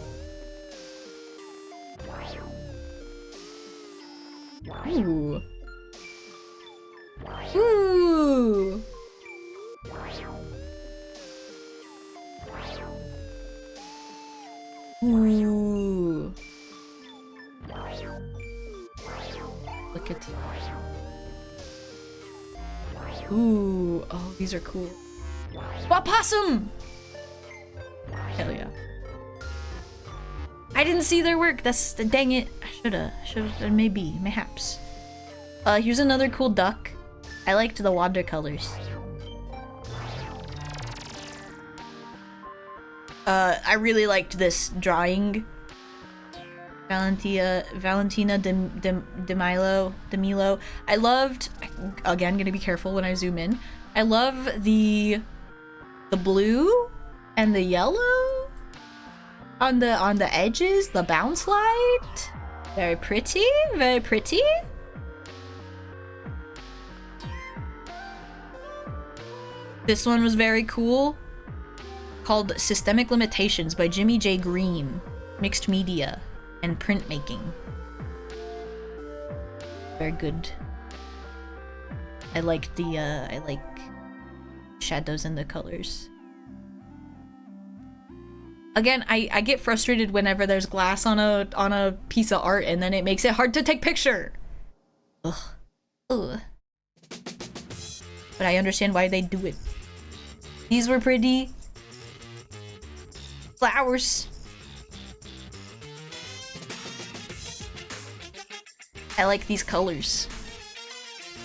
Ooh. Ooh. Ooh. Look at. Ooh. Oh, these are cool. What Possum? Hell yeah. I didn't see their work. That's dang it. I should've. Mayhaps. Here's another cool duck. I liked the watercolors. I really liked this drawing. Valentina de Milo. I loved, again, gonna be careful when I zoom in. I love the blue and the yellow on the edges, the bounce light. Very pretty, very pretty. This one was very cool. Called Systemic Limitations by Jimmy J. Green. Mixed media and printmaking. Very good. I like the I like shadows and the colors. Again, I get frustrated whenever there's glass on a piece of art and then it makes it hard to take picture. Ugh. Ugh. But I understand why they do it. These were pretty. Flowers. I like these colors.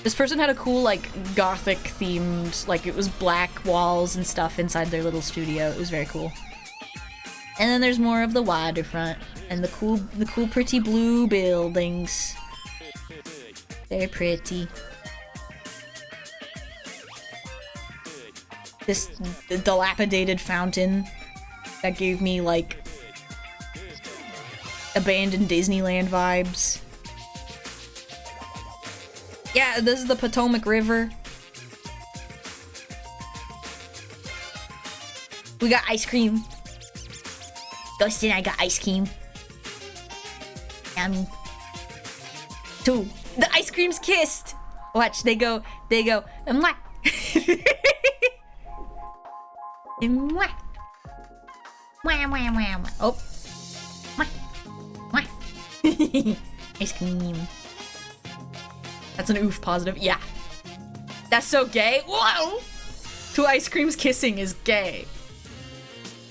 This person had a cool, like, gothic themed, like, it was black walls and stuff inside their little studio. It was very cool. And then there's more of the waterfront and the cool pretty blue buildings. Very pretty. This dilapidated fountain that gave me, like, abandoned Disneyland vibes. Yeah, this is the Potomac River. We got ice cream. Dustin, I got ice cream. Yummy. Two. The ice cream's kissed. Watch, they go, mwah. Mwah. Mwah, mwah, mwah, mwah. Oh. Mwah. Mwah. Ice cream. That's an oof positive. Yeah. That's so gay. Whoa! Two ice creams kissing is gay.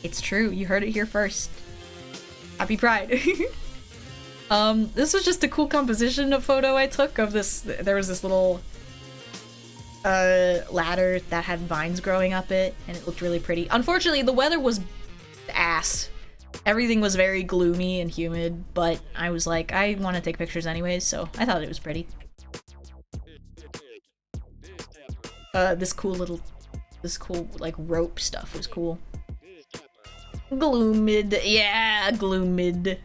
It's true. You heard it here first. Happy Pride. This was just a cool composition of photo I took of this. There was this little ladder that had vines growing up it, and it looked really pretty. Unfortunately, the weather was ass. Everything was very gloomy and humid, but I was like, I want to take pictures anyways, so I thought it was pretty. This cool like rope stuff was cool. Gloomid. Yeah, Gloomid.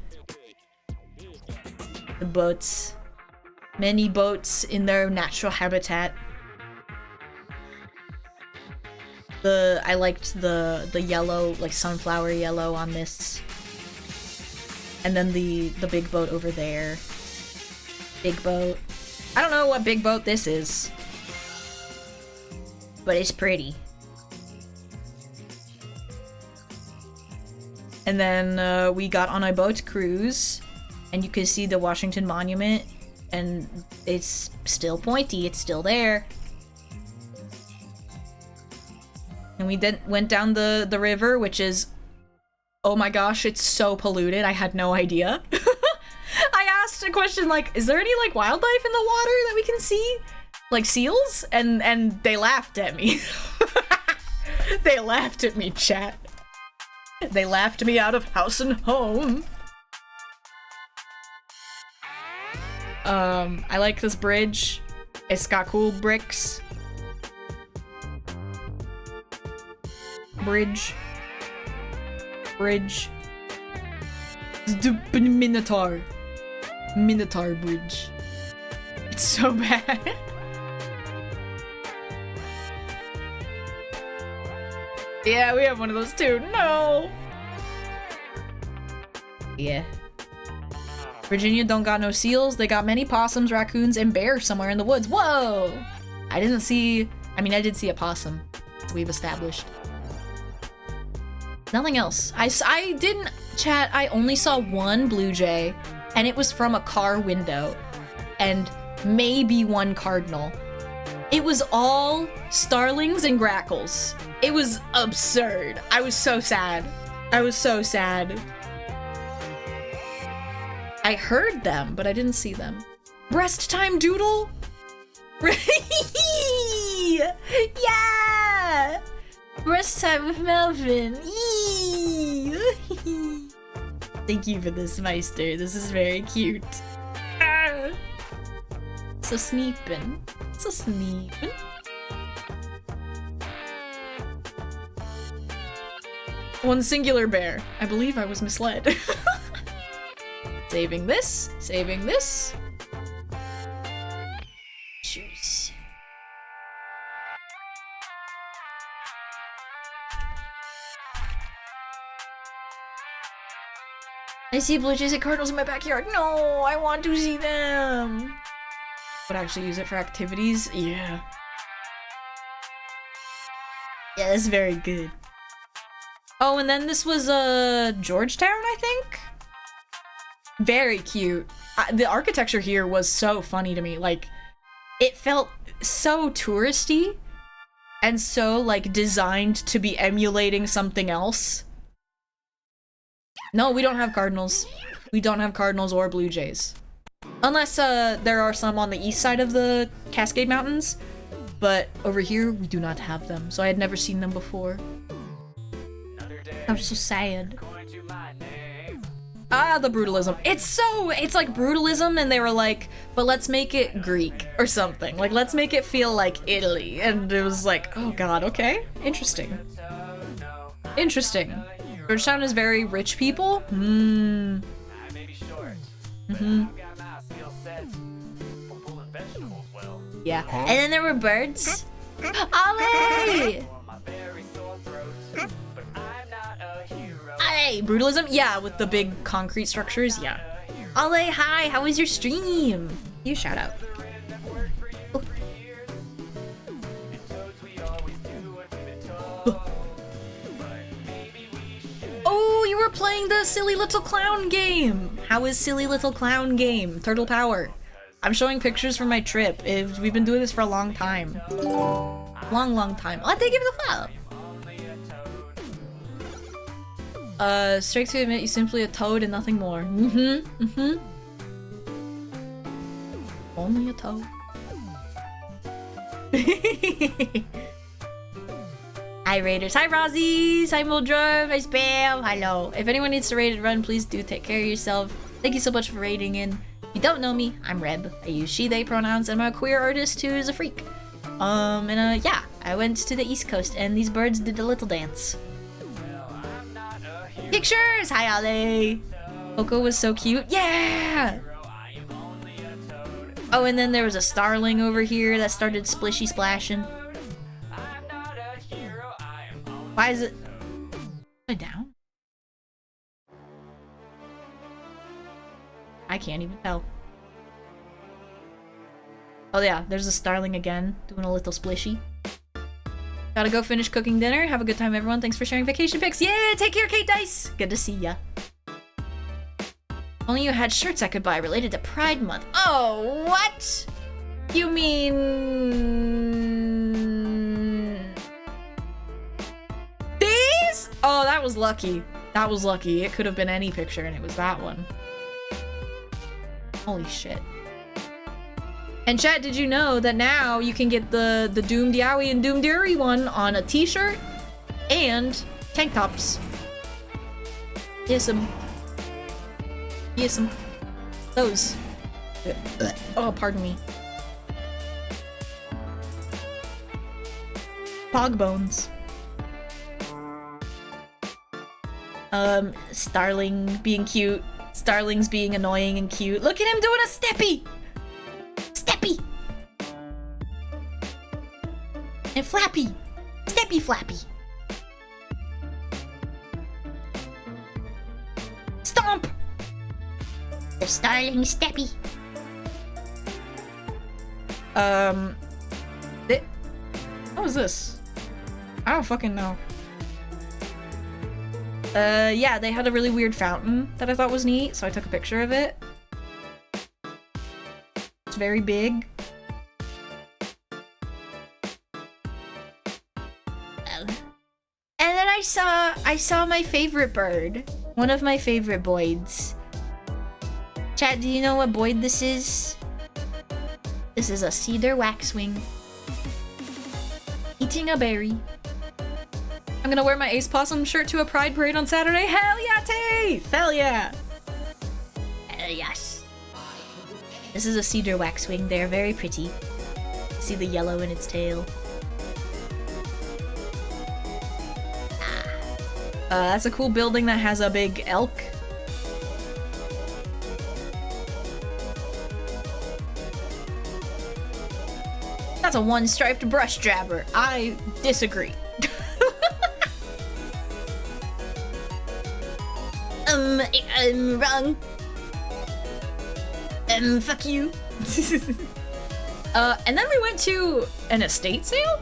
The boats. Many boats in their natural habitat. I liked the yellow, like sunflower yellow on this. And then the big boat over there. Big boat. I don't know what big boat this is. But it's pretty. And then we got on a boat cruise. And you can see the Washington Monument. And it's still pointy. It's still there. And we then went down the river, which is... Oh my gosh, it's so polluted. I had no idea. I asked a question like, is there any like wildlife in the water that we can see? Like seals? And they laughed at me. They laughed at me, chat. They laughed me out of house and home. I like this bridge. It's got cool bricks. Bridge. The Minotaur. Minotaur Bridge. It's so bad. Yeah, we have one of those too. No! Yeah. Virginia don't got no seals. They got many possums, raccoons, and bears somewhere in the woods. Whoa! I did see a possum. We've established. Nothing else. I didn't chat. I only saw one blue jay, and it was from a car window, and maybe one cardinal. It was all starlings and grackles. It was absurd. I was so sad. I was so sad. I heard them, but I didn't see them. Breast time doodle? Yeah! Breast time with Melvin. Thank you for this, Meister. This is very cute. Ah. So sneepin'. So sneepin'. One singular bear. I believe I was misled. Saving this. Saving this. Jeez. I see blue jays and cardinals in my backyard. No, I want to see them. Would actually use it for activities. Yeah. Yeah, that's very good. Oh, and then this was Georgetown, I think? Very cute. The architecture here was so funny to me. Like, it felt so touristy and so, like, designed to be emulating something else. No, we don't have cardinals. We don't have cardinals or blue jays. Unless there are some on the east side of the Cascade Mountains. But over here, we do not have them. So I had never seen them before. I'm so sad. Ah, the brutalism. It's like brutalism, and they were like, but let's make it Greek or something. Like, let's make it feel like Italy. And it was like, oh god, okay. Interesting. Interesting. Georgetown is very rich people? Mm-hmm. Yeah. And then there were birds. Ollie! Hey, brutalism? Yeah, with the big concrete structures, yeah. Ollie, hi, how was your stream? You shout out. Oh, you were playing the Silly Little Clown game. How is Silly Little Clown game? Turtle Power. I'm showing pictures from my trip. We've been doing this for a long time. Long time. Oh, thank you for the follow. Straight to admit, you're simply a toad and nothing more. Only a toad. Hi Raiders, hi Rozzies, hi Muldrum, hi Spam, hello. If anyone needs to raid and run, please do take care of yourself. Thank you so much for raiding in. If you don't know me, I'm Reb. I use she, they pronouns, and I'm a queer artist who is a freak. Yeah, I went to the East Coast and these birds did a little dance. pictures! Hi, Ale! Coco was so cute. Yeah! Oh, and then there was a starling over here that started splishy splashing. Why is it... Upside down? I can't even tell. Oh yeah, there's a starling again, doing a little splishy. Gotta go finish cooking dinner. Have a good time, everyone. Thanks for sharing vacation pics. Yeah, take care, Kate Dice! Good to see ya. Only you had shirts I could buy related to Pride Month. Oh, what? You mean... these? Oh, that was lucky. That was lucky. It could have been any picture and it was that one. Holy shit. And chat, did you know that now you can get the Doomed Yowie and Doomed Yuri one on a t-shirt and tank tops? Yes, Yes, those. Oh, pardon me. Pog bones. Starling being cute. Starlings being annoying and cute. Look at him doing a steppy! Steppy! And flappy! Steppy flappy! Stomp! The starling steppy. What was this? I don't fucking know. Yeah, they had a really weird fountain that I thought was neat, so I took a picture of it. It's very big. And then I saw my favorite bird. One of my favorite boids. Chat, do you know what boyd this is? This is a cedar waxwing. Eating a berry. I'm gonna wear my Ace Possum shirt to a pride parade on Saturday. Hell yeah, Tafe! Hell yeah! Hell yes. This is a cedar waxwing. They're very pretty. See the yellow in its tail. That's a cool building that has a big elk. That's a one-striped brush jabber. I disagree. I'm wrong. Fuck you. And then we went to an estate sale,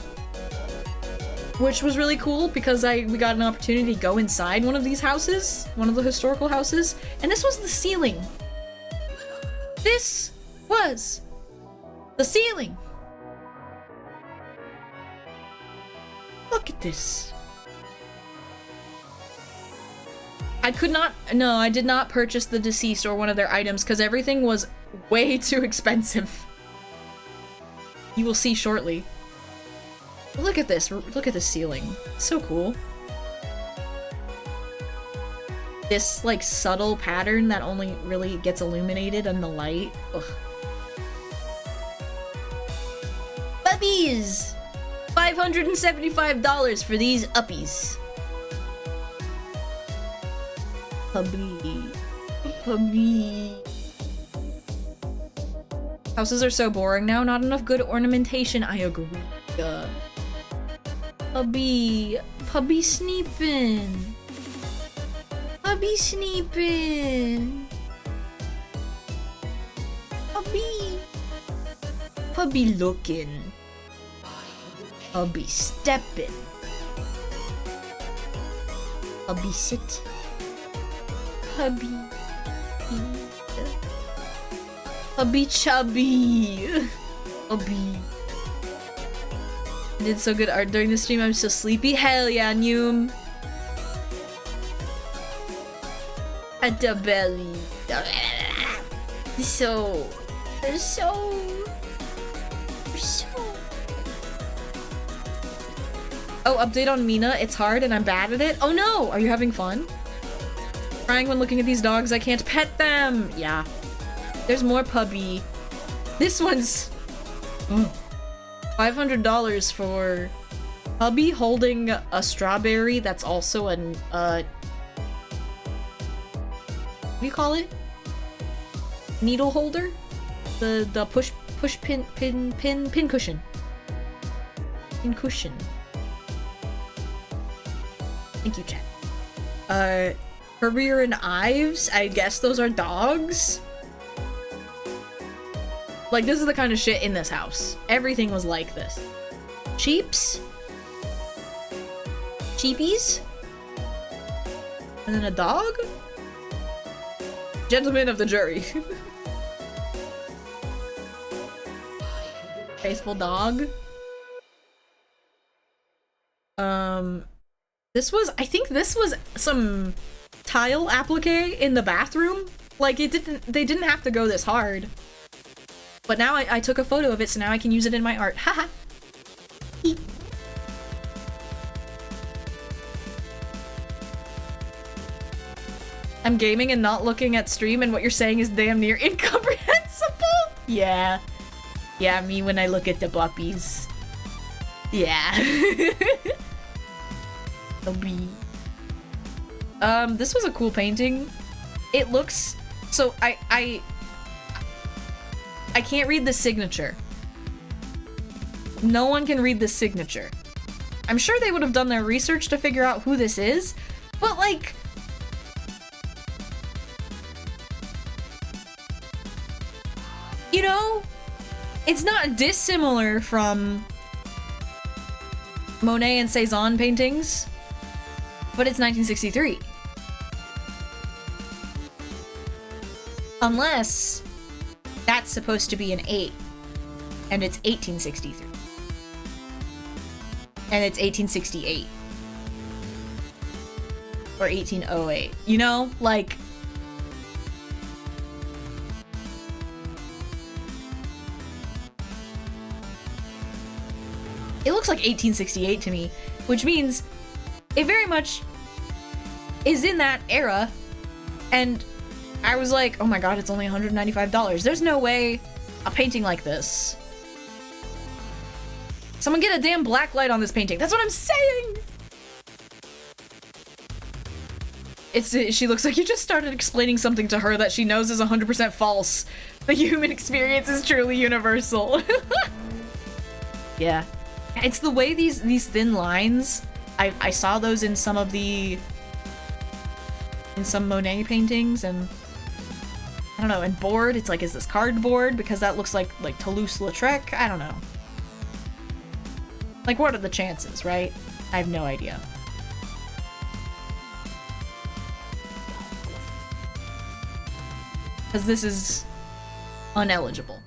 which was really cool because we got an opportunity to go inside one of these houses, one of the historical houses, and this was the ceiling. This was the ceiling. Look at this. I did not purchase the deceased or one of their items because everything was way too expensive. You will see shortly. But look at this. Look at this ceiling. It's so cool. This, like, subtle pattern that only really gets illuminated in the light. Ugh. Puppies! $575 for these uppies. Puppy. Puppy. Houses are so boring now. Not enough good ornamentation. I agree. Puppy. Puppy sneeping. Puppy sneeping. Puppy. Puppy looking. Puppy stepping. Puppy sit. Hubby. Hubby chubby. Hubby. I did so good art during the stream, I'm so sleepy. Hell yeah, Noom. At the belly. So. Oh, update on Mina. It's hard and I'm bad at it. Oh no! Are you having fun? Crying when looking at these dogs. I can't pet them. Yeah. There's more puppy. This one's $500 for puppy holding a strawberry that's also do you call it? Needle holder? The push pin cushion. Pin cushion. Thank you, chat. Herbier and Ives, I guess those are dogs. Like, this is the kind of shit in this house. Everything was like this. Cheeps? Cheepies? And then a dog? Gentlemen of the jury. Faithful dog. I think this was some tile applique in the bathroom. Like, they didn't have to go this hard. But now I took a photo of it, so now I can use it in my art. Haha. I'm gaming and not looking at stream, and what you're saying is damn near incomprehensible. Yeah. Yeah, me when I look at the puppies. Yeah. This was a cool painting. It looks... So, I can't read the signature. No one can read the signature. I'm sure they would have done their research to figure out who this is, but like... You know, it's not dissimilar from Monet and Cezanne paintings, but it's 1963. Unless that's supposed to be an 8, and it's 1863. And it's 1868. Or 1808. You know, like... It looks like 1868 to me, which means it very much is in that era, and I was like, oh my god, it's only $195. There's no way a painting like this. Someone get a damn black light on this painting. That's what I'm saying! She looks like you just started explaining something to her that she knows is 100% false. The human experience is truly universal. Yeah. It's the way these thin lines, I saw those in some Monet paintings, and I don't know, and board, it's like, is this cardboard? Because that looks like Toulouse-Lautrec? I don't know. Like, what are the chances, right? I have no idea. Because this is uneligible.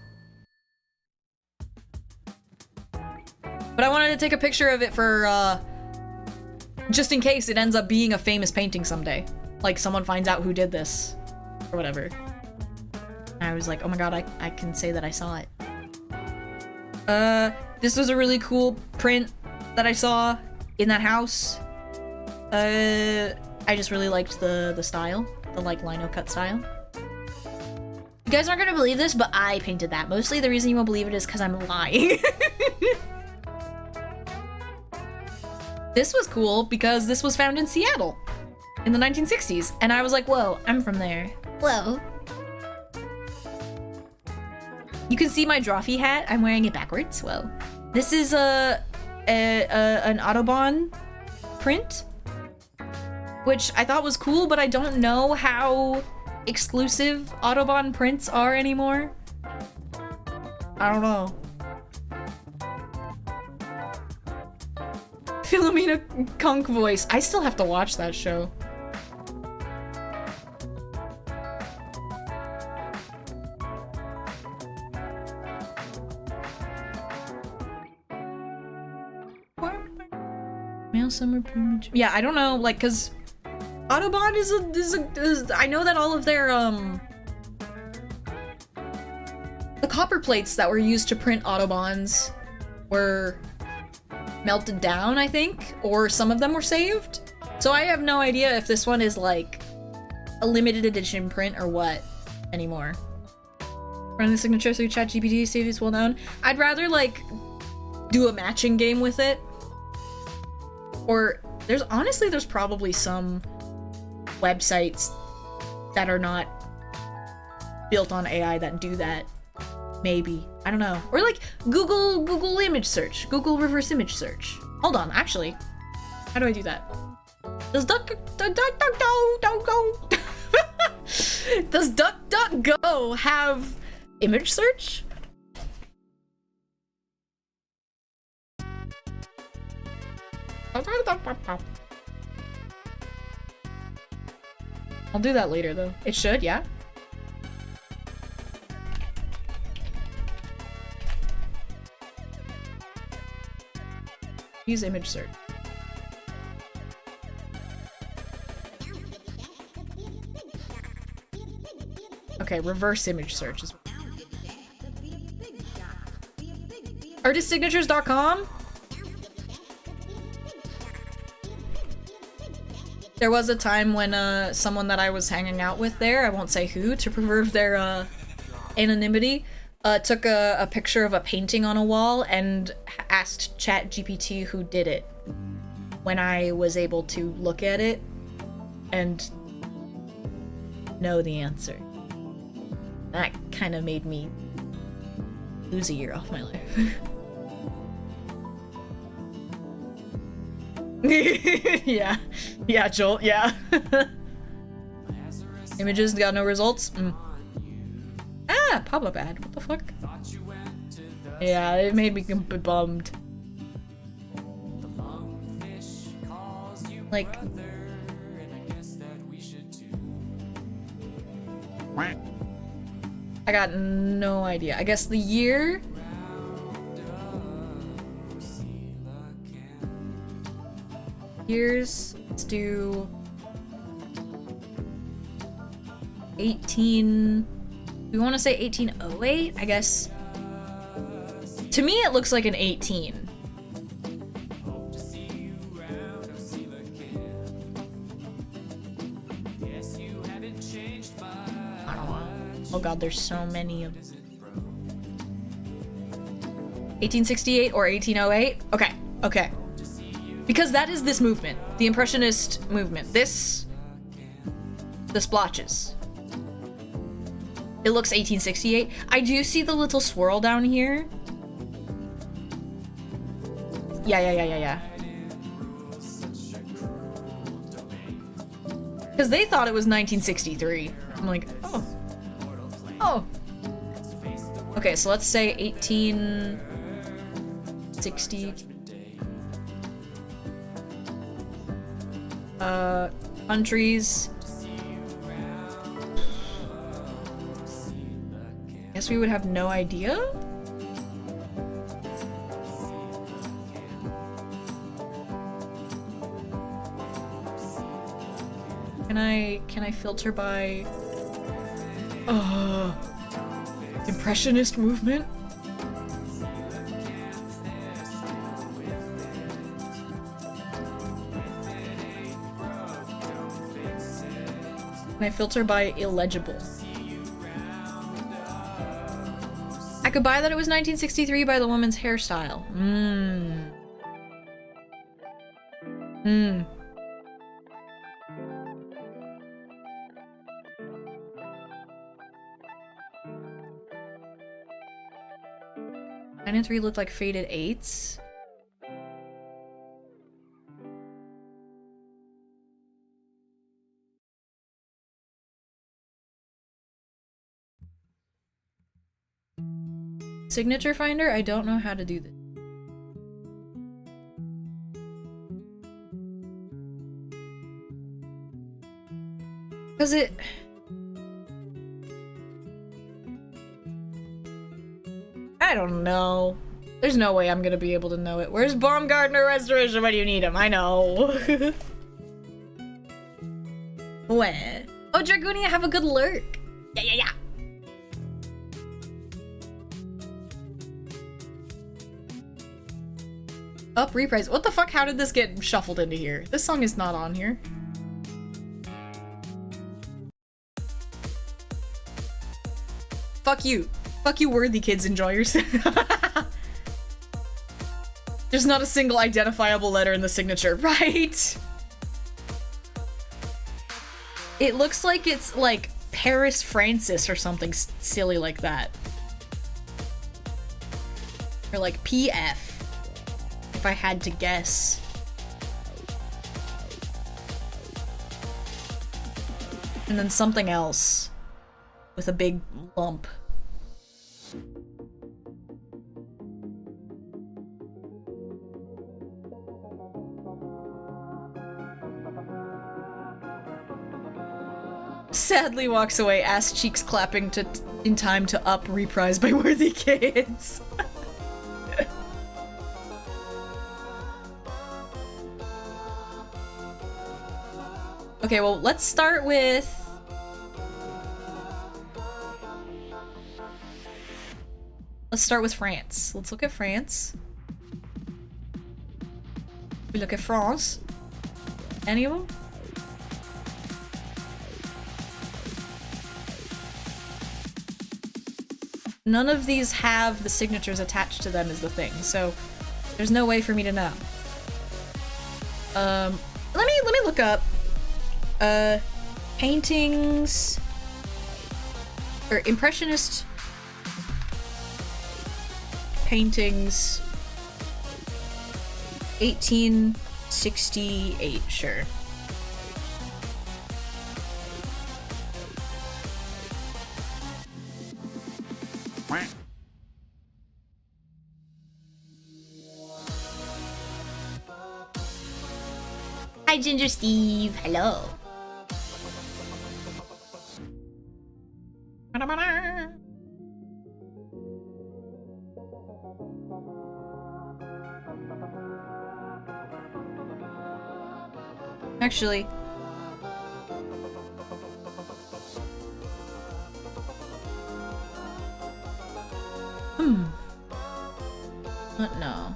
But I wanted to take a picture of it for, just in case it ends up being a famous painting someday. Like, someone finds out who did this, or whatever. And I was like, oh my god, I can say that I saw it. This was a really cool print that I saw in that house. I just really liked the style, the, like, lino cut style. You guys aren't gonna believe this, but I painted that. Mostly the reason you won't believe it is because I'm lying. This was cool because this was found in Seattle in the 1960s, and I was like, whoa, I'm from there. Whoa. You can see my Drawfee hat. I'm wearing it backwards. Whoa. This is an Autobahn print, which I thought was cool, but I don't know how exclusive Autobahn prints are anymore. I don't know. Philomena Conk voice. I still have to watch that show. Male summer plumage. Yeah, I don't know, like, cause Autobahn is I know that all of their the copper plates that were used to print Autobahns were melted down, I think, or some of them were saved. So I have no idea if this one is like a limited edition print or what anymore. Run the signature through ChatGPT, see if it's well known. I'd rather like do a matching game with it. Or there's probably some websites that are not built on AI that do that. Maybe. I don't know. Or like Google image search. Google reverse image search. Hold on, actually. How do I do that? Does DuckDuckGo have image search? I'll do that later though. It should, yeah? Use image search. Okay, reverse image search is artistsignatures.com. There was a time when someone that I was hanging out with there, I won't say who, to preserve their anonymity, took a picture of a painting on a wall and asked ChatGPT who did it. When I was able to look at it and know the answer. That kind of made me lose a year off my life. Yeah. Yeah, Joel, yeah. Images got no results? Ah, pop-up ad. What the fuck? Yeah, it made me bummed. Like... I got no idea. I guess the year? Years, let's do 18, we want to say 1808, I guess. To me it looks like an 18. I don't know. Oh god, there's so many of them. 1868 or 1808? Okay, okay. Because that is this movement. The Impressionist movement. This... the splotches. It looks 1868. I do see the little swirl down here. Yeah. Because they thought it was 1963. I'm like, oh. Oh. Okay, so let's say 1860... countries. Guess we would have no idea? Can I filter by Impressionist movement? Can I filter by illegible? I could buy that it was 1963 by the woman's hairstyle. Nine and 3 looked like faded 8s. Signature finder? I don't know how to do this. Cause it... I don't know. There's no way I'm gonna be able to know it. Where's Baumgartner Restoration when you need him? I know. Where? Oh, Dragonia, have a good lurk. Yeah. Up reprise. What the fuck? How did this get shuffled into here? This song is not on here. Fuck you. Fuck you, worthy kids. Enjoy yourself. There's not a single identifiable letter in the signature, right? It looks like it's like Paris Francis or something silly like that. Or like PF, if I had to guess. And then something else with a big lump. Sadly walks away, ass cheeks clapping in time to Up, reprised by Worthy Kids. Okay, well, let's start with... Let's start with France. Let's look at France. We look at France. Any of them? None of these have the signatures attached to them is the thing, so there's no way for me to know. Let me look up paintings or impressionist paintings 1868, sure. Hi, Ginger Steve. Hello. Actually, what? No.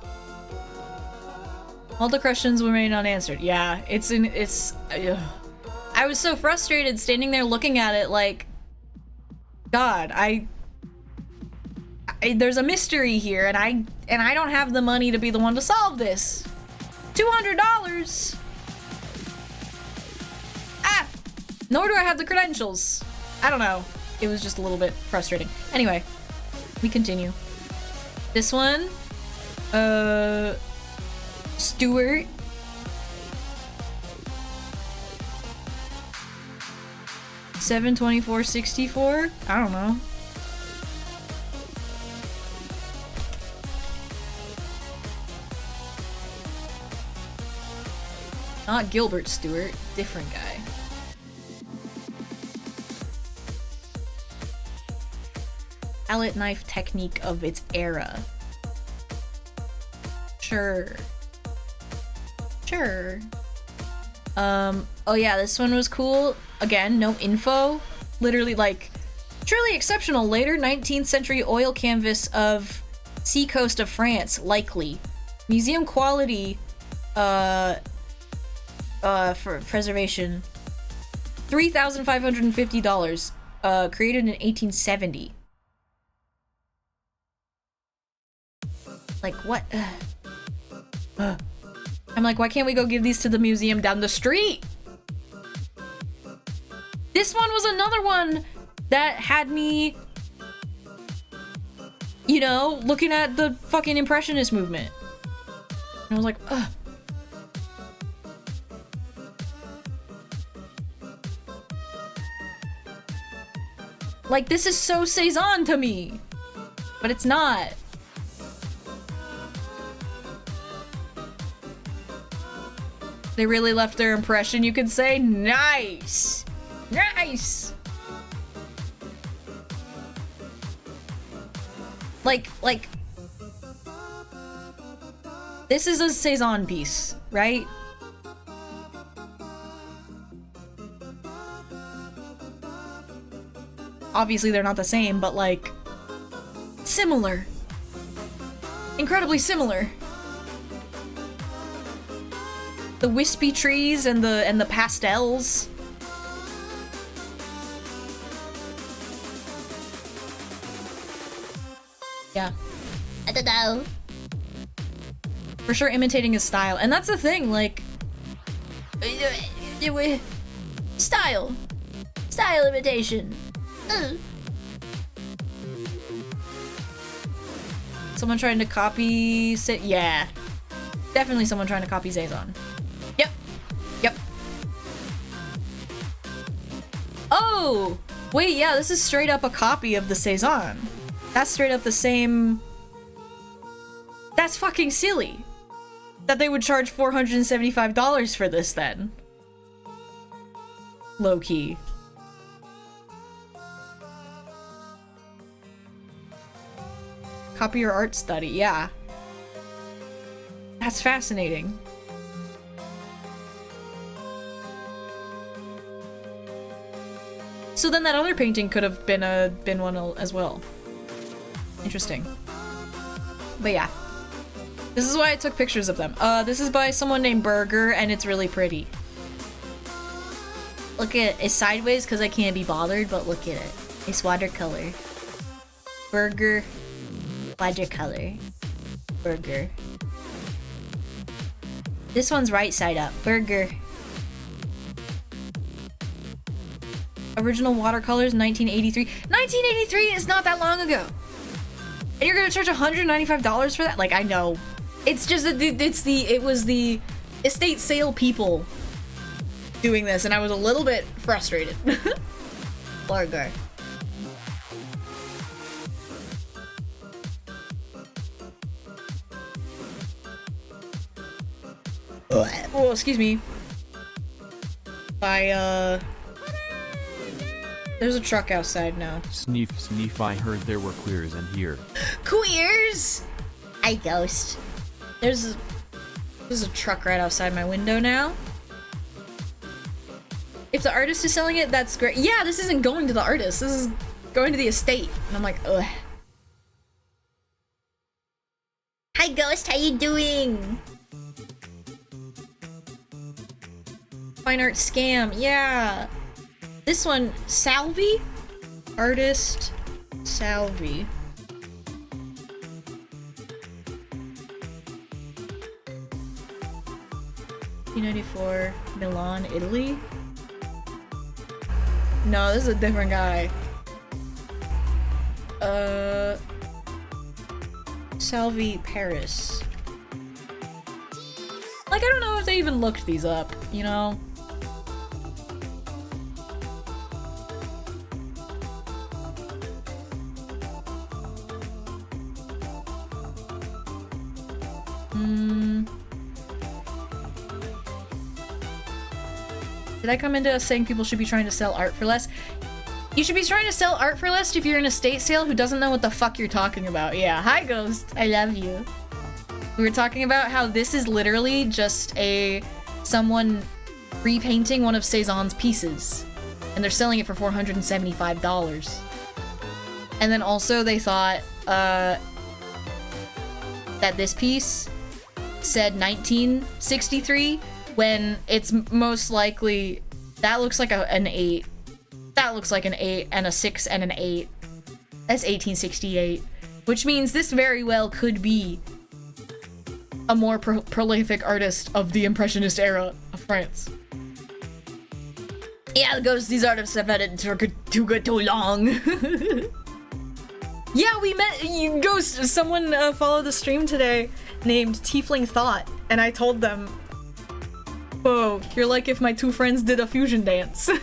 All the questions remain unanswered. Yeah, I was so frustrated standing there looking at it like, God, there's a mystery here, and I don't have the money to be the one to solve this. $200. Ah, nor do I have the credentials. I don't know. It was just a little bit frustrating. Anyway, we continue. This one, Stuart. $724.64? I don't know. Not Gilbert Stewart, different guy. Palette knife technique of its era. Sure. Sure. Oh yeah, this one was cool. Again, no info. Literally, like, truly exceptional later 19th century oil canvas of sea coast of France, likely. Museum quality, for preservation. $3,550. Created in 1870. Like, what? I'm like, why can't we go give these to the museum down the street? This one was another one that had me, you know, looking at the fucking Impressionist movement. And I was like, ugh. Like, this is so Cezanne to me. But it's not. They really left their impression, you could say. Nice! Nice! Like, this is a Cezanne piece, right? Obviously they're not the same, but like, similar. Incredibly similar. The wispy trees and the pastels. Yeah. I don't know. For sure imitating his style. And that's the thing, like... Style. style imitation. Someone trying to copy... Yeah. Definitely someone trying to copy Zazon. Yep. Yep. Oh! Wait, yeah, this is straight up a copy of the Cezanne. That's straight up the same... That's fucking silly. That they would charge $475 for this then. Low-key. Copy your art study, yeah. That's fascinating. So then that other painting could have been one as well. Interesting. But yeah. This is why I took pictures of them. This is by someone named Burger, and it's really pretty. Look at it. It's sideways because I can't be bothered, but look at it. It's watercolor. Burger. Watercolor. Burger. This one's right side up. Burger. Original watercolors, 1983. 1983 is not that long ago. And you're gonna charge $195 for that? Like, I know. It's just that it was the estate sale people doing this, and I was a little bit frustrated. Burger. Oh, excuse me. There's a truck outside now. Sneef, sneef, I heard there were queers in here. Queers? Hi, ghost. There's a truck right outside my window now. If the artist is selling it, that's great. Yeah, this isn't going to the artist. This is going to the estate. And I'm like, ugh. Hi, ghost. How you doing? Fine art scam. Yeah. This one, Salvi? Artist Salvi. $1994, Milan, Italy? No, this is a different guy. Salvi, Paris. Like, I don't know if they even looked these up, you know? Did I come into us saying people should be trying to sell art for less? You should be trying to sell art for less if you're in a estate sale who doesn't know what the fuck you're talking about. Yeah, hi Ghost, I love you. We were talking about how this is literally just someone repainting one of Cezanne's pieces. And they're selling it for $475. And then also they thought that this piece said 1963 when it's most likely that looks like an 8. That looks like an 8 and a 6 and an 8. That's 1868, which means this very well could be a more prolific artist of the Impressionist era of France. Yeah, the ghosts, these artists have had it too good too long. Yeah, we met you Ghost. Someone followed the stream today named Tiefling Thought, and I told them, "Whoa, you're like if my two friends did a fusion dance." I'm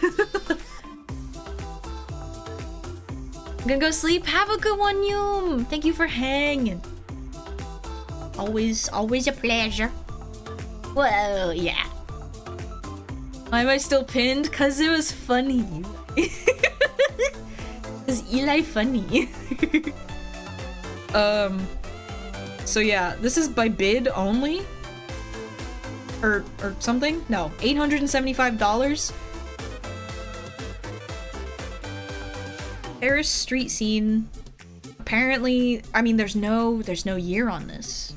gonna go sleep. Have a good one, Yum. Thank you for hanging. Always a pleasure. Whoa, yeah. Why am I still pinned? Cause it was funny. Cause Eli funny. So yeah, this is by bid only? Or something? No, $875. Paris street scene. Apparently, I mean, there's no year on this.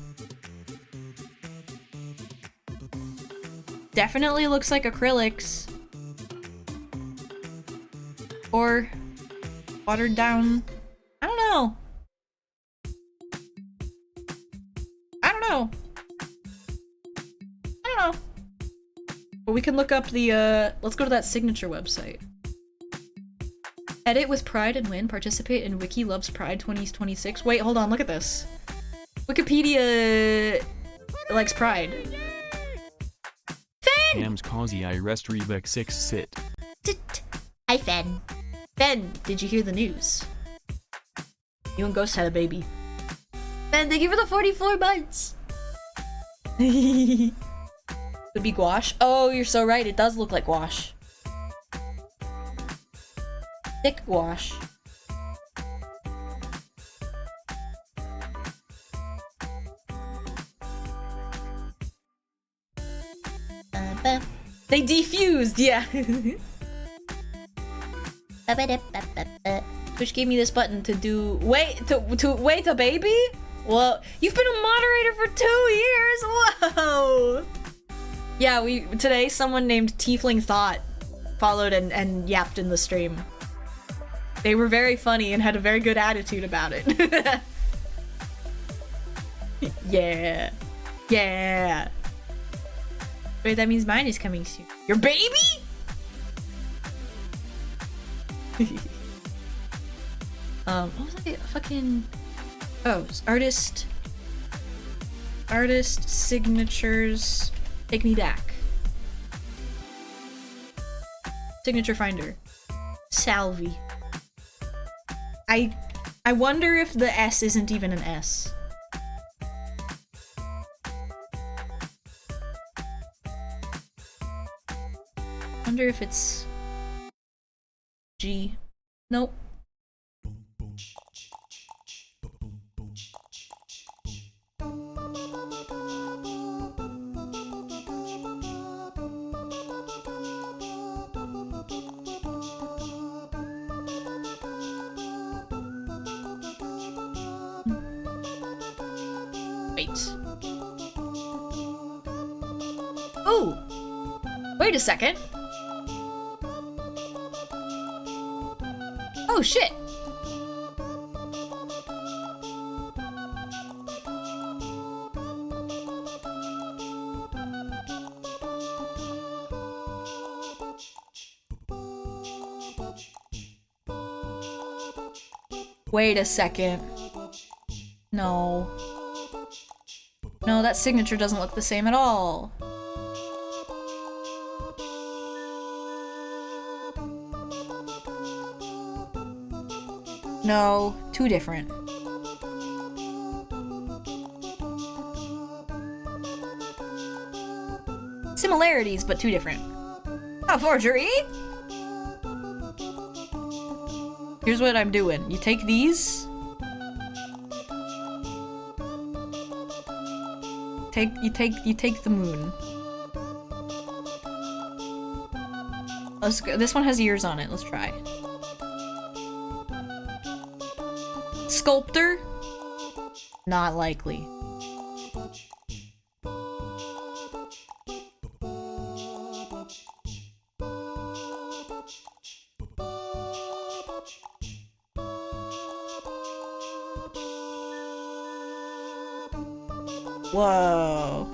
Definitely looks like acrylics. Or watered down. I don't know. I don't know. But we can look up the, let's go to that signature website. Edit with pride and win. Participate in Wiki Loves Pride 2026. Wait, hold on. Look at this. Wikipedia likes pride. Fen! Ham's Kazi I rest Rebek 6 sit. Hi, Fen. Fen, did you hear the news? You and Ghost had a baby. Fen, thank you for the 44 months. Could be gouache. Oh, you're so right. It does look like gouache. Thick gouache. They defused, yeah. Twitch gave me this button to do to wait a baby? Well, you've been a moderator for 2 years. Whoa. Yeah, today someone named Tiefling Thought followed and yapped in the stream. They were very funny and had a very good attitude about it. Yeah. Yeah. Wait, that means mine is coming soon. Your baby? What was I fucking... Oh, artist signatures. Take me back. Signature finder. Salvi. I wonder if the S isn't even an S. Wonder if it's G. Nope. Wait. Oh! Wait a second. Oh shit! Wait a second. No. No, that signature doesn't look the same at all. No, too different. Similarities, but too different. A forgery? Here's what I'm doing. You take these. You take the moon. Let's go. This one has ears on it. Let's try. Sculptor? Not likely. Whoa.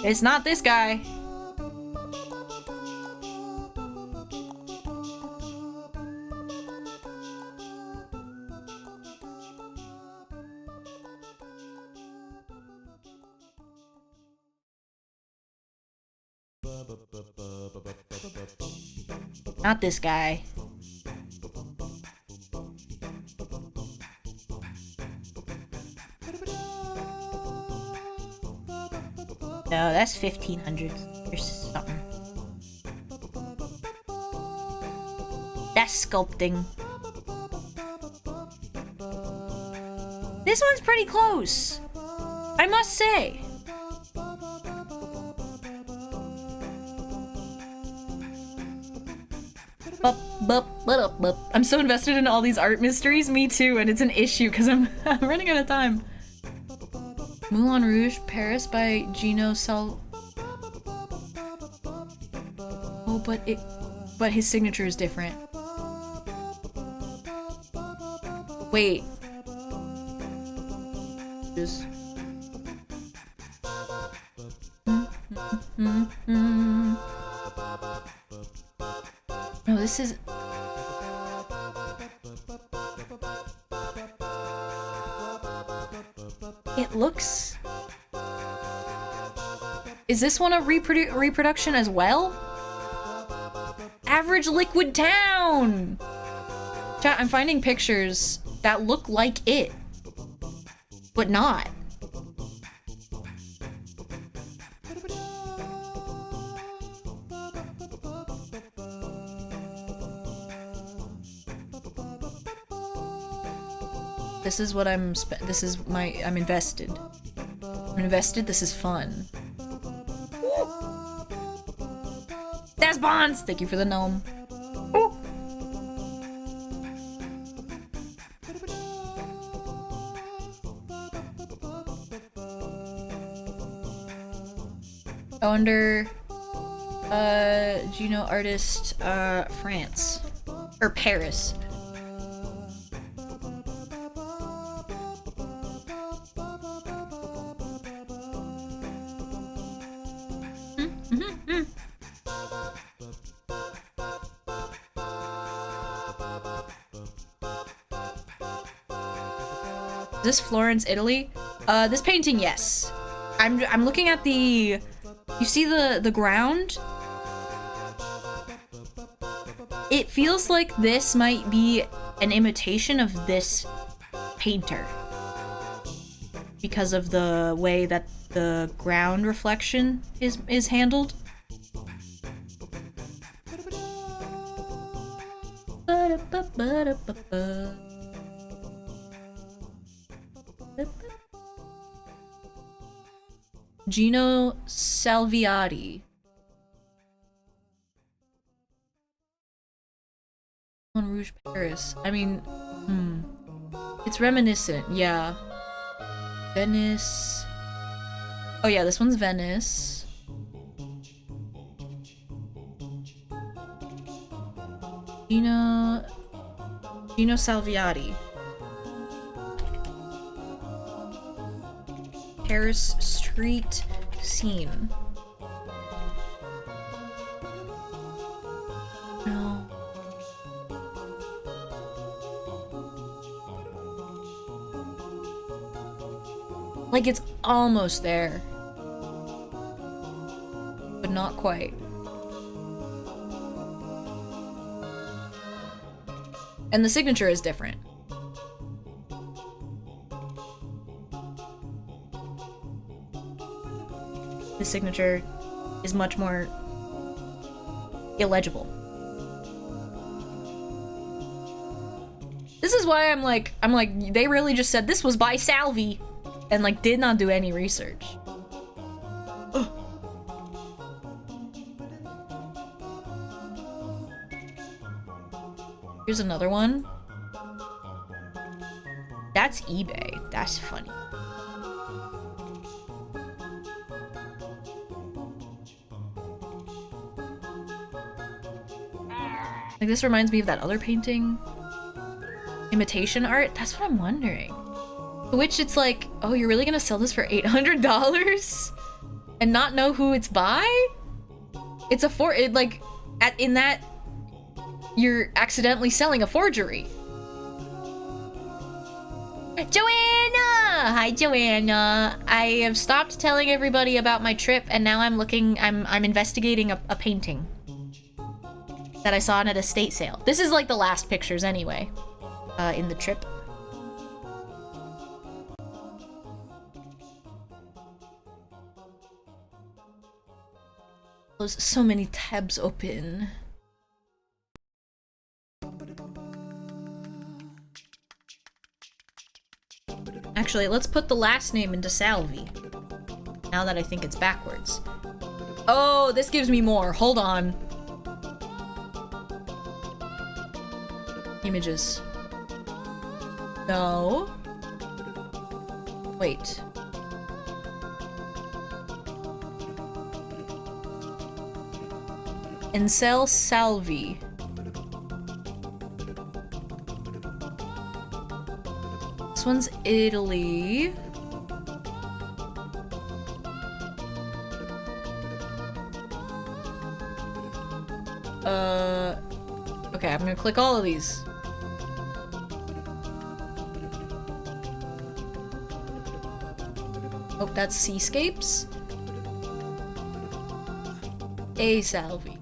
It's not this guy. Not this guy. No, that's 1500 or something. That's sculpting. This one's pretty close, I must say. I'm so invested in all these art mysteries. Me too, and it's an issue because I'm running out of time. Moulin Rouge, Paris by Gino Sal. Oh, but his signature is different. Wait. Just. No, this is. It looks... Is this one a reproduction as well? Average Liquid Town! Chat, I'm finding pictures that look like it, but not. This is what I'm I'm invested. I'm invested, this is fun. That's Bonds! Thank you for the gnome. Ooh. I wonder, do you know artist, France? Or Paris? Is this Florence, Italy? This painting, yes. I'm looking at the... You see the ground? It feels like this might be an imitation of this painter. Because of the way that the ground reflection is handled. Gino Salviati. Moulin Rouge, Paris. I mean, it's reminiscent, yeah. Venice. Oh yeah, this one's Venice. Gino Salviati. Paris street scene. No. Like it's almost there. But not quite. And the signature is different. The signature is much more illegible. This is why I'm like, they really just said this was by Salvi and like did not do any research. Ugh. Here's another one. That's eBay. That's funny. Like, this reminds me of that other painting. Imitation art? That's what I'm wondering. To which it's like, oh, you're really gonna sell this for $800? And not know who it's by? It's a in that, you're accidentally selling a forgery. Joanna! Hi, Joanna. I have stopped telling everybody about my trip, and now I'm investigating a painting that I saw at a estate sale. This is like the last pictures anyway, in the trip. There's so many tabs open. Actually, let's put the last name into Salvi. Now that I think it's backwards. Oh, this gives me more. Hold on. Images. No. Wait. Encel Salvi. This one's Italy. Okay, I'm gonna click all of these. Oh, that's Seascapes. A Salvi.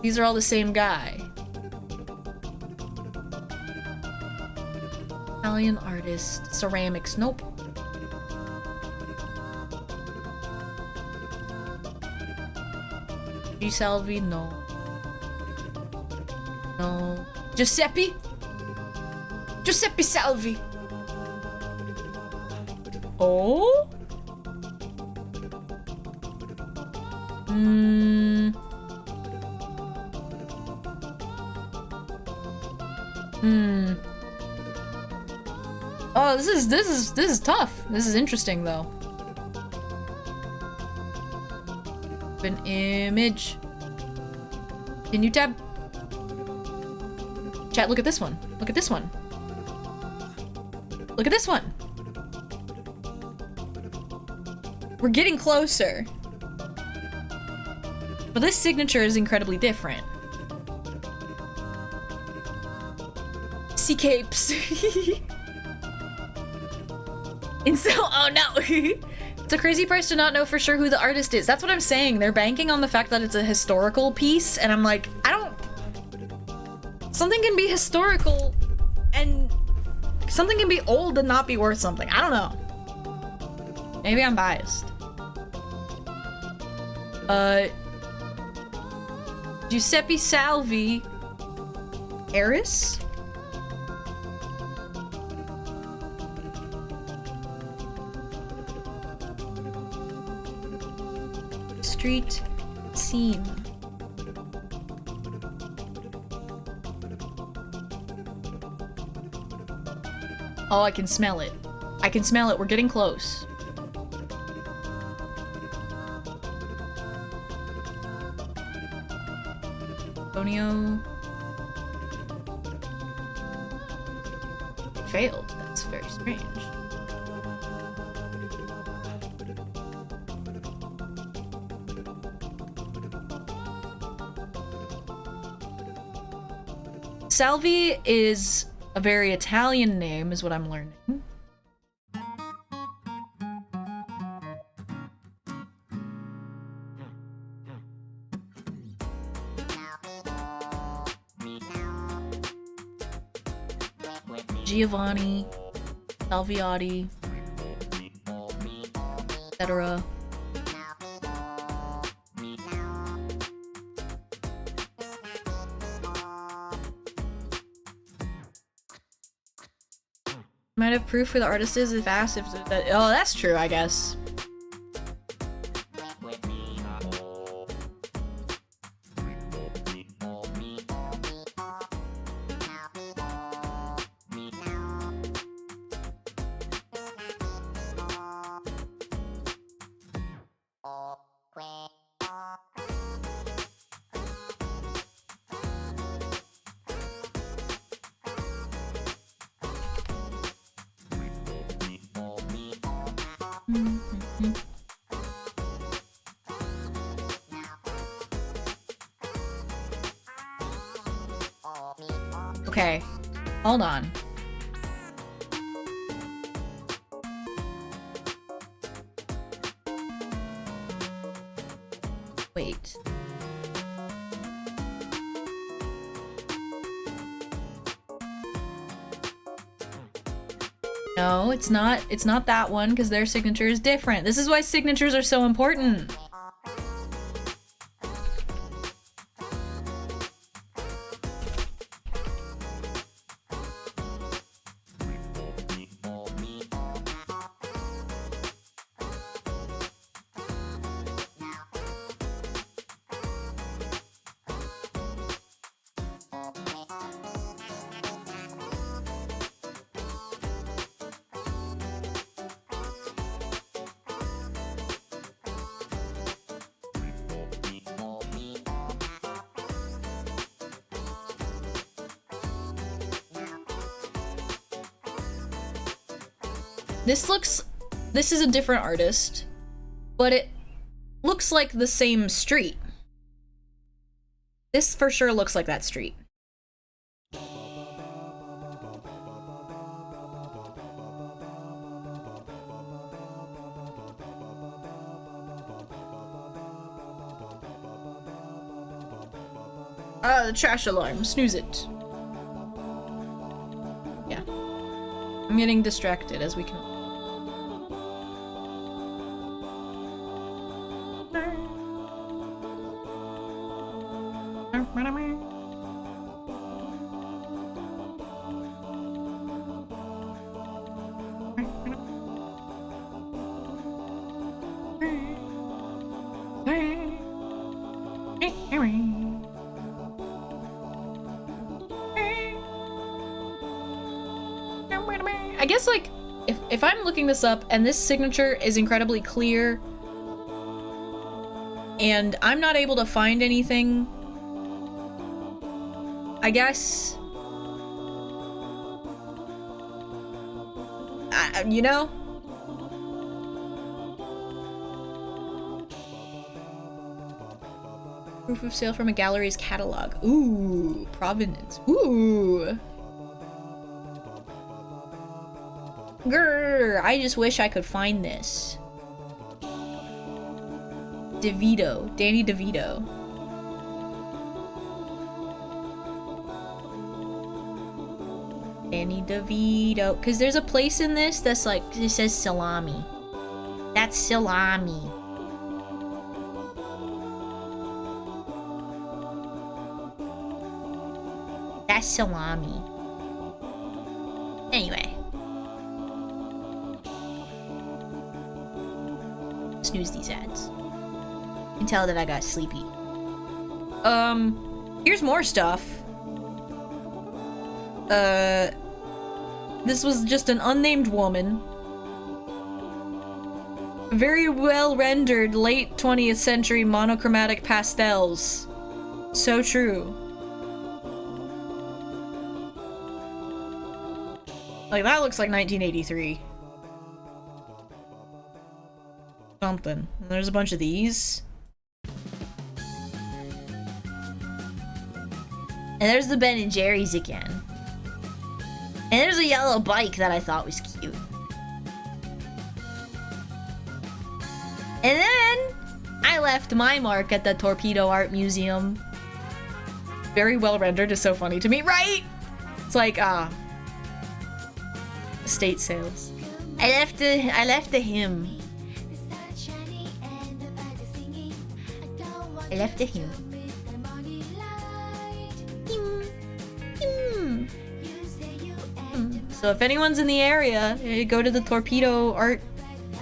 These are all the same guy. Italian artist. Ceramics. Nope. G Salvi. No. No. Giuseppe? Giuseppe Salvi. Oh? Oh, this is tough. This is interesting though. An image. Can you tab? Chat, look at this one. Look at this one. Look at this one. We're getting closer. But this signature is incredibly different. Sea capes. And so, oh no. It's a crazy price to not know for sure who the artist is. That's what I'm saying. They're banking on the fact that it's a historical piece, and I'm like, something can be historical and something can be old and not be worth something. I don't know. Maybe I'm biased. Giuseppe Salvi. Eris? Street scene. Oh, I can smell it. I can smell it. We're getting close. Antonio. Failed. That's very strange. Salvi is a very Italian name, is what I'm learning. Giovanni, Salviati, etc. Might have proof for the artist is if asked if that. Oh, that's true, I guess. Okay, hold on. Wait. No, it's not. It's not that one because their signature is different. This is why signatures are so important. This is a different artist, but it looks like the same street. This for sure looks like that street. The trash alarm. Snooze it. Yeah. I'm getting distracted as we can. I guess, like, if I'm looking this up and this signature is incredibly clear and I'm not able to find anything, I guess, you know? Proof of sale from a gallery's catalog. Ooh, provenance. Ooh. Grrr, I just wish I could find this. DeVito. Danny DeVito. Danny DeVito. Because there's a place in this that's like, it says salami. That's salami. That's salami. Anyway. Snooze these ads. You can tell that I got sleepy. Here's more stuff. This was just an unnamed woman. Very well rendered late 20th century monochromatic pastels. So true. Like, that looks like 1983. Something. And there's a bunch of these. And there's the Ben & Jerry's again. And there's a yellow bike that I thought was cute. And then I left my mark at the Torpedo Art Museum. Very well rendered is so funny to me, right? It's like, estate sales. I left a hymn. I left a hymn. So if anyone's in the area, go to the Torpedo Art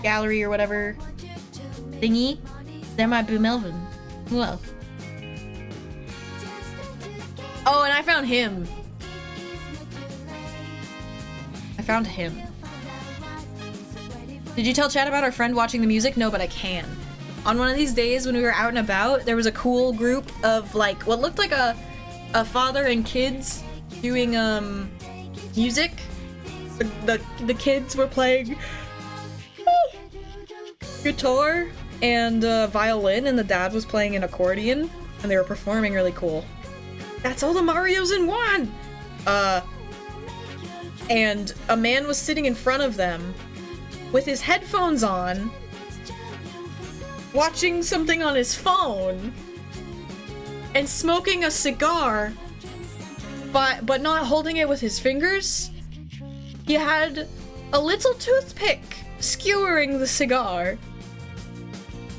Gallery or whatever thingy. There might be Melvin. Who else? Oh, and I found him. I found him. Did you tell Chad about our friend watching the music? No, but I can. On one of these days when we were out and about, there was a cool group of, like, what looked like a father and kids doing music. The kids were playing guitar and violin, and the dad was playing an accordion, and they were performing really cool. That's all the Marios in one! And a man was sitting in front of them with his headphones on, watching something on his phone, and smoking a cigar, but not holding it with his fingers. He had a little toothpick skewering the cigar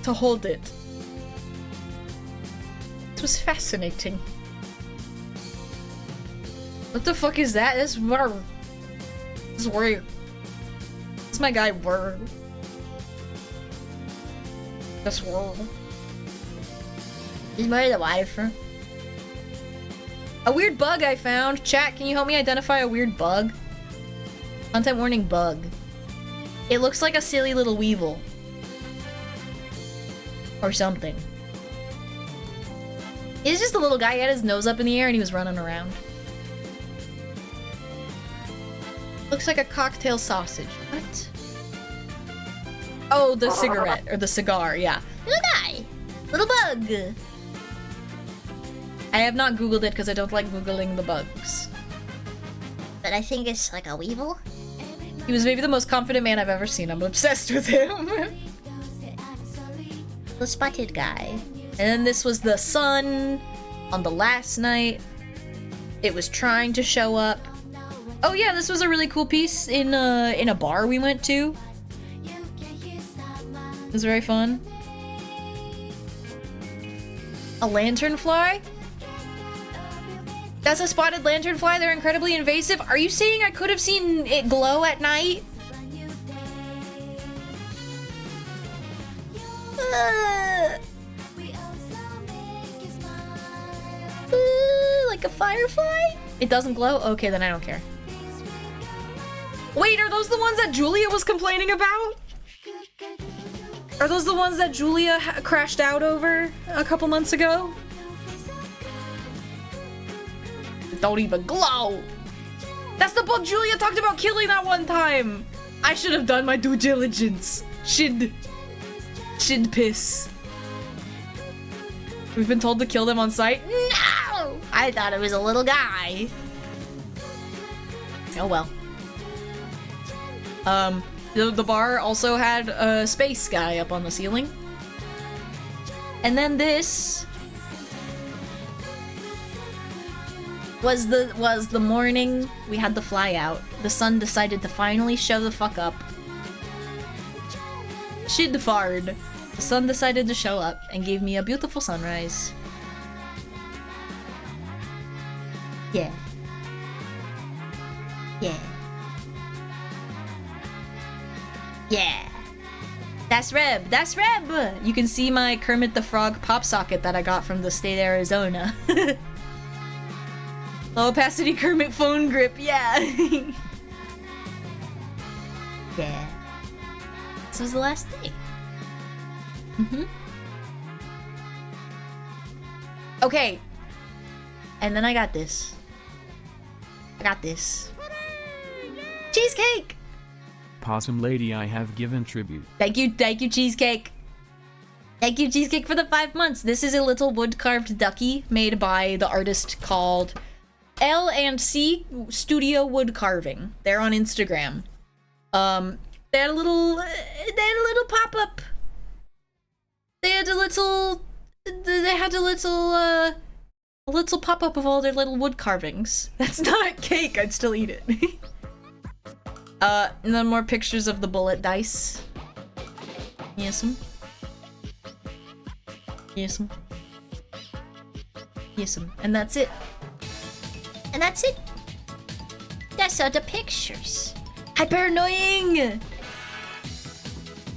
to hold it. It was fascinating. What the fuck is that? This is weird. This is my guy Word. This world. He's married the wife. A weird bug I found. Chat, can you help me identify a weird bug? Content warning bug. It looks like a silly little weevil. Or something. It's just a little guy. He had his nose up in the air and he was running around. Looks like a cocktail sausage. What? Oh, the cigarette. Or the cigar, yeah. Little guy. Little bug. I have not Googled it because I don't like Googling the bugs. But I think it's like a weevil. He was maybe the most confident man I've ever seen. I'm obsessed with him. The spotted guy. And then this was the sun. On the last night, it was trying to show up. Oh yeah, this was a really cool piece in a bar we went to. It was very fun. A lanternfly? That's a spotted lanternfly. They're incredibly invasive. Are you saying I could have seen it glow at night? Like a firefly? It doesn't glow? Okay, then I don't care. Wait, are those the ones that Julia was complaining about? Are those the ones that Julia crashed out over a couple months ago? Don't even glow! That's the bug Julia talked about killing that one time! I should have done my due diligence. Shid piss. We've been told to kill them on sight? No! I thought it was a little guy. Oh well. The bar also had a space guy up on the ceiling. And then this was the morning we had the fly out. The sun decided to finally show the fuck up. Shidfard. The sun decided to show up and gave me a beautiful sunrise. Yeah. Yeah. Yeah. That's Reb. That's Reb. You can see my Kermit the Frog pop socket that I got from the state of Arizona. Low opacity Kermit phone grip. Yeah. Yeah. This was the last day. Okay. And then I got this. Cheesecake! Possum Lady, I have given tribute. Thank you, Cheesecake. Thank you, Cheesecake, for the 5 months. This is a little wood-carved ducky made by the artist called L&C Studio Wood Carving. They're on Instagram. They had a little pop-up. They had a little pop-up of all their little wood carvings. That's not cake, I'd still eat it. And then more pictures of the bullet dice. Yes'm. And that's it. That's all the pictures. Hyper annoying!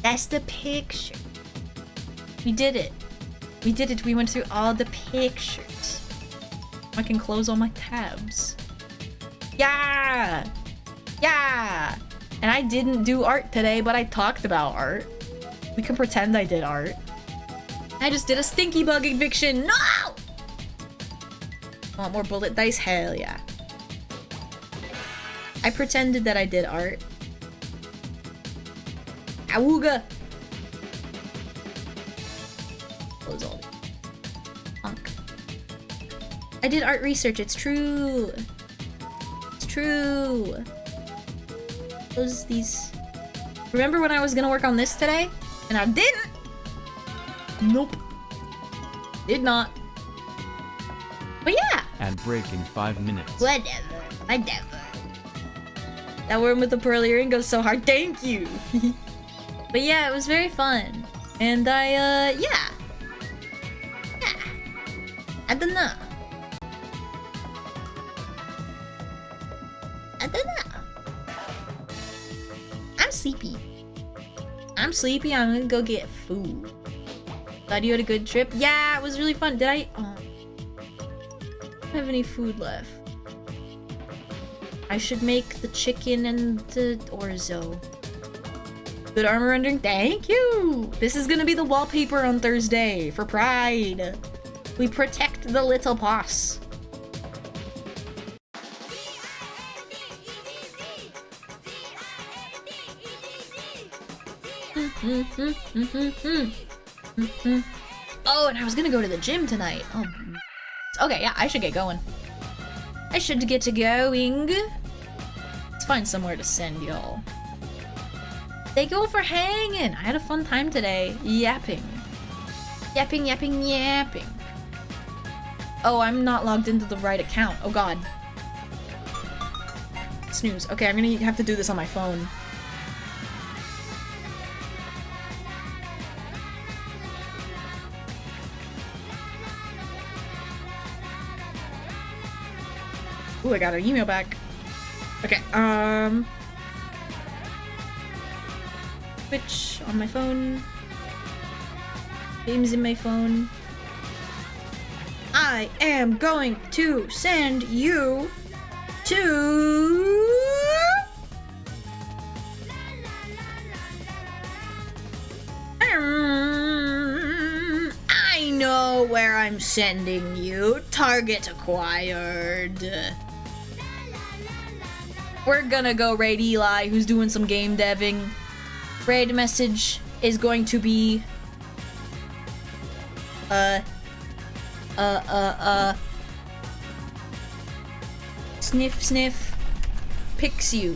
That's the picture. We did it. We went through all the pictures. I can close all my tabs. Yeah! And I didn't do art today, but I talked about art. We can pretend I did art. I just did a stinky bug eviction. No! Want more bullet dice? Hell yeah. I pretended that I did art. Awooga! Close all. Punk. I did art research, it's true. Close these. Remember when I was gonna work on this today? And I didn't! Nope. Did not. But yeah! And break in 5 minutes. Whatever. That worm with the pearl earring goes so hard. Thank you! But yeah, it was very fun. And yeah. I don't know. I'm sleepy. I'm gonna go get food. Glad you had a good trip. Yeah, it was really fun. Did I? Oh, I don't have any food left. I should make the chicken and the orzo. Good armor rendering. Thank you. This is gonna be the wallpaper on Thursday for Pride. We protect the little boss. Oh, and I was gonna go to the gym tonight. Oh, okay, yeah, I should get going. Let's find somewhere to send y'all. Thank you all for hanging. I had a fun time today. Yapping. Oh, I'm not logged into the right account. Oh god. Snooze. Okay, I'm gonna have to do this on my phone. Ooh, I got an email back. Okay, Twitch on my phone. Games in my phone. I am going to send you to... I know where I'm sending you. Target acquired. We're gonna go raid Eli, who's doing some game deving. Raid message is going to be... Sniff, sniff, picks you.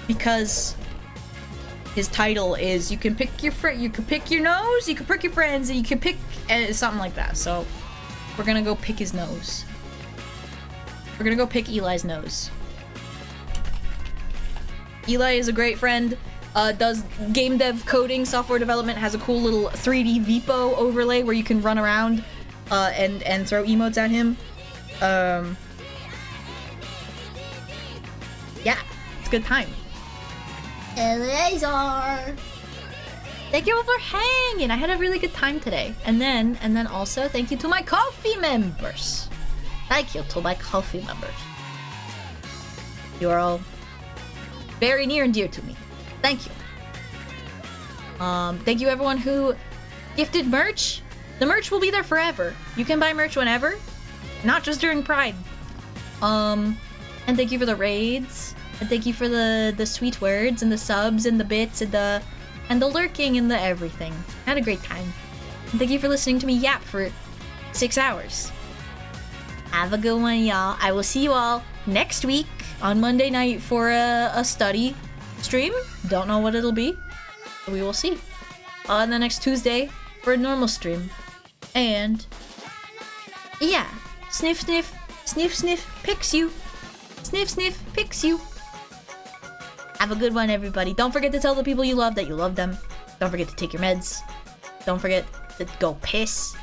Because his title is you can pick your you can pick your nose, you can pick your friends, and you can pick something like that. So we're gonna go pick his nose. We're gonna go pick Eli's nose. Eli is a great friend. Does game dev coding, software development, has a cool little 3D Vipo overlay where you can run around and throw emotes at him. Yeah, it's a good time. Eleazar! Thank you all for hanging. I had a really good time today. And then also thank you to my coffee members. Thank you to my coffee members. You are all very near and dear to me. Thank you. Thank you everyone who gifted merch. The merch will be there forever. You can buy merch whenever, not just during Pride. And thank you for the raids. And thank you for the sweet words and the subs and the bits and the lurking and the everything. I had a great time. And thank you for listening to me yap for 6 hours. Have a good one, y'all. I will see you all next week on Monday night for a study stream. Don't know what it'll be, but we will see. On the next Tuesday for a normal stream. And yeah, sniff sniff, sniff sniff, picks you. Sniff sniff, picks you. Have a good one, everybody. Don't forget to tell the people you love that you love them. Don't forget to take your meds. Don't forget to go piss.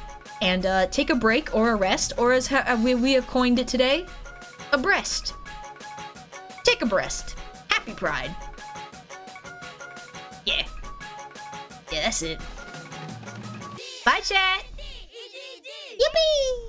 And take a break or a rest, or as we have coined it today, a breast. Take a breast. Happy Pride. Yeah. Yeah, that's it. Bye, chat. Yippee!